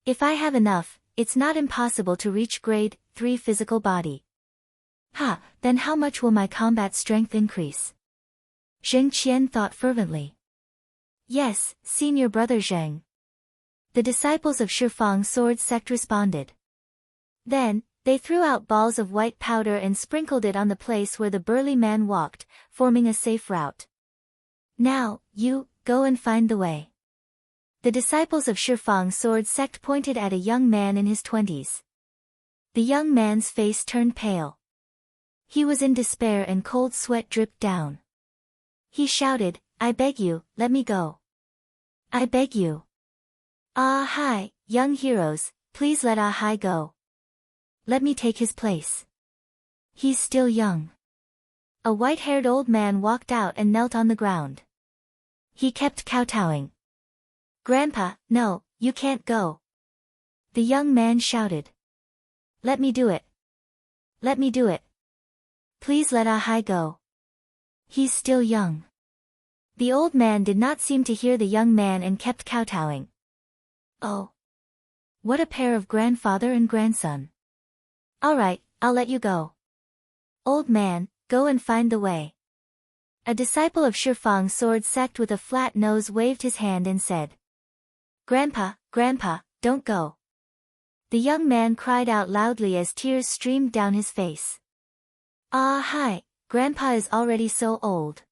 Speaker 1: If I have enough, it's not impossible to reach grade 3 physical body. Then how much will my combat strength increase? Zheng Qian thought fervently. Yes, senior brother Zheng. The disciples of Shifang sword sect responded. Then, they threw out balls of white powder and sprinkled it on the place where the burly man walked, forming a safe route. Now, you, go and find the way. The disciples of Shifang sword sect pointed at a young man in his 20s. The young man's face turned pale. He was in despair and cold sweat dripped down. He shouted, I beg you, let me go. I beg you. Ah hi, young heroes, please let Ah Hai go. Let me take his place. He's still young. A white-haired old man walked out and knelt on the ground. He kept kowtowing. Grandpa, no, you can't go. The young man shouted. Let me do it. Let me do it. Please let Ah Hai go. He's still young. The old man did not seem to hear the young man and kept kowtowing. Oh. What a pair of grandfather and grandson. All right, I'll let you go. Old man, go and find the way. A disciple of Shifang's sword sect with a flat nose waved his hand and said, "Grandpa, Grandpa, don't go." The young man cried out loudly as tears streamed down his face. "Ah, hi, Grandpa is already so old.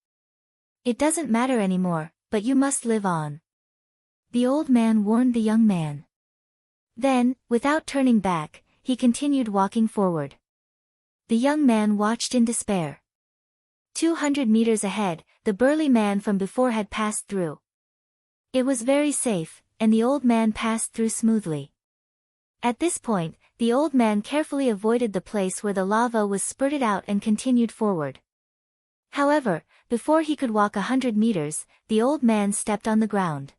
Speaker 1: It doesn't matter anymore, but you must live on," the old man warned the young man. Then, without turning back, he continued walking forward. The young man watched in despair. 200 meters ahead, the burly man from before had passed through. It was very safe, and the old man passed through smoothly. At this point, the old man carefully avoided the place where the lava was spurted out and continued forward. However, before he could walk 100 meters, the old man stepped on the ground.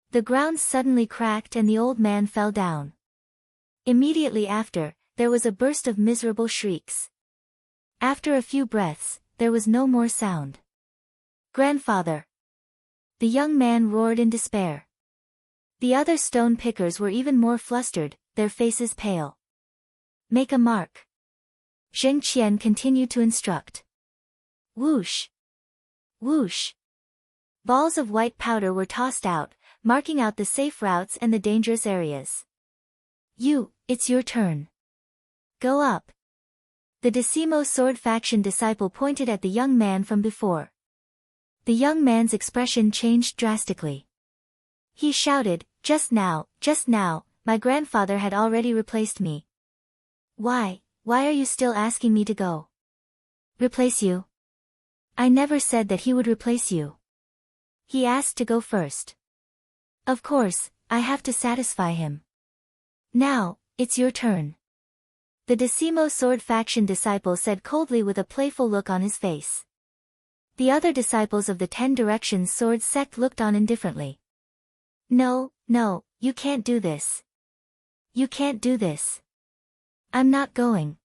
Speaker 1: The ground suddenly cracked and the old man fell down. Immediately after, there was a burst of miserable shrieks. After a few breaths, there was no more sound. "Grandfather!" the young man roared in despair. The other stone pickers were even more flustered, their faces pale. "Make a mark." Zheng Qian continued to instruct. Whoosh! Whoosh! Balls of white powder were tossed out, marking out the safe routes and the dangerous areas. It's your turn. Go up." The Decimo sword faction disciple pointed at the young man from before. The young man's expression changed drastically. He shouted, just now, my grandfather had already replaced me. Why are you still asking me to go?" "Replace you? I never said that he would replace you. He asked to go first. Of course, I have to satisfy him. Now, it's your turn." The Decimo sword faction disciple said coldly with a playful look on his face. The other disciples of the 10 Directions sword sect looked on indifferently. No, you can't do this. You can't do this. I'm not going.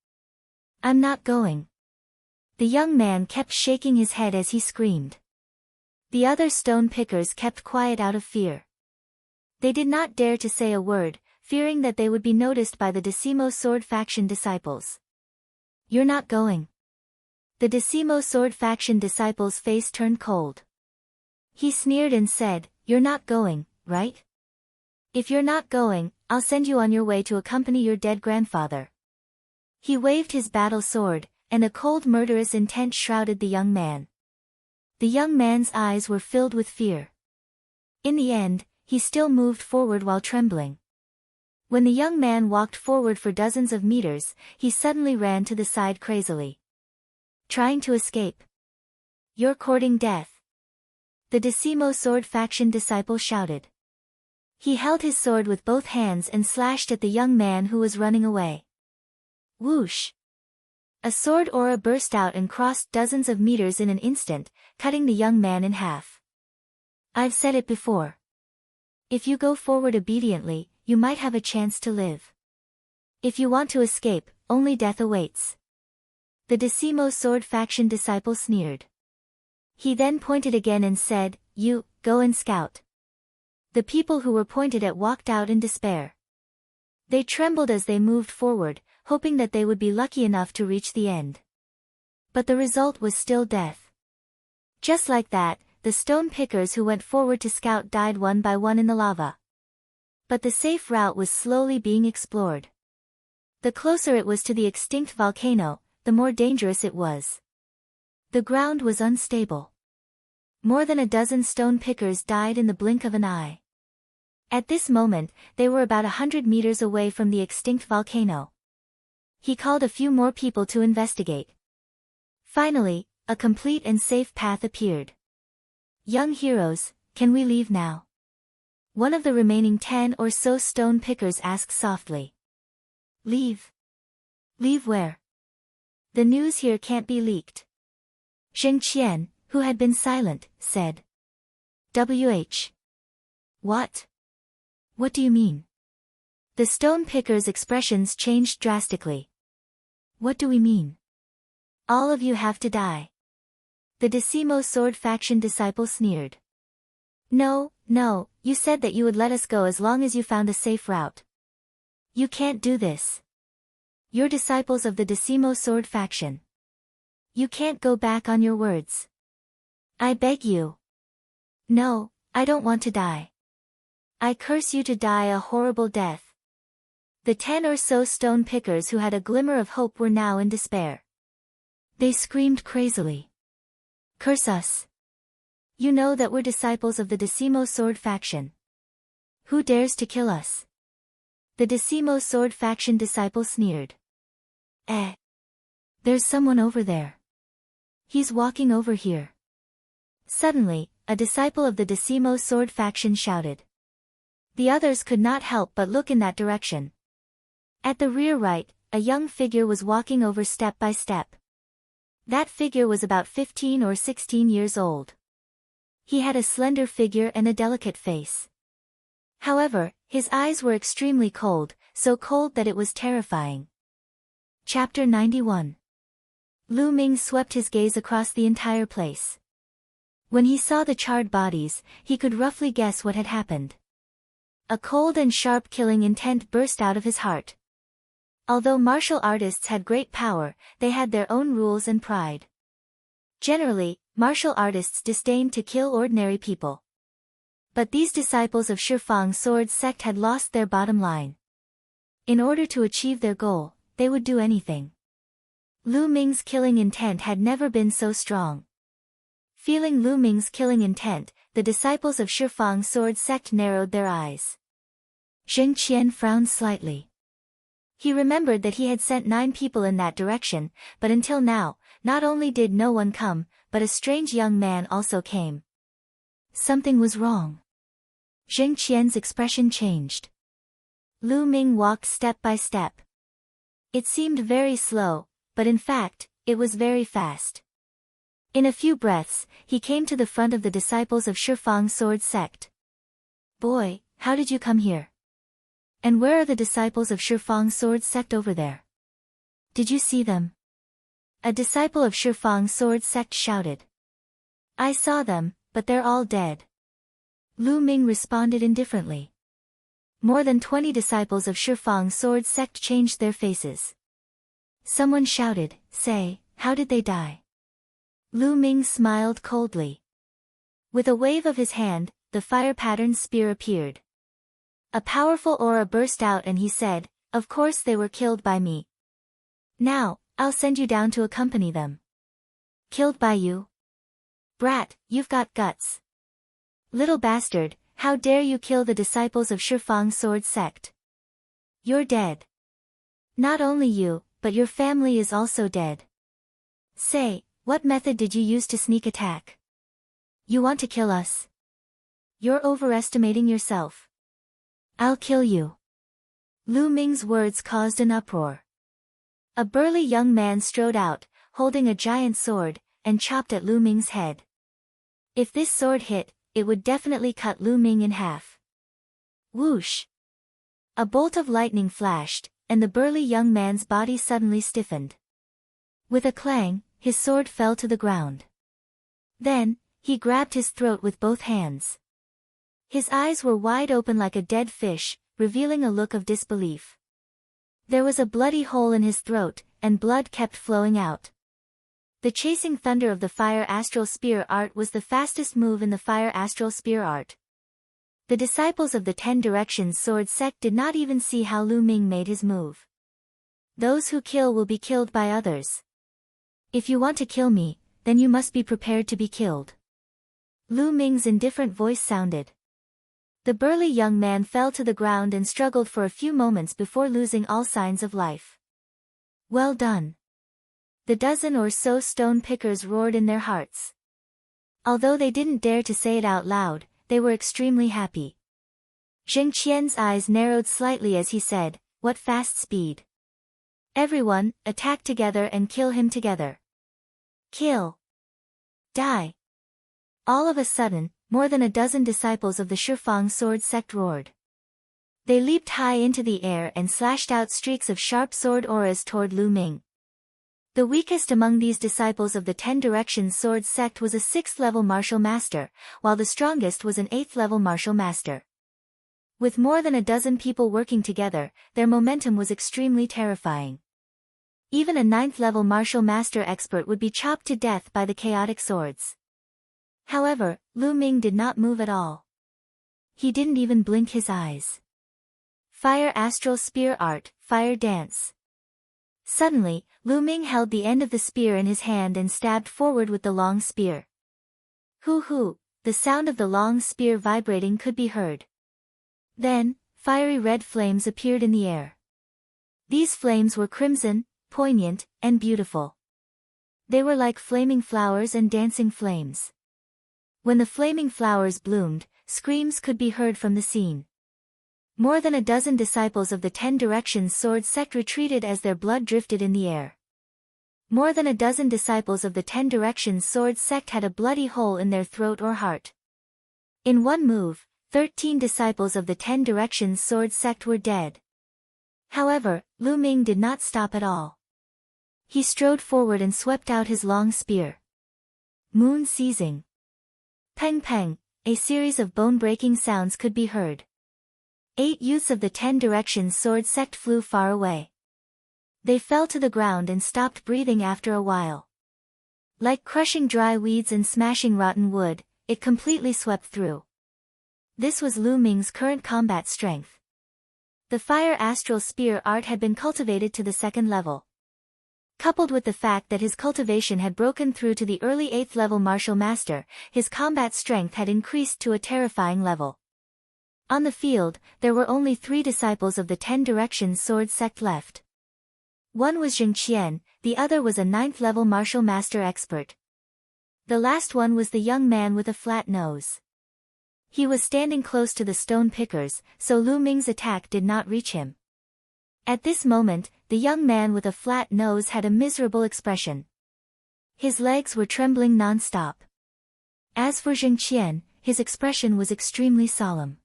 Speaker 1: I'm not going. The young man kept shaking his head as he screamed. The other stone pickers kept quiet out of fear. They did not dare to say a word, fearing that they would be noticed by the Decimo sword faction disciples. "You're not going." The Decimo sword faction disciple's face turned cold. He sneered and said, "You're not going, right? If you're not going, I'll send you on your way to accompany your dead grandfather." He waved his battle sword, and a cold murderous intent shrouded the young man. The young man's eyes were filled with fear. In the end, he still moved forward while trembling. When the young man walked forward for dozens of meters, he suddenly ran to the side crazily. "Trying to escape? You're courting death," the Decimo sword faction disciple shouted. He held his sword with both hands and slashed at the young man who was running away. Whoosh! A sword aura burst out and crossed dozens of meters in an instant, cutting the young man in half. "I've said it before. If you go forward obediently, you might have a chance to live. If you want to escape, only death awaits." The Decimo sword faction disciple sneered. He then pointed again and said, "You, go and scout." The people who were pointed at walked out in despair. They trembled as they moved forward, hoping that they would be lucky enough to reach the end. But the result was still death. Just like that, the stone pickers who went forward to scout died one by one in the lava. But the safe route was slowly being explored. The closer it was to the extinct volcano, the more dangerous it was. The ground was unstable. More than a dozen stone pickers died in the blink of an eye. At this moment, they were about 100 meters away from the extinct volcano. He called a few more people to investigate. Finally, a complete and safe path appeared. "Young heroes, can we leave now?" One of the remaining 10 or so stone pickers asked softly. "Leave? Leave where? The news here can't be leaked." Zheng Qian, who had been silent, said. What? What do you mean?" The stone pickers' expressions changed drastically. "What do we mean?" "All of you have to die." The Decimo sword faction disciple sneered. No, you said that you would let us go as long as you found a safe route. You can't do this. You're disciples of the Decimo sword faction. You can't go back on your words. I beg you. No, I don't want to die. I curse you to die a horrible death. The 10 or so stone pickers who had a glimmer of hope were now in despair. They screamed crazily. Curse us. You know that we're disciples of the Decimo Sword faction. Who dares to kill us? The Decimo Sword faction disciple sneered. There's someone over there. He's walking over here. Suddenly, a disciple of the Decimo Sword faction shouted. The others could not help but look in that direction. At the rear right, a young figure was walking over step by step. That figure was about 15 or 16 years old. He had a slender figure and a delicate face. However, his eyes were extremely cold, so cold that it was terrifying. Chapter 91. Lu Ming swept his gaze across the entire place. When he saw the charred bodies, he could roughly guess what had happened. A cold and sharp killing intent burst out of his heart. Although martial artists had great power, they had their own rules and pride. Generally, martial artists disdained to kill ordinary people. But these disciples of Shifang Sword sect had lost their bottom line. In order to achieve their goal, they would do anything. Lu Ming's killing intent had never been so strong. Feeling Lu Ming's killing intent, the disciples of Shifang Sword sect narrowed their eyes. Zheng Qian frowned slightly. He remembered that he had sent 9 people in that direction, but until now, not only did no one come, but a strange young man also came. Something was wrong. Zheng Qian's expression changed. Lu Ming walked step by step. It seemed very slow, but in fact, it was very fast. In a few breaths, he came to the front of the disciples of Shifang Sword sect. Boy, how did you come here? And where are the disciples of Shifang Sword sect over there? Did you see them? A disciple of Shifang Sword sect shouted. I saw them, but they're all dead. Lu Ming responded indifferently. More than 20 disciples of Shifang Sword sect changed their faces. Someone shouted, Say, how did they die? Lu Ming smiled coldly. With a wave of his hand, the fire-patterned spear appeared. A powerful aura burst out and he said, Of course they were killed by me. Now, I'll send you down to accompany them. Killed by you? Brat, you've got guts. Little bastard, how dare you kill the disciples of Shifang Sword sect? You're dead. Not only you, but your family is also dead. Say, what method did you use to sneak attack? You want to kill us? You're overestimating yourself. I'll kill you. Lu Ming's words caused an uproar. A burly young man strode out, holding a giant sword, and chopped at Lu Ming's head. If this sword hit, it would definitely cut Lu Ming in half. Whoosh! A bolt of lightning flashed, and the burly young man's body suddenly stiffened. With a clang, his sword fell to the ground. Then, he grabbed his throat with both hands. His eyes were wide open like a dead fish, revealing a look of disbelief. There was a bloody hole in his throat, and blood kept flowing out. The chasing thunder of the Fire Astral Spear art was the fastest move in the Fire Astral Spear art. The disciples of the 10 Directions Sword sect did not even see how Lu Ming made his move. Those who kill will be killed by others. If you want to kill me, then you must be prepared to be killed. Lu Ming's indifferent voice sounded. The burly young man fell to the ground and struggled for a few moments before losing all signs of life. Well done. The dozen or so stone pickers roared in their hearts. Although they didn't dare to say it out loud, they were extremely happy. Zheng Qian's eyes narrowed slightly as he said, What fast speed. Everyone, attack together and kill him together. Kill. Die. All of a sudden, more than a dozen disciples of the Shifang Sword sect roared. They leaped high into the air and slashed out streaks of sharp sword auras toward Lu Ming. The weakest among these disciples of the 10 Directions Sword sect was a 6th-level martial master, while the strongest was an 8th-level martial master. With more than a dozen people working together, their momentum was extremely terrifying. Even a 9th-level martial master expert would be chopped to death by the chaotic swords. However, Lu Ming did not move at all. He didn't even blink his eyes. Fire Astral Spear Art, Fire Dance. Suddenly, Lu Ming held the end of the spear in his hand and stabbed forward with the long spear. Hoo hoo, the sound of the long spear vibrating could be heard. Then, fiery red flames appeared in the air. These flames were crimson, poignant, and beautiful. They were like flaming flowers and dancing flames. When the flaming flowers bloomed, screams could be heard from the scene. More than a dozen disciples of the 10 Directions sword sect retreated as their blood drifted in the air. More than a dozen disciples of the 10 Directions sword sect had a bloody hole in their throat or heart. In one move, 13 disciples of the 10 Directions sword sect were dead. However, Lu Ming did not stop at all. He strode forward and swept out his long spear. Moon seizing. Peng peng, a series of bone-breaking sounds could be heard. 8 youths of the 10 Directions sword sect flew far away. They fell to the ground and stopped breathing after a while. Like crushing dry weeds and smashing rotten wood, it completely swept through. This was Lu Ming's current combat strength. The Fire Astral Spear art had been cultivated to the 2nd level. Coupled with the fact that his cultivation had broken through to the early 8th level martial master, his combat strength had increased to a terrifying level. On the field, there were only 3 disciples of the 10 Directions sword sect left. One was Zheng Qian, the other was a 9th level martial master expert. The last one was the young man with a flat nose. He was standing close to the stone pickers, so Lu Ming's attack did not reach him. At this moment, the young man with a flat nose had a miserable expression. His legs were trembling non-stop. As for Zheng Qian, his expression was extremely solemn.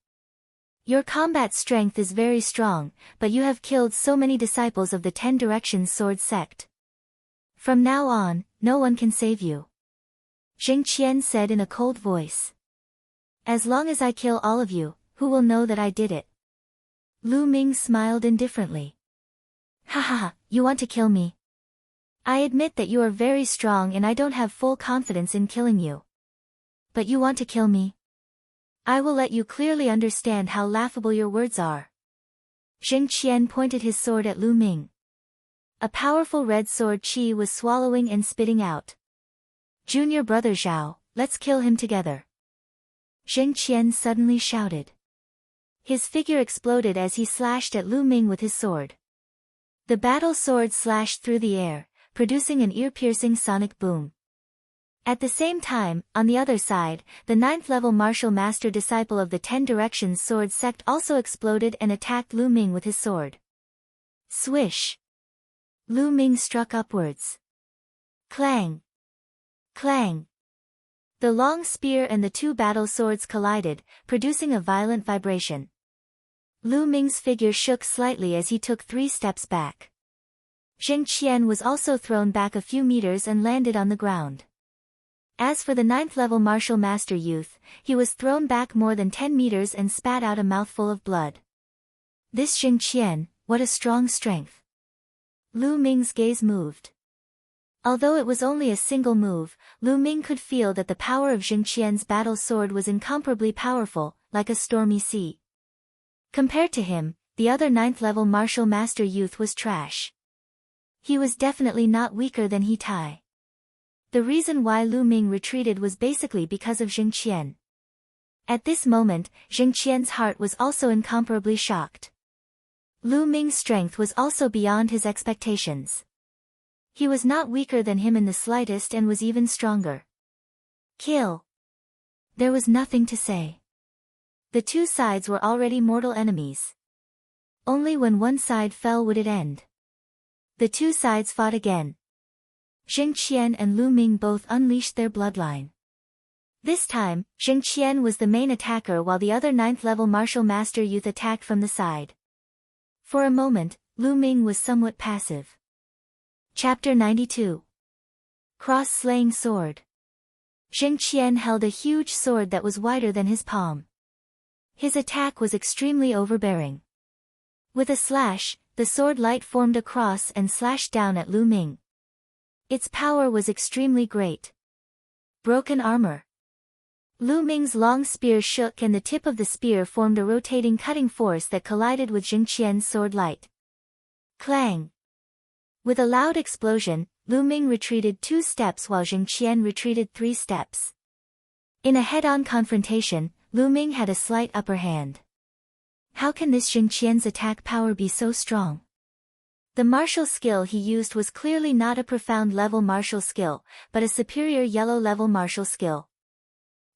Speaker 1: Your combat strength is very strong, but you have killed so many disciples of the 10 Directions sword sect. From now on, no one can save you. Zheng Qian said in a cold voice. As long as I kill all of you, who will know that I did it? Lu Ming smiled indifferently. Ha ha ha, you want to kill me? I admit that you are very strong and I don't have full confidence in killing you. But you want to kill me? I will let you clearly understand how laughable your words are. Zheng Qian pointed his sword at Lu Ming. A powerful red sword qi was swallowing and spitting out. Junior brother Zhao, let's kill him together. Zheng Qian suddenly shouted. His figure exploded as he slashed at Lu Ming with his sword. The battle sword slashed through the air, producing an ear-piercing sonic boom. At the same time, on the other side, the 9th level martial master disciple of the 10 Directions sword sect also exploded and attacked Lu Ming with his sword. Swish! Lu Ming struck upwards. Clang! Clang! The long spear and the 2 battle swords collided, producing a violent vibration. Lu Ming's figure shook slightly as he took 3 steps back. Zheng Qian was also thrown back a few meters and landed on the ground. As for the 9th level martial master youth, he was thrown back more than 10 meters and spat out a mouthful of blood. This Zheng Qian, what a strong strength. Lu Ming's gaze moved. Although it was only a single move, Lu Ming could feel that the power of Zheng Qian's battle sword was incomparably powerful, like a stormy sea. Compared to him, the other 9th level martial master youth was trash. He was definitely not weaker than He Tai. The reason why Lu Ming retreated was basically because of Zheng Qian. At this moment, Zheng Qian's heart was also incomparably shocked. Lu Ming's strength was also beyond his expectations. He was not weaker than him in the slightest and was even stronger. Kill! There was nothing to say. The 2 sides were already mortal enemies. Only when one side fell would it end. The 2 sides fought again. Zheng Qian and Lu Ming both unleashed their bloodline. This time, Zheng Qian was the main attacker while the other 9th level martial master youth attacked from the side. For a moment, Lu Ming was somewhat passive. Chapter 92. Cross-slaying sword. Zheng Qian held a huge sword that was wider than his palm. His attack was extremely overbearing. With a slash, the sword light formed a cross and slashed down at Lu Ming. Its power was extremely great. Broken armor. Lu Ming's long spear shook and the tip of the spear formed a rotating cutting force that collided with Jing Qian's sword light. Clang! With a loud explosion, Lu Ming retreated 2 steps while Jing Qian retreated 3 steps. In a head-on confrontation, Lu Ming had a slight upper hand. How can this Jing Qian's attack power be so strong? The martial skill he used was clearly not a profound level martial skill, but a superior yellow level martial skill.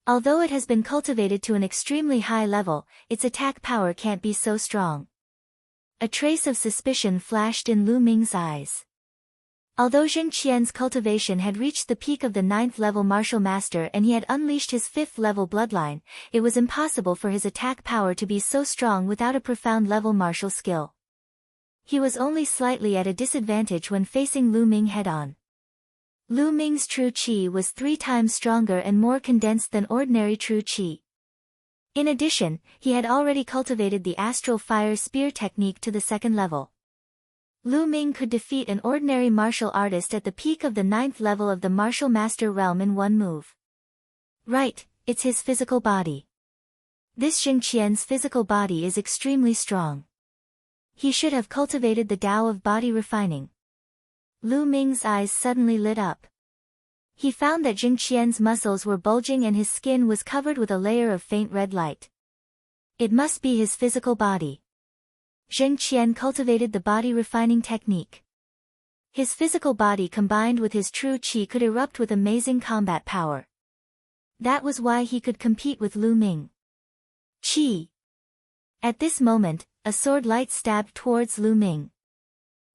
Speaker 1: Although it has been cultivated to an extremely high level, its attack power can't be so strong. A trace of suspicion flashed in Lu Ming's eyes. Although Jing Qian's cultivation had reached the peak of the 9th level martial master and he had unleashed his 5th level bloodline, it was impossible for his attack power to be so strong without a profound level martial skill. He was only slightly at a disadvantage when facing Lu Ming head-on. Lu Ming's true qi was 3 times stronger and more condensed than ordinary true qi. In addition, he had already cultivated the astral fire spear technique to the 2nd level. Lu Ming could defeat an ordinary martial artist at the peak of the 9th level of the martial master realm in one move. Right, it's his physical body. This Jing Qian's physical body is extremely strong. He should have cultivated the Tao of body refining. Lu Ming's eyes suddenly lit up. He found that Jing Qian's muscles were bulging and his skin was covered with a layer of faint red light. It must be his physical body. Jing Qian cultivated the body refining technique. His physical body combined with his true qi could erupt with amazing combat power. That was why he could compete with Lu Ming. Qi. At this moment, a sword light stabbed towards Lu Ming.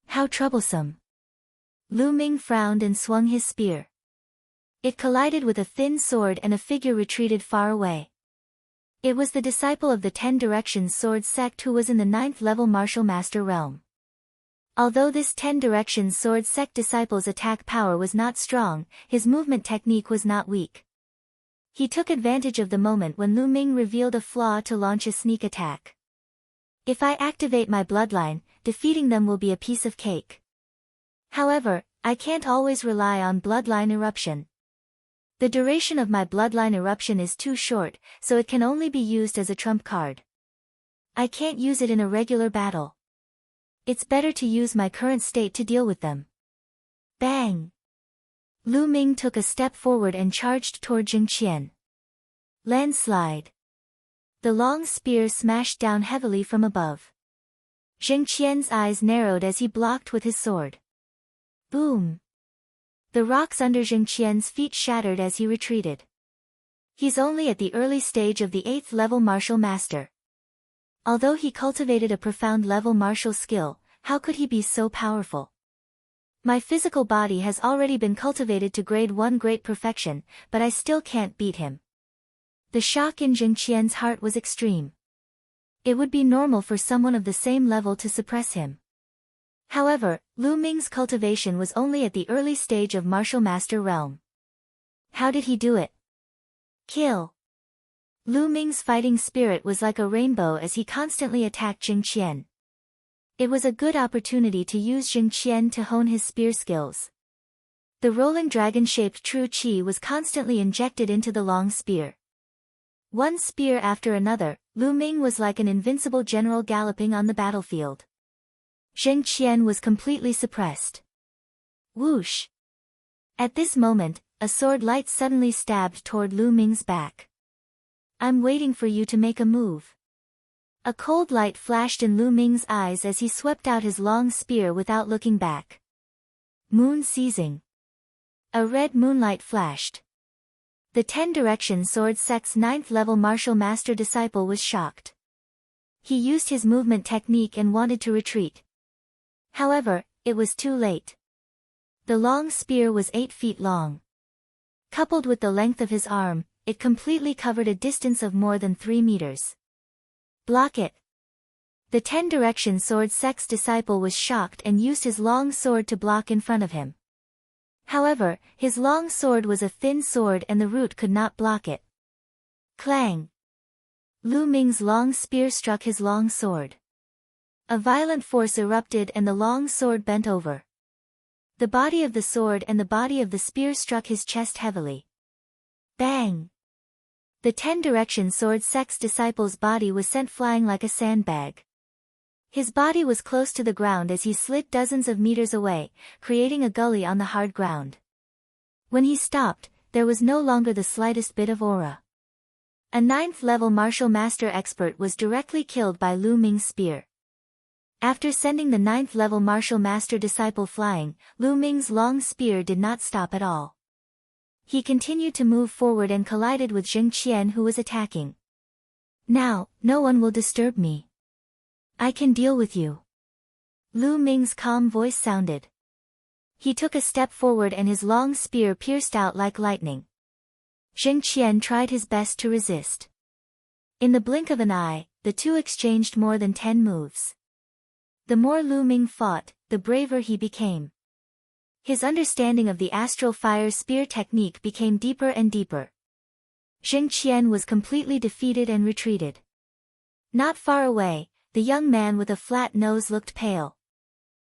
Speaker 1: How troublesome. Lu Ming frowned and swung his spear. It collided with a thin sword and a figure retreated far away. It was the disciple of the 10 Directions sword sect who was in the 9th level martial master realm. Although this 10 Directions sword sect disciple's attack power was not strong, his movement technique was not weak. He took advantage of the moment when Lu Ming revealed a flaw to launch a sneak attack. If I activate my bloodline, defeating them will be a piece of cake. However, I can't always rely on bloodline eruption. The duration of my bloodline eruption is too short, so it can only be used as a trump card. I can't use it in a regular battle. It's better to use my current state to deal with them. Bang! Lu Ming took a step forward and charged toward Jing Qian. Landslide. The long spear smashed down heavily from above. Jing Qian's eyes narrowed as he blocked with his sword. Boom! The rocks under Jing Qian's feet shattered as he retreated. He's only at the early stage of the 8th level martial master. Although he cultivated a profound level martial skill, how could he be so powerful? My physical body has already been cultivated to grade 1 great perfection, but I still can't beat him. The shock in Jing Qian's heart was extreme. It would be normal for someone of the same level to suppress him. However, Lu Ming's cultivation was only at the early stage of martial master realm. How did he do it? Kill. Lu Ming's fighting spirit was like a rainbow as he constantly attacked Jing Qian. It was a good opportunity to use Jing Qian to hone his spear skills. The rolling dragon-shaped true qi was constantly injected into the long spear. One spear after another, Lu Ming was like an invincible general galloping on the battlefield. Jing Qian was completely suppressed. Whoosh! At this moment, a sword light suddenly stabbed toward Lu Ming's back. I'm waiting for you to make a move. A cold light flashed in Lu Ming's eyes as he swept out his long spear without looking back. Moon seizing. A red moonlight flashed. The 10 Directions sword sect's 9th level martial master disciple was shocked. He used his movement technique and wanted to retreat. However, it was too late. The long spear was 8 feet long. Coupled with the length of his arm, it completely covered a distance of more than 3 meters. Block it. The 10 Directions sword sect's disciple was shocked and used his long sword to block in front of him. However, his long sword was a thin sword and the root could not block it. Clang! Lu Ming's long spear struck his long sword. A violent force erupted and the long sword bent over. The body of the sword and the body of the spear struck his chest heavily. Bang! The 10-direction sword sect's disciple's body was sent flying like a sandbag. His body was close to the ground as he slid dozens of meters away, creating a gully on the hard ground. When he stopped, there was no longer the slightest bit of aura. A 9th-level martial master expert was directly killed by Lu Ming's spear. After sending the 9th-level martial master disciple flying, Lu Ming's long spear did not stop at all. He continued to move forward and collided with Zheng Qian, who was attacking. "Now, no one will disturb me. I can deal with you." Lu Ming's calm voice sounded. He took a step forward and his long spear pierced out like lightning. Zheng Qian tried his best to resist. In the blink of an eye, the two exchanged more than 10 moves. The more Lu Ming fought, the braver he became. His understanding of the astral fire spear technique became deeper and deeper. Zheng Qian was completely defeated and retreated. Not far away, the young man with a flat nose looked pale.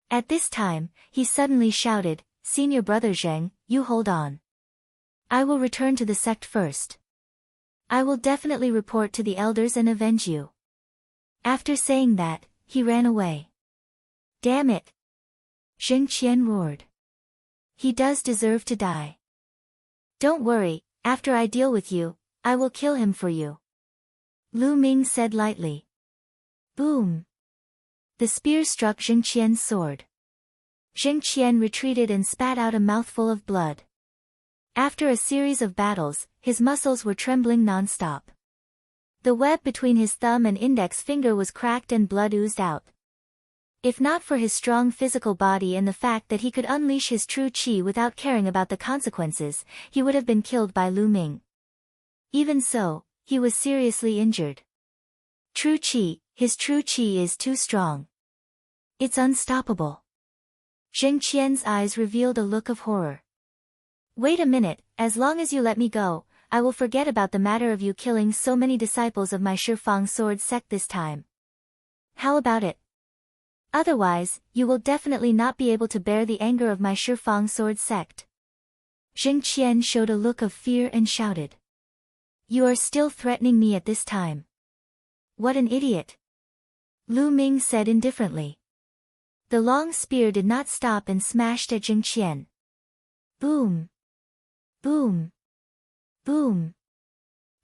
Speaker 1: At this time, he suddenly shouted, "Senior brother Zheng, you hold on. I will return to the sect first. I will definitely report to the elders and avenge you." After saying that, he ran away. "Damn it!" Zheng Qian roared. "He does deserve to die. Don't worry, after I deal with you, I will kill him for you." Lu Ming said lightly. Boom! The spear struck Zheng Qian's sword. Zheng Qian retreated and spat out a mouthful of blood. After a series of battles, his muscles were trembling non-stop. The web between his thumb and index finger was cracked and blood oozed out. If not for his strong physical body and the fact that he could unleash his true qi without caring about the consequences, he would have been killed by Lu Ming. Even so, he was seriously injured. His true qi is too strong. It's unstoppable. Zheng Qian's eyes revealed a look of horror. "Wait a minute, as long as you let me go, I will forget about the matter of you killing so many disciples of my Shifang sword sect this time. How about it? Otherwise, you will definitely not be able to bear the anger of my Shifang sword sect." Zheng Qian showed a look of fear and shouted. "You are still threatening me at this time. What an idiot!" Lu Ming said indifferently. The long spear did not stop and smashed at Zheng Qian. Boom! Boom! Boom!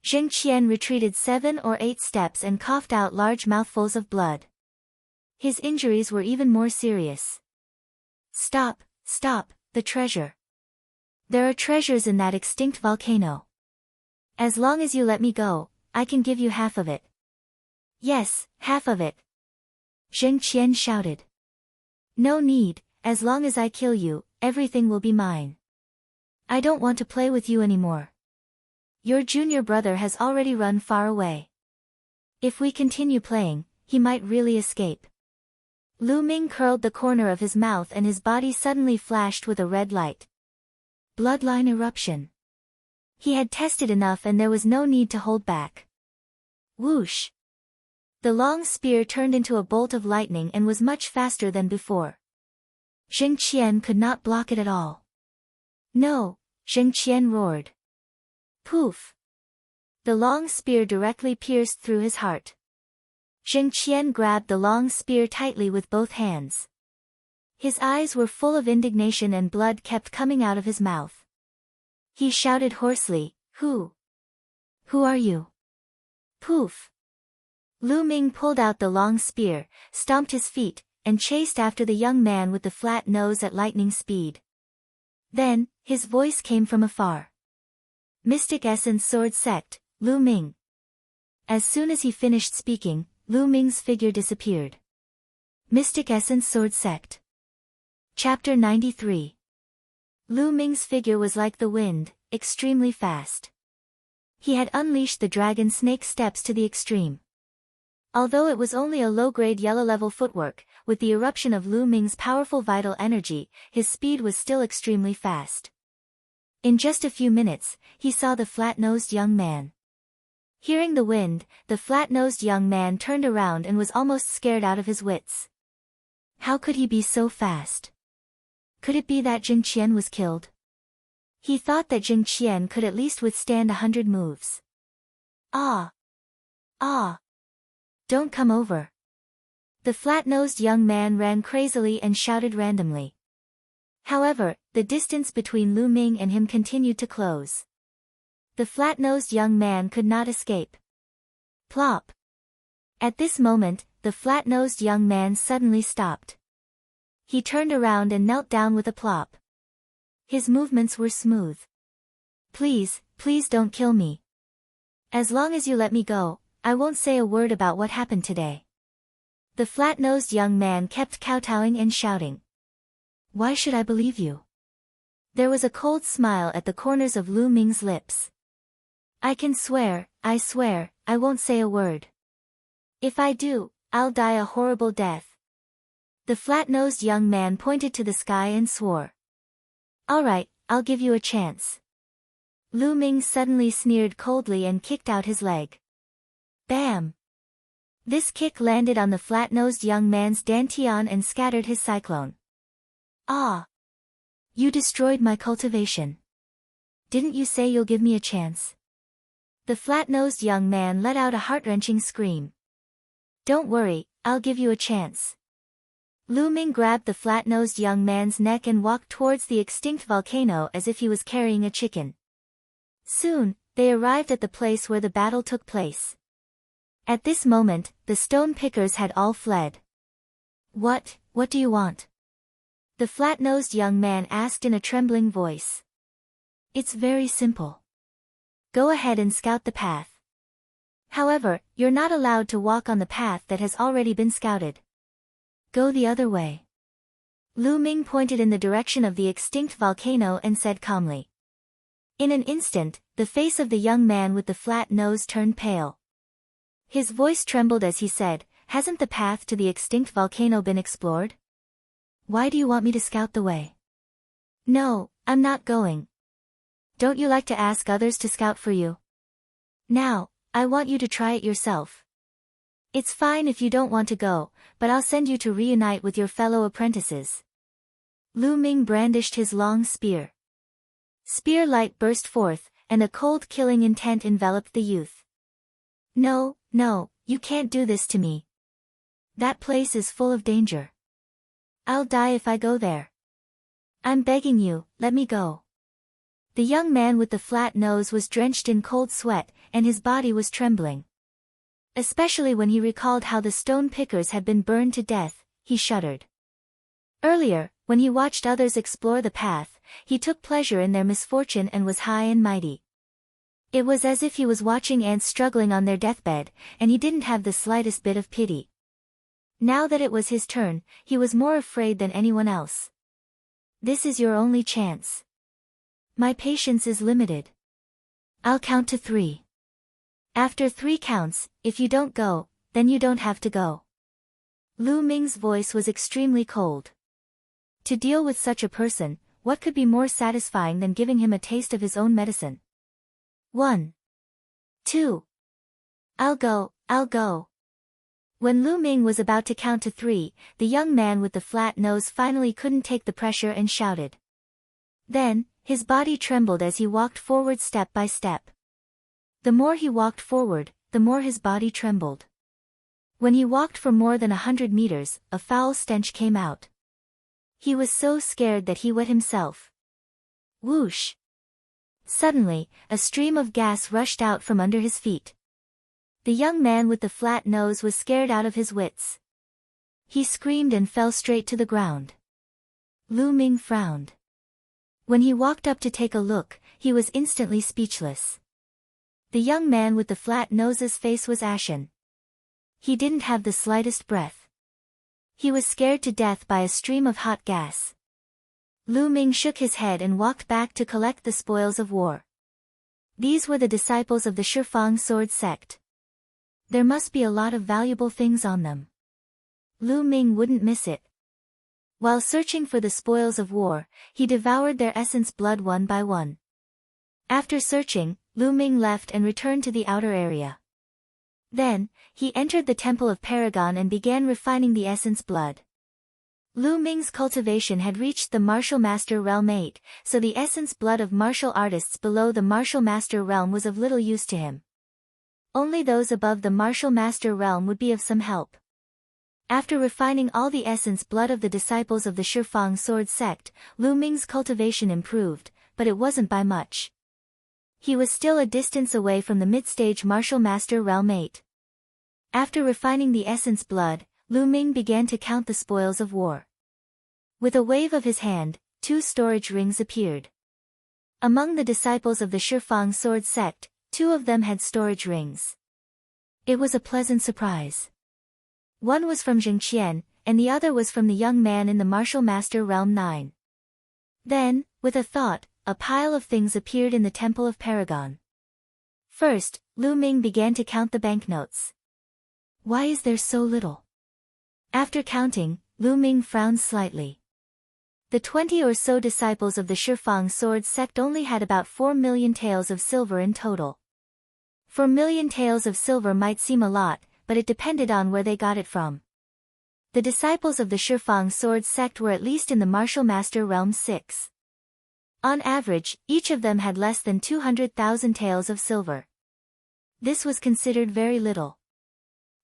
Speaker 1: Zheng Qian retreated 7 or 8 steps and coughed out large mouthfuls of blood. His injuries were even more serious. "Stop, stop, the treasure. There are treasures in that extinct volcano. As long as you let me go, I can give you half of it." "Yes, half of it," Zheng Qian shouted. "No need, as long as I kill you, everything will be mine. I don't want to play with you anymore. Your junior brother has already run far away. If we continue playing, he might really escape." Lu Ming curled the corner of his mouth and his body suddenly flashed with a red light. Bloodline eruption. He had tested enough and there was no need to hold back. Whoosh! The long spear turned into a bolt of lightning and was much faster than before. Zheng Qian could not block it at all. "No!" Zheng Qian roared. Poof! The long spear directly pierced through his heart. Zheng Qian grabbed the long spear tightly with both hands. His eyes were full of indignation and blood kept coming out of his mouth. He shouted hoarsely, Who are you?" Poof! Lu Ming pulled out the long spear, stomped his feet, and chased after the young man with the flat nose at lightning speed. Then, his voice came from afar. "Mystic Essence Sword Sect, Lu Ming." As soon as he finished speaking, Lu Ming's figure disappeared. Mystic Essence Sword Sect. Chapter 93. Lu Ming's figure was like the wind, extremely fast. He had unleashed the dragon snake steps to the extreme. Although it was only a low-grade yellow-level footwork, with the eruption of Lu Ming's powerful vital energy, his speed was still extremely fast. In just a few minutes, he saw the flat-nosed young man. Hearing the wind, the flat-nosed young man turned around and was almost scared out of his wits. How could he be so fast? Could it be that Zheng Qian was killed? He thought that Zheng Qian could at least withstand 100 moves. Ah! Ah! Don't come over. The flat-nosed young man ran crazily and shouted randomly. However, the distance between Lu Ming and him continued to close. The flat-nosed young man could not escape. Plop! At this moment, the flat-nosed young man suddenly stopped. He turned around and knelt down with a plop. His movements were smooth. Please, please don't kill me. As long as you let me go, I won't say a word about what happened today. The flat-nosed young man kept kowtowing and shouting. Why should I believe you? There was a cold smile at the corners of Lu Ming's lips. I swear, I won't say a word. If I do, I'll die a horrible death. The flat-nosed young man pointed to the sky and swore. All right, I'll give you a chance. Lu Ming suddenly sneered coldly and kicked out his leg. Bam! This kick landed on the flat-nosed young man's dantian and scattered his cyclone. Ah! You destroyed my cultivation. Didn't you say you'll give me a chance? The flat-nosed young man let out a heart-wrenching scream. Don't worry, I'll give you a chance. Lu Ming grabbed the flat-nosed young man's neck and walked towards the extinct volcano as if he was carrying a chicken. Soon, they arrived at the place where the battle took place. At this moment, the stone pickers had all fled. What do you want? The flat-nosed young man asked in a trembling voice. It's very simple. Go ahead and scout the path. However, you're not allowed to walk on the path that has already been scouted. Go the other way. Lu Ming pointed in the direction of the extinct volcano and said calmly. In an instant, the face of the young man with the flat nose turned pale. His voice trembled as he said, Hasn't the path to the extinct volcano been explored? Why do you want me to scout the way? No, I'm not going. Don't you like to ask others to scout for you? Now, I want you to try it yourself. It's fine if you don't want to go, but I'll send you to reunite with your fellow apprentices. Lu Ming brandished his long spear. Spear light burst forth, and a cold killing intent enveloped the youth. No, you can't do this to me. That place is full of danger. I'll die if I go there. I'm begging you, let me go. The young man with the flat nose was drenched in cold sweat, and his body was trembling. Especially when he recalled how the stone pickers had been burned to death, he shuddered. Earlier, when he watched others explore the path, he took pleasure in their misfortune and was high and mighty. It was as if he was watching ants struggling on their deathbed, and he didn't have the slightest bit of pity. Now that it was his turn, he was more afraid than anyone else. This is your only chance. My patience is limited. I'll count to 3. After 3 counts, if you don't go, then you don't have to go. Lu Ming's voice was extremely cold. To deal with such a person, what could be more satisfying than giving him a taste of his own medicine? 1. 2. I'll go. When Lu Ming was about to count to 3, the young man with the flat nose finally couldn't take the pressure and shouted. Then, his body trembled as he walked forward step by step. The more he walked forward, the more his body trembled. When he walked for more than 100 meters, a foul stench came out. He was so scared that he wet himself. Whoosh! Suddenly, a stream of gas rushed out from under his feet. The young man with the flat nose was scared out of his wits. He screamed and fell straight to the ground. Lu Ming frowned. When he walked up to take a look, he was instantly speechless. The young man with the flat nose's face was ashen. He didn't have the slightest breath. He was scared to death by a stream of hot gas. Lu Ming shook his head and walked back to collect the spoils of war. These were the disciples of the Shifang sword sect. There must be a lot of valuable things on them. Lu Ming wouldn't miss it. While searching for the spoils of war, he devoured their essence blood one by one. After searching, Lu Ming left and returned to the outer area. Then, he entered the Temple of Paragon and began refining the essence blood. Lu Ming's cultivation had reached the Martial Master Realm 8, so the essence blood of martial artists below the Martial Master Realm was of little use to him. Only those above the martial master realm would be of some help. After refining all the essence blood of the disciples of the Shifang sword sect, Lu Ming's cultivation improved, but it wasn't by much. He was still a distance away from the mid-stage martial master realm 8. After refining the essence blood, Lu Ming began to count the spoils of war. With a wave of his hand, 2 storage rings appeared. Among the disciples of the Shifang sword sect, 2 of them had storage rings. It was a pleasant surprise. One was from Zheng Qian, and the other was from the young man in the martial master realm 9. Then, with a thought, a pile of things appeared in the temple of Paragon. First, Lu Ming began to count the banknotes. Why is there so little? After counting, Lu Ming frowned slightly. The 20 or so disciples of the Shifang sword sect only had about 4 million taels of silver in total. 4 million taels of silver might seem a lot, but it depended on where they got it from. The disciples of the Shifang sword sect were at least in the martial master realm 6. On average, each of them had less than 200,000 taels of silver. This was considered very little.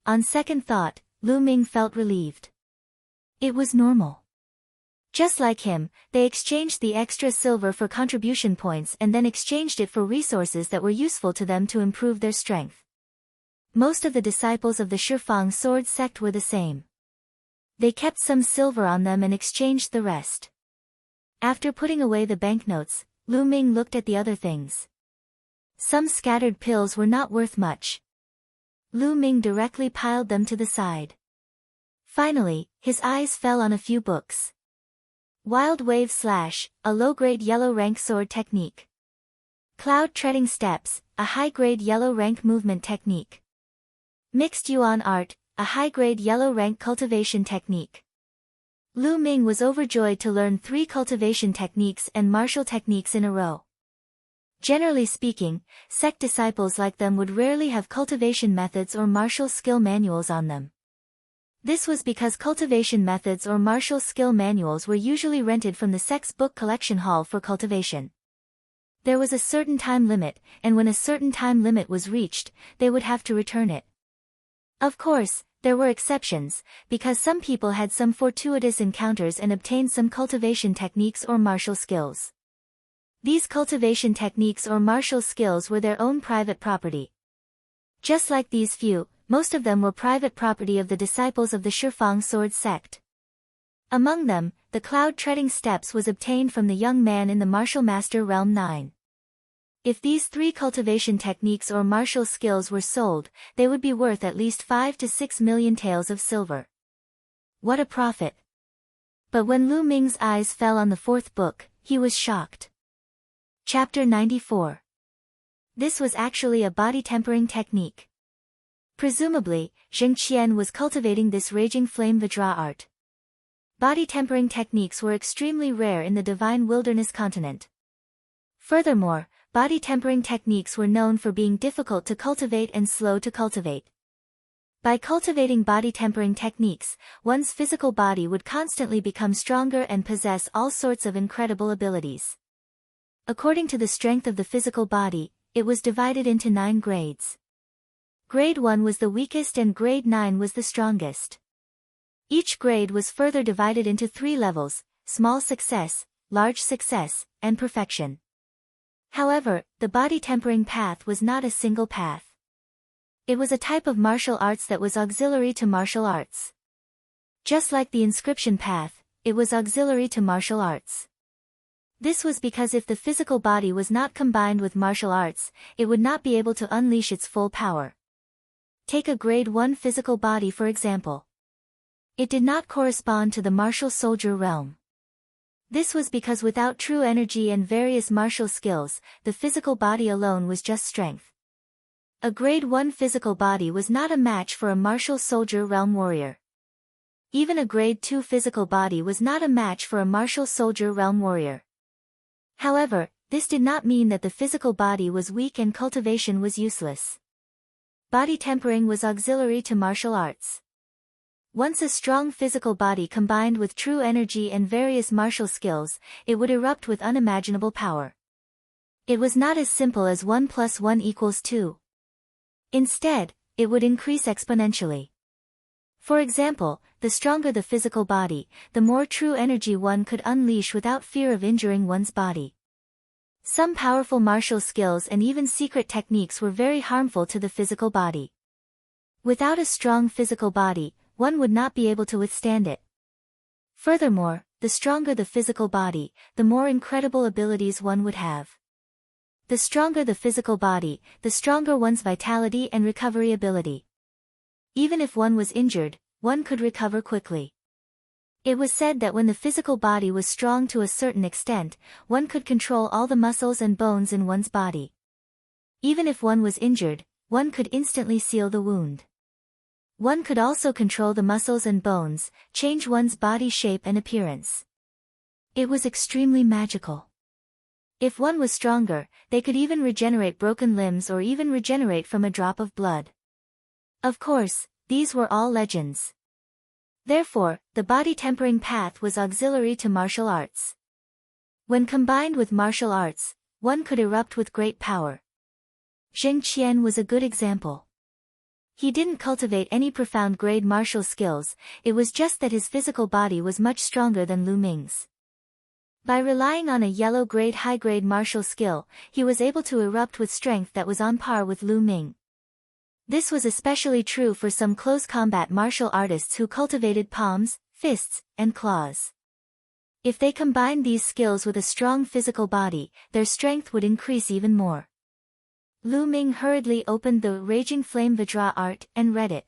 Speaker 1: On second thought, Lu Ming felt relieved. It was normal. Just like him, they exchanged the extra silver for contribution points and then exchanged it for resources that were useful to them to improve their strength. Most of the disciples of the Shifang sword sect were the same. They kept some silver on them and exchanged the rest. After putting away the banknotes, Lu Ming looked at the other things. Some scattered pills were not worth much. Lu Ming directly piled them to the side. Finally, his eyes fell on a few books. Wild Wave Slash, a low-grade yellow rank sword technique. Cloud Treading Steps, a high-grade yellow rank movement technique. Mixed Yuan Art, a high-grade yellow rank cultivation technique. Lu Ming was overjoyed to learn 3 cultivation techniques and martial techniques in a row. Generally speaking, sect disciples like them would rarely have cultivation methods or martial skill manuals on them. This was because cultivation methods or martial skill manuals were usually rented from the sect's book collection hall for cultivation. There was a certain time limit, and when a certain time limit was reached, they would have to return it. Of course, there were exceptions, because some people had some fortuitous encounters and obtained some cultivation techniques or martial skills. These cultivation techniques or martial skills were their own private property. Just like these few, most of them were private property of the disciples of the Shifang sword sect. Among them, the Cloud Treading Steps was obtained from the young man in the martial master realm 9. If these 3 cultivation techniques or martial skills were sold, they would be worth at least 5 to 6 million taels of silver. What a profit! But when Lu Ming's eyes fell on the 4th book, he was shocked. Chapter 94. This was actually a body tempering technique. Presumably, Zheng Qian was cultivating this raging flame Vajra art. Body tempering techniques were extremely rare in the divine wilderness continent. Furthermore, body tempering techniques were known for being difficult to cultivate and slow to cultivate. By cultivating body tempering techniques, one's physical body would constantly become stronger and possess all sorts of incredible abilities. According to the strength of the physical body, it was divided into 9 grades. Grade 1 was the weakest and Grade 9 was the strongest. Each grade was further divided into 3 levels: small success, large success, and perfection. However, the body tempering path was not a single path. It was a type of martial arts that was auxiliary to martial arts. Just like the inscription path, it was auxiliary to martial arts. This was because if the physical body was not combined with martial arts, it would not be able to unleash its full power. Take a Grade 1 physical body for example. It did not correspond to the martial soldier realm. This was because without true energy and various martial skills, the physical body alone was just strength. A Grade 1 physical body was not a match for a martial soldier realm warrior. Even a Grade 2 physical body was not a match for a martial soldier realm warrior. However, this did not mean that the physical body was weak and cultivation was useless. Body tempering was auxiliary to martial arts. Once a strong physical body combined with true energy and various martial skills, it would erupt with unimaginable power. It was not as simple as 1 + 1 = 2. Instead, it would increase exponentially. For example, the stronger the physical body, the more true energy one could unleash without fear of injuring one's body. Some powerful martial skills and even secret techniques were very harmful to the physical body. Without a strong physical body, one would not be able to withstand it. Furthermore, the stronger the physical body, the more incredible abilities one would have. The stronger the physical body, the stronger one's vitality and recovery ability. Even if one was injured, one could recover quickly. It was said that when the physical body was strong to a certain extent, one could control all the muscles and bones in one's body. Even if one was injured, one could instantly seal the wound. One could also control the muscles and bones, change one's body shape and appearance. It was extremely magical. If one was stronger, they could even regenerate broken limbs or even regenerate from a drop of blood. Of course, these were all legends. Therefore, the body tempering path was auxiliary to martial arts. When combined with martial arts, one could erupt with great power. Zheng Qian was a good example. He didn't cultivate any profound grade martial skills, it was just that his physical body was much stronger than Lu Ming's. By relying on a yellow grade high-grade martial skill, he was able to erupt with strength that was on par with Lu Ming. This was especially true for some close combat martial artists who cultivated palms, fists, and claws. If they combined these skills with a strong physical body, their strength would increase even more. Lu Ming hurriedly opened the Raging Flame Vajra art and read it.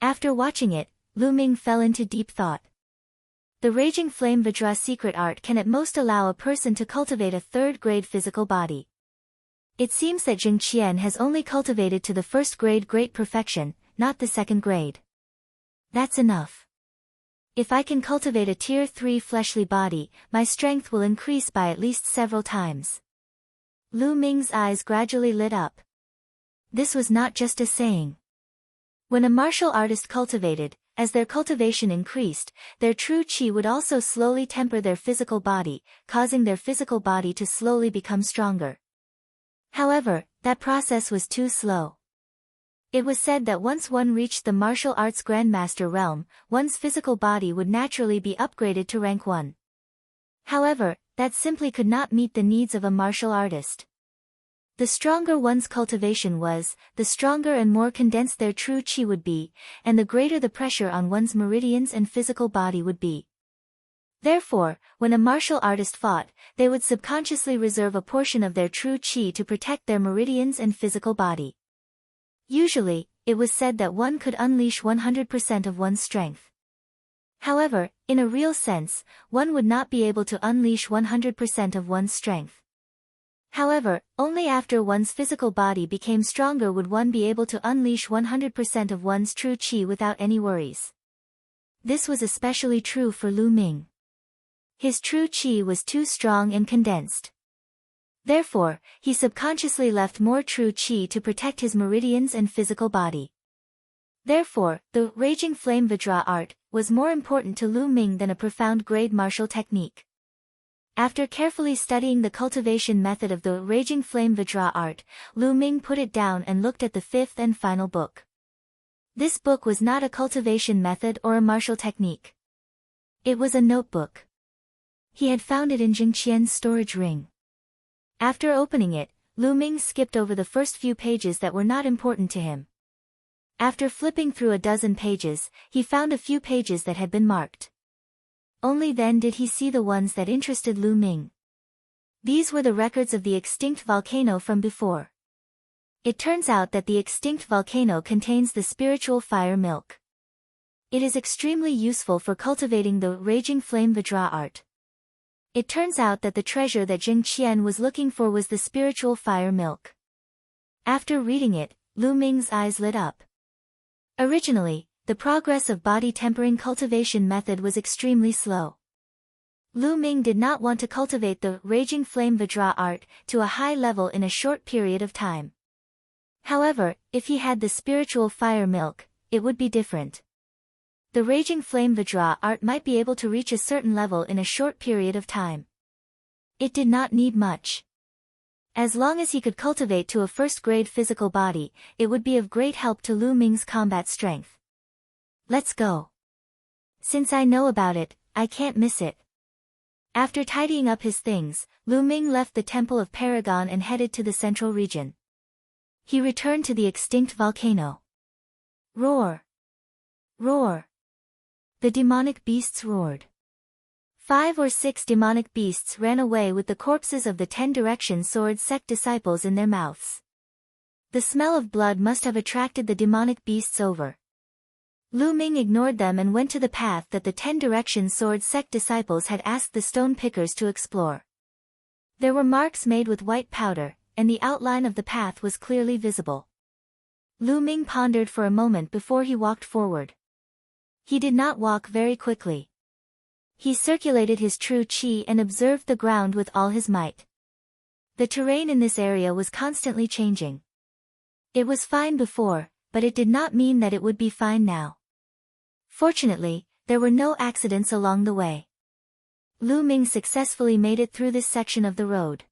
Speaker 1: After watching it, Lu Ming fell into deep thought. The Raging Flame Vajra secret art can at most allow a person to cultivate a third-grade physical body. It seems that Zheng Qian has only cultivated to the first grade great perfection, not the second grade. That's enough. If I can cultivate a tier 3 fleshly body, my strength will increase by at least several times. Lu Ming's eyes gradually lit up. This was not just a saying. When a martial artist cultivated, as their cultivation increased, their true qi would also slowly temper their physical body, causing their physical body to slowly become stronger. However, that process was too slow. It was said that once one reached the martial arts grandmaster realm, one's physical body would naturally be upgraded to rank 1. However, that simply could not meet the needs of a martial artist. The stronger one's cultivation was, the stronger and more condensed their true qi would be, and the greater the pressure on one's meridians and physical body would be. Therefore, when a martial artist fought, they would subconsciously reserve a portion of their true qi to protect their meridians and physical body. Usually, it was said that one could unleash 100% of one's strength. However, in a real sense, one would not be able to unleash 100% of one's strength. However, only after one's physical body became stronger would one be able to unleash 100% of one's true qi without any worries. This was especially true for Lu Ming. His true qi was too strong and condensed. Therefore, he subconsciously left more true qi to protect his meridians and physical body. Therefore, the Raging Flame Vajra art was more important to Lu Ming than a profound grade martial technique. After carefully studying the cultivation method of the Raging Flame Vajra art, Lu Ming put it down and looked at the fifth and final book. This book was not a cultivation method or a martial technique. It was a notebook. He had found it in Zheng Qian's storage ring. After opening it, Lu Ming skipped over the first few pages that were not important to him. After flipping through a dozen pages, he found a few pages that had been marked. Only then did he see the ones that interested Lu Ming. These were the records of the extinct volcano from before. It turns out that the extinct volcano contains the spiritual fire milk. It is extremely useful for cultivating the Raging Flame Vajra art. It turns out that the treasure that Zheng Qian was looking for was the spiritual fire milk. After reading it, Lu Ming's eyes lit up. Originally, the progress of body tempering cultivation method was extremely slow. Lu Ming did not want to cultivate the Raging Flame Vajra art to a high level in a short period of time. However, if he had the spiritual fire milk, it would be different. The Raging Flame Vajra art might be able to reach a certain level in a short period of time. It did not need much. As long as he could cultivate to a first-grade physical body, it would be of great help to Lu Ming's combat strength. Let's go. Since I know about it, I can't miss it. After tidying up his things, Lu Ming left the Temple of Paragon and headed to the central region. He returned to the extinct volcano. Roar! Roar! The demonic beasts roared. 5 or 6 demonic beasts ran away with the corpses of the 10 Direction Sword sect disciples in their mouths. The smell of blood must have attracted the demonic beasts over. Lu Ming ignored them and went to the path that the 10 Direction Sword sect disciples had asked the stone pickers to explore. There were marks made with white powder, and the outline of the path was clearly visible. Lu Ming pondered for a moment before he walked forward. He did not walk very quickly. He circulated his true qi and observed the ground with all his might. The terrain in this area was constantly changing. It was fine before, but it did not mean that it would be fine now. Fortunately, there were no accidents along the way. Lu Ming successfully made it through this section of the road.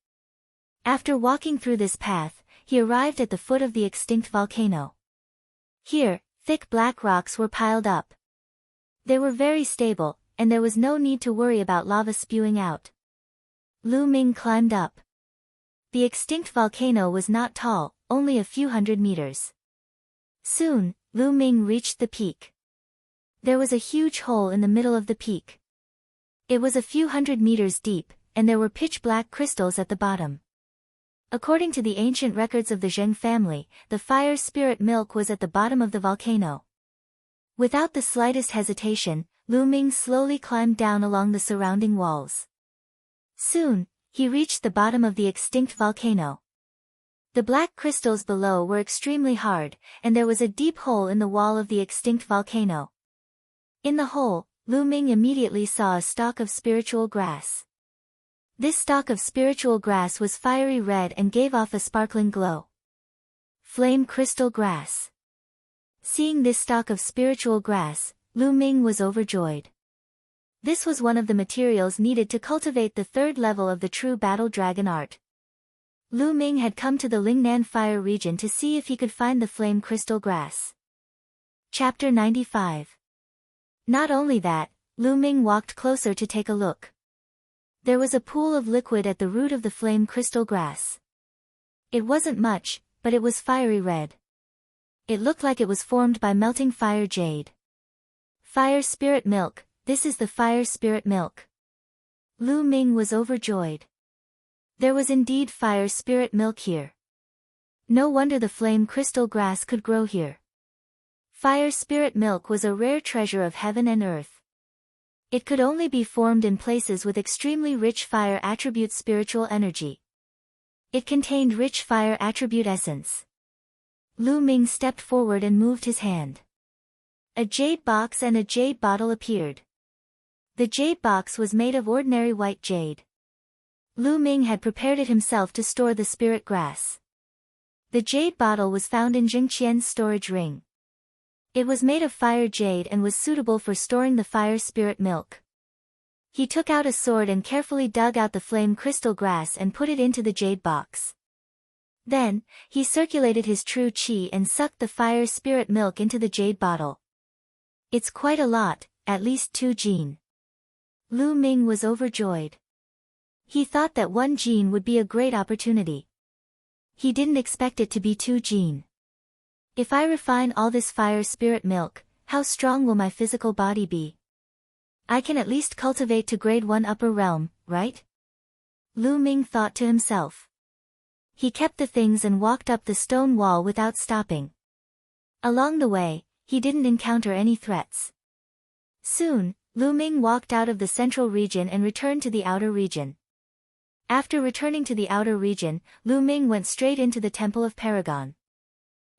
Speaker 1: After walking through this path, he arrived at the foot of the extinct volcano. Here, thick black rocks were piled up. They were very stable, and there was no need to worry about lava spewing out. Lu Ming climbed up. The extinct volcano was not tall, only a few hundred meters. Soon, Lu Ming reached the peak. There was a huge hole in the middle of the peak. It was a few hundred meters deep, and there were pitch-black crystals at the bottom. According to the ancient records of the Zheng family, the fire spirit milk was at the bottom of the volcano. Without the slightest hesitation, Lu Ming slowly climbed down along the surrounding walls. Soon, he reached the bottom of the extinct volcano. The black crystals below were extremely hard, and there was a deep hole in the wall of the extinct volcano. In the hole, Lu Ming immediately saw a stalk of spiritual grass. This stalk of spiritual grass was fiery red and gave off a sparkling glow. Flame crystal grass. Seeing this stalk of spiritual grass, Lu Ming was overjoyed. This was one of the materials needed to cultivate the 3rd level of the true battle dragon art. Lu Ming had come to the Lingnan Fire region to see if he could find the flame crystal grass. Chapter 95. Not only that, Lu Ming walked closer to take a look. There was a pool of liquid at the root of the flame crystal grass. It wasn't much, but it was fiery red. It looked like it was formed by melting fire jade. Fire spirit milk, this is the fire spirit milk. Lu Ming was overjoyed. There was indeed fire spirit milk here. No wonder the flame crystal grass could grow here. Fire spirit milk was a rare treasure of heaven and earth. It could only be formed in places with extremely rich fire attribute spiritual energy. It contained rich fire attribute essence. Lu Ming stepped forward and moved his hand. A jade box and a jade bottle appeared. The jade box was made of ordinary white jade. Lu Ming had prepared it himself to store the spirit grass. The jade bottle was found in Jing Qian's storage ring. It was made of fire jade and was suitable for storing the fire spirit milk. He took out a sword and carefully dug out the flame crystal grass and put it into the jade box. Then, he circulated his true qi and sucked the fire spirit milk into the jade bottle. It's quite a lot, at least 2 jin. Lu Ming was overjoyed. He thought that 1 jin would be a great opportunity. He didn't expect it to be 2 jin. If I refine all this fire spirit milk, how strong will my physical body be? I can at least cultivate to grade 1 upper realm, right? Lu Ming thought to himself. He kept the things and walked up the stone wall without stopping. Along the way, he didn't encounter any threats. Soon, Lu Ming walked out of the central region and returned to the outer region. After returning to the outer region, Lu Ming went straight into the Temple of Paragon.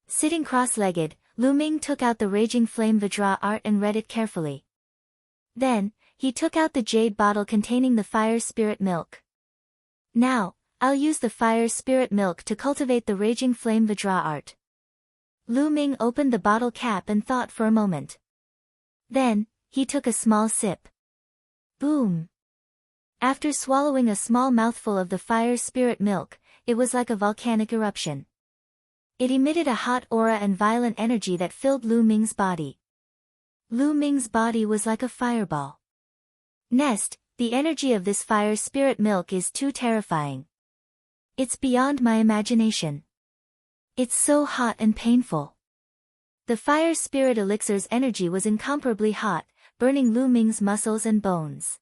Speaker 1: Sitting cross-legged, Lu Ming took out the Raging Flame Vajra art and read it carefully. Then, he took out the jade bottle containing the fire spirit milk. Now, I'll use the fire spirit milk to cultivate the Raging Flame Vajra art. Lu Ming opened the bottle cap and thought for a moment. Then, he took a small sip. Boom! After swallowing a small mouthful of the fire spirit milk, it was like a volcanic eruption. It emitted a hot aura and violent energy that filled Lu Ming's body. Lu Ming's body was like a fireball. Nest, the energy of this fire spirit milk is too terrifying. It's beyond my imagination. It's so hot and painful. The fire spirit elixir's energy was incomparably hot, burning Lu Ming's muscles and bones.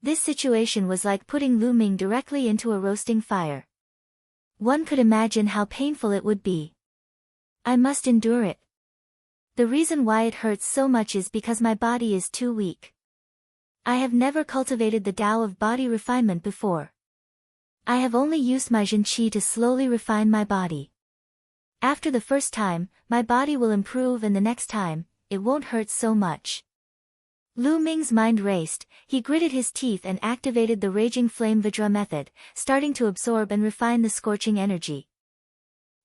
Speaker 1: This situation was like putting Lu Ming directly into a roasting fire. One could imagine how painful it would be. I must endure it. The reason why it hurts so much is because my body is too weak. I have never cultivated the Tao of body refinement before. I have only used my Jin Qi to slowly refine my body. After the first time, my body will improve, and the next time, it won't hurt so much. Lu Ming's mind raced. He gritted his teeth and activated the Raging Flame Vajra method, starting to absorb and refine the scorching energy.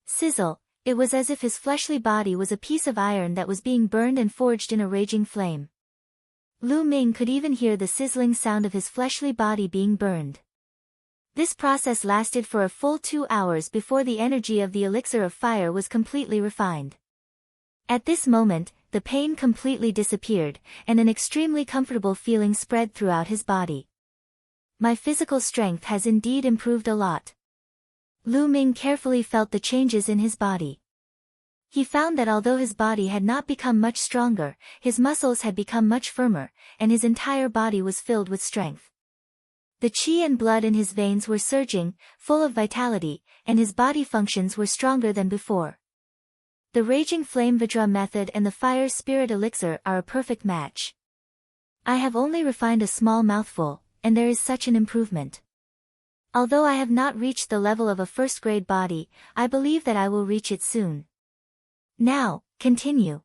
Speaker 1: Sizzle, it was as if his fleshly body was a piece of iron that was being burned and forged in a raging flame. Lu Ming could even hear the sizzling sound of his fleshly body being burned. This process lasted for a full 2 hours before the energy of the elixir of fire was completely refined. At this moment, the pain completely disappeared, and an extremely comfortable feeling spread throughout his body. My physical strength has indeed improved a lot. Lu Ming carefully felt the changes in his body. He found that although his body had not become much stronger, his muscles had become much firmer, and his entire body was filled with strength. The qi and blood in his veins were surging, full of vitality, and his body functions were stronger than before. The Raging Flame Vajra method and the Fire Spirit Elixir are a perfect match. I have only refined a small mouthful, and there is such an improvement. Although I have not reached the level of a first-grade body, I believe that I will reach it soon. Now, continue.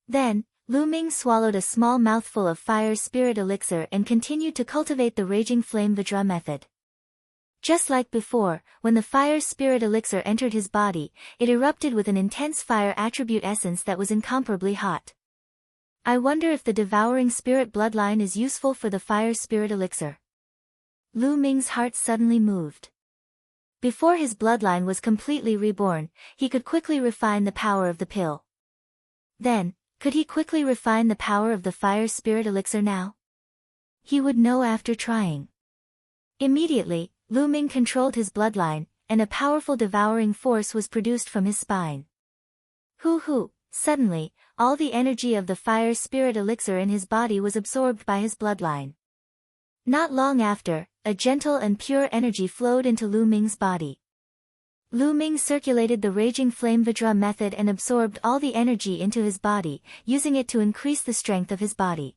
Speaker 1: Then, Lu Ming swallowed a small mouthful of Fire Spirit Elixir and continued to cultivate the Raging Flame Vajra method. Just like before, when the Fire Spirit Elixir entered his body, it erupted with an intense fire attribute essence that was incomparably hot. I wonder if the Devouring Spirit bloodline is useful for the Fire Spirit Elixir. Lu Ming's heart suddenly moved. Before his bloodline was completely reborn, he could quickly refine the power of the pill. Then, could he quickly refine the power of the Fire Spirit Elixir now? He would know after trying. Immediately, Lu Ming controlled his bloodline, and a powerful devouring force was produced from his spine. Hoo! Suddenly, all the energy of the Fire Spirit Elixir in his body was absorbed by his bloodline. Not long after, a gentle and pure energy flowed into Lu Ming's body. Lu Ming circulated the Raging Flame Vajra method and absorbed all the energy into his body, using it to increase the strength of his body.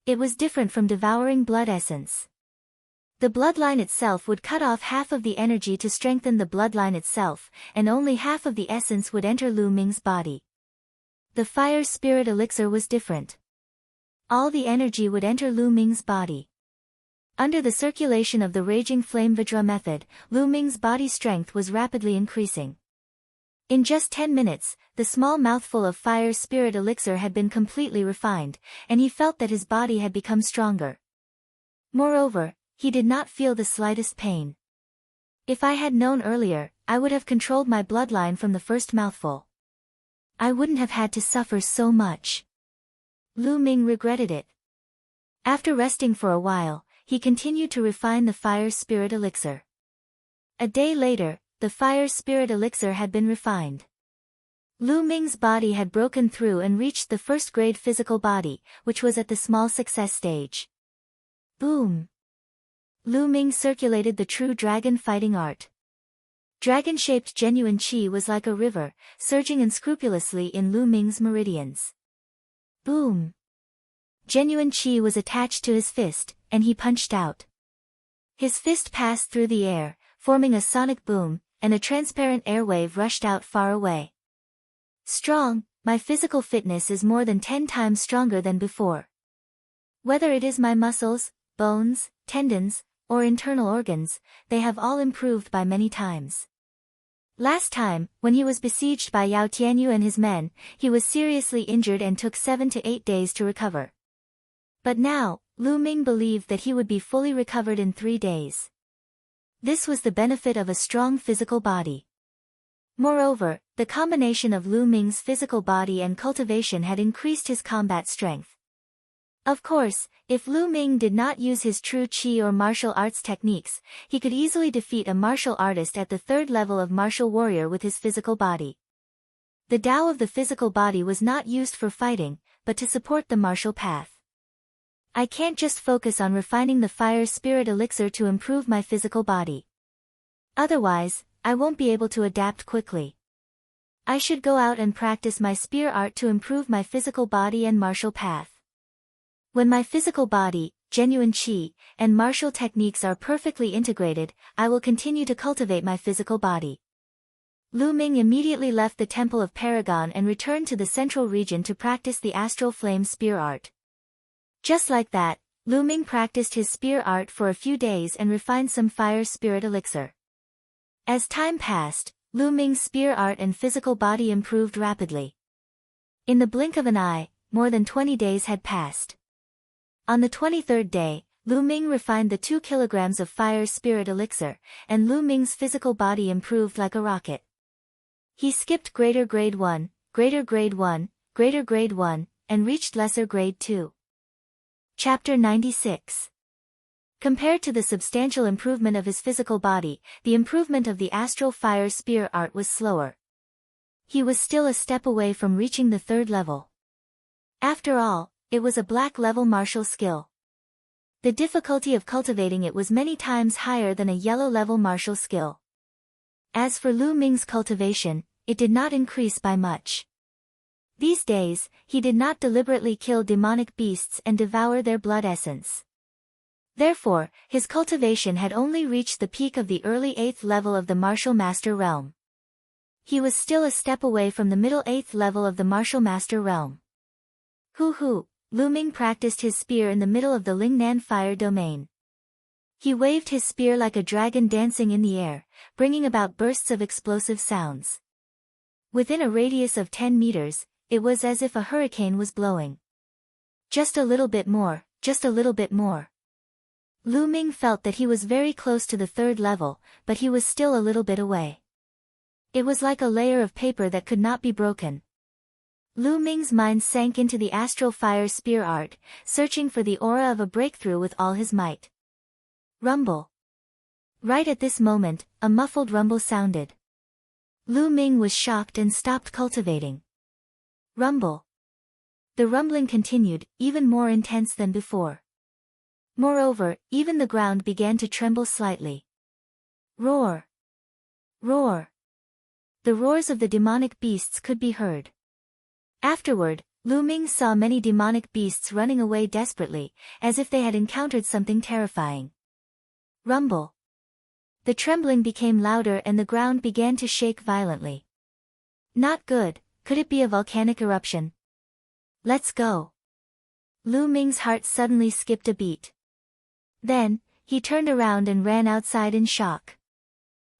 Speaker 1: It was different from devouring blood essence. The bloodline itself would cut off half of the energy to strengthen the bloodline itself, and only half of the essence would enter Lu Ming's body. The Fire Spirit Elixir was different. All the energy would enter Lu Ming's body. Under the circulation of the Raging Flame Vajra method, Lu Ming's body strength was rapidly increasing. In just 10 minutes, the small mouthful of Fire Spirit Elixir had been completely refined, and he felt that his body had become stronger. Moreover, he did not feel the slightest pain. If I had known earlier, I would have controlled my bloodline from the first mouthful. I wouldn't have had to suffer so much. Lu Ming regretted it. After resting for a while, he continued to refine the Fire Spirit Elixir. A day later, the Fire Spirit Elixir had been refined. Lu Ming's body had broken through and reached the first-grade physical body, which was at the small success stage. Boom! Lu Ming circulated the true dragon fighting art. Dragon-shaped genuine qi was like a river, surging unscrupulously in Lu Ming's meridians. Boom! Genuine qi was attached to his fist, and he punched out. His fist passed through the air, forming a sonic boom, and a transparent airwave rushed out far away. Strong, my physical fitness is more than 10 times stronger than before. Whether it is my muscles, bones, tendons, or internal organs, they have all improved by many times. Last time, when he was besieged by Yao Tianyu and his men, he was seriously injured and took 7 to 8 days to recover. But now, Lu Ming believed that he would be fully recovered in 3 days. This was the benefit of a strong physical body. Moreover, the combination of Lu Ming's physical body and cultivation had increased his combat strength. Of course, if Lu Ming did not use his true qi or martial arts techniques, he could easily defeat a martial artist at the third level of martial warrior with his physical body. The Tao of the physical body was not used for fighting, but to support the martial path. I can't just focus on refining the fire spirit elixir to improve my physical body. Otherwise, I won't be able to adapt quickly. I should go out and practice my spear art to improve my physical body and martial path. When my physical body, genuine qi, and martial techniques are perfectly integrated, I will continue to cultivate my physical body. Lu Ming immediately left the Temple of Paragon and returned to the central region to practice the astral flame spear art. Just like that, Lu Ming practiced his spear art for a few days and refined some fire spirit elixir. As time passed, Lu Ming's spear art and physical body improved rapidly. In the blink of an eye, more than 20 days had passed. On the 23rd day, Lu Ming refined the 2 kilograms of fire spirit elixir, and Lu Ming's physical body improved like a rocket. He skipped greater grade 1, greater grade 1, greater grade 1, and reached lesser grade 2. Chapter 96. Compared to the substantial improvement of his physical body, the improvement of the astral fire spear art was slower. He was still a step away from reaching the 3rd level. After all, it was a black level martial skill. The difficulty of cultivating it was many times higher than a yellow level martial skill. As for Lu Ming's cultivation, it did not increase by much. These days, he did not deliberately kill demonic beasts and devour their blood essence. Therefore, his cultivation had only reached the peak of the early 8th level of the martial master realm. He was still a step away from the middle 8th level of the martial master realm. Hu, Lu Ming practiced his spear in the middle of the Lingnan fire domain. He waved his spear like a dragon dancing in the air, bringing about bursts of explosive sounds. Within a radius of 10 meters, it was as if a hurricane was blowing. Just a little bit more, just a little bit more. Lu Ming felt that he was very close to the 3rd level, but he was still a little bit away. It was like a layer of paper that could not be broken. Lu Ming's mind sank into the astral fire spear art, searching for the aura of a breakthrough with all his might. Rumble. Right at this moment, a muffled rumble sounded. Lu Ming was shocked and stopped cultivating. Rumble. The rumbling continued, even more intense than before. Moreover, even the ground began to tremble slightly. Roar. Roar. The roars of the demonic beasts could be heard. Afterward, Lu Ming saw many demonic beasts running away desperately, as if they had encountered something terrifying. Rumble. The trembling became louder and the ground began to shake violently. Not good, could it be a volcanic eruption? Let's go. Lu Ming's heart suddenly skipped a beat. Then, he turned around and ran outside in shock.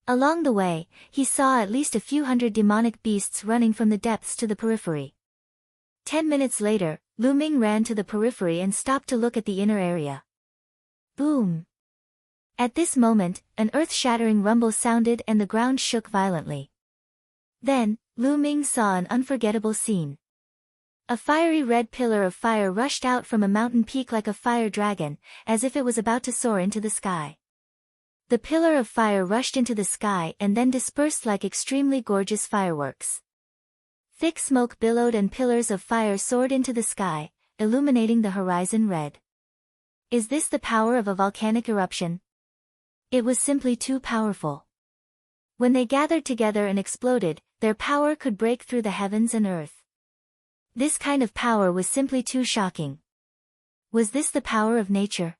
Speaker 1: Along the way, he saw at least a few hundred demonic beasts running from the depths to the periphery. 10 minutes later, Lu Ming ran to the periphery and stopped to look at the inner area. Boom! At this moment, an earth-shattering rumble sounded and the ground shook violently. Then, Lu Ming saw an unforgettable scene. A fiery red pillar of fire rushed out from a mountain peak like a fire dragon, as if it was about to soar into the sky. The pillar of fire rushed into the sky and then dispersed like extremely gorgeous fireworks. Thick smoke billowed and pillars of fire soared into the sky, illuminating the horizon red. Is this the power of a volcanic eruption? It was simply too powerful. When they gathered together and exploded, their power could break through the heavens and earth. This kind of power was simply too shocking. Was this the power of nature?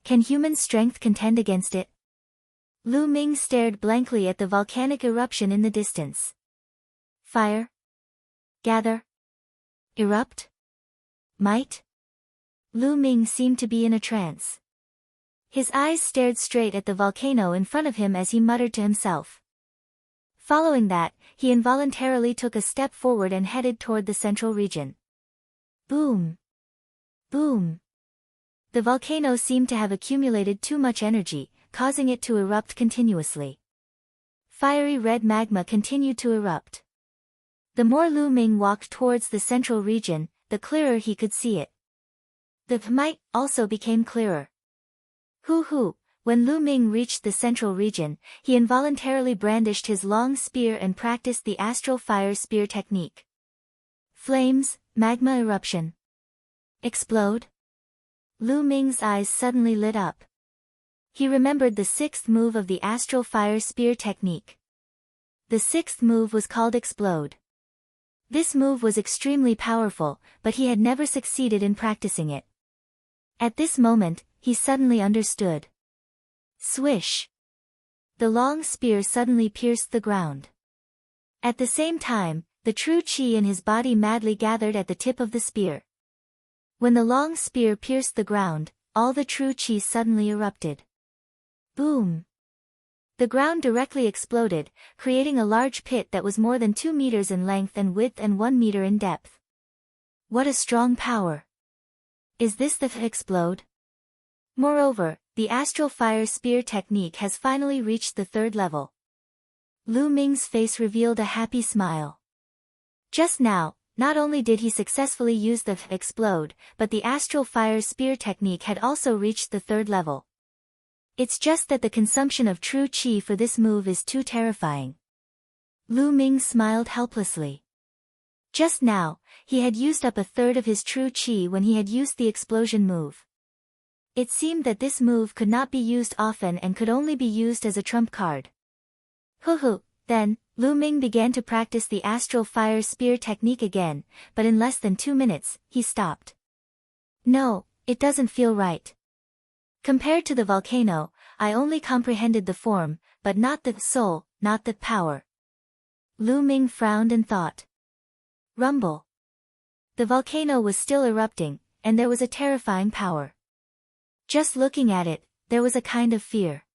Speaker 1: Can human strength contend against it? Lu Ming stared blankly at the volcanic eruption in the distance. Fire? Gather? Erupt? Might? Lu Ming seemed to be in a trance. His eyes stared straight at the volcano in front of him as he muttered to himself. Following that, he involuntarily took a step forward and headed toward the central region. Boom! Boom! The volcano seemed to have accumulated too much energy, causing it to erupt continuously. Fiery red magma continued to erupt. The more Lu Ming walked towards the central region, the clearer he could see it. The might also became clearer. When Lu Ming reached the central region, he involuntarily brandished his long spear and practiced the astral fire spear technique. Flames, magma eruption. Explode? Lu Ming's eyes suddenly lit up. He remembered the sixth move of the astral fire spear technique. The sixth move was called Explode. This move was extremely powerful, but he had never succeeded in practicing it. At this moment, he suddenly understood. Swish! The long spear suddenly pierced the ground. At the same time, the true qi in his body madly gathered at the tip of the spear. When the long spear pierced the ground, all the true qi suddenly erupted. Boom! The ground directly exploded, creating a large pit that was more than 2 meters in length and width and 1 meter in depth. What a strong power! Is this the explode? Moreover, the astral fire spear technique has finally reached the third level. Lu Ming's face revealed a happy smile. Just now, not only did he successfully use the explode, but the astral fire spear technique had also reached the third level. It's just that the consumption of true qi for this move is too terrifying. Lu Ming smiled helplessly. Just now, he had used up a third of his true qi when he had used the explosion move. It seemed that this move could not be used often and could only be used as a trump card. Then, Lu Ming began to practice the astral fire spear technique again, but in less than 2 minutes, he stopped. No, it doesn't feel right. Compared to the volcano, I only comprehended the form, but not the soul, not the power. Lu Ming frowned and thought. Rumble. The volcano was still erupting, and there was a terrifying power. Just looking at it, there was a kind of fear.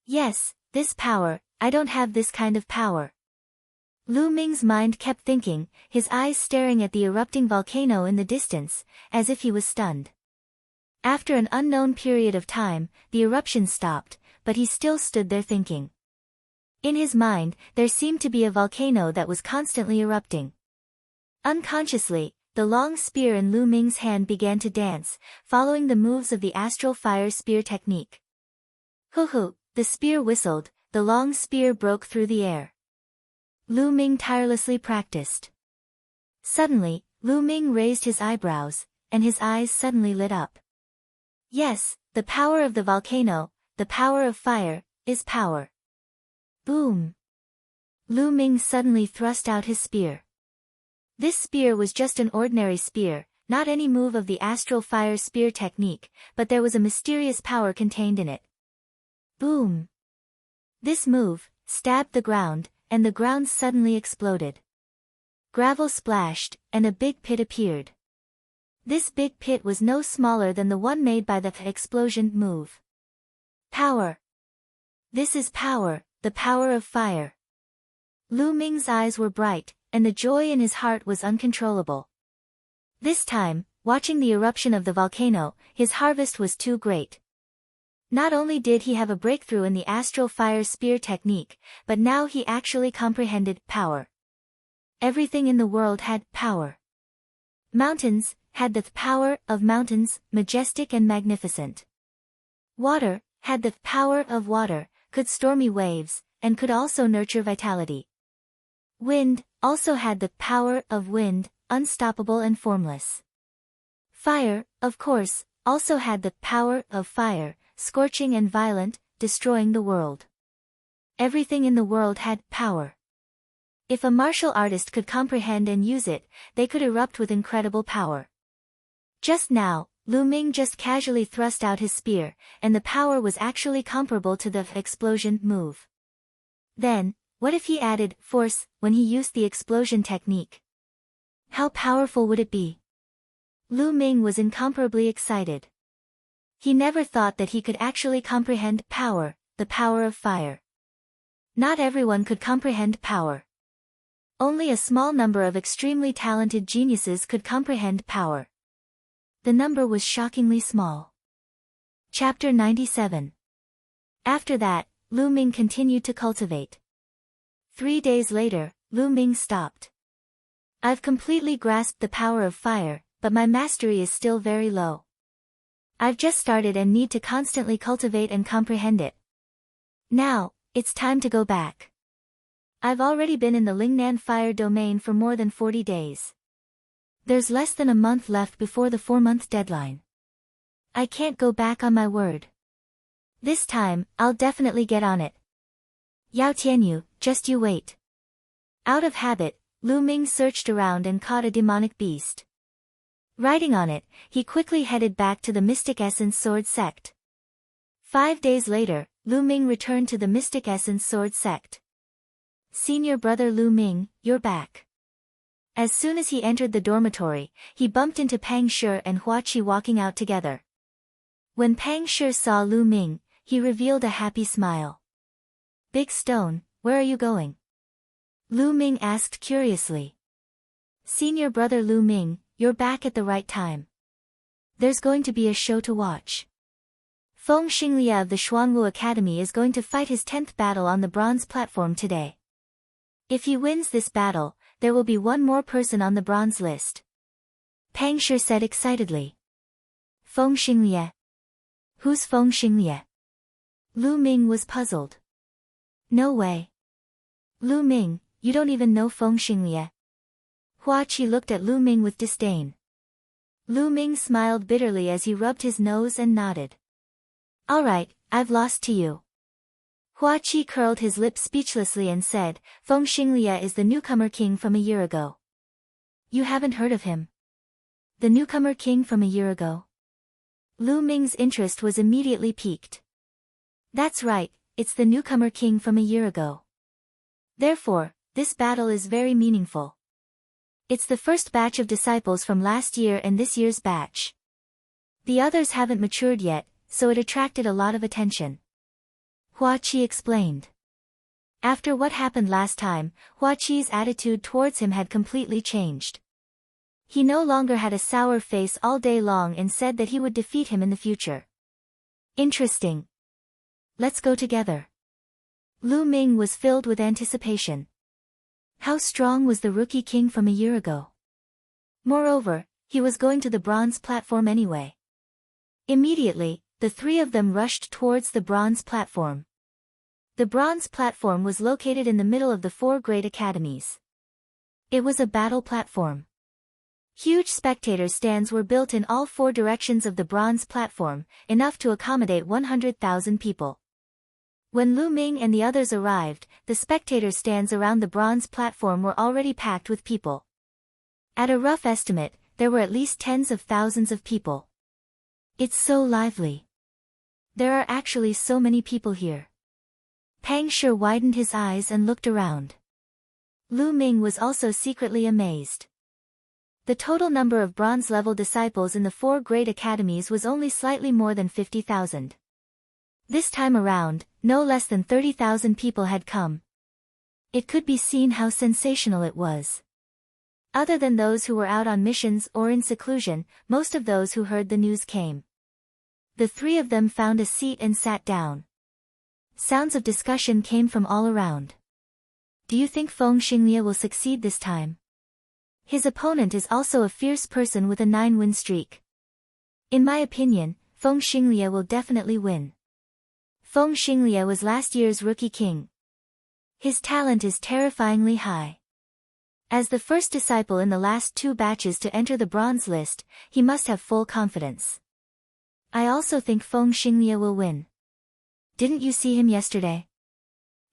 Speaker 1: Yes, this power, I don't have this kind of power. Lu Ming's mind kept thinking, his eyes staring at the erupting volcano in the distance, as if he was stunned. After an unknown period of time, the eruption stopped, but he still stood there thinking. In his mind, there seemed to be a volcano that was constantly erupting. Unconsciously, the long spear in Lu Ming's hand began to dance, following the moves of the astral fire spear technique. The spear whistled, the long spear broke through the air. Lu Ming tirelessly practiced. Suddenly, Lu Ming raised his eyebrows, and his eyes suddenly lit up. Yes, the power of the volcano, the power of fire, is power. Boom! Lu Ming suddenly thrust out his spear. This spear was just an ordinary spear, not any move of the astral fire spear technique, but there was a mysterious power contained in it. Boom! This move stabbed the ground, and the ground suddenly exploded. Gravel splashed, and a big pit appeared. This big pit was no smaller than the one made by the explosion move. Power! This is power, the power of fire. Lu Ming's eyes were bright, and the joy in his heart was uncontrollable. This time, watching the eruption of the volcano, his harvest was too great. Not only did he have a breakthrough in the astral fire spear technique, but now he actually comprehended power. Everything in the world had power. Mountains had the power of mountains, majestic and magnificent. Water had the power of water, could stormy waves, and could also nurture vitality. Wind also had the power of wind, unstoppable and formless. Fire, of course, also had the power of fire, scorching and violent, destroying the world. Everything in the world had power. If a martial artist could comprehend and use it, they could erupt with incredible power. Just now, Lu Ming just casually thrust out his spear, and the power was actually comparable to the explosion move. Then, what if he added force when he used the explosion technique? How powerful would it be? Lu Ming was incomparably excited. He never thought that he could actually comprehend power, the power of fire. Not everyone could comprehend power. Only a small number of extremely talented geniuses could comprehend power. The number was shockingly small. Chapter 97. After that, Lu Ming continued to cultivate. 3 days later, Lu Ming stopped. I've completely grasped the power of fire, but my mastery is still very low. I've just started and need to constantly cultivate and comprehend it. Now, it's time to go back. I've already been in the Lingnan fire domain for more than 40 days. There's less than a month left before the 4-month deadline. I can't go back on my word. This time, I'll definitely get on it. Yao Tianyu, just you wait. Out of habit, Lu Ming searched around and caught a demonic beast. Riding on it, he quickly headed back to the Mystic Essence Sword sect. 5 days later, Lu Ming returned to the Mystic Essence Sword sect. Senior brother Lu Ming, you're back. As soon as he entered the dormitory, he bumped into Pang Shi and Hua Qi walking out together. When Pang Shi saw Lu Ming, he revealed a happy smile. Big Stone, where are you going? Lu Ming asked curiously. Senior brother Lu Ming, you're back at the right time. There's going to be a show to watch. Feng Xinglia of the Xuanwu Academy is going to fight his 10th battle on the bronze platform today. If he wins this battle, there will be one more person on the bronze list. Pang Shi said excitedly. Feng Xinglia? Who's Feng Xinglia? Lu Ming was puzzled. No way. Lu Ming, you don't even know Feng Xinglia. Hua Qi looked at Lu Ming with disdain. Lu Ming smiled bitterly as he rubbed his nose and nodded. All right, I've lost to you. Hua Qi curled his lips speechlessly and said, Feng Xinglia is the newcomer king from a year ago. You haven't heard of him? The newcomer king from a year ago? Lu Ming's interest was immediately piqued. That's right, it's the newcomer king from a year ago. Therefore, this battle is very meaningful. It's the first batch of disciples from last year and this year's batch. The others haven't matured yet, so it attracted a lot of attention. Hua Qi explained. After what happened last time, Hua Qi's attitude towards him had completely changed. He no longer had a sour face all day long and said that he would defeat him in the future. Interesting. Let's go together. Lu Ming was filled with anticipation. How strong was the rookie king from a year ago? Moreover, he was going to the bronze platform anyway. Immediately, the three of them rushed towards the bronze platform. The bronze platform was located in the middle of the 4 great academies. It was a battle platform. Huge spectator stands were built in all 4 directions of the bronze platform, enough to accommodate 100,000 people. When Lu Ming and the others arrived, the spectator stands around the bronze platform were already packed with people. At a rough estimate, there were at least tens of thousands of people. It's so lively. There are actually so many people here. Pang Shi widened his eyes and looked around. Lu Ming was also secretly amazed. The total number of bronze-level disciples in the 4 great academies was only slightly more than 50,000. This time around, no less than 30,000 people had come. It could be seen how sensational it was. Other than those who were out on missions or in seclusion, most of those who heard the news came. The 3 of them found a seat and sat down. Sounds of discussion came from all around. Do you think Feng Xinglia will succeed this time? His opponent is also a fierce person with a 9-win streak. In my opinion, Feng Xinglia will definitely win. Feng Xinglia was last year's rookie king. His talent is terrifyingly high. As the first disciple in the last 2 batches to enter the bronze list, he must have full confidence. I also think Feng Xinglia will win. Didn't you see him yesterday?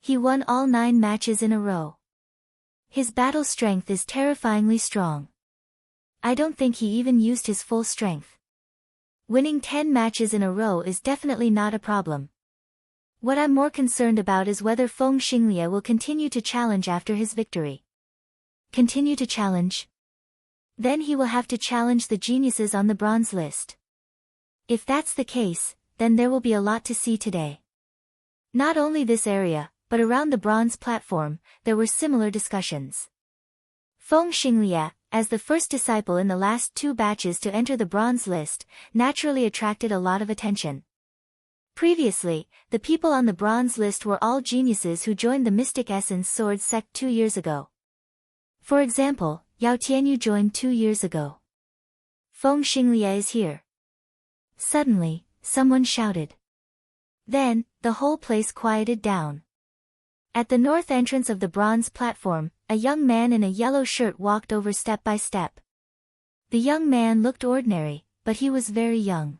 Speaker 1: He won all 9 matches in a row. His battle strength is terrifyingly strong. I don't think he even used his full strength. Winning 10 matches in a row is definitely not a problem. What I'm more concerned about is whether Feng Xinglia will continue to challenge after his victory. Continue to challenge? Then he will have to challenge the geniuses on the bronze list. If that's the case, then there will be a lot to see today. Not only this area, but around the bronze platform, there were similar discussions. Feng Xinglia, as the first disciple in the last 2 batches to enter the bronze list, naturally attracted a lot of attention. Previously, the people on the bronze list were all geniuses who joined the Mystic Essence Sword sect 2 years ago. For example, Yao Tianyu joined 2 years ago. Feng Xinglie is here. Suddenly, someone shouted. Then, the whole place quieted down. At the north entrance of the bronze platform, a young man in a yellow shirt walked over step by step. The young man looked ordinary, but he was very young.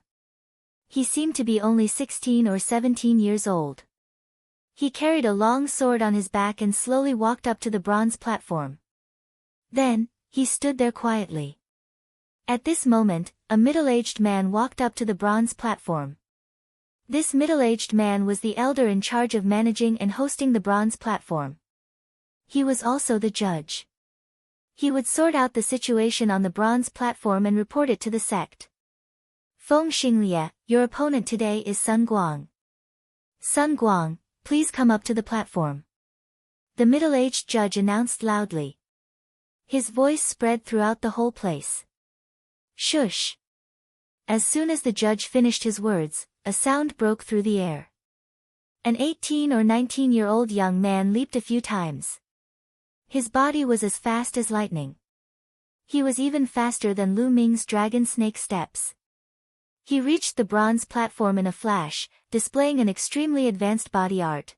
Speaker 1: He seemed to be only 16 or 17 years old. He carried a long sword on his back and slowly walked up to the bronze platform. Then, he stood there quietly. At this moment, a middle-aged man walked up to the bronze platform. This middle-aged man was the elder in charge of managing and hosting the bronze platform. He was also the judge. He would sort out the situation on the bronze platform and report it to the sect. Feng Xinglie, your opponent today is Sun Guang. Sun Guang, please come up to the platform. The middle-aged judge announced loudly. His voice spread throughout the whole place. Shush! As soon as the judge finished his words, a sound broke through the air. An 18 or 19-year-old young man leaped a few times. His body was as fast as lightning. He was even faster than Lu Ming's dragon snake steps. He reached the bronze platform in a flash, displaying an extremely advanced body art.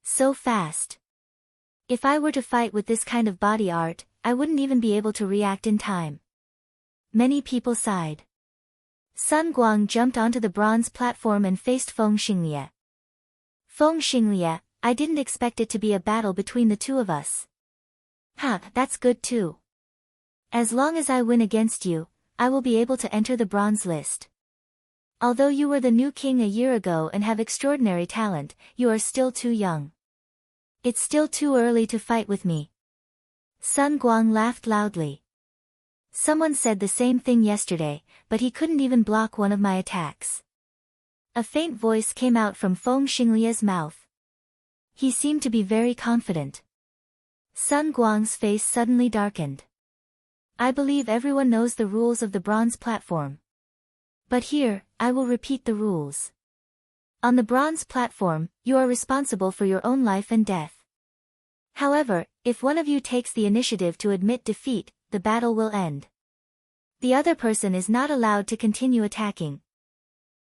Speaker 1: So fast. If I were to fight with this kind of body art, I wouldn't even be able to react in time. Many people sighed. Sun Guang jumped onto the bronze platform and faced Feng Xinglie. Feng Xinglie, I didn't expect it to be a battle between the two of us. That's good too. As long as I win against you, I will be able to enter the bronze list. Although you were the new king a year ago and have extraordinary talent, you are still too young. It's still too early to fight with me. Sun Guang laughed loudly. Someone said the same thing yesterday, but he couldn't even block one of my attacks. A faint voice came out from Feng Xinglie's mouth. He seemed to be very confident. Sun Guang's face suddenly darkened. I believe everyone knows the rules of the bronze platform. But here, I will repeat the rules. On the bronze platform, you are responsible for your own life and death. However, if one of you takes the initiative to admit defeat, the battle will end. The other person is not allowed to continue attacking.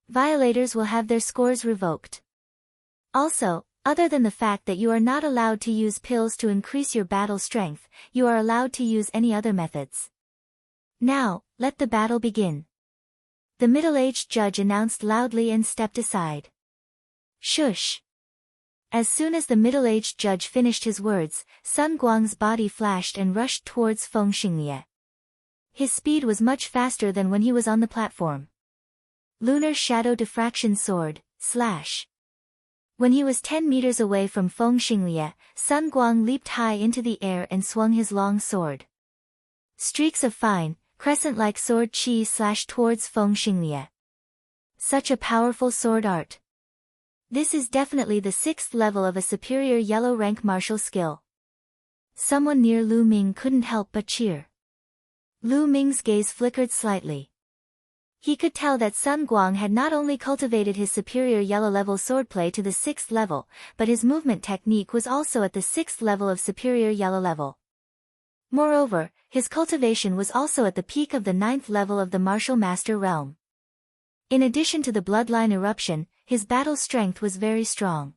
Speaker 1: Violators will have their scores revoked. Also, other than the fact that you are not allowed to use pills to increase your battle strength, you are allowed to use any other methods. Now, let the battle begin. The middle-aged judge announced loudly and stepped aside. Shush! As soon as the middle-aged judge finished his words, Sun Guang's body flashed and rushed towards Feng Xinglie. His speed was much faster than when he was on the platform. Lunar Shadow Diffraction Sword, slash. When he was 10 meters away from Feng Xinglie, Sun Guang leaped high into the air and swung his long sword. Streaks of fine, crescent-like sword chi slashed towards Feng Xinglie. Such a powerful sword art. This is definitely the 6th level of a superior yellow rank martial skill. Someone near Lu Ming couldn't help but cheer. Lu Ming's gaze flickered slightly. He could tell that Sun Guang had not only cultivated his superior yellow-level swordplay to the 6th level, but his movement technique was also at the 6th level of superior yellow level. Moreover, his cultivation was also at the peak of the 9th level of the martial master realm. In addition to the bloodline eruption, his battle strength was very strong.